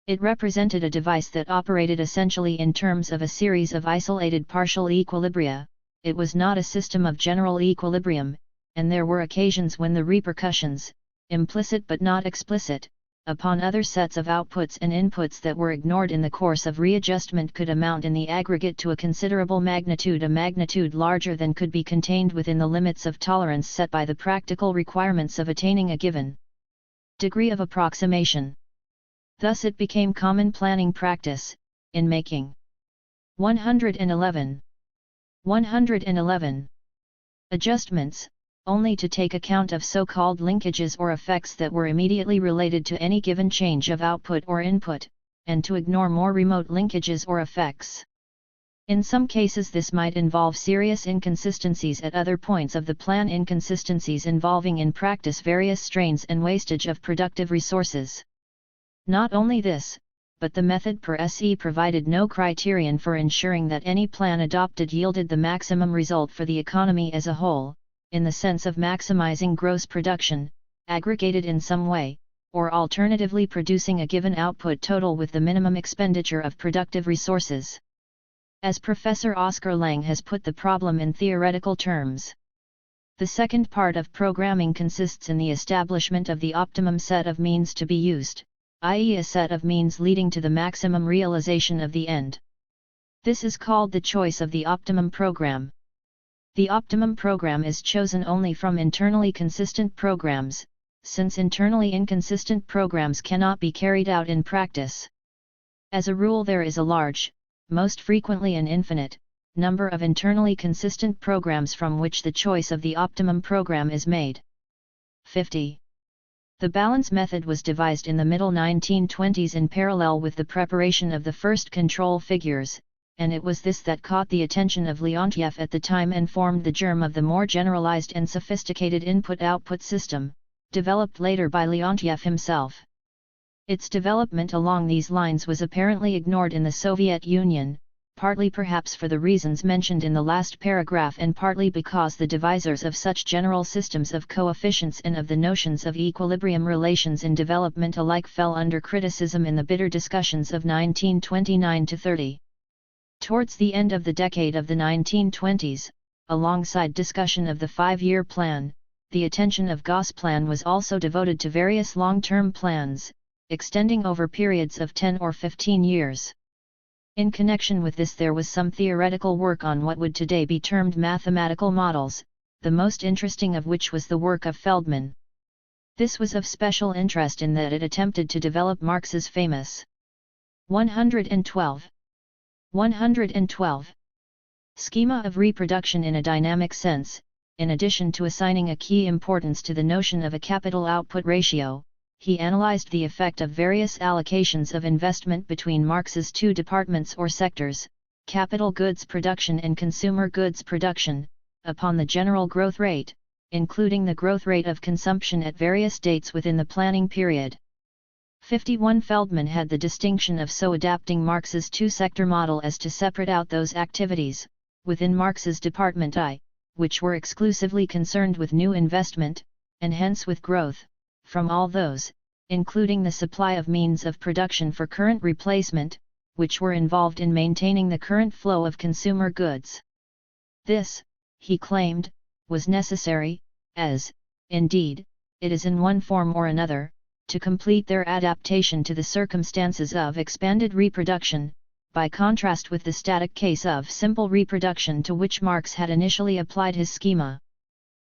It represented a device that operated essentially in terms of a series of isolated partial equilibria. It was not a system of general equilibrium, and there were occasions when the repercussions, implicit but not explicit, upon other sets of outputs and inputs that were ignored in the course of readjustment could amount in the aggregate to a considerable magnitude, a magnitude larger than could be contained within the limits of tolerance set by the practical requirements of attaining a given degree of approximation. Thus it became common planning practice, in making 111 adjustments, only to take account of so-called linkages or effects that were immediately related to any given change of output or input, and to ignore more remote linkages or effects. In some cases this might involve serious inconsistencies at other points of the plan, inconsistencies involving in practice various strains and wastage of productive resources. Not only this, but the method per se provided no criterion for ensuring that any plan adopted yielded the maximum result for the economy as a whole, in the sense of maximizing gross production, aggregated in some way, or alternatively producing a given output total with the minimum expenditure of productive resources. As Professor Oscar Lang has put the problem in theoretical terms, The second part of programming consists in the establishment of the optimum set of means to be used, i.e. a set of means leading to the maximum realization of the end. This is called the choice of the optimum program. The optimum program is chosen only from internally consistent programs, since internally inconsistent programs cannot be carried out in practice. As a rule, there is a large, most frequently an infinite, number of internally consistent programs from which the choice of the optimum program is made. 50. The balance method was devised in the middle 1920s in parallel with the preparation of the first control figures, and it was this that caught the attention of Leontief at the time and formed the germ of the more generalized and sophisticated input-output system, developed later by Leontief himself. Its development along these lines was apparently ignored in the Soviet Union, partly perhaps for the reasons mentioned in the last paragraph and partly because the devisers of such general systems of coefficients and of the notions of equilibrium relations in development alike fell under criticism in the bitter discussions of 1929–30. Towards the end of the decade of the 1920s, alongside discussion of the five-year plan, the attention of Gosplan was also devoted to various long-term plans, extending over periods of 10 or 15 years. In connection with this, there was some theoretical work on what would today be termed mathematical models, the most interesting of which was the work of Feldman. This was of special interest in that it attempted to develop Marx's famous 112 schema of reproduction in a dynamic sense. In addition to assigning a key importance to the notion of a capital output ratio, he analyzed the effect of various allocations of investment between Marx's two departments or sectors, capital goods production and consumer goods production, upon the general growth rate, including the growth rate of consumption at various dates within the planning period. 51. Feldman had the distinction of so adapting Marx's two-sector model as to separate out those activities, within Marx's Department I, which were exclusively concerned with new investment, and hence with growth, from all those, including the supply of means of production for current replacement, which were involved in maintaining the current flow of consumer goods. This, he claimed, was necessary, as, indeed, it is in one form or another, to complete their adaptation to the circumstances of expanded reproduction, by contrast with the static case of simple reproduction to which Marx had initially applied his schema.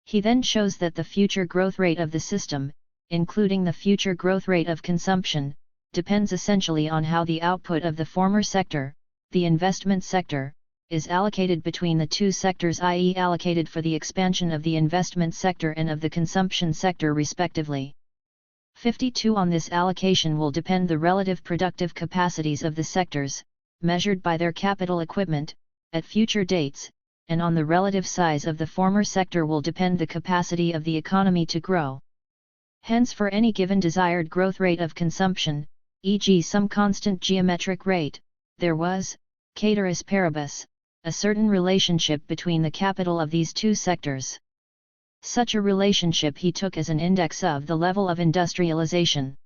He then shows that the future growth rate of the system, including the future growth rate of consumption, depends essentially on how the output of the former sector, the investment sector, is allocated between the two sectors, i.e. allocated for the expansion of the investment sector and of the consumption sector respectively. 52. On this allocation will depend the relative productive capacities of the sectors, measured by their capital equipment, at future dates, and on the relative size of the former sector will depend the capacity of the economy to grow. Hence, for any given desired growth rate of consumption, e.g. some constant geometric rate, there was, ceteris paribus, a certain relationship between the capital of these two sectors. Such a relationship he took as an index of the level of industrialization.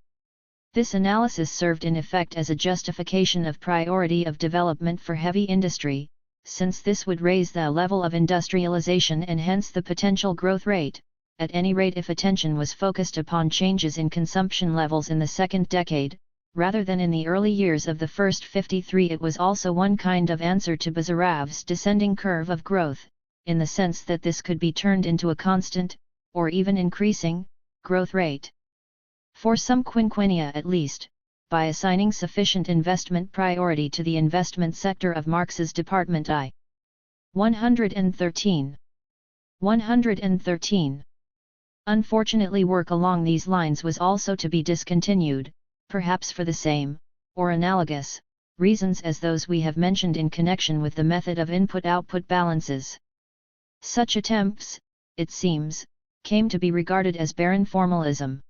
This analysis served in effect as a justification of priority of development for heavy industry, since this would raise the level of industrialization and hence the potential growth rate, at any rate if attention was focused upon changes in consumption levels in the second decade, rather than in the early years of the first 53. It was also one kind of answer to Bazarov's descending curve of growth, in the sense that this could be turned into a constant, or even increasing, growth rate. For some quinquennia at least, by assigning sufficient investment priority to the investment sector of Marx's Department I. 113. Unfortunately, work along these lines was also to be discontinued, perhaps for the same, or analogous, reasons as those we have mentioned in connection with the method of input-output balances. Such attempts, it seems, came to be regarded as barren formalism.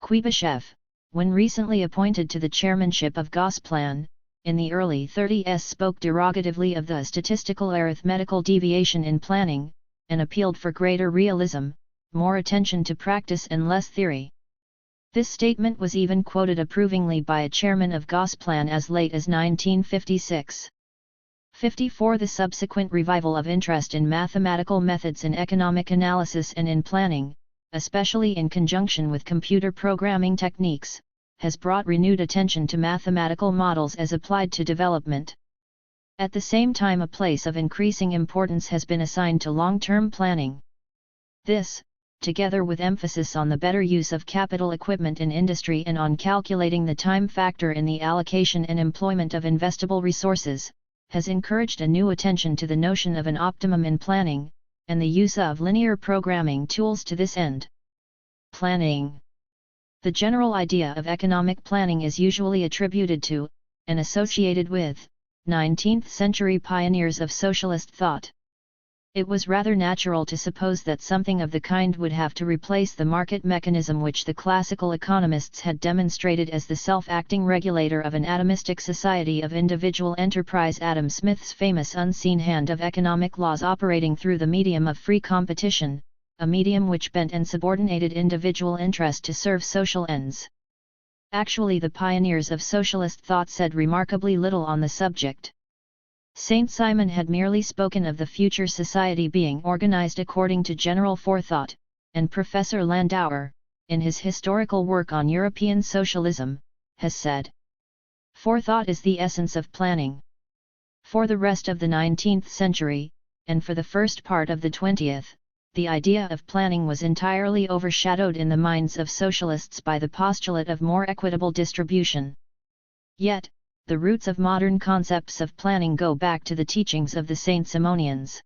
Kuibyshev, when recently appointed to the chairmanship of Gosplan, in the early 30s spoke derogatively of the statistical arithmetical deviation in planning, and appealed for greater realism, more attention to practice and less theory. This statement was even quoted approvingly by a chairman of Gosplan as late as 1956. 54. The subsequent revival of interest in mathematical methods in economic analysis and in planning, especially in conjunction with computer programming techniques, has brought renewed attention to mathematical models as applied to development. At the same time, a place of increasing importance has been assigned to long-term planning. This, together with emphasis on the better use of capital equipment in industry and on calculating the time factor in the allocation and employment of investable resources, has encouraged a new attention to the notion of an optimum in planning, and the use of linear programming tools to this end. Planning. The general idea of economic planning is usually attributed to, and associated with, 19th-century pioneers of socialist thought. It was rather natural to suppose that something of the kind would have to replace the market mechanism which the classical economists had demonstrated as the self-acting regulator of an atomistic society of individual enterprise. Adam Smith's famous unseen hand of economic laws operating through the medium of free competition, a medium which bent and subordinated individual interest to serve social ends. Actually, the pioneers of socialist thought said remarkably little on the subject. Saint Simon had merely spoken of the future society being organized according to general forethought, and Professor Landauer, in his historical work on European socialism, has said, "Forethought is the essence of planning." For the rest of the 19th century, and for the first part of the 20th, the idea of planning was entirely overshadowed in the minds of socialists by the postulate of more equitable distribution. Yet, the roots of modern concepts of planning go back to the teachings of the Saint-Simonians.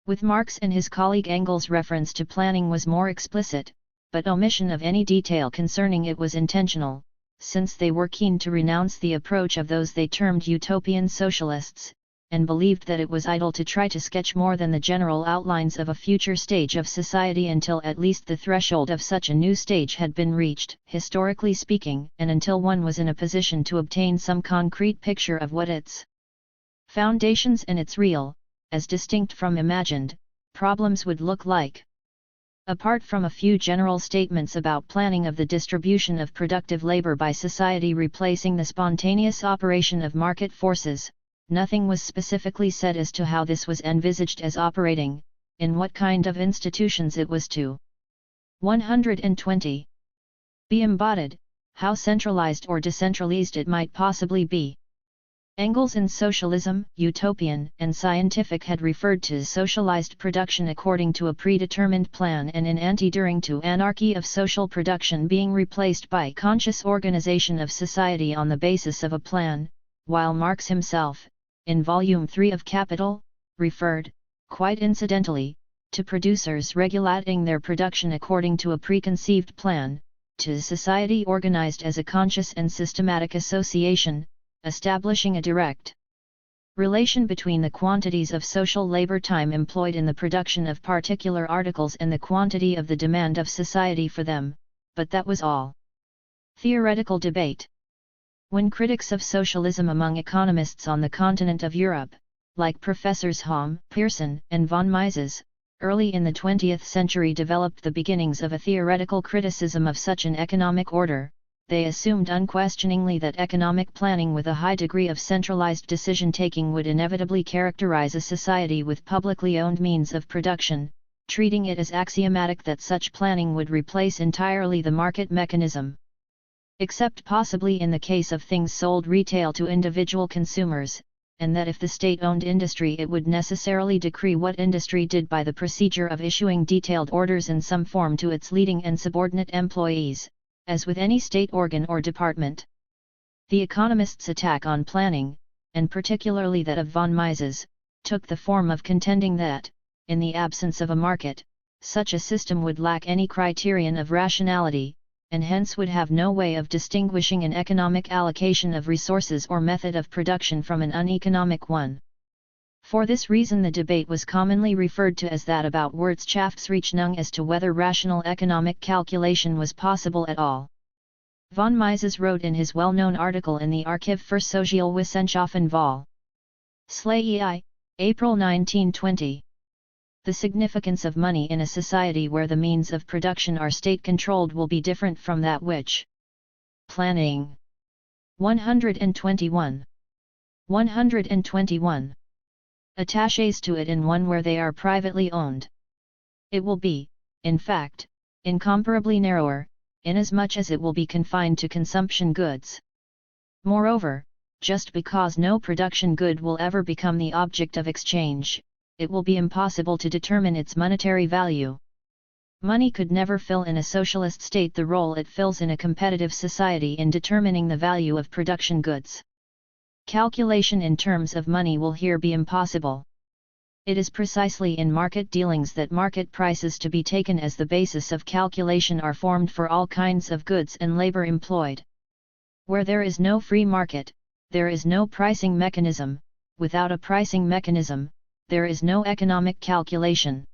With Marx and his colleague Engels, reference to planning was more explicit, but omission of any detail concerning it was intentional, since they were keen to renounce the approach of those they termed utopian socialists, and believed that it was idle to try to sketch more than the general outlines of a future stage of society until at least the threshold of such a new stage had been reached, historically speaking, and until one was in a position to obtain some concrete picture of what its foundations and its real, as distinct from imagined, problems would look like. Apart from a few general statements about planning of the distribution of productive labor by society replacing the spontaneous operation of market forces, nothing was specifically said as to how this was envisaged as operating, in what kind of institutions it was to 120 be embodied, how centralized or decentralized it might possibly be. Engels in Socialism, Utopian and Scientific had referred to socialized production according to a predetermined plan, and in Anti-Düring to anarchy of social production being replaced by conscious organization of society on the basis of a plan, while Marx himself, in Volume 3 of Capital, referred, quite incidentally, to producers regulating their production according to a preconceived plan, to society organized as a conscious and systematic association, establishing a direct relation between the quantities of social labor time employed in the production of particular articles and the quantity of the demand of society for them, but that was all. Theoretical debate. When critics of socialism among economists on the continent of Europe, like Professors Halm, Pearson, and von Mises, early in the 20th century developed the beginnings of a theoretical criticism of such an economic order, they assumed unquestioningly that economic planning with a high degree of centralized decision-taking would inevitably characterize a society with publicly owned means of production, treating it as axiomatic that such planning would replace entirely the market mechanism. Except possibly in the case of things sold retail to individual consumers, and that if the state-owned industry it would necessarily decree what industry did by the procedure of issuing detailed orders in some form to its leading and subordinate employees, as with any state organ or department. The economists' attack on planning, and particularly that of von Mises, took the form of contending that, in the absence of a market, such a system would lack any criterion of rationality, and hence would have no way of distinguishing an economic allocation of resources or method of production from an uneconomic one. For this reason the debate was commonly referred to as that about Wirtschaftsrechnung as to whether rational economic calculation was possible at all. Von Mises wrote in his well-known article in the Archiv für Sozialwissenschaften Vol. Slei, April 1920. The significance of money in a society where the means of production are state-controlled will be different from that which planning. 121. attaches to it and one where they are privately owned. It will be, in fact, incomparably narrower, inasmuch as it will be confined to consumption goods. Moreover, just because no production good will ever become the object of exchange, it will be impossible to determine its monetary value. Money could never fill in a socialist state the role it fills in a competitive society in determining the value of production goods. Calculation in terms of money will here be impossible. It is precisely in market dealings that market prices to be taken as the basis of calculation are formed for all kinds of goods and labor employed. Where there is no free market, there is no pricing mechanism. Without a pricing mechanism, there is no economic calculation.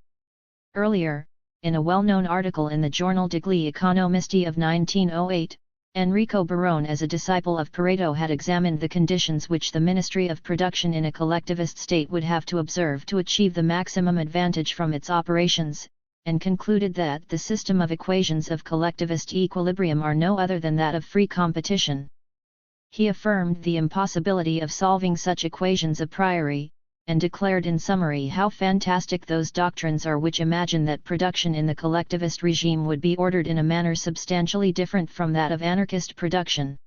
Earlier, in a well-known article in the Journal degli Economisti of 1908, Enrico Barone, as a disciple of Pareto, had examined the conditions which the Ministry of Production in a collectivist state would have to observe to achieve the maximum advantage from its operations, and concluded that the system of equations of collectivist equilibrium are no other than that of free competition. He affirmed the impossibility of solving such equations a priori, and declared in summary how fantastic those doctrines are which imagine that production in the collectivist regime would be ordered in a manner substantially different from that of anarchist production.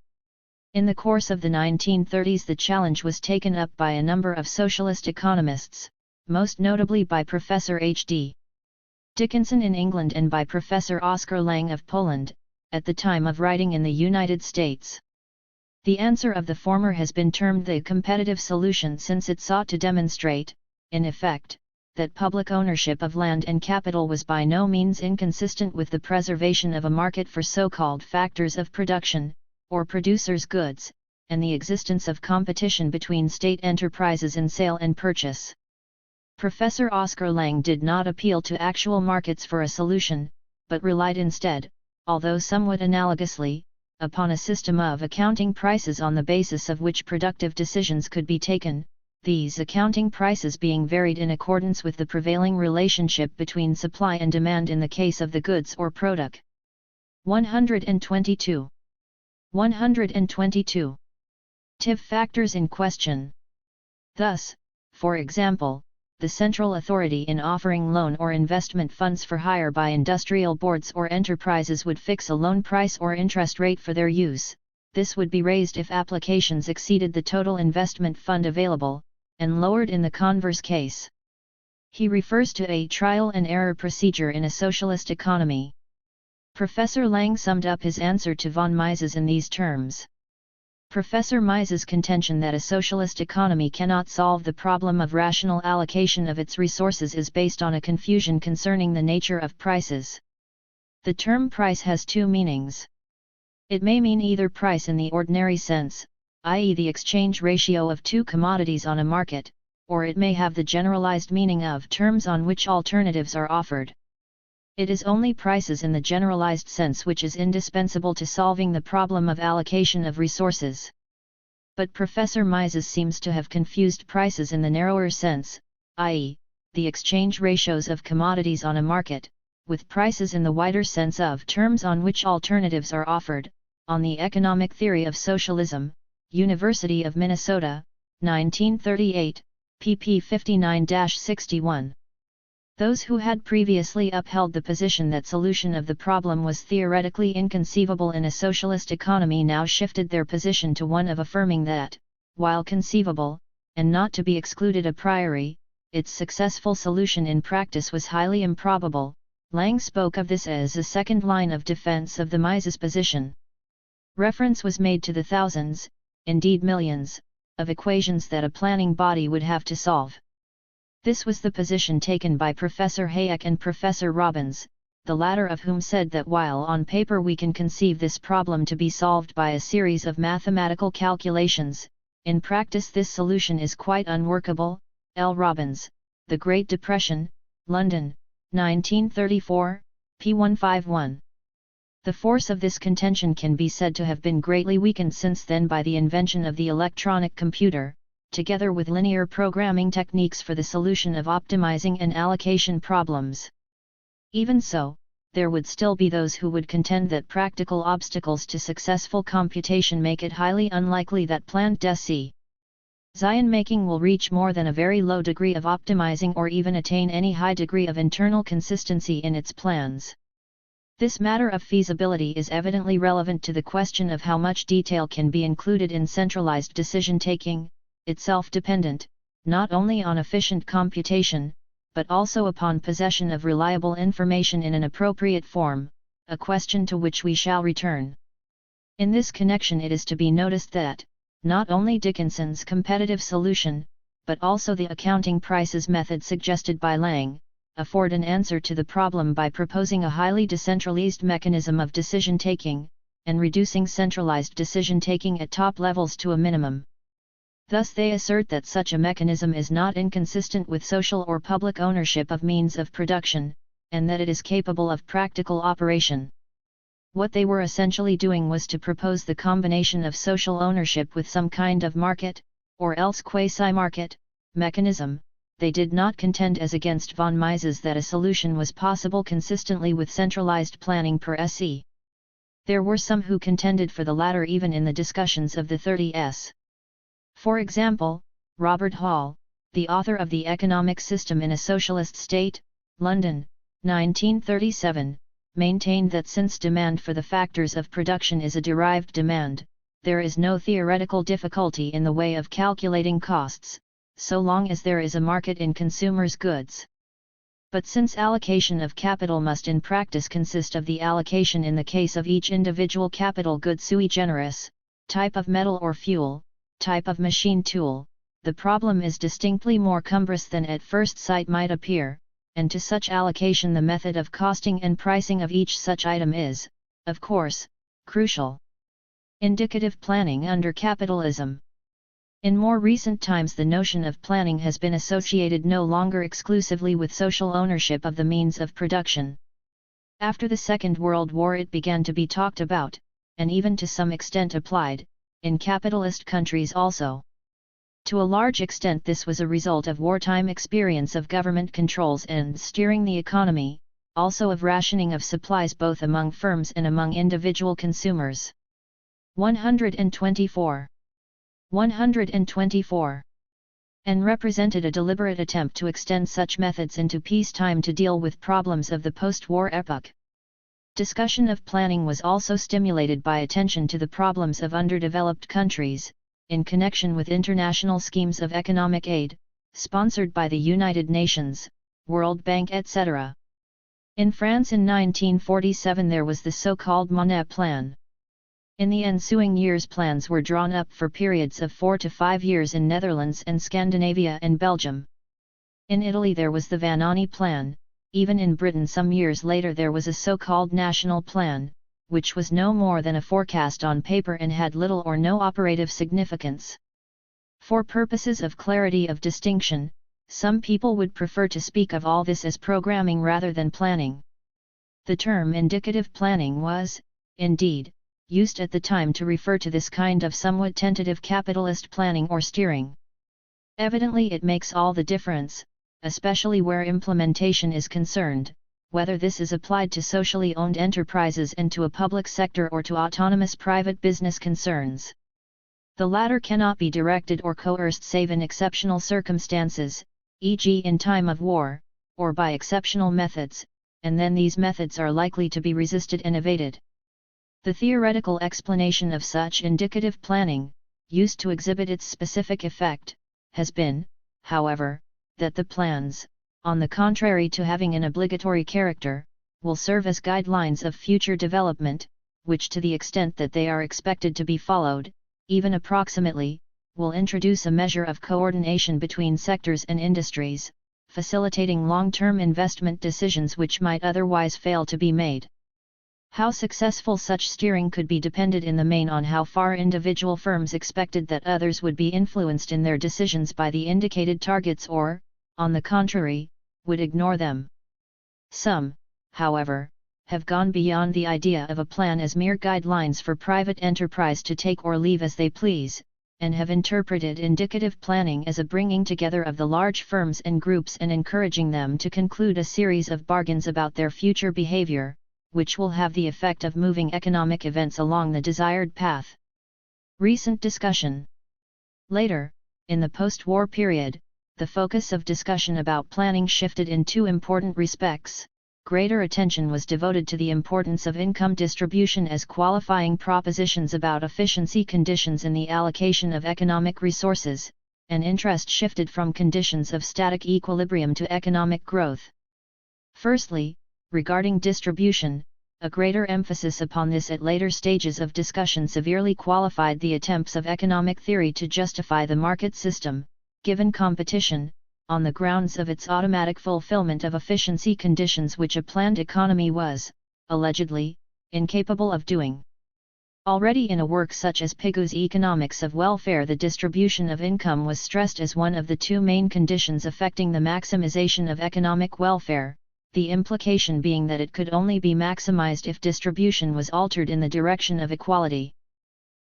In the course of the 1930s the challenge was taken up by a number of socialist economists, most notably by Professor H.D. Dickinson in England and by Professor Oskar Lange of Poland, at the time of writing in the United States. The answer of the former has been termed the competitive solution, since it sought to demonstrate, in effect, that public ownership of land and capital was by no means inconsistent with the preservation of a market for so-called factors of production, or producers' goods, and the existence of competition between state enterprises in sale and purchase. Professor Oskar Lange did not appeal to actual markets for a solution, but relied instead, although somewhat analogously, upon a system of accounting prices on the basis of which productive decisions could be taken, these accounting prices being varied in accordance with the prevailing relationship between supply and demand in the case of the goods or product. 122. 122. TIV factors in question. Thus, for example, the central authority in offering loan or investment funds for hire by industrial boards or enterprises would fix a loan price or interest rate for their use. This would be raised if applications exceeded the total investment fund available, and lowered in the converse case. He refers to a trial and error procedure in a socialist economy. Professor Lange summed up his answer to von Mises in these terms. Professor Mises' contention that a socialist economy cannot solve the problem of rational allocation of its resources is based on a confusion concerning the nature of prices. The term price has two meanings. It may mean either price in the ordinary sense, i.e. the exchange ratio of two commodities on a market, or it may have the generalized meaning of terms on which alternatives are offered. It is only prices in the generalized sense which is indispensable to solving the problem of allocation of resources. But Professor Mises seems to have confused prices in the narrower sense, i.e., the exchange ratios of commodities on a market, with prices in the wider sense of terms on which alternatives are offered. On the Economic Theory of Socialism, University of Minnesota, 1938, pp. 59-61. Those who had previously upheld the position that solution of the problem was theoretically inconceivable in a socialist economy now shifted their position to one of affirming that, while conceivable, and not to be excluded a priori, its successful solution in practice was highly improbable. Lange spoke of this as a second line of defense of the Mises position. Reference was made to the thousands, indeed millions, of equations that a planning body would have to solve. This was the position taken by Professor Hayek and Professor Robbins, the latter of whom said that while on paper we can conceive this problem to be solved by a series of mathematical calculations, in practice this solution is quite unworkable. L. Robbins, The Great Depression, London, 1934, p. 151. The force of this contention can be said to have been greatly weakened since then by the invention of the electronic computer, together with linear programming techniques for the solution of optimizing and allocation problems. Even so, there would still be those who would contend that practical obstacles to successful computation make it highly unlikely that planned Zion making will reach more than a very low degree of optimizing or even attain any high degree of internal consistency in its plans. This matter of feasibility is evidently relevant to the question of how much detail can be included in centralized decision-taking, itself dependent, not only on efficient computation, but also upon possession of reliable information in an appropriate form, a question to which we shall return. In this connection it is to be noticed that, not only Dickinson's competitive solution, but also the accounting prices method suggested by Lang, afford an answer to the problem by proposing a highly decentralized mechanism of decision-taking, and reducing centralized decision-taking at top levels to a minimum. Thus they assert that such a mechanism is not inconsistent with social or public ownership of means of production, and that it is capable of practical operation. What they were essentially doing was to propose the combination of social ownership with some kind of market, or else quasi-market, mechanism. They did not contend as against von Mises that a solution was possible consistently with centralized planning per se. There were some who contended for the latter even in the discussions of the 30s. For example, Robert Hall, the author of The Economic System in a Socialist State, London, 1937, maintained that since demand for the factors of production is a derived demand, there is no theoretical difficulty in the way of calculating costs, so long as there is a market in consumers' goods. But since allocation of capital must in practice consist of the allocation in the case of each individual capital good sui generis, type of metal or fuel, type of machine tool, the problem is distinctly more cumbrous than at first sight might appear, and to such allocation the method of costing and pricing of each such item is, of course, crucial. Indicative planning under capitalism. In more recent times the notion of planning has been associated no longer exclusively with social ownership of the means of production. After the Second World War it began to be talked about, and even to some extent applied, in capitalist countries also. To a large extent this was a result of wartime experience of government controls and steering the economy, also of rationing of supplies both among firms and among individual consumers. 124. And represented a deliberate attempt to extend such methods into peacetime to deal with problems of the post-war epoch. Discussion of planning was also stimulated by attention to the problems of underdeveloped countries, in connection with international schemes of economic aid, sponsored by the United Nations, World Bank etc. In France in 1947 there was the so-called Monet Plan. In the ensuing years plans were drawn up for periods of 4 to 5 years in Netherlands and Scandinavia and Belgium. In Italy there was the Vanoni Plan, even in Britain some years later there was a so-called National Plan, which was no more than a forecast on paper and had little or no operative significance. For purposes of clarity of distinction, some people would prefer to speak of all this as programming rather than planning. The term indicative planning was, indeed, used at the time to refer to this kind of somewhat tentative capitalist planning or steering. Evidently it makes all the difference, especially where implementation is concerned, whether this is applied to socially owned enterprises and to a public sector or to autonomous private business concerns. The latter cannot be directed or coerced save in exceptional circumstances, e.g. in time of war, or by exceptional methods, and then these methods are likely to be resisted and evaded. The theoretical explanation of such indicative planning, used to exhibit its specific effect, has been, however, that the plans, on the contrary to having an obligatory character, will serve as guidelines of future development, which to the extent that they are expected to be followed, even approximately, will introduce a measure of coordination between sectors and industries, facilitating long-term investment decisions which might otherwise fail to be made. How successful such steering could be depended in the main on how far individual firms expected that others would be influenced in their decisions by the indicated targets or, on the contrary, would ignore them. Some, however, have gone beyond the idea of a plan as mere guidelines for private enterprise to take or leave as they please, and have interpreted indicative planning as a bringing together of the large firms and groups and encouraging them to conclude a series of bargains about their future behavior, which will have the effect of moving economic events along the desired path. Recent discussion. Later, in the post-war period, the focus of discussion about planning shifted in two important respects. Greater attention was devoted to the importance of income distribution as qualifying propositions about efficiency conditions in the allocation of economic resources, and interest shifted from conditions of static equilibrium to economic growth. Firstly, regarding distribution, a greater emphasis upon this at later stages of discussion severely qualified the attempts of economic theory to justify the market system, given competition, on the grounds of its automatic fulfillment of efficiency conditions which a planned economy was, allegedly, incapable of doing. Already in a work such as Pigou's Economics of Welfare, the distribution of income was stressed as one of the two main conditions affecting the maximization of economic welfare, the implication being that it could only be maximized if distribution was altered in the direction of equality.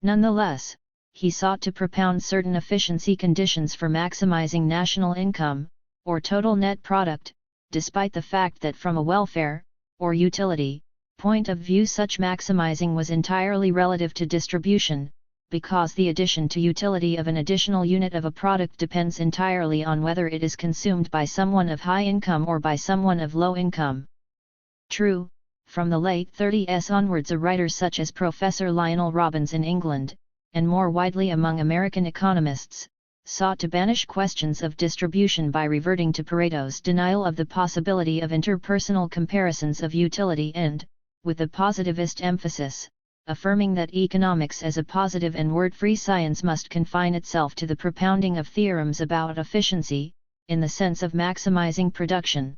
Nonetheless, he sought to propound certain efficiency conditions for maximizing national income, or total net product, despite the fact that from a welfare, or utility, point of view such maximizing was entirely relative to distribution, because the addition to utility of an additional unit of a product depends entirely on whether it is consumed by someone of high income or by someone of low income. True, from the late 30s onwards a writer such as Professor Lionel Robbins in England, and more widely among American economists, sought to banish questions of distribution by reverting to Pareto's denial of the possibility of interpersonal comparisons of utility and, with a positivist emphasis, affirming that economics as a positive and word-free science must confine itself to the propounding of theorems about efficiency, in the sense of maximizing production.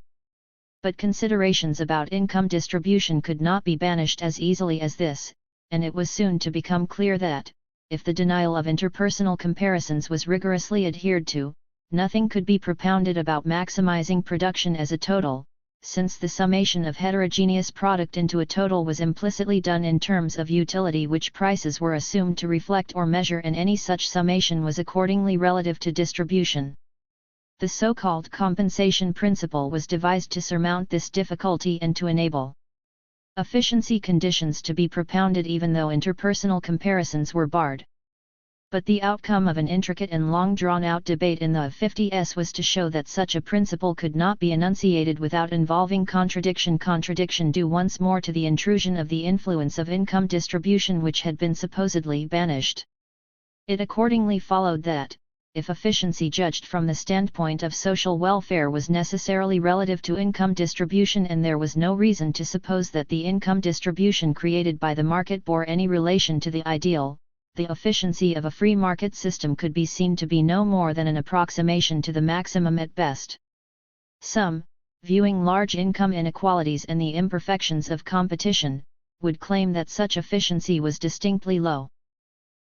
But considerations about income distribution could not be banished as easily as this, and it was soon to become clear that, if the denial of interpersonal comparisons was rigorously adhered to, nothing could be propounded about maximizing production as a total, since the summation of heterogeneous product into a total was implicitly done in terms of utility which prices were assumed to reflect or measure, and any such summation was accordingly relative to distribution. The so-called compensation principle was devised to surmount this difficulty and to enable efficiency conditions to be propounded even though interpersonal comparisons were barred. But the outcome of an intricate and long drawn-out debate in the 50s was to show that such a principle could not be enunciated without involving contradiction due once more to the intrusion of the influence of income distribution which had been supposedly banished. It accordingly followed that, if efficiency judged from the standpoint of social welfare was necessarily relative to income distribution, and there was no reason to suppose that the income distribution created by the market bore any relation to the ideal, the efficiency of a free market system could be seen to be no more than an approximation to the maximum at best. Some, viewing large income inequalities and the imperfections of competition, would claim that such efficiency was distinctly low.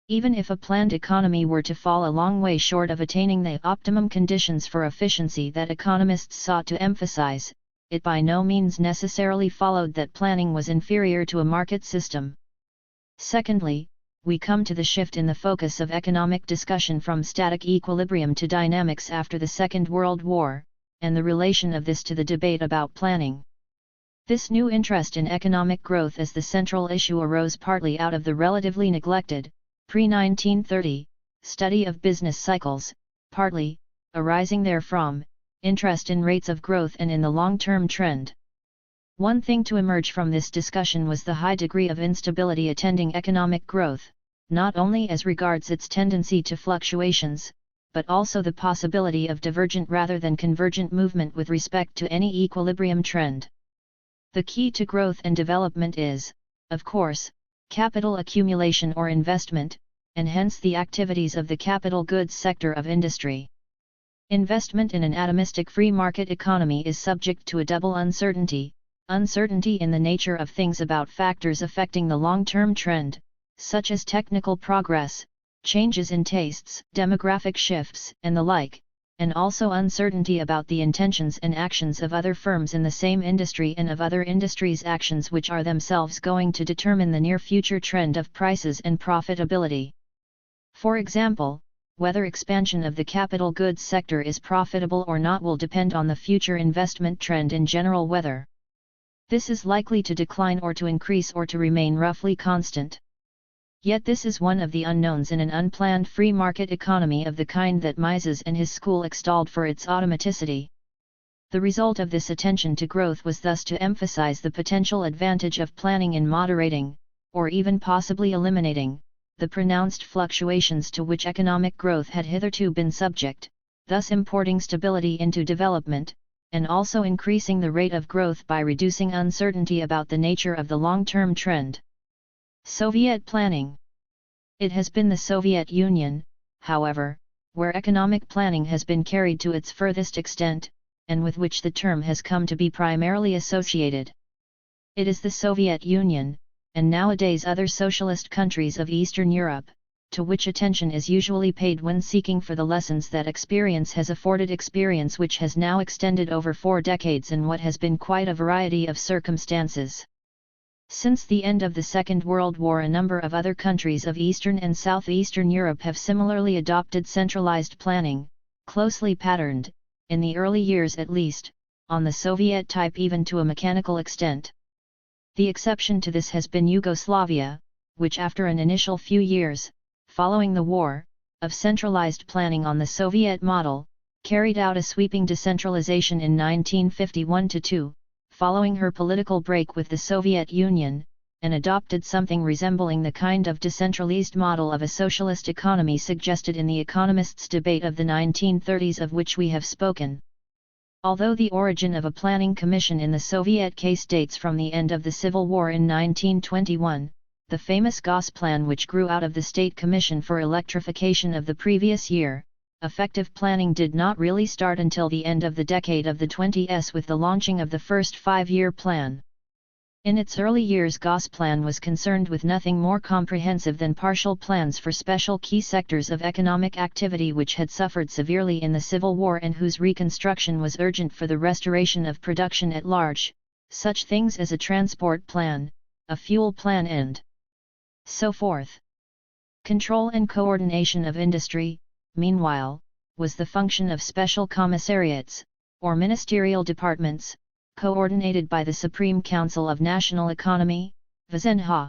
Even if a planned economy were to fall a long way short of attaining the optimum conditions for efficiency that economists sought to emphasize, it by no means necessarily followed that planning was inferior to a market system. Secondly, we come to the shift in the focus of economic discussion from static equilibrium to dynamics after the Second World War, and the relation of this to the debate about planning. This new interest in economic growth as the central issue arose partly out of the relatively neglected, pre-1930, study of business cycles, partly, arising therefrom, interest in rates of growth and in the long-term trend. One thing to emerge from this discussion was the high degree of instability attending economic growth, not only as regards its tendency to fluctuations, but also the possibility of divergent rather than convergent movement with respect to any equilibrium trend. The key to growth and development is, of course, capital accumulation or investment, and hence the activities of the capital goods sector of industry. Investment in an atomistic free market economy is subject to a double uncertainty in the nature of things about factors affecting the long-term trend, such as technical progress, changes in tastes, demographic shifts, and the like, and also uncertainty about the intentions and actions of other firms in the same industry and of other industries' actions which are themselves going to determine the near future trend of prices and profitability. For example, whether expansion of the capital goods sector is profitable or not will depend on the future investment trend in general, whether this is likely to decline or to increase or to remain roughly constant. Yet this is one of the unknowns in an unplanned free market economy of the kind that Mises and his school extolled for its automaticity. The result of this attention to growth was thus to emphasize the potential advantage of planning in moderating, or even possibly eliminating, the pronounced fluctuations to which economic growth had hitherto been subject, thus importing stability into development, and also increasing the rate of growth by reducing uncertainty about the nature of the long-term trend. Soviet planning. It has been the Soviet Union, however, where economic planning has been carried to its furthest extent, and with which the term has come to be primarily associated. It is the Soviet Union, and nowadays other socialist countries of Eastern Europe, to which attention is usually paid when seeking for the lessons that experience has afforded, experience which has now extended over 4 decades in what has been quite a variety of circumstances. Since the end of the Second World War, a number of other countries of Eastern and Southeastern Europe have similarly adopted centralized planning, closely patterned, in the early years at least, on the Soviet type, even to a mechanical extent. The exception to this has been Yugoslavia, which after an initial few years, following the war, of centralized planning on the Soviet model, carried out a sweeping decentralization in 1951–2, following her political break with the Soviet Union, and adopted something resembling the kind of decentralized model of a socialist economy suggested in the economists' debate of the 1930s, of which we have spoken. Although the origin of a planning commission in the Soviet case dates from the end of the Civil War in 1921, the famous Gosplan, which grew out of the State Commission for Electrification of the previous year, effective planning did not really start until the end of the decade of the 20s with the launching of the first 5-year plan. In its early years, Gosplan was concerned with nothing more comprehensive than partial plans for special key sectors of economic activity which had suffered severely in the Civil War and whose reconstruction was urgent for the restoration of production at large, such things as a transport plan, a fuel plan, and so forth. Control and coordination of industry, meanwhile, was the function of special commissariats, or ministerial departments, coordinated by the Supreme Council of National Economy, VSNH.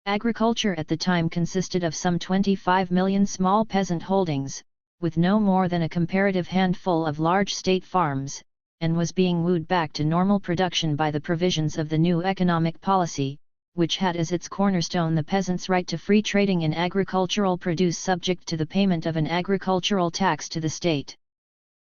Agriculture at the time consisted of some 25 million small peasant holdings, with no more than a comparative handful of large state farms, and was being wooed back to normal production by the provisions of the new economic policy, which had as its cornerstone the peasant's right to free trading in agricultural produce subject to the payment of an agricultural tax to the state.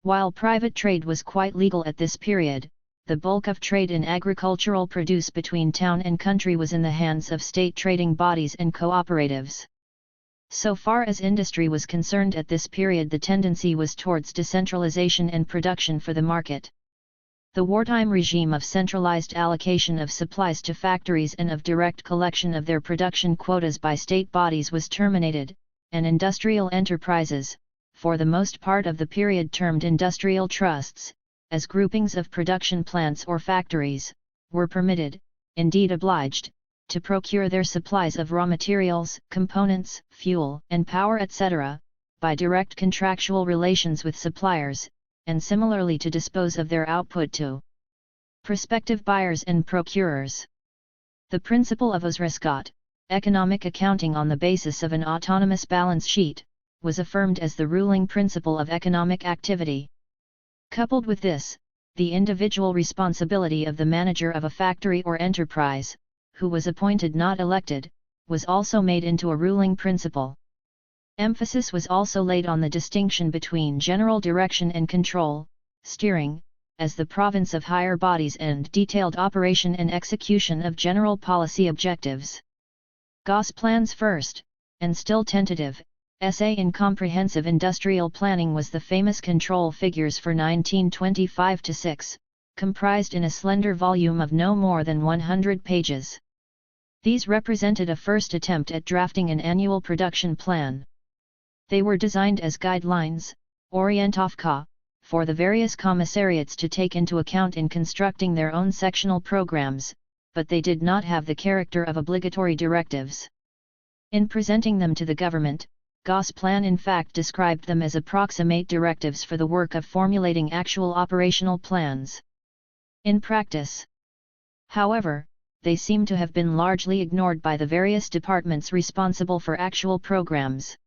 While private trade was quite legal at this period, the bulk of trade in agricultural produce between town and country was in the hands of state trading bodies and cooperatives. So far as industry was concerned at this period, the tendency was towards decentralization and production for the market. The wartime regime of centralized allocation of supplies to factories and of direct collection of their production quotas by state bodies was terminated, and industrial enterprises, for the most part of the period termed industrial trusts, as groupings of production plants or factories, were permitted, indeed obliged, to procure their supplies of raw materials, components, fuel and power etc., by direct contractual relations with suppliers, and similarly to dispose of their output to prospective buyers and procurers. The principle of Ausrescott, economic accounting on the basis of an autonomous balance sheet, was affirmed as the ruling principle of economic activity. Coupled with this, the individual responsibility of the manager of a factory or enterprise, who was appointed not elected, was also made into a ruling principle. Emphasis was also laid on the distinction between general direction and control, steering, as the province of higher bodies, and detailed operation and execution of general policy objectives. Gosplan's first, and still tentative, essay in comprehensive industrial planning was the famous Control Figures for 1925–6, comprised in a slender volume of no more than 100 pages. These represented a first attempt at drafting an annual production plan. They were designed as guidelines, orientovka, for the various commissariats to take into account in constructing their own sectional programs, but they did not have the character of obligatory directives. In presenting them to the government, Gosplan in fact described them as approximate directives for the work of formulating actual operational plans. In practice, however, they seem to have been largely ignored by the various departments responsible for actual programs.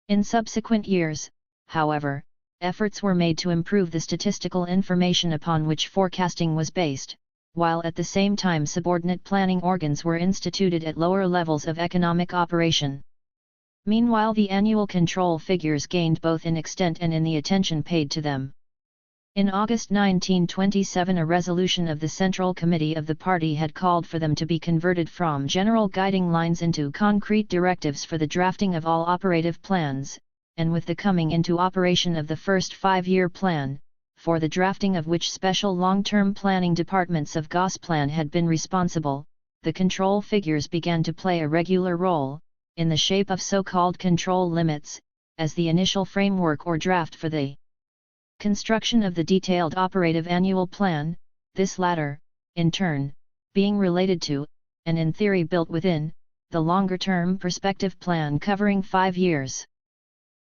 In subsequent years, however, efforts were made to improve the statistical information upon which forecasting was based, while at the same time subordinate planning organs were instituted at lower levels of economic operation. Meanwhile, the annual control figures gained both in extent and in the attention paid to them. In August 1927, a resolution of the Central Committee of the party had called for them to be converted from general guiding lines into concrete directives for the drafting of all operative plans, and with the coming into operation of the first 5-year plan, for the drafting of which special long-term planning departments of Gosplan had been responsible, the control figures began to play a regular role, in the shape of so-called control limits, as the initial framework or draft for the construction of the detailed operative annual plan, this latter, in turn, being related to, and in theory built within, the longer-term perspective plan covering 5 years.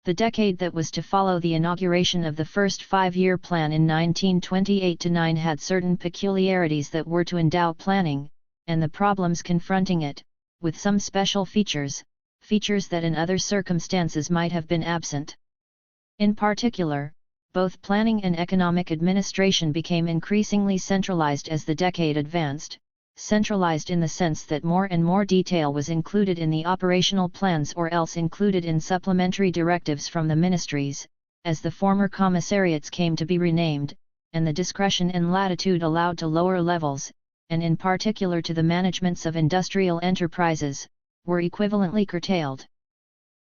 The decade that was to follow the inauguration of the first 5-year plan in 1928-9 had certain peculiarities that were to endow planning, and the problems confronting it, with some special features that in other circumstances might have been absent. In particular, both planning and economic administration became increasingly centralized as the decade advanced, centralized in the sense that more and more detail was included in the operational plans or else included in supplementary directives from the ministries, as the former commissariats came to be renamed, and the discretion and latitude allowed to lower levels, and in particular to the managements of industrial enterprises, were equivalently curtailed.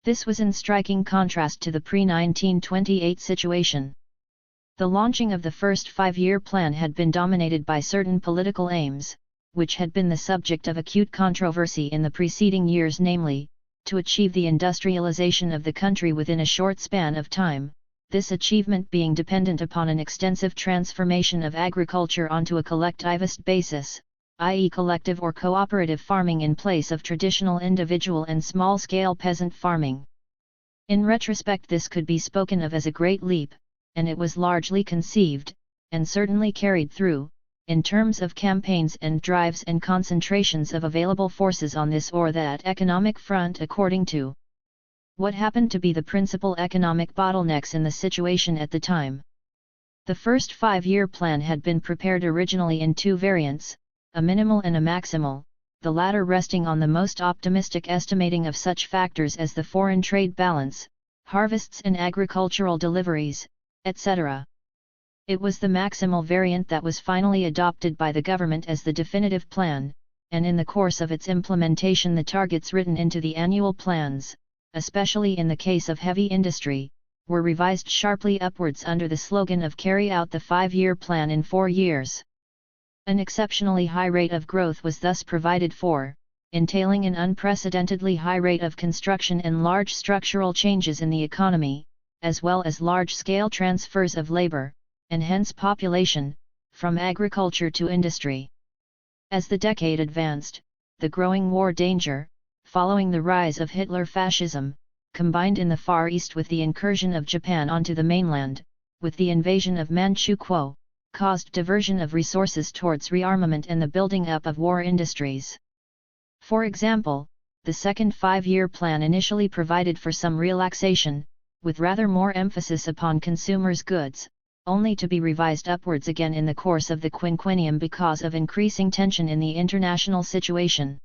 This was in striking contrast to the pre-1928 situation. The launching of the first 5-year plan had been dominated by certain political aims, which had been the subject of acute controversy in the preceding years, namely, to achieve the industrialization of the country within a short span of time, this achievement being dependent upon an extensive transformation of agriculture onto a collectivist basis, i.e. collective or cooperative farming in place of traditional individual and small-scale peasant farming. In retrospect, this could be spoken of as a great leap, and it was largely conceived, and certainly carried through, in terms of campaigns and drives and concentrations of available forces on this or that economic front according to what happened to be the principal economic bottlenecks in the situation at the time. The first 5-year plan had been prepared originally in 2 variants, a minimal and a maximal, the latter resting on the most optimistic estimating of such factors as the foreign trade balance, harvests and agricultural deliveries, etc. It was the maximal variant that was finally adopted by the government as the definitive plan, and in the course of its implementation the targets written into the annual plans, especially in the case of heavy industry, were revised sharply upwards under the slogan of "Carry out the 5-year plan in 4 years." An exceptionally high rate of growth was thus provided for, entailing an unprecedentedly high rate of construction and large structural changes in the economy, as well as large-scale transfers of labor, and hence population, from agriculture to industry. As the decade advanced, the growing war danger, following the rise of Hitler fascism, combined in the Far East with the incursion of Japan onto the mainland, with the invasion of Manchukuo, caused diversion of resources towards rearmament and the building up of war industries. For example, the second 5-year plan initially provided for some relaxation, with rather more emphasis upon consumers' goods, only to be revised upwards again in the course of the quinquennium because of increasing tension in the international situation.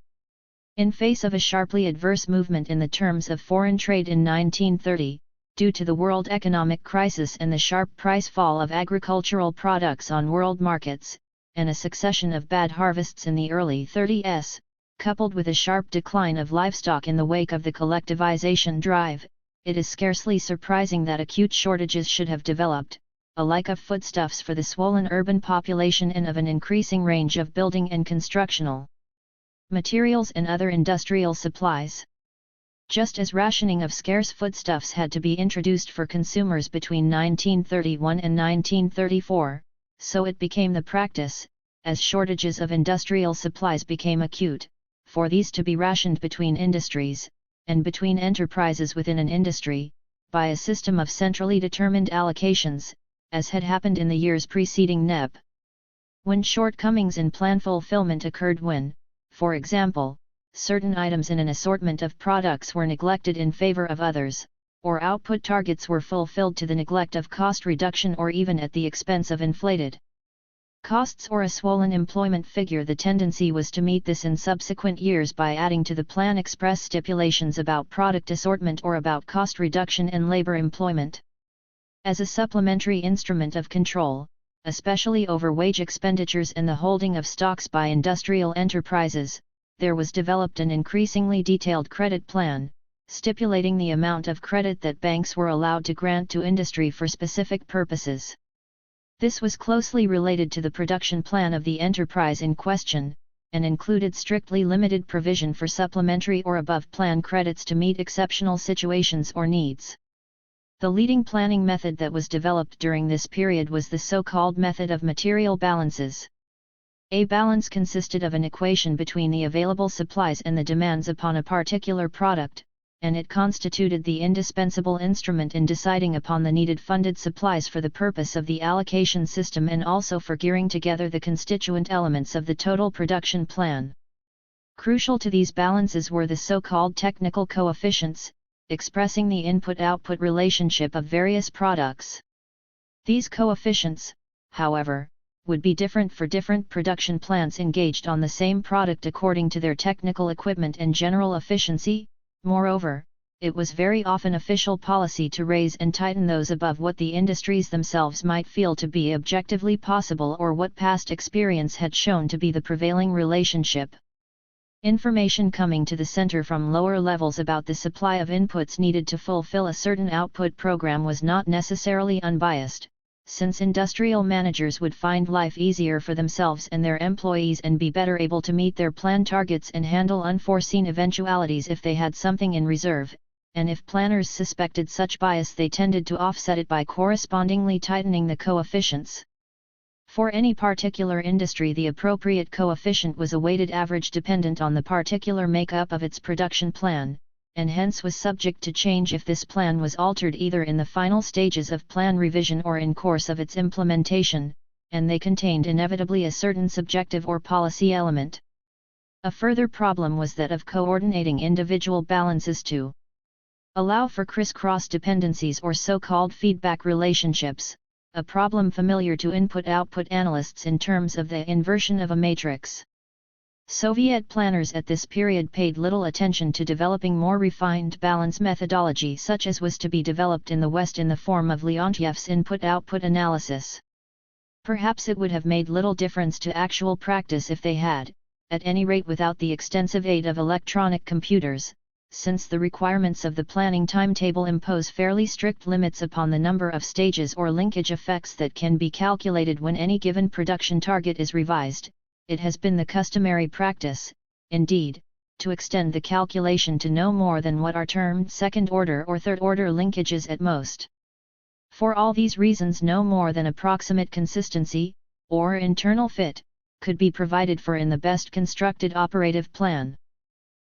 In face of a sharply adverse movement in the terms of foreign trade in 1930, due to the world economic crisis and the sharp price fall of agricultural products on world markets, and a succession of bad harvests in the early 30s, coupled with a sharp decline of livestock in the wake of the collectivization drive, it is scarcely surprising that acute shortages should have developed, alike of foodstuffs for the swollen urban population and of an increasing range of building and constructional materials and other industrial supplies. Just as rationing of scarce foodstuffs had to be introduced for consumers between 1931 and 1934, so it became the practice, as shortages of industrial supplies became acute, for these to be rationed between industries, and between enterprises within an industry, by a system of centrally determined allocations, as had happened in the years preceding NEP. When shortcomings in plan fulfillment occurred when, For example, certain items in an assortment of products were neglected in favor of others, or output targets were fulfilled to the neglect of cost reduction or even at the expense of inflated costs or a swollen employment figure. The tendency was to meet this in subsequent years by adding to the plan express stipulations about product assortment or about cost reduction and labor employment. As a supplementary instrument of control, especially over wage expenditures and the holding of stocks by industrial enterprises, there was developed an increasingly detailed credit plan, stipulating the amount of credit that banks were allowed to grant to industry for specific purposes. This was closely related to the production plan of the enterprise in question, and included strictly limited provision for supplementary or above-plan credits to meet exceptional situations or needs. The leading planning method that was developed during this period was the so-called method of material balances. A balance consisted of an equation between the available supplies and the demands upon a particular product, and it constituted the indispensable instrument in deciding upon the needed funded supplies for the purpose of the allocation system and also for gearing together the constituent elements of the total production plan. Crucial to these balances were the so-called technical coefficients, expressing the input-output relationship of various products. These coefficients, however, would be different for different production plants engaged on the same product according to their technical equipment and general efficiency. Moreover, it was very often official policy to raise and tighten those above what the industries themselves might feel to be objectively possible or what past experience had shown to be the prevailing relationship. Information coming to the center from lower levels about the supply of inputs needed to fulfill a certain output program was not necessarily unbiased, since industrial managers would find life easier for themselves and their employees and be better able to meet their planned targets and handle unforeseen eventualities if they had something in reserve, and if planners suspected such bias they tended to offset it by correspondingly tightening the coefficients. For any particular industry, the appropriate coefficient was a weighted average dependent on the particular makeup of its production plan, and hence was subject to change if this plan was altered either in the final stages of plan revision or in course of its implementation, and they contained inevitably a certain subjective or policy element. A further problem was that of coordinating individual balances to allow for criss-cross dependencies or so-called feedback relationships, a problem familiar to input-output analysts in terms of the inversion of a matrix. Soviet planners at this period paid little attention to developing more refined balance methodology such as was to be developed in the West in the form of Leontief's input-output analysis. Perhaps it would have made little difference to actual practice if they had, at any rate without the extensive aid of electronic computers, since the requirements of the planning timetable impose fairly strict limits upon the number of stages or linkage effects that can be calculated when any given production target is revised. It has been the customary practice, indeed, to extend the calculation to no more than what are termed second-order or third-order linkages at most. For all these reasons no more than approximate consistency, or internal fit, could be provided for in the best constructed operative plan.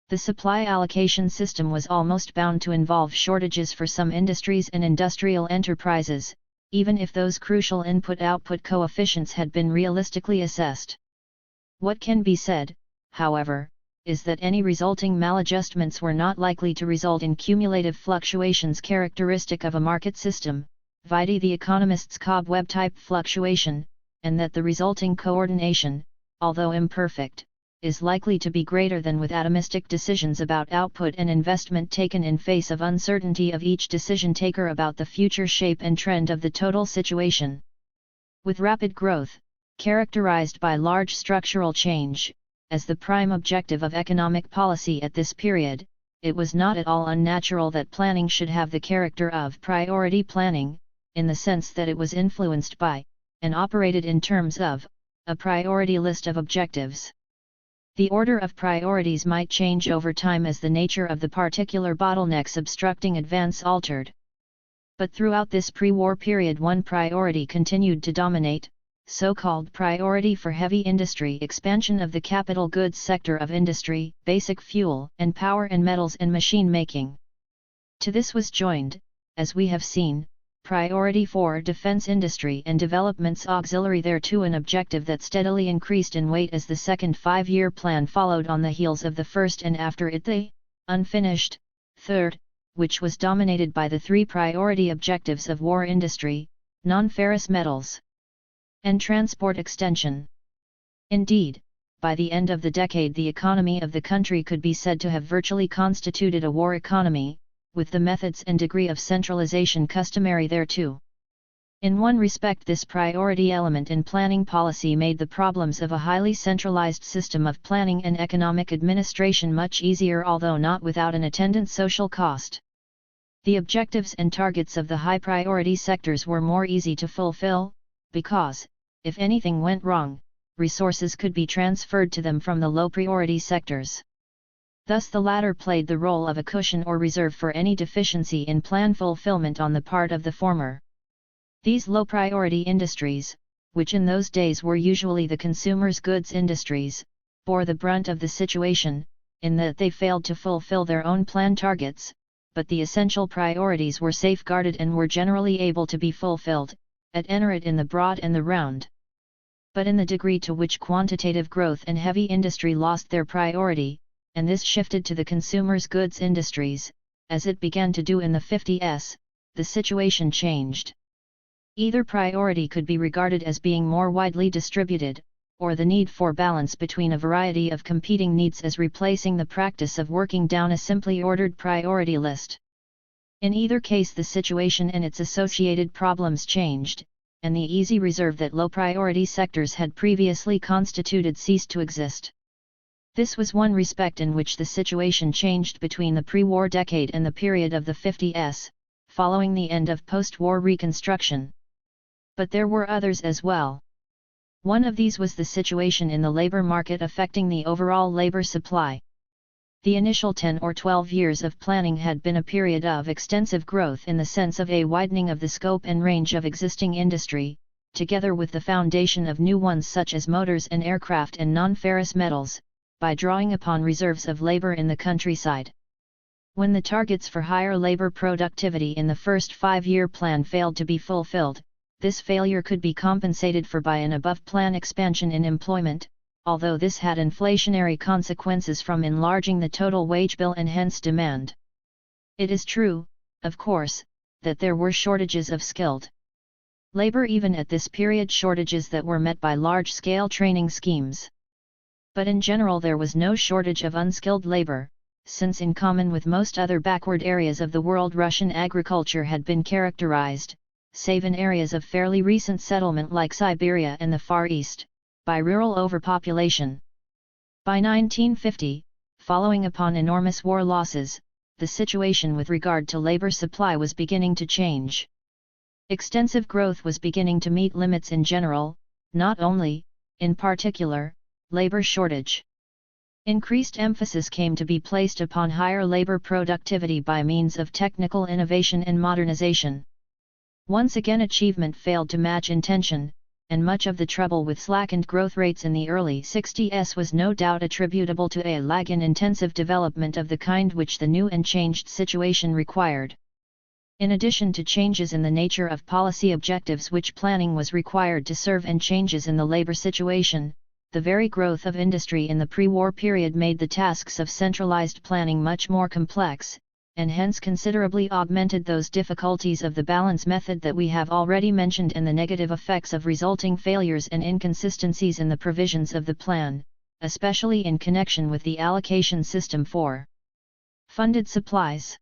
The supply allocation system was almost bound to involve shortages for some industries and industrial enterprises, even if those crucial input-output coefficients had been realistically assessed. What can be said, however, is that any resulting maladjustments were not likely to result in cumulative fluctuations characteristic of a market system, vide the economist's cobweb-type fluctuation, and that the resulting coordination, although imperfect, is likely to be greater than with atomistic decisions about output and investment taken in face of uncertainty of each decision taker about the future shape and trend of the total situation. With rapid growth, characterized by large structural change, as the prime objective of economic policy at this period, it was not at all unnatural that planning should have the character of priority planning, in the sense that it was influenced by, and operated in terms of, a priority list of objectives. The order of priorities might change over time as the nature of the particular bottlenecks obstructing advance altered. But throughout this pre-war period one priority continued to dominate, so-called priority for heavy industry expansion of the capital goods sector of industry, basic fuel and power and metals and machine making. To this was joined, as we have seen, Priority 4 Defense industry and developments auxiliary thereto, an objective that steadily increased in weight as the second five-year plan followed on the heels of the first, and after it the unfinished third, which was dominated by the three priority objectives of war industry, non-ferrous metals, and transport extension. Indeed, by the end of the decade the economy of the country could be said to have virtually constituted a war economy, with the methods and degree of centralization customary thereto. In one respect, this priority element in planning policy made the problems of a highly centralized system of planning and economic administration much easier, although not without an attendant social cost. The objectives and targets of the high priority sectors were more easy to fulfill, because, if anything went wrong, resources could be transferred to them from the low priority sectors. Thus the latter played the role of a cushion or reserve for any deficiency in plan fulfillment on the part of the former. These low priority industries, which in those days were usually the consumer's goods industries, bore the brunt of the situation, in that they failed to fulfill their own plan targets, but the essential priorities were safeguarded and were generally able to be fulfilled, at any rate in the broad and the round. But in the degree to which quantitative growth and heavy industry lost their priority, and this shifted to the consumer's goods industries, as it began to do in the 50s, the situation changed. Either priority could be regarded as being more widely distributed, or the need for balance between a variety of competing needs as replacing the practice of working down a simply ordered priority list. In either case the situation and its associated problems changed, and the easy reserve that low priority sectors had previously constituted ceased to exist. This was one respect in which the situation changed between the pre-war decade and the period of the 50s, following the end of post-war Reconstruction. But there were others as well. One of these was the situation in the labor market affecting the overall labor supply. The initial 10 or 12 years of planning had been a period of extensive growth in the sense of a widening of the scope and range of existing industry, together with the foundation of new ones such as motors and aircraft and non-ferrous metals, by drawing upon reserves of labor in the countryside. When the targets for higher labor productivity in the first five-year plan failed to be fulfilled, this failure could be compensated for by an above-plan expansion in employment, although this had inflationary consequences from enlarging the total wage bill and hence demand. It is true, of course, that there were shortages of skilled labor even at this period, shortages that were met by large-scale training schemes. But in general there was no shortage of unskilled labor, since in common with most other backward areas of the world Russian agriculture had been characterized, save in areas of fairly recent settlement like Siberia and the Far East, by rural overpopulation. By 1950, following upon enormous war losses, the situation with regard to labor supply was beginning to change. Extensive growth was beginning to meet limits in general, not only, in particular, labor shortage. Increased emphasis came to be placed upon higher labor productivity by means of technical innovation and modernization. Once again achievement failed to match intention, and much of the trouble with slackened growth rates in the early 60s was no doubt attributable to a lag in intensive development of the kind which the new and changed situation required. In addition to changes in the nature of policy objectives which planning was required to serve and changes in the labor situation, the very growth of industry in the pre-war period made the tasks of centralized planning much more complex, and hence considerably augmented those difficulties of the balance method that we have already mentioned and the negative effects of resulting failures and inconsistencies in the provisions of the plan, especially in connection with the allocation system for funded supplies.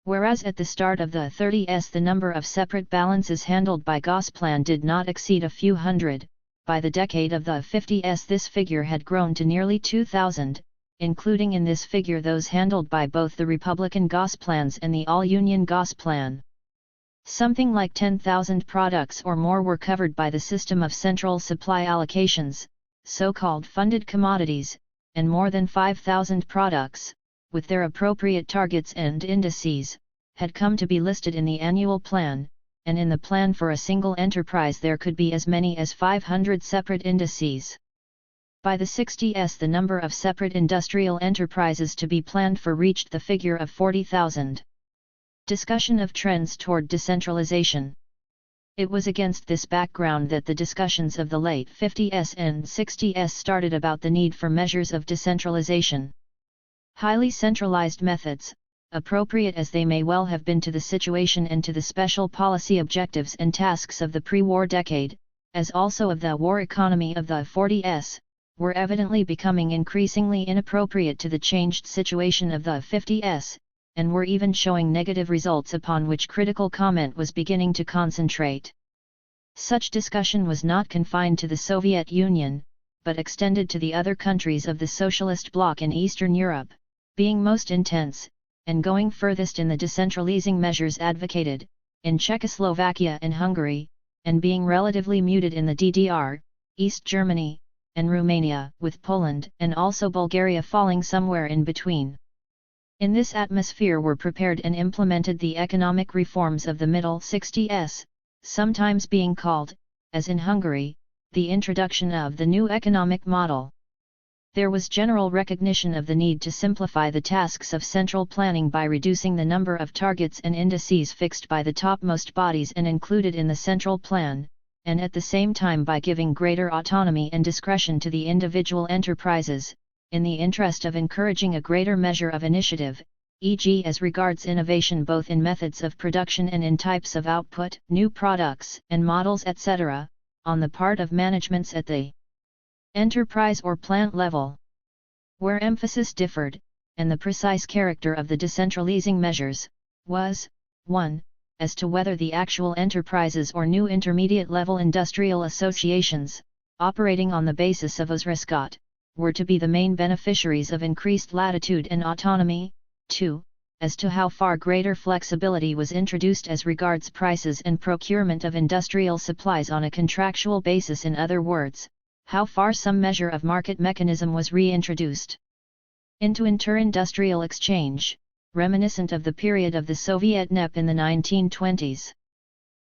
Whereas at the start of the 30s the number of separate balances handled by Gosplan did not exceed a few hundred, by the decade of the 50s this figure had grown to nearly 2,000, including in this figure those handled by both the Republican Gosplans and the All-Union Gosplan. Something like 10,000 products or more were covered by the system of central supply allocations, so-called funded commodities, and more than 5,000 products, with their appropriate targets and indices, had come to be listed in the annual plan, and in the plan for a single enterprise there could be as many as 500 separate indices. By the 60s the number of separate industrial enterprises to be planned for reached the figure of 40,000. Discussion of trends toward decentralization. It was against this background that the discussions of the late 50s and 60s started about the need for measures of decentralization. Highly centralized methods, appropriate as they may well have been to the situation and to the special policy objectives and tasks of the pre-war decade, as also of the war economy of the 40s, were evidently becoming increasingly inappropriate to the changed situation of the 50s, and were even showing negative results upon which critical comment was beginning to concentrate. Such discussion was not confined to the Soviet Union, but extended to the other countries of the Socialist bloc in Eastern Europe, being most intense, and going furthest in the decentralizing measures advocated, in Czechoslovakia and Hungary, and being relatively muted in the DDR, East Germany, and Romania, with Poland and also Bulgaria falling somewhere in between. In this atmosphere were prepared and implemented the economic reforms of the middle 60s, sometimes being called, as in Hungary, the introduction of the new economic model. There was general recognition of the need to simplify the tasks of central planning by reducing the number of targets and indices fixed by the topmost bodies and included in the central plan, and at the same time by giving greater autonomy and discretion to the individual enterprises, in the interest of encouraging a greater measure of initiative, e.g. as regards innovation both in methods of production and in types of output, new products and models etc., on the part of managements at the enterprise or plant level. Where emphasis differed, and the precise character of the decentralizing measures, was, 1. As to whether the actual enterprises or new intermediate-level industrial associations, operating on the basis of Ausrescott, were to be the main beneficiaries of increased latitude and autonomy. 2. As to how far greater flexibility was introduced as regards prices and procurement of industrial supplies on a contractual basis, in other words, how far some measure of market mechanism was reintroduced into inter-industrial exchange, reminiscent of the period of the Soviet NEP in the 1920s.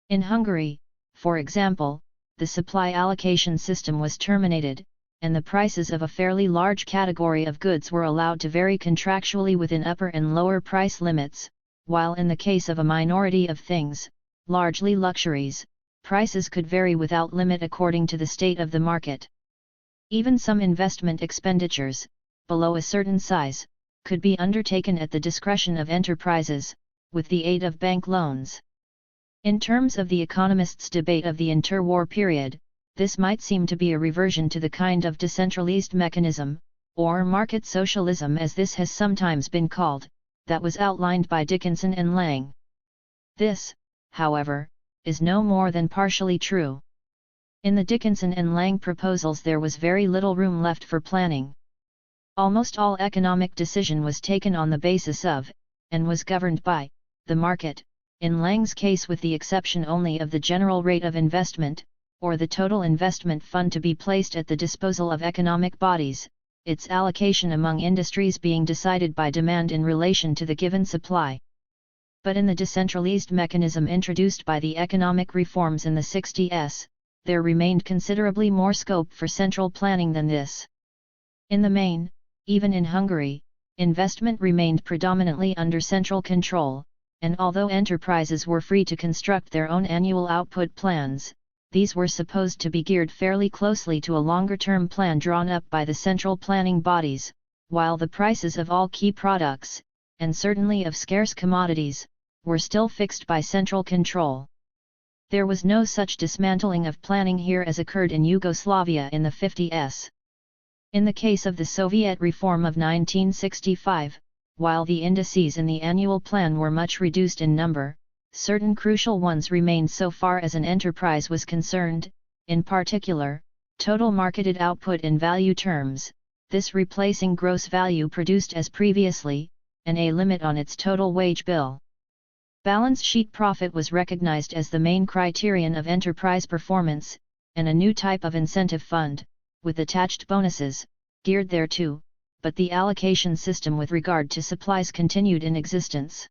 In Hungary, for example, the supply allocation system was terminated, and the prices of a fairly large category of goods were allowed to vary contractually within upper and lower price limits, while in the case of a minority of things, largely luxuries, prices could vary without limit according to the state of the market. Even some investment expenditures, below a certain size, could be undertaken at the discretion of enterprises, with the aid of bank loans. In terms of the economists' debate of the interwar period, this might seem to be a reversion to the kind of decentralized mechanism, or market socialism as this has sometimes been called, that was outlined by Dickinson and Lang. This, however, is no more than partially true. In the Dickinson and Lang proposals there was very little room left for planning. Almost all economic decision was taken on the basis of, and was governed by, the market, in Lang's case with the exception only of the general rate of investment, or the total investment fund to be placed at the disposal of economic bodies, its allocation among industries being decided by demand in relation to the given supply. But in the decentralized mechanism introduced by the economic reforms in the 60s, there remained considerably more scope for central planning than this. In the main, even in Hungary, investment remained predominantly under central control, and although enterprises were free to construct their own annual output plans, these were supposed to be geared fairly closely to a longer-term plan drawn up by the central planning bodies, while the prices of all key products, and certainly of scarce commodities, were still fixed by central control. There was no such dismantling of planning here as occurred in Yugoslavia in the 50s. In the case of the Soviet reform of 1965, while the indices in the annual plan were much reduced in number, certain crucial ones remained so far as an enterprise was concerned, in particular, total marketed output in value terms, this replacing gross value produced as previously, and a limit on its total wage bill. Balance sheet profit was recognized as the main criterion of enterprise performance, and a new type of incentive fund, with attached bonuses, geared thereto, but the allocation system with regard to supplies continued in existence.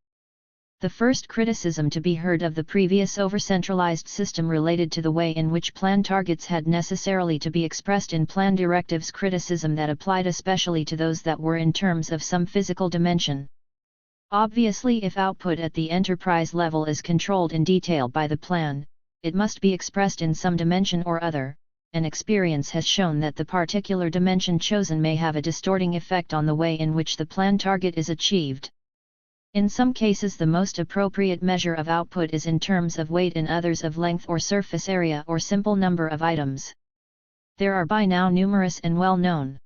The first criticism to be heard of the previous over-centralized system related to the way in which plan targets had necessarily to be expressed in plan directives, criticism that applied especially to those that were in terms of some physical dimension. Obviously, if output at the enterprise level is controlled in detail by the plan, it must be expressed in some dimension or other, and experience has shown that the particular dimension chosen may have a distorting effect on the way in which the plan target is achieved. In some cases, the most appropriate measure of output is in terms of weight, in others of length or surface area or simple number of items. There are by now numerous and well-known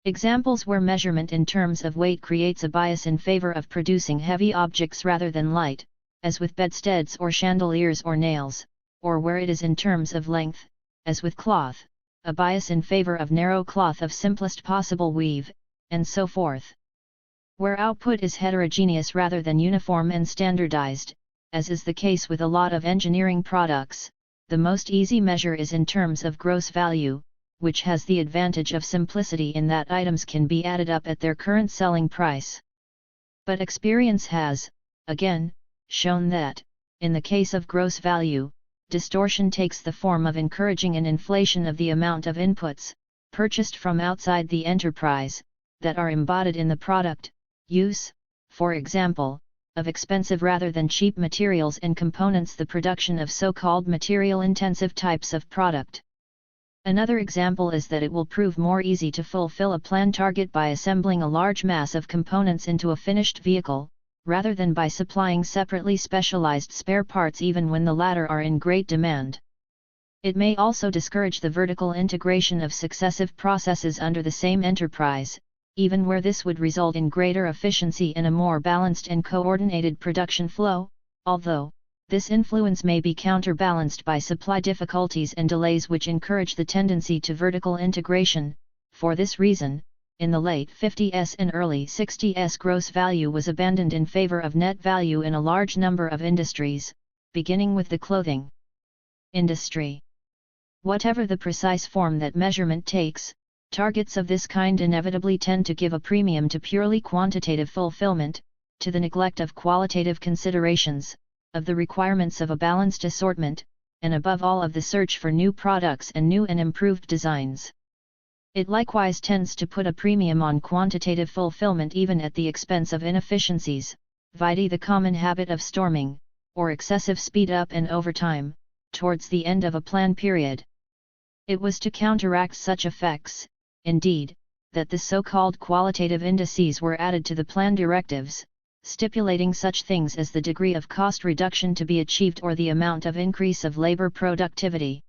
examples where measurement in terms of weight creates a bias in favor of producing heavy objects rather than light, as with bedsteads or chandeliers or nails, or where it is in terms of length, as with cloth, a bias in favor of narrow cloth of simplest possible weave, and so forth. Where output is heterogeneous rather than uniform and standardized, as is the case with a lot of engineering products, the most easy measure is in terms of gross value, which has the advantage of simplicity in that items can be added up at their current selling price. But experience has, again, shown that, in the case of gross value, distortion takes the form of encouraging an inflation of the amount of inputs, purchased from outside the enterprise, that are embodied in the product, use, for example, of expensive rather than cheap materials and components, the production of so-called material-intensive types of product. Another example is that it will prove more easy to fulfill a plan target by assembling a large mass of components into a finished vehicle, rather than by supplying separately specialized spare parts even when the latter are in great demand. It may also discourage the vertical integration of successive processes under the same enterprise, even where this would result in greater efficiency and a more balanced and coordinated production flow, although this influence may be counterbalanced by supply difficulties and delays which encourage the tendency to vertical integration. For this reason, in the late 50s and early 60s, gross value was abandoned in favor of net value in a large number of industries, beginning with the clothing industry. Whatever the precise form that measurement takes, targets of this kind inevitably tend to give a premium to purely quantitative fulfillment, to the neglect of qualitative considerations, of the requirements of a balanced assortment, and above all of the search for new products and new and improved designs. It likewise tends to put a premium on quantitative fulfillment even at the expense of inefficiencies, vide the common habit of storming, or excessive speed up and overtime, towards the end of a plan period. It was to counteract such effects, indeed, that the so-called qualitative indices were added to the plan directives, stipulating such things as the degree of cost reduction to be achieved or the amount of increase of labor productivity.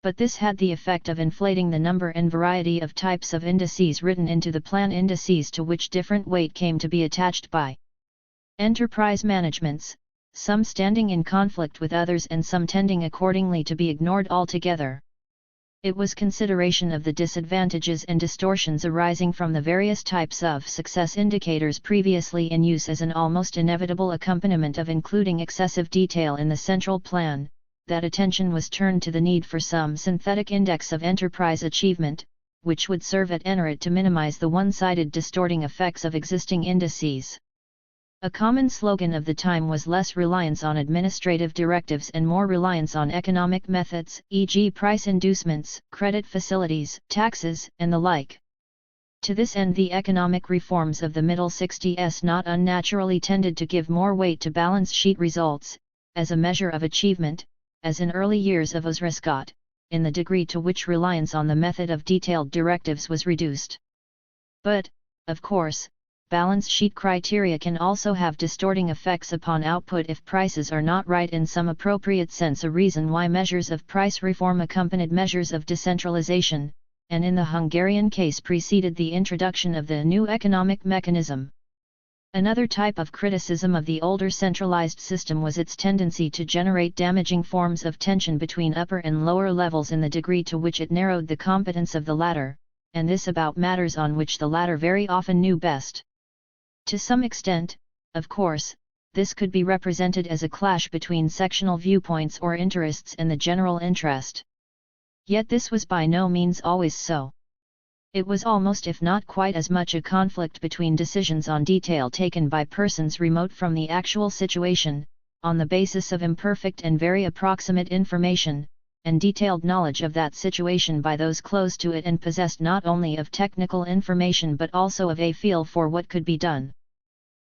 But this had the effect of inflating the number and variety of types of indices written into the plan indices, to which different weight came to be attached by enterprise managements, some standing in conflict with others and some tending accordingly to be ignored altogether. It was consideration of the disadvantages and distortions arising from the various types of success indicators previously in use as an almost inevitable accompaniment of including excessive detail in the central plan, that attention was turned to the need for some synthetic index of enterprise achievement, which would serve at enurit to minimize the one-sided distorting effects of existing indices. A common slogan of the time was less reliance on administrative directives and more reliance on economic methods, e.g. price inducements, credit facilities, taxes, and the like. To this end, the economic reforms of the middle 60s not unnaturally tended to give more weight to balance sheet results, as a measure of achievement, as in early years of Osrescott, in the degree to which reliance on the method of detailed directives was reduced. But, of course, balance sheet criteria can also have distorting effects upon output if prices are not right in some appropriate sense, a reason why measures of price reform accompanied measures of decentralization, and in the Hungarian case preceded the introduction of the new economic mechanism. Another type of criticism of the older centralized system was its tendency to generate damaging forms of tension between upper and lower levels in the degree to which it narrowed the competence of the latter, and this about matters on which the latter very often knew best. To some extent, of course, this could be represented as a clash between sectional viewpoints or interests and the general interest. Yet this was by no means always so. It was almost, if not quite as much, a conflict between decisions on detail taken by persons remote from the actual situation, on the basis of imperfect and very approximate information, and detailed knowledge of that situation by those close to it and possessed not only of technical information but also of a feel for what could be done.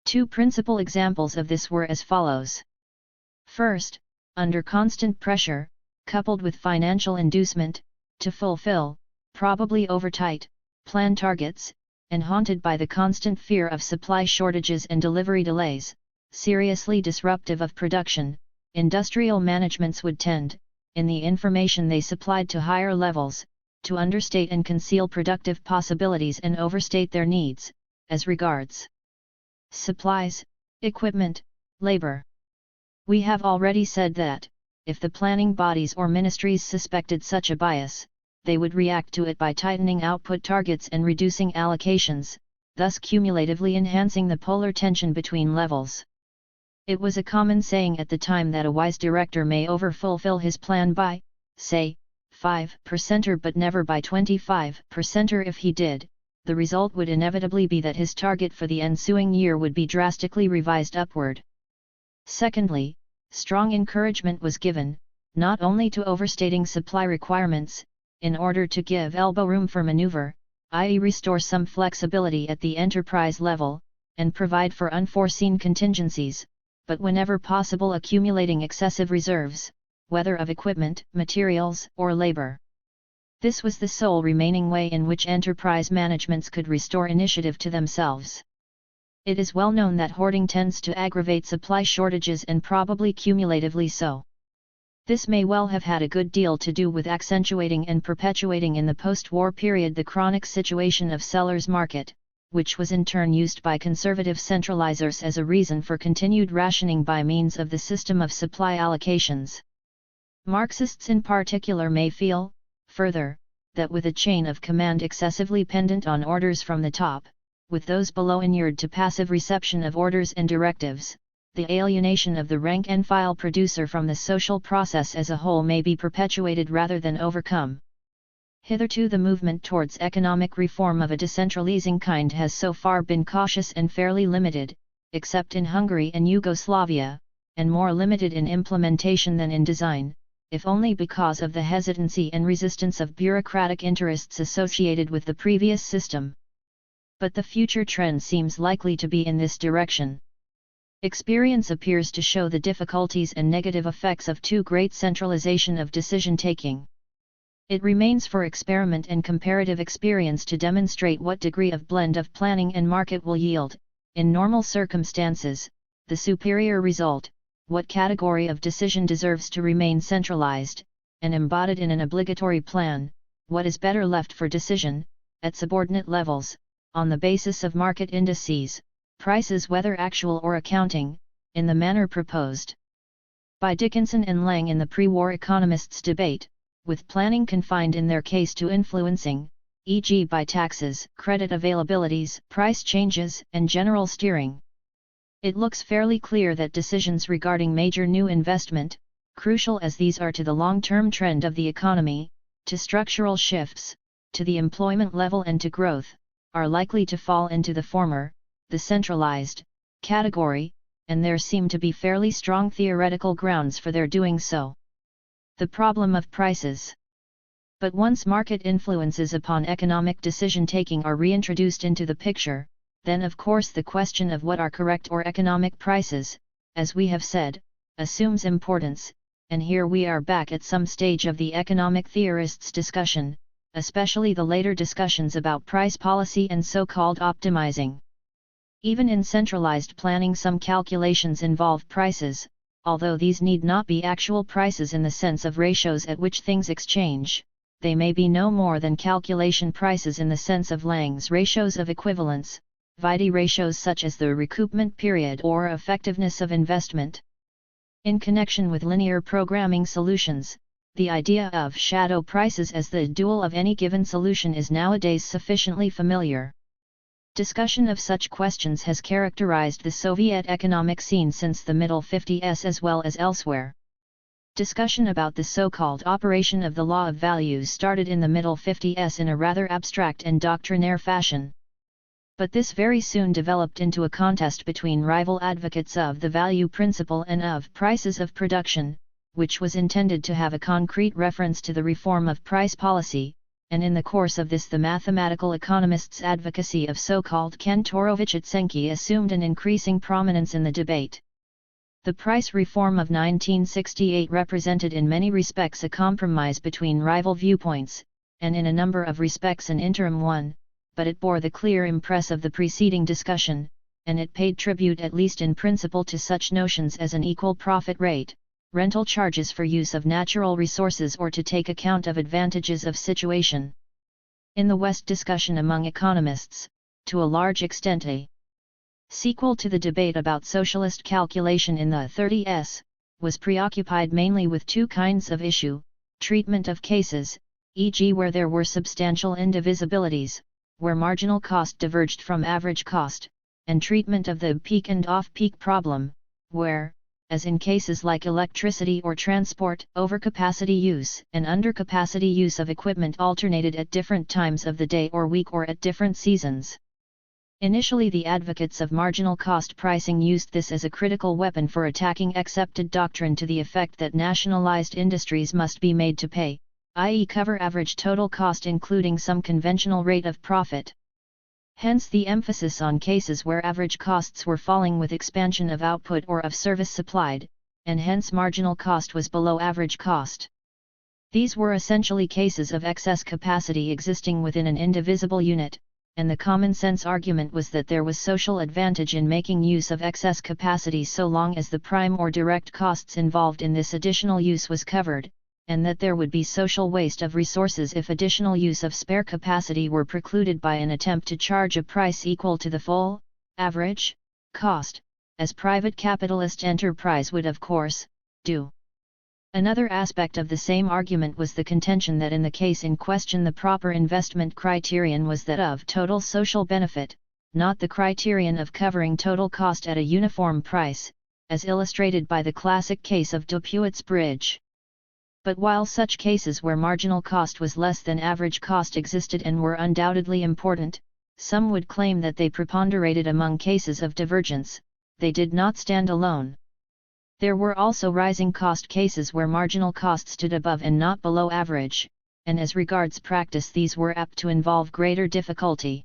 Two principal examples of this were as follows. First, under constant pressure, coupled with financial inducement, to fulfill, probably overtight, plan targets, and haunted by the constant fear of supply shortages and delivery delays, seriously disruptive of production, industrial managements would tend, in the information they supplied to higher levels, to understate and conceal productive possibilities and overstate their needs, as regards supplies, equipment, labor. We have already said that, if the planning bodies or ministries suspected such a bias, they would react to it by tightening output targets and reducing allocations, thus cumulatively enhancing the polar tension between levels. It was a common saying at the time that a wise director may overfulfill his plan by, say, 5% but never by 25%. If he did, the result would inevitably be that his target for the ensuing year would be drastically revised upward. Secondly, strong encouragement was given, not only to overstating supply requirements, in order to give elbow room for maneuver, i.e. restore some flexibility at the enterprise level, and provide for unforeseen contingencies, but whenever possible accumulating excessive reserves, whether of equipment, materials, or labor. This was the sole remaining way in which enterprise managements could restore initiative to themselves. It is well known that hoarding tends to aggravate supply shortages and probably cumulatively so. This may well have had a good deal to do with accentuating and perpetuating in the post-war period the chronic situation of seller's market, which was in turn used by conservative centralizers as a reason for continued rationing by means of the system of supply allocations. Marxists in particular may feel, further, that with a chain of command excessively pendant on orders from the top, with those below inured to passive reception of orders and directives, the alienation of the rank-and-file producer from the social process as a whole may be perpetuated rather than overcome. Hitherto the movement towards economic reform of a decentralizing kind has so far been cautious and fairly limited, except in Hungary and Yugoslavia, and more limited in implementation than in design, if only because of the hesitancy and resistance of bureaucratic interests associated with the previous system. But the future trend seems likely to be in this direction. Experience appears to show the difficulties and negative effects of too great centralization of decision-taking. It remains for experiment and comparative experience to demonstrate what degree of blend of planning and market will yield, in normal circumstances, the superior result, what category of decision deserves to remain centralized, and embodied in an obligatory plan, what is better left for decision, at subordinate levels, on the basis of market indices, prices whether actual or accounting, in the manner proposed by Dickinson and Lang in the pre-war economists' debate, with planning confined in their case to influencing, e.g. by taxes, credit availabilities, price changes, and general steering. It looks fairly clear that decisions regarding major new investment, crucial as these are to the long-term trend of the economy, to structural shifts, to the employment level and to growth, are likely to fall into the former, the centralized, category, and there seem to be fairly strong theoretical grounds for their doing so. The problem of prices. But once market influences upon economic decision-taking are reintroduced into the picture, then of course the question of what are correct or economic prices, as we have said, assumes importance, and here we are back at some stage of the economic theorists' discussion, especially the later discussions about price policy and so-called optimizing. Even in centralized planning some calculations involve prices, although these need not be actual prices in the sense of ratios at which things exchange, they may be no more than calculation prices in the sense of Lang's ratios of equivalence, vide ratios such as the recoupment period or effectiveness of investment. In connection with linear programming solutions, the idea of shadow prices as the dual of any given solution is nowadays sufficiently familiar. Discussion of such questions has characterized the Soviet economic scene since the middle 50s as well as elsewhere. Discussion about the so-called operation of the law of values started in the middle 50s in a rather abstract and doctrinaire fashion. But this very soon developed into a contest between rival advocates of the value principle and of prices of production, which was intended to have a concrete reference to the reform of price policy, and in the course of this the mathematical economists' advocacy of so-called Kantorovich-Atsenki assumed an increasing prominence in the debate. The price reform of 1968 represented in many respects a compromise between rival viewpoints, and in a number of respects an interim one, but it bore the clear impress of the preceding discussion, and it paid tribute at least in principle to such notions as an equal profit rate, rental charges for use of natural resources or to take account of advantages of situation. In the West, discussion among economists, to a large extent a sequel to the debate about socialist calculation in the 30s, was preoccupied mainly with two kinds of issue: treatment of cases, e.g. where there were substantial indivisibilities, where marginal cost diverged from average cost, and treatment of the peak and off-peak problem, where, as in cases like electricity or transport, overcapacity use and undercapacity use of equipment alternated at different times of the day or week or at different seasons. Initially, the advocates of marginal cost pricing used this as a critical weapon for attacking accepted doctrine to the effect that nationalized industries must be made to pay, i.e. cover average total cost including some conventional rate of profit. Hence the emphasis on cases where average costs were falling with expansion of output or of service supplied, and hence marginal cost was below average cost. These were essentially cases of excess capacity existing within an indivisible unit, and the common sense argument was that there was social advantage in making use of excess capacity so long as the prime or direct costs involved in this additional use was covered, and that there would be social waste of resources if additional use of spare capacity were precluded by an attempt to charge a price equal to the full, average, cost, as private capitalist enterprise would of course, do. Another aspect of the same argument was the contention that in the case in question the proper investment criterion was that of total social benefit, not the criterion of covering total cost at a uniform price, as illustrated by the classic case of Dupuyt's Bridge. But while such cases where marginal cost was less than average cost existed and were undoubtedly important, some would claim that they preponderated among cases of divergence, they did not stand alone. There were also rising cost cases where marginal cost stood above and not below average, and as regards practice these were apt to involve greater difficulty.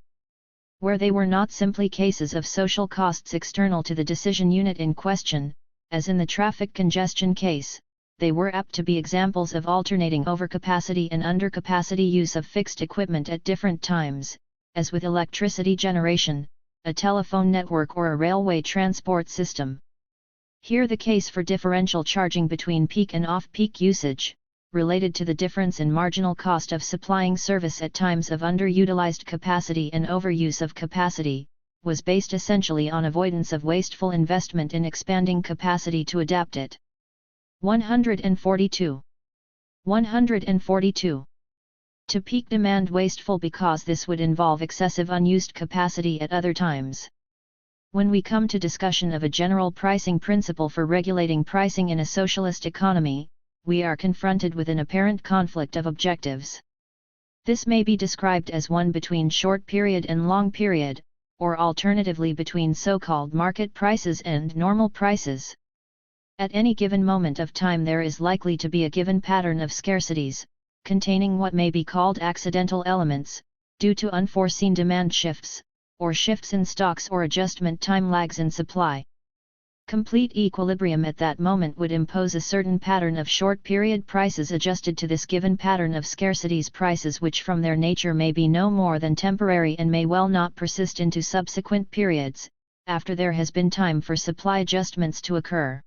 Where they were not simply cases of social costs external to the decision unit in question, as in the traffic congestion case, they were apt to be examples of alternating overcapacity and undercapacity use of fixed equipment at different times, as with electricity generation, a telephone network or a railway transport system. Here the case for differential charging between peak and off-peak usage, related to the difference in marginal cost of supplying service at times of underutilized capacity and overuse of capacity, was based essentially on avoidance of wasteful investment in expanding capacity to adapt it. 142. 142. To peak demand wasteful because this would involve excessive unused capacity at other times. When we come to discussion of a general pricing principle for regulating pricing in a socialist economy, we are confronted with an apparent conflict of objectives. This may be described as one between short period and long period, or alternatively between so-called market prices and normal prices. At any given moment of time there is likely to be a given pattern of scarcities, containing what may be called accidental elements, due to unforeseen demand shifts, or shifts in stocks or adjustment time lags in supply. Complete equilibrium at that moment would impose a certain pattern of short-period prices adjusted to this given pattern of scarcities prices which from their nature may be no more than temporary and may well not persist into subsequent periods, after there has been time for supply adjustments to occur.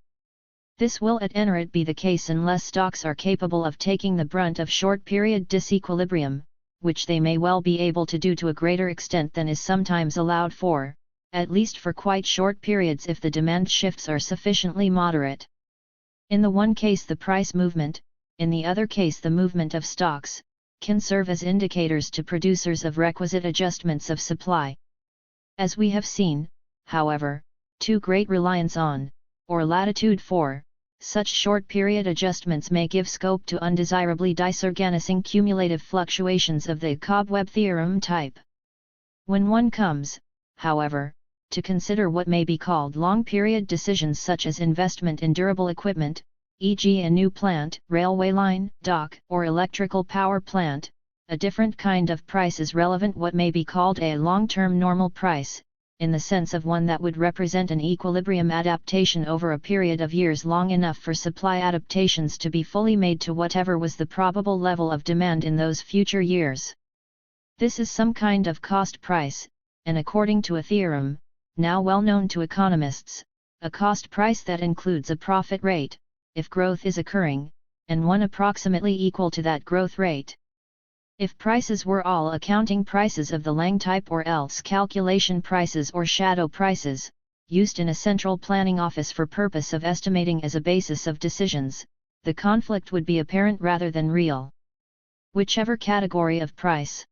This will at any rate be the case unless stocks are capable of taking the brunt of short-period disequilibrium, which they may well be able to do to a greater extent than is sometimes allowed for, at least for quite short periods if the demand shifts are sufficiently moderate. In the one case the price movement, in the other case the movement of stocks, can serve as indicators to producers of requisite adjustments of supply. As we have seen, however, too great reliance on, or latitude for, such short-period adjustments may give scope to undesirably disorganizing cumulative fluctuations of the cobweb theorem type. When one comes, however, to consider what may be called long-period decisions such as investment in durable equipment, e.g. a new plant, railway line, dock, or electrical power plant, a different kind of price is relevant, what may be called a long-term normal price, in the sense of one that would represent an equilibrium adaptation over a period of years long enough for supply adaptations to be fully made to whatever was the probable level of demand in those future years. This is some kind of cost price, and according to a theorem, now well known to economists, a cost price that includes a profit rate, if growth is occurring, and one approximately equal to that growth rate. If prices were all accounting prices of the Lang type or else calculation prices or shadow prices, used in a central planning office for purpose of estimating as a basis of decisions, the conflict would be apparent rather than real. Whichever category of price,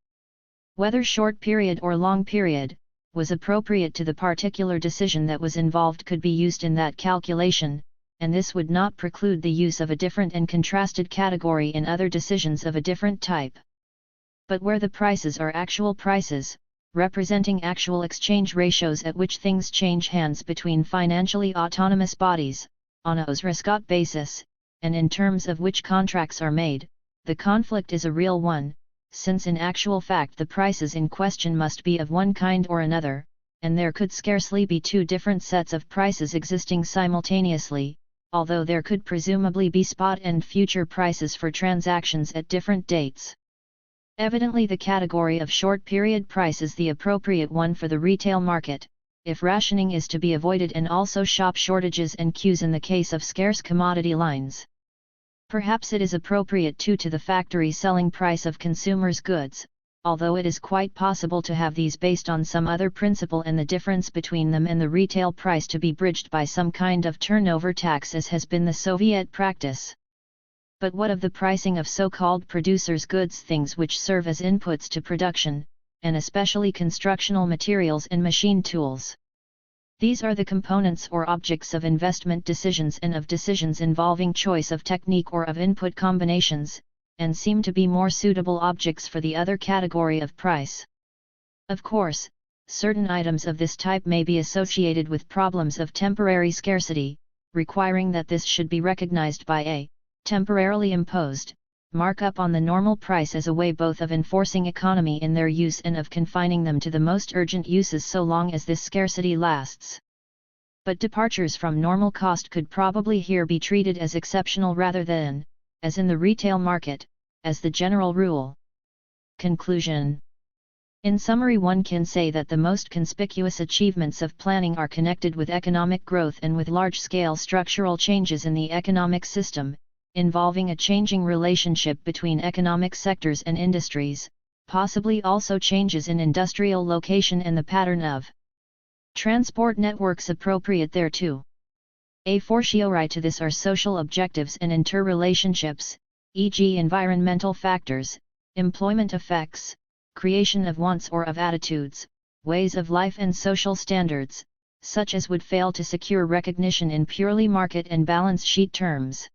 whether short period or long period, was appropriate to the particular decision that was involved could be used in that calculation, and this would not preclude the use of a different and contrasted category in other decisions of a different type. But where the prices are actual prices, representing actual exchange ratios at which things change hands between financially autonomous bodies, on a risk-out basis, and in terms of which contracts are made, the conflict is a real one, since in actual fact the prices in question must be of one kind or another, and there could scarcely be two different sets of prices existing simultaneously, although there could presumably be spot and future prices for transactions at different dates. Evidently the category of short-period price is the appropriate one for the retail market, if rationing is to be avoided and also shop shortages and queues in the case of scarce commodity lines. Perhaps it is appropriate too to the factory selling price of consumers' goods, although it is quite possible to have these based on some other principle and the difference between them and the retail price to be bridged by some kind of turnover tax, as has been the Soviet practice. But what of the pricing of so-called producers' goods, things which serve as inputs to production, and especially constructional materials and machine tools? These are the components or objects of investment decisions and of decisions involving choice of technique or of input combinations, and seem to be more suitable objects for the other category of price. Of course, certain items of this type may be associated with problems of temporary scarcity, requiring that this should be recognized by a temporarily imposed markup on the normal price as a way both of enforcing economy in their use and of confining them to the most urgent uses so long as this scarcity lasts. But departures from normal cost could probably here be treated as exceptional rather than, as in the retail market, as the general rule. Conclusion. In summary, one can say that the most conspicuous achievements of planning are connected with economic growth and with large-scale structural changes in the economic system, involving a changing relationship between economic sectors and industries, possibly also changes in industrial location and the pattern of transport networks appropriate thereto. A fortiori to this are social objectives and interrelationships, e.g. environmental factors, employment effects, creation of wants or of attitudes, ways of life and social standards, such as would fail to secure recognition in purely market and balance sheet terms.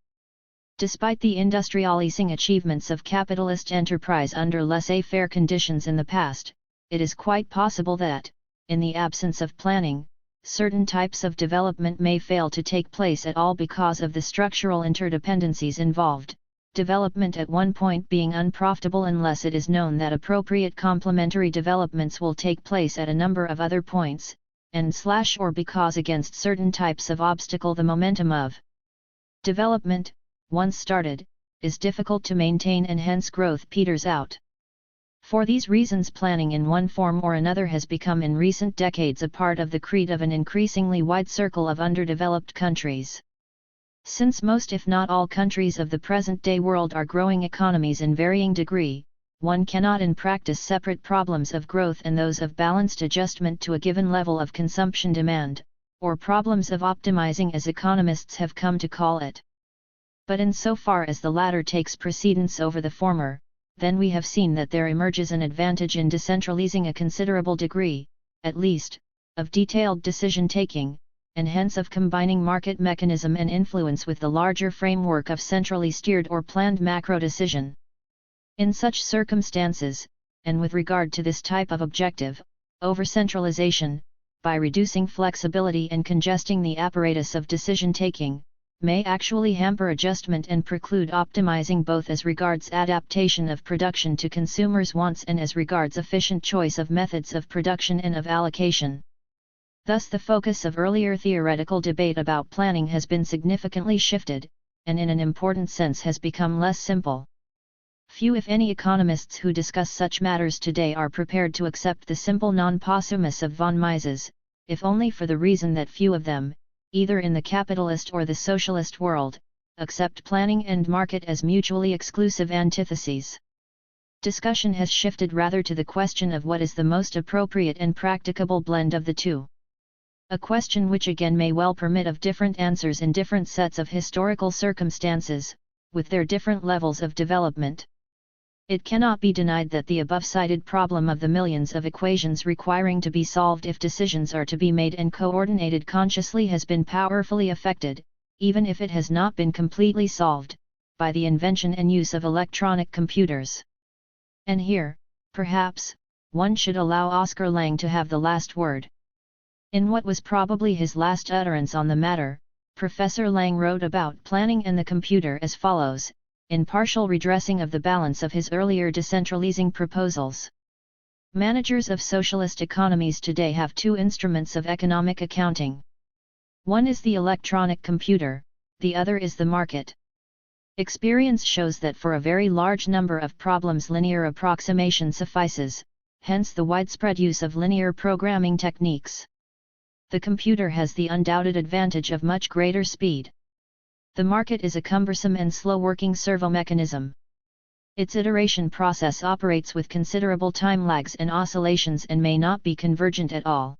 Despite the industrializing achievements of capitalist enterprise under laissez-faire conditions in the past, it is quite possible that, in the absence of planning, certain types of development may fail to take place at all because of the structural interdependencies involved, development at one point being unprofitable unless it is known that appropriate complementary developments will take place at a number of other points, or because against certain types of obstacle the momentum of development, once started, is difficult to maintain and hence growth peters out. For these reasons, planning in one form or another has become in recent decades a part of the creed of an increasingly wide circle of underdeveloped countries. Since most if not all countries of the present-day world are growing economies in varying degree, one cannot in practice separate problems of growth and those of balanced adjustment to a given level of consumption demand, or problems of optimizing as economists have come to call it. But insofar as the latter takes precedence over the former, then we have seen that there emerges an advantage in decentralizing a considerable degree, at least, of detailed decision-taking, and hence of combining market mechanism and influence with the larger framework of centrally steered or planned macro-decision. In such circumstances, and with regard to this type of objective, over-centralization, by reducing flexibility and congesting the apparatus of decision-taking, may actually hamper adjustment and preclude optimizing both as regards adaptation of production to consumers' wants and as regards efficient choice of methods of production and of allocation. Thus the focus of earlier theoretical debate about planning has been significantly shifted, and in an important sense has become less simple. Few if any economists who discuss such matters today are prepared to accept the simple non-possumus of von Mises, if only for the reason that few of them, either in the capitalist or the socialist world, accept planning and market as mutually exclusive antitheses. Discussion has shifted rather to the question of what is the most appropriate and practicable blend of the two. A question which again may well permit of different answers in different sets of historical circumstances, with their different levels of development. It cannot be denied that the above-cited problem of the millions of equations requiring to be solved if decisions are to be made and coordinated consciously has been powerfully affected, even if it has not been completely solved, by the invention and use of electronic computers. And here, perhaps, one should allow Oscar Lange to have the last word. In what was probably his last utterance on the matter, Professor Lange wrote about planning and the computer as follows, in partial redressing of the balance of his earlier decentralizing proposals. Managers of socialist economies today have two instruments of economic accounting. One is the electronic computer, the other is the market. Experience shows that for a very large number of problems linear approximation suffices, hence the widespread use of linear programming techniques. The computer has the undoubted advantage of much greater speed. The market is a cumbersome and slow-working servo mechanism. Its iteration process operates with considerable time lags and oscillations and may not be convergent at all.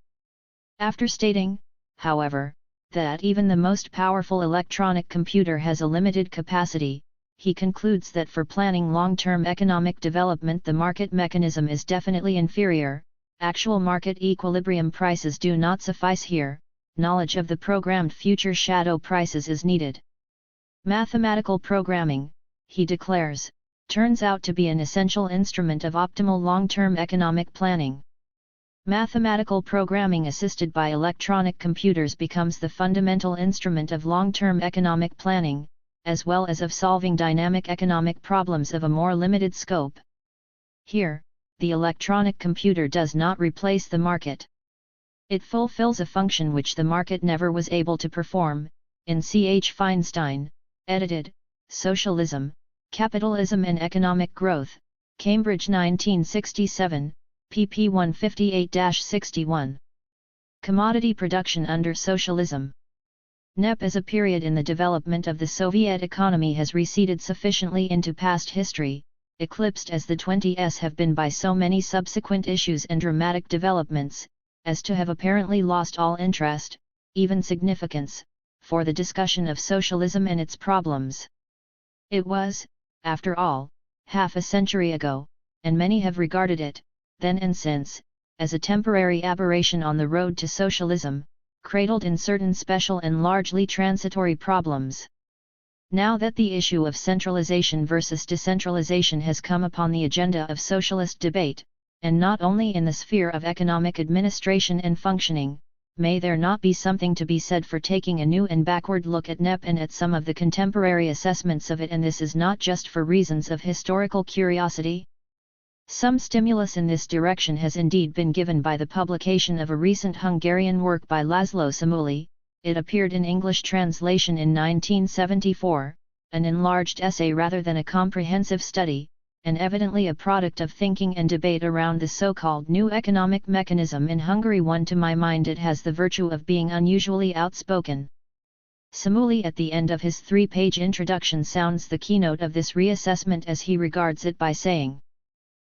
After stating, however, that even the most powerful electronic computer has a limited capacity, he concludes that for planning long-term economic development the market mechanism is definitely inferior. Actual market equilibrium prices do not suffice here, knowledge of the programmed future shadow prices is needed. Mathematical programming, he declares, turns out to be an essential instrument of optimal long-term economic planning. Mathematical programming assisted by electronic computers becomes the fundamental instrument of long-term economic planning, as well as of solving dynamic economic problems of a more limited scope. Here, the electronic computer does not replace the market. It fulfills a function which the market never was able to perform, in C.H. Feinstein, edited, Socialism, Capitalism and Economic Growth, Cambridge 1967, pp 158-61. Commodity production under socialism. NEP as a period in the development of the Soviet economy has receded sufficiently into past history, eclipsed as the 20s have been by so many subsequent issues and dramatic developments, as to have apparently lost all interest, even significance, for the discussion of socialism and its problems. It was, after all, half a century ago, and many have regarded it, then and since, as a temporary aberration on the road to socialism, cradled in certain special and largely transitory problems. Now that the issue of centralization versus decentralization has come upon the agenda of socialist debate, and not only in the sphere of economic administration and functioning, may there not be something to be said for taking a new and backward look at NEP and at some of the contemporary assessments of it, and this is not just for reasons of historical curiosity? Some stimulus in this direction has indeed been given by the publication of a recent Hungarian work by Laszlo Samuli. It appeared in English translation in 1974, an enlarged essay rather than a comprehensive study, and evidently a product of thinking and debate around the so-called new economic mechanism in Hungary. To my mind it has the virtue of being unusually outspoken. Samuli at the end of his 3-page introduction sounds the keynote of this reassessment as he regards it by saying,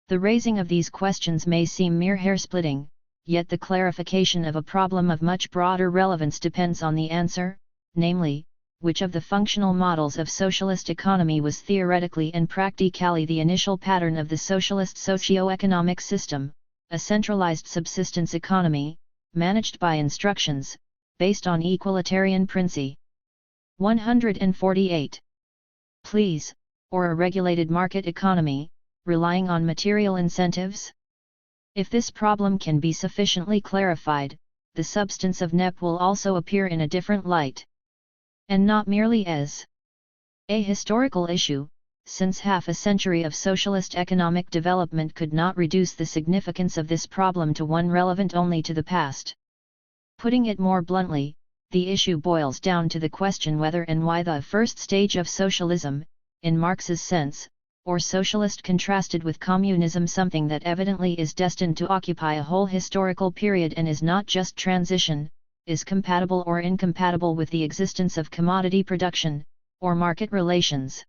"The raising of these questions may seem mere hair-splitting, yet the clarification of a problem of much broader relevance depends on the answer, namely, which of the functional models of socialist economy was theoretically and practically the initial pattern of the socialist socio-economic system, a centralized subsistence economy, managed by instructions, based on equalitarian principle. 148. Please, or a regulated market economy, relying on material incentives? If this problem can be sufficiently clarified, the substance of NEP will also appear in a different light. and not merely as a historical issue, since half a century of socialist economic development could not reduce the significance of this problem to one relevant only to the past. Putting it more bluntly, the issue boils down to the question whether and why the first stage of socialism, in Marx's sense, or socialist contrasted with communism, something that evidently is destined to occupy a whole historical period and is not just transition, is compatible or incompatible with the existence of commodity production, or market relations.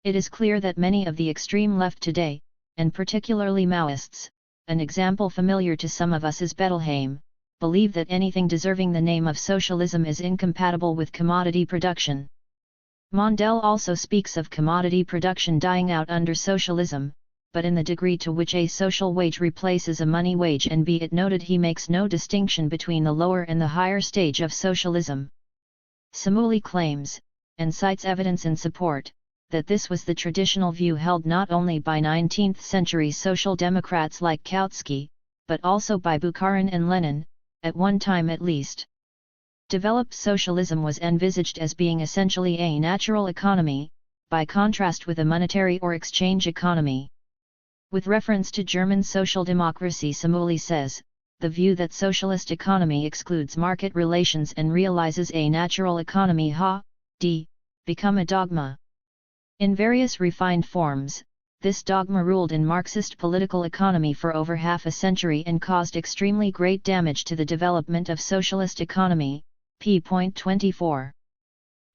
It is clear that many of the extreme left today, and particularly Maoists, an example familiar to some of us is Bettelheim, believe that anything deserving the name of socialism is incompatible with commodity production. Mondale also speaks of commodity production dying out under socialism, but in the degree to which a social wage replaces a money wage, and be it noted he makes no distinction between the lower and the higher stage of socialism. Samouli claims, and cites evidence in support, that this was the traditional view held not only by 19th-century social democrats like Kautsky, but also by Bukharin and Lenin, at one time at least. Developed socialism was envisaged as being essentially a natural economy, by contrast with a monetary or exchange economy. With reference to German social democracy, Samouli says, the view that socialist economy excludes market relations and realizes a natural economy become a dogma. In various refined forms, this dogma ruled in Marxist political economy for over half a century and caused extremely great damage to the development of socialist economy. p.24.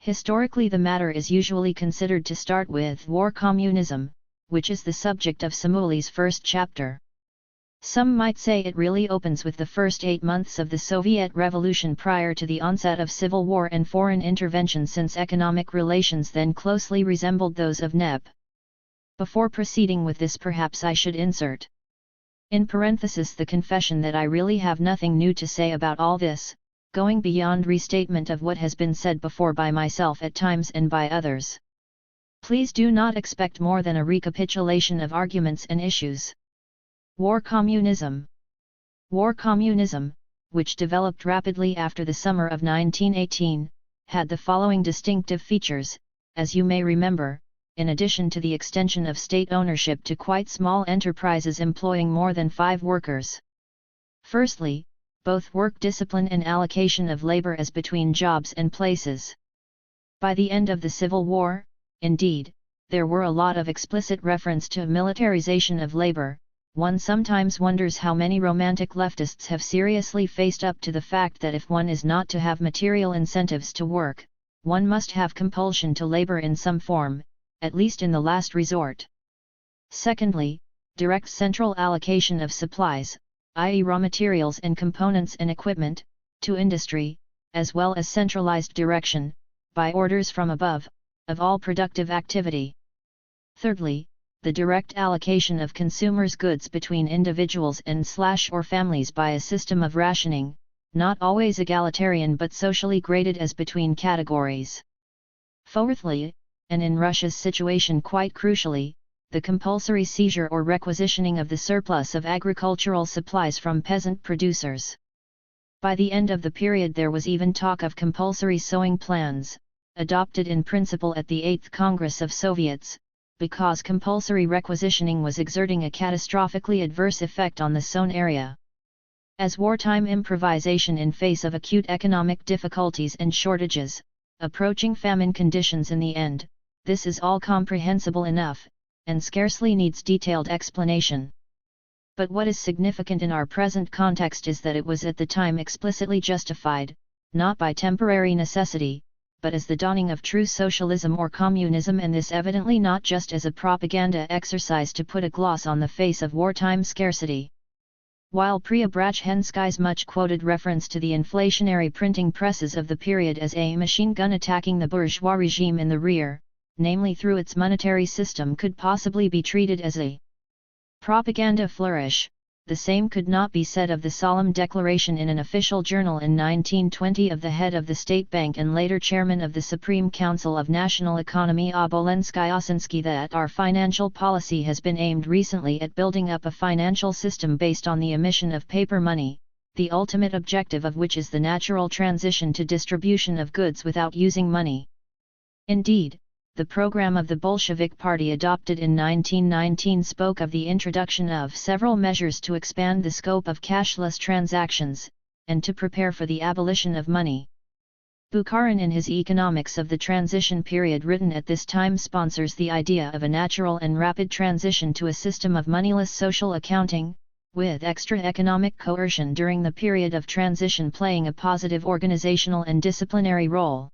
Historically, the matter is usually considered to start with war communism, which is the subject of Samouli's first chapter. Some might say it really opens with the first 8 months of the Soviet Revolution prior to the onset of civil war and foreign intervention, since economic relations then closely resembled those of NEP. Before proceeding with this, perhaps I should insert in parenthesis the confession that I really have nothing new to say about all this, going beyond restatement of what has been said before by myself at times and by others. Please do not expect more than a recapitulation of arguments and issues. War communism. War communism, which developed rapidly after the summer of 1918, had the following distinctive features, as you may remember, in addition to the extension of state ownership to quite small enterprises employing more than 5 workers. Firstly, both work discipline and allocation of labor as between jobs and places. By the end of the Civil War, indeed, there were a lot of explicit reference to militarization of labor. One sometimes wonders how many romantic leftists have seriously faced up to the fact that if one is not to have material incentives to work, one must have compulsion to labor in some form, at least in the last resort. Secondly, direct central allocation of supplies, i.e. raw materials and components and equipment, to industry, as well as centralized direction, by orders from above, of all productive activity. Thirdly, the direct allocation of consumers' goods between individuals and/or families by a system of rationing, not always egalitarian but socially graded as between categories. Fourthly, and in Russia's situation quite crucially, the compulsory seizure or requisitioning of the surplus of agricultural supplies from peasant producers. By the end of the period there was even talk of compulsory sowing plans, adopted in principle at the 8th Congress of Soviets, because compulsory requisitioning was exerting a catastrophically adverse effect on the sown area. As wartime improvisation in face of acute economic difficulties and shortages, approaching famine conditions in the end, this is all comprehensible enough, and scarcely needs detailed explanation. But what is significant in our present context is that it was at the time explicitly justified, not by temporary necessity, but as the dawning of true socialism or communism, and this evidently not just as a propaganda exercise to put a gloss on the face of wartime scarcity. While Preobrazhensky's much-quoted reference to the inflationary printing presses of the period as a machine gun attacking the bourgeois regime in the rear, namely through its monetary system, could possibly be treated as a propaganda flourish, the same could not be said of the solemn declaration in an official journal in 1920 of the head of the State Bank and later chairman of the Supreme Council of National Economy Obolensky Osinsky that our financial policy has been aimed recently at building up a financial system based on the emission of paper money, the ultimate objective of which is the natural transition to distribution of goods without using money. Indeed, the program of the Bolshevik Party adopted in 1919 spoke of the introduction of several measures to expand the scope of cashless transactions, and to prepare for the abolition of money. Bukharin in his Economics of the Transition Period written at this time sponsors the idea of a natural and rapid transition to a system of moneyless social accounting, with extra economic coercion during the period of transition playing a positive organizational and disciplinary role.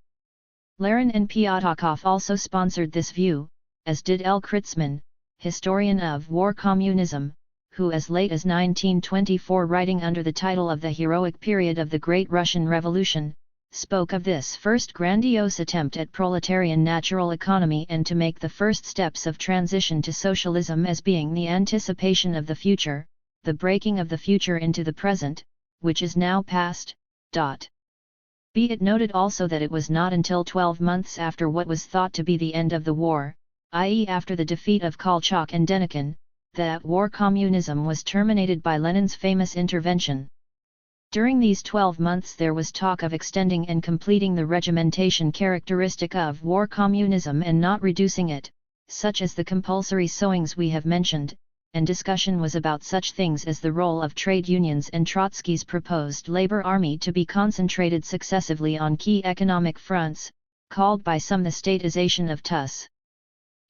Lerin and Pyatakov also sponsored this view, as did L. Kritzman, historian of war communism, who as late as 1924 writing under the title of The Heroic Period of the Great Russian Revolution, spoke of this first grandiose attempt at proletarian natural economy and to make the first steps of transition to socialism as being the anticipation of the future, the breaking of the future into the present, which is now past. Be it noted also that it was not until 12 months after what was thought to be the end of the war, i.e. after the defeat of Kolchak and Denikin, that war communism was terminated by Lenin's famous intervention. During these 12 months there was talk of extending and completing the regimentation characteristic of war communism and not reducing it, such as the compulsory sowings we have mentioned, and discussion was about such things as the role of trade unions and Trotsky's proposed labor army to be concentrated successively on key economic fronts, called by some the statization of TUS.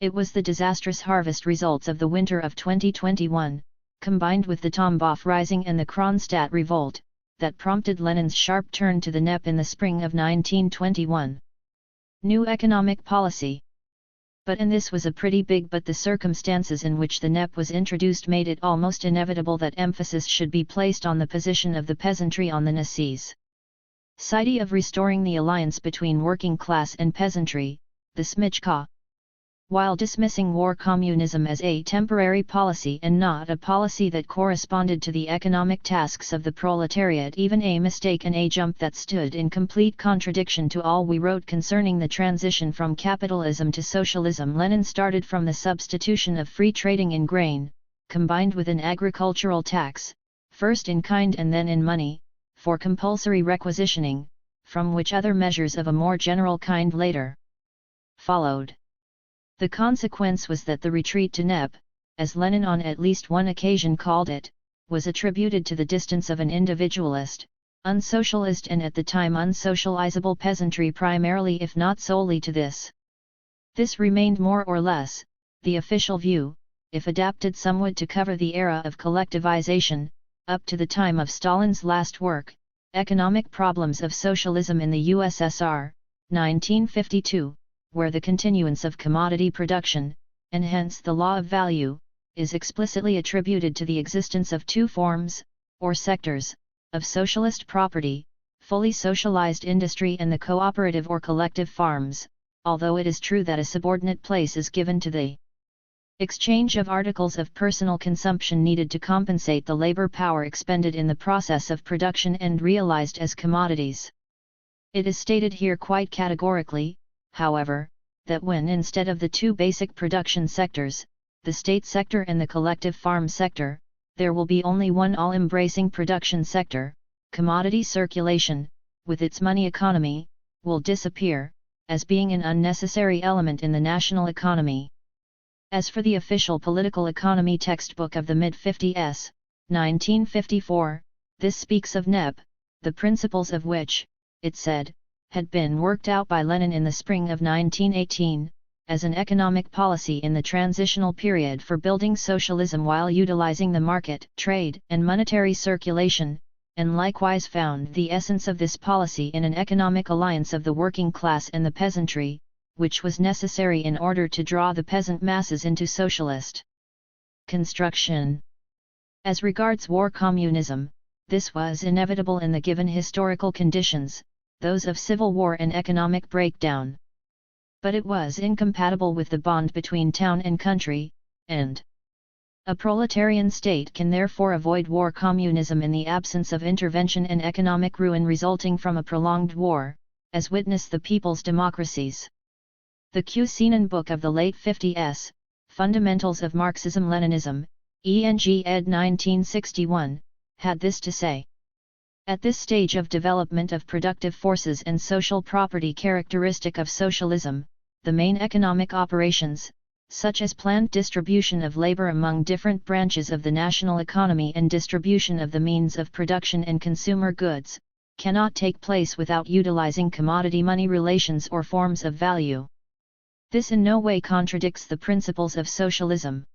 It was the disastrous harvest results of the winter of 2021, combined with the Tambov Rising and the Kronstadt Revolt, that prompted Lenin's sharp turn to the NEP in the spring of 1921. New economic policy. And this was a pretty big but the circumstances in which the NEP was introduced made it almost inevitable that emphasis should be placed on the position of the peasantry on the necessity of restoring the alliance between working class and peasantry, the Smichka. While dismissing war communism as a temporary policy and not a policy that corresponded to the economic tasks of the proletariat, even a mistake and a jump that stood in complete contradiction to all we wrote concerning the transition from capitalism to socialism, Lenin started from the substitution of free trading in grain, combined with an agricultural tax, first in kind and then in money, for compulsory requisitioning, from which other measures of a more general kind later followed. The consequence was that the retreat to NEP, as Lenin on at least one occasion called it, was attributed to the distance of an individualist, unsocialist and at the time unsocializable peasantry, primarily if not solely to this. This remained more or less the official view, if adapted somewhat to cover the era of collectivization, up to the time of Stalin's last work, Economic Problems of Socialism in the USSR, 1952. Where the continuance of commodity production, and hence the law of value, is explicitly attributed to the existence of two forms, or sectors, of socialist property, fully socialized industry and the cooperative or collective farms, although it is true that a subordinate place is given to the exchange of articles of personal consumption needed to compensate the labor power expended in the process of production and realized as commodities. It is stated here quite categorically, however, that when instead of the two basic production sectors, the state sector and the collective farm sector, there will be only one all-embracing production sector, commodity circulation, with its money economy, will disappear, as being an unnecessary element in the national economy. As for the official political economy textbook of the mid-50s, 1954, this speaks of NEP, the principles of which, it said, had been worked out by Lenin in the spring of 1918, as an economic policy in the transitional period for building socialism while utilizing the market, trade, and monetary circulation, and likewise found the essence of this policy in an economic alliance of the working class and the peasantry, which was necessary in order to draw the peasant masses into socialist construction. As regards war communism, this was inevitable in the given historical conditions, those of civil war and economic breakdown. But it was incompatible with the bond between town and country, and a proletarian state can therefore avoid war communism in the absence of intervention and economic ruin resulting from a prolonged war, as witness the people's democracies. The Kusenin book of the late 50s, Fundamentals of Marxism-Leninism, ENG ed. 1961, had this to say. At this stage of development of productive forces and social property characteristic of socialism, the main economic operations, such as planned distribution of labor among different branches of the national economy and distribution of the means of production and consumer goods, cannot take place without utilizing commodity-money relations or forms of value. This in no way contradicts the principles of socialism.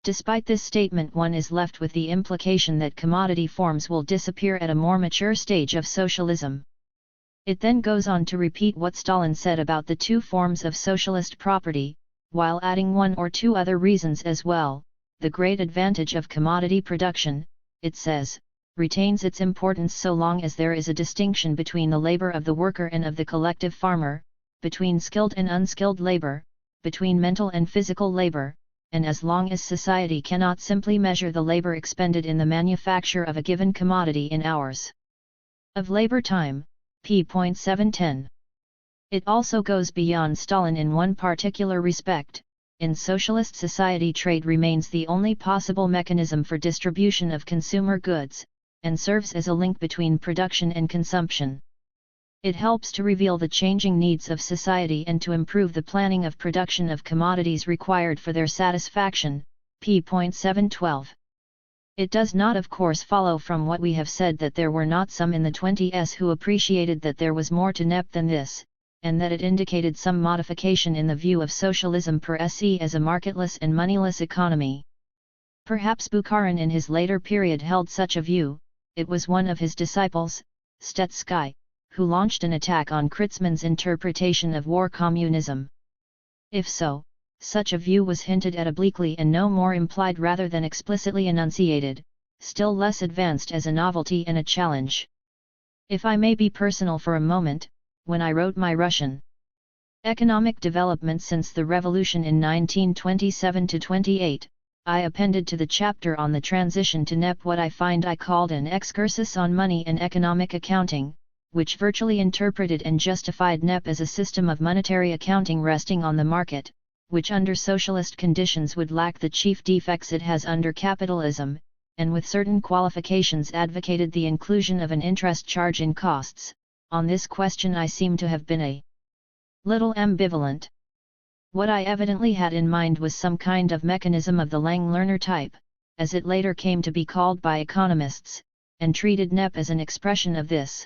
Despite this statement, one is left with the implication that commodity forms will disappear at a more mature stage of socialism. It then goes on to repeat what Stalin said about the two forms of socialist property, while adding one or two other reasons as well. The great advantage of commodity production, it says, retains its importance so long as there is a distinction between the labor of the worker and of the collective farmer, between skilled and unskilled labor, between mental and physical labor, and as long as society cannot simply measure the labor expended in the manufacture of a given commodity in hours of labor time, p.710. It also goes beyond Stalin in one particular respect. In socialist society, trade remains the only possible mechanism for distribution of consumer goods, and serves as a link between production and consumption. It helps to reveal the changing needs of society and to improve the planning of production of commodities required for their satisfaction, p.712. It does not of course follow from what we have said that there were not some in the 20s who appreciated that there was more to NEP than this, and that it indicated some modification in the view of socialism per se as a marketless and moneyless economy. Perhaps Bukharin in his later period held such a view. It was one of his disciples, Stetsky, who launched an attack on Kritzman's interpretation of war communism. If so, such a view was hinted at obliquely and no more implied rather than explicitly enunciated, still less advanced as a novelty and a challenge. If I may be personal for a moment, when I wrote my Russian economic development since the revolution in 1927-28, I appended to the chapter on the transition to NEP what I find I called an excursus on money and economic accounting, which virtually interpreted and justified NEP as a system of monetary accounting resting on the market, which under socialist conditions would lack the chief defects it has under capitalism, and with certain qualifications advocated the inclusion of an interest charge in costs. On this question I seem to have been a little ambivalent. What I evidently had in mind was some kind of mechanism of the Lang-Lerner type, as it later came to be called by economists, and treated NEP as an expression of this.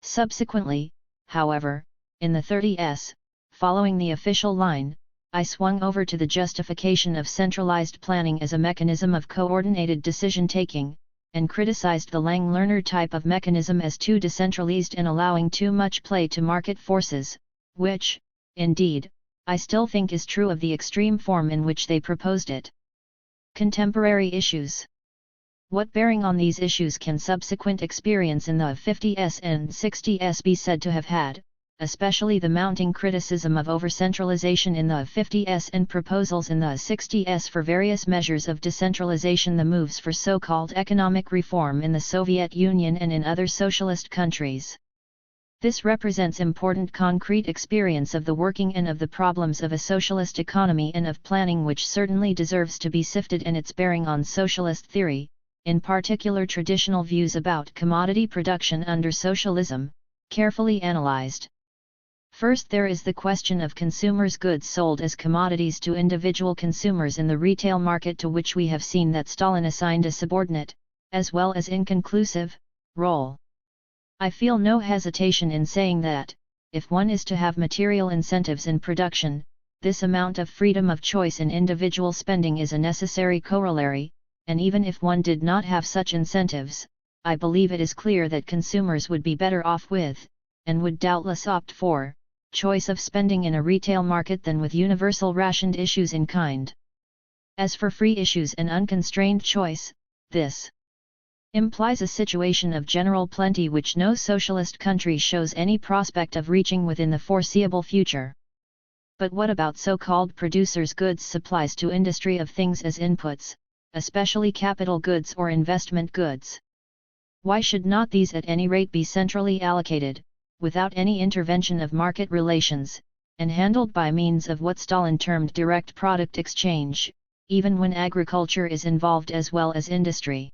Subsequently, however, in the 30s, following the official line, I swung over to the justification of centralized planning as a mechanism of coordinated decision-taking, and criticized the Lang-Lerner type of mechanism as too decentralized and allowing too much play to market forces, which, indeed, I still think is true of the extreme form in which they proposed it. Contemporary issues. What bearing on these issues can subsequent experience in the 50s and 60s be said to have had, especially the mounting criticism of over-centralization in the 50s and proposals in the 60s for various measures of decentralization, the moves for so-called economic reform in the Soviet Union and in other socialist countries? This represents important concrete experience of the working and of the problems of a socialist economy and of planning, which certainly deserves to be sifted, and its bearing on socialist theory, in particular traditional views about commodity production under socialism, carefully analyzed. First, there is the question of consumers' goods sold as commodities to individual consumers in the retail market, to which we have seen that Stalin assigned a subordinate, as well as inconclusive, role. I feel no hesitation in saying that, if one is to have material incentives in production, this amount of freedom of choice in individual spending is a necessary corollary, and even if one did not have such incentives, I believe it is clear that consumers would be better off with, and would doubtless opt for, choice of spending in a retail market than with universal rationed issues in kind. As for free issues and unconstrained choice, this implies a situation of general plenty which no socialist country shows any prospect of reaching within the foreseeable future. But what about so-called producers' goods, supplies to industry of things as inputs, especially capital goods or investment goods? Why should not these at any rate be centrally allocated, without any intervention of market relations, and handled by means of what Stalin termed direct product exchange, even when agriculture is involved as well as industry?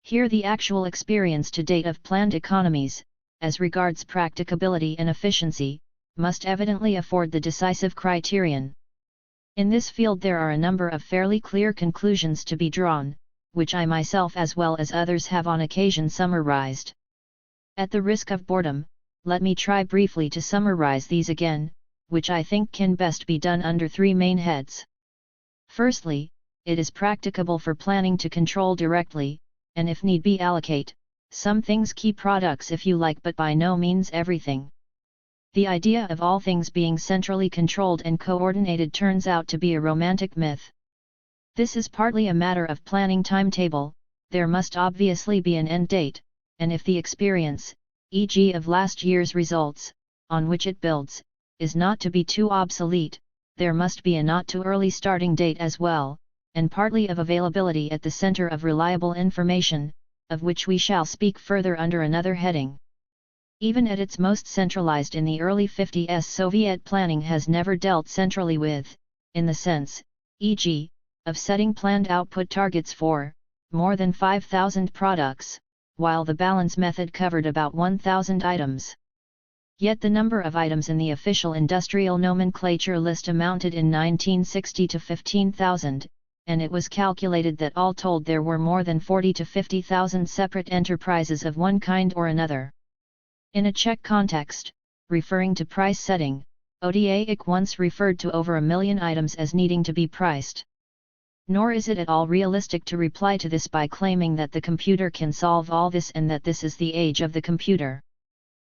Here the actual experience to date of planned economies, as regards practicability and efficiency, must evidently afford the decisive criterion. In this field there are a number of fairly clear conclusions to be drawn, which I myself as well as others have on occasion summarized. At the risk of boredom, let me try briefly to summarize these again, which I think can best be done under three main heads. Firstly, it is practicable for planning to control directly, and if need be allocate, some things key products if you like, but by no means everything. The idea of all things being centrally controlled and coordinated turns out to be a romantic myth. This is partly a matter of planning timetable. There must obviously be an end date, and if the experience, e.g. of last year's results, on which it builds, is not to be too obsolete, there must be a not too early starting date as well, and partly of availability at the center of reliable information, of which we shall speak further under another heading. Even at its most centralized in the early 50s, Soviet planning has never dealt centrally with, in the sense, e.g., of setting planned output targets for more than 5,000 products, while the balance method covered about 1,000 items. Yet the number of items in the official industrial nomenclature list amounted in 1960 to 15,000, and it was calculated that all told there were more than 40 to 50,000 separate enterprises of one kind or another. In a Czech context, referring to price setting, Odák once referred to over 1 million items as needing to be priced. Nor is it at all realistic to reply to this by claiming that the computer can solve all this and that this is the age of the computer.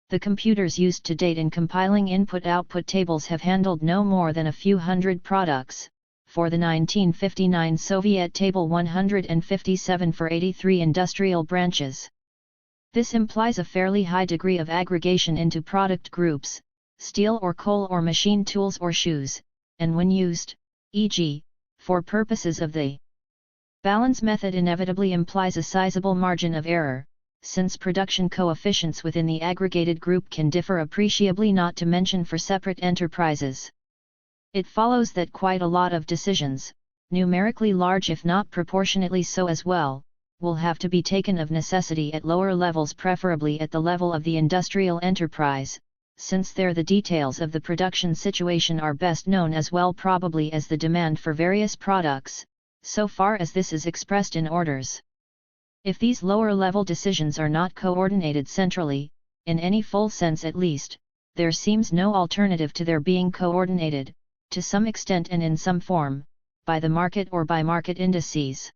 The computers used to date in compiling input-output tables have handled no more than a few hundred products, for the 1959 Soviet table 157 for 83 industrial branches. This implies a fairly high degree of aggregation into product groups, steel or coal or machine tools or shoes, and when used, e.g., for purposes of the balance method inevitably implies a sizable margin of error, since production coefficients within the aggregated group can differ appreciably, not to mention for separate enterprises. It follows that quite a lot of decisions, numerically large if not proportionately so as well, will have to be taken of necessity at lower levels, preferably at the level of the industrial enterprise, since there the details of the production situation are best known as well probably as the demand for various products, so far as this is expressed in orders. If these lower-level decisions are not coordinated centrally, in any full sense at least, there seems no alternative to their being coordinated, to some extent and in some form, by the market or by market indices.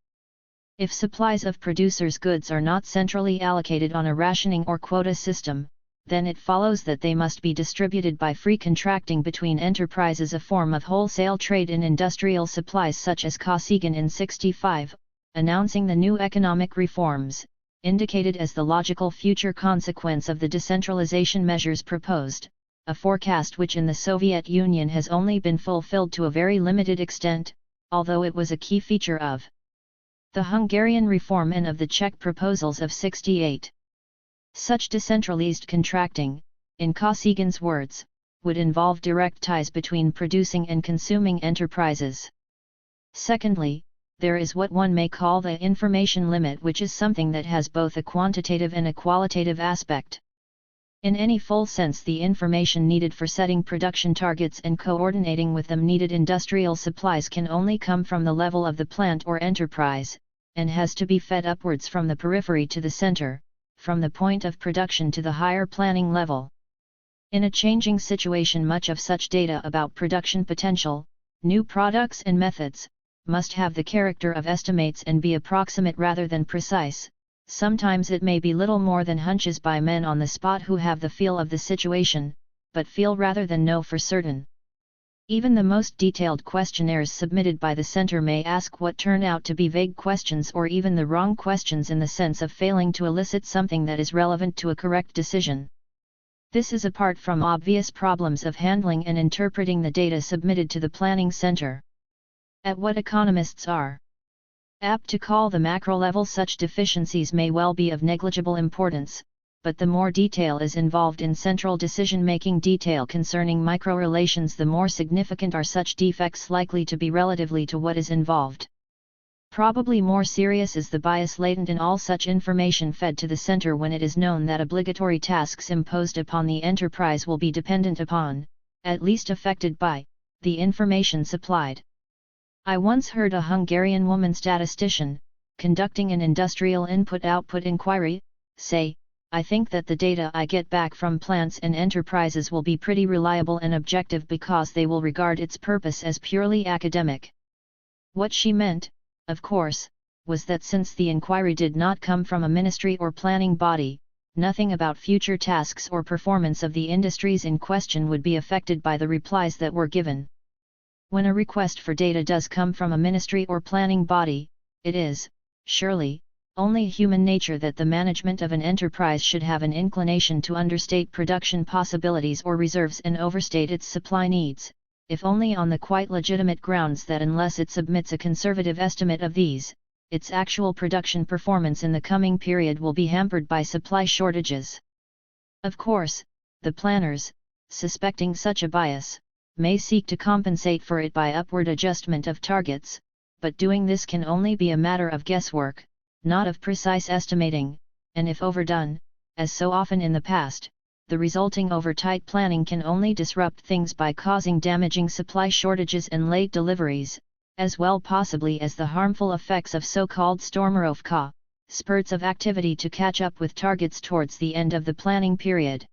If supplies of producers' goods are not centrally allocated on a rationing or quota system, then it follows that they must be distributed by free contracting between enterprises, a form of wholesale trade in industrial supplies such as Kosygin in 65, announcing the new economic reforms, indicated as the logical future consequence of the decentralization measures proposed, a forecast which in the Soviet Union has only been fulfilled to a very limited extent, although it was a key feature of the Hungarian reform and of the Czech proposals of 68. Such decentralized contracting, in Kosygin's words, would involve direct ties between producing and consuming enterprises. Secondly, there is what one may call the information limit, which is something that has both a quantitative and a qualitative aspect. In any full sense, the information needed for setting production targets and coordinating with them needed industrial supplies can only come from the level of the plant or enterprise, and has to be fed upwards from the periphery to the center, from the point of production to the higher planning level. In a changing situation, much of such data about production potential, new products and methods, must have the character of estimates and be approximate rather than precise. Sometimes it may be little more than hunches by men on the spot who have the feel of the situation, but feel rather than know for certain. Even the most detailed questionnaires submitted by the center may ask what turn out to be vague questions or even the wrong questions, in the sense of failing to elicit something that is relevant to a correct decision. This is apart from obvious problems of handling and interpreting the data submitted to the planning center. At what economists are apt to call the macro level, such deficiencies may well be of negligible importance, but the more detail is involved in central decision-making detail concerning micro-relations, the more significant are such defects likely to be relatively to what is involved. Probably more serious is the bias latent in all such information fed to the center when it is known that obligatory tasks imposed upon the enterprise will be dependent upon, at least affected by, the information supplied. I once heard a Hungarian woman statistician, conducting an industrial input-output inquiry, say, "I think that the data I get back from plants and enterprises will be pretty reliable and objective because they will regard its purpose as purely academic." What she meant, of course, was that since the inquiry did not come from a ministry or planning body, nothing about future tasks or performance of the industries in question would be affected by the replies that were given. When a request for data does come from a ministry or planning body, it is, surely, only human nature that the management of an enterprise should have an inclination to understate production possibilities or reserves and overstate its supply needs, if only on the quite legitimate grounds that unless it submits a conservative estimate of these, its actual production performance in the coming period will be hampered by supply shortages. Of course, the planners, suspecting such a bias, may seek to compensate for it by upward adjustment of targets, but doing this can only be a matter of guesswork, not of precise estimating, and if overdone, as so often in the past, the resulting over-tight planning can only disrupt things by causing damaging supply shortages and late deliveries, as well possibly as the harmful effects of so-called stormerovka, spurts of activity to catch up with targets towards the end of the planning period.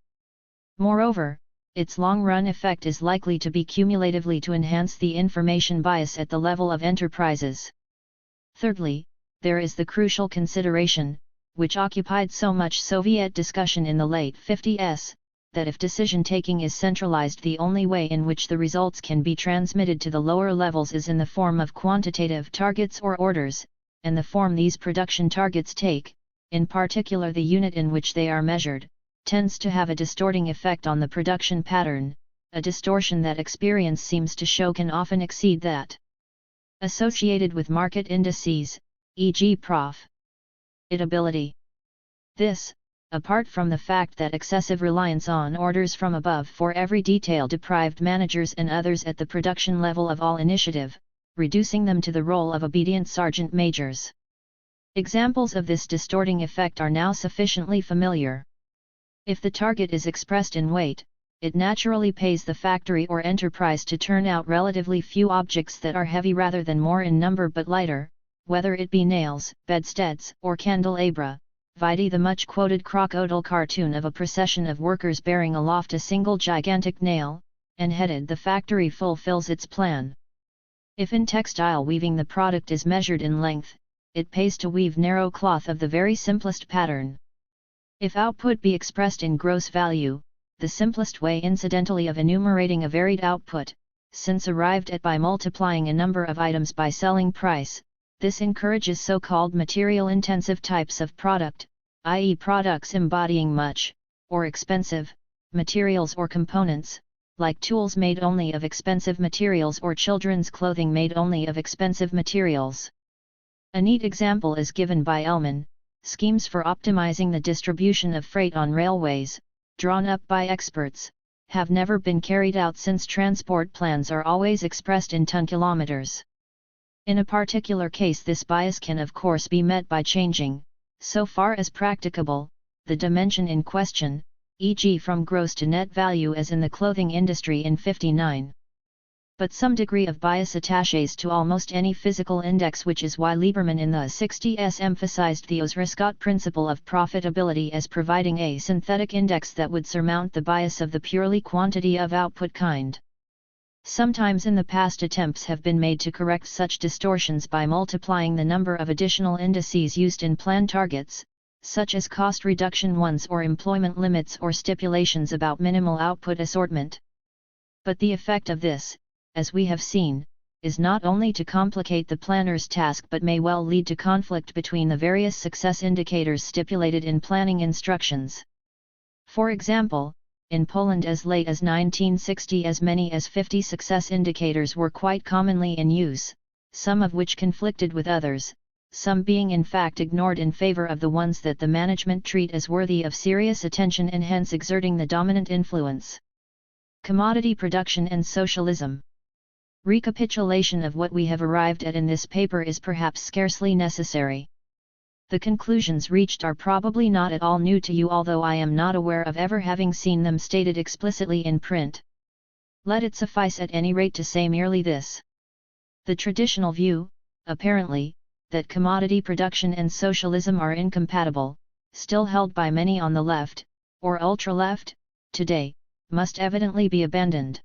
Moreover, its long-run effect is likely to be cumulatively to enhance the information bias at the level of enterprises. Thirdly, there is the crucial consideration, which occupied so much Soviet discussion in the late 50s, that if decision-taking is centralized, the only way in which the results can be transmitted to the lower levels is in the form of quantitative targets or orders, and the form these production targets take, in particular the unit in which they are measured, tends to have a distorting effect on the production pattern, a distortion that experience seems to show can often exceed that associated with market indices, e.g. profitability. This, apart from the fact that excessive reliance on orders from above for every detail deprived managers and others at the production level of all initiative, reducing them to the role of obedient sergeant majors. Examples of this distorting effect are now sufficiently familiar. If the target is expressed in weight, it naturally pays the factory or enterprise to turn out relatively few objects that are heavy rather than more in number but lighter, whether it be nails, bedsteads, or candelabra, vide the much-quoted crocodile cartoon of a procession of workers bearing aloft a single gigantic nail, and headed "The factory fulfills its plan." If in textile weaving the product is measured in length, it pays to weave narrow cloth of the very simplest pattern. If output be expressed in gross value, the simplest way incidentally of enumerating a varied output, since arrived at by multiplying a number of items by selling price, this encourages so-called material-intensive types of product, i.e. products embodying much, or expensive, materials or components, like tools made only of expensive materials or children's clothing made only of expensive materials. A neat example is given by Ellman. Schemes for optimizing the distribution of freight on railways, drawn up by experts, have never been carried out since transport plans are always expressed in ton-kilometers. In a particular case, this bias can of course be met by changing, so far as practicable, the dimension in question, e.g. from gross to net value as in the clothing industry in 59. But some degree of bias attaches to almost any physical index, which is why Lieberman in the 60s emphasized the Osrescott principle of profitability as providing a synthetic index that would surmount the bias of the purely quantity of output kind. Sometimes in the past attempts have been made to correct such distortions by multiplying the number of additional indices used in plan targets, such as cost reduction ones or employment limits or stipulations about minimal output assortment. But the effect of this, as we have seen, is not only to complicate the planner's task but may well lead to conflict between the various success indicators stipulated in planning instructions. For example, in Poland as late as 1960 as many as 50 success indicators were quite commonly in use, some of which conflicted with others, some being in fact ignored in favor of the ones that the management treat as worthy of serious attention and hence exerting the dominant influence. Commodity production and socialism. Recapitulation of what we have arrived at in this paper is perhaps scarcely necessary. The conclusions reached are probably not at all new to you, although I am not aware of ever having seen them stated explicitly in print. Let it suffice at any rate to say merely this. The traditional view, apparently, that commodity production and socialism are incompatible, still held by many on the left, or ultra-left, today, must evidently be abandoned.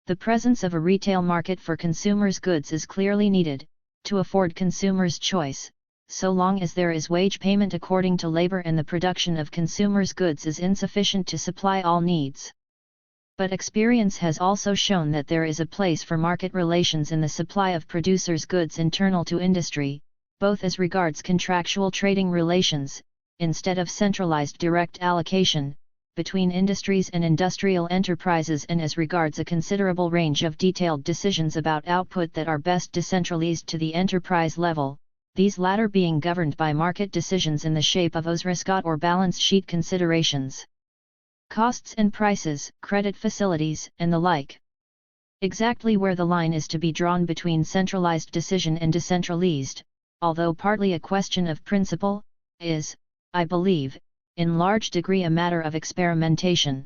The presence of a retail market for consumers' goods is clearly needed, to afford consumers choice, so long as there is wage payment according to labor and the production of consumers' goods is insufficient to supply all needs. But experience has also shown that there is a place for market relations in the supply of producers' goods internal to industry, both as regards contractual trading relations, instead of centralized direct allocation, between industries and industrial enterprises, and as regards a considerable range of detailed decisions about output that are best decentralized to the enterprise level, these latter being governed by market decisions in the shape of Osriscott or balance sheet considerations. Costs and prices, credit facilities, and the like. Exactly where the line is to be drawn between centralized decision and decentralized, although partly a question of principle, is, I believe, in large degree a matter of experimentation.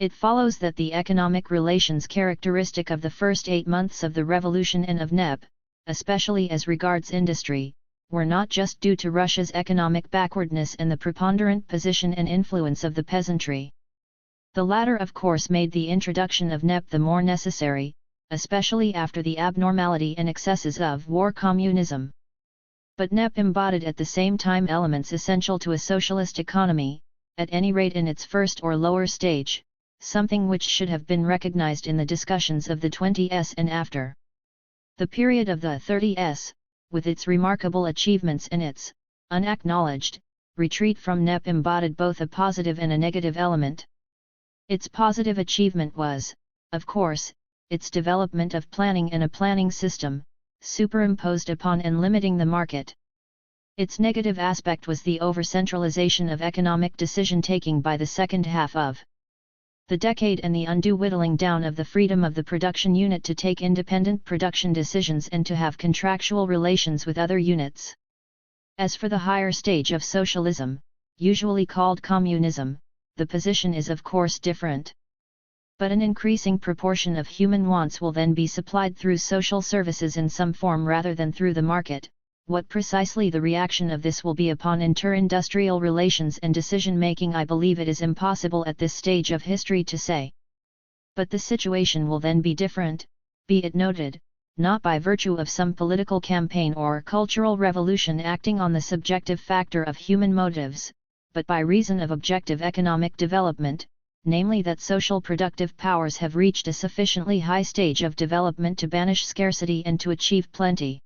It follows that the economic relations characteristic of the first 8 months of the Revolution and of NEP, especially as regards industry, were not just due to Russia's economic backwardness and the preponderant position and influence of the peasantry. The latter of course made the introduction of NEP the more necessary, especially after the abnormality and excesses of war communism. But NEP embodied at the same time elements essential to a socialist economy, at any rate in its first or lower stage, something which should have been recognized in the discussions of the 20s and after. The period of the 30s, with its remarkable achievements and its, unacknowledged, retreat from NEP embodied both a positive and a negative element. Its positive achievement was, of course, its development of planning and a planning system, superimposed upon and limiting the market. Its negative aspect was the over-centralization of economic decision-taking by the second half of the decade and the undue whittling down of the freedom of the production unit to take independent production decisions and to have contractual relations with other units. As for the higher stage of socialism, usually called communism, the position is of course different. But an increasing proportion of human wants will then be supplied through social services in some form rather than through the market. What precisely the reaction of this will be upon inter-industrial relations and decision-making I believe it is impossible at this stage of history to say. But the situation will then be different, be it noted, not by virtue of some political campaign or cultural revolution acting on the subjective factor of human motives, but by reason of objective economic development, namely that social productive powers have reached a sufficiently high stage of development to banish scarcity and to achieve plenty.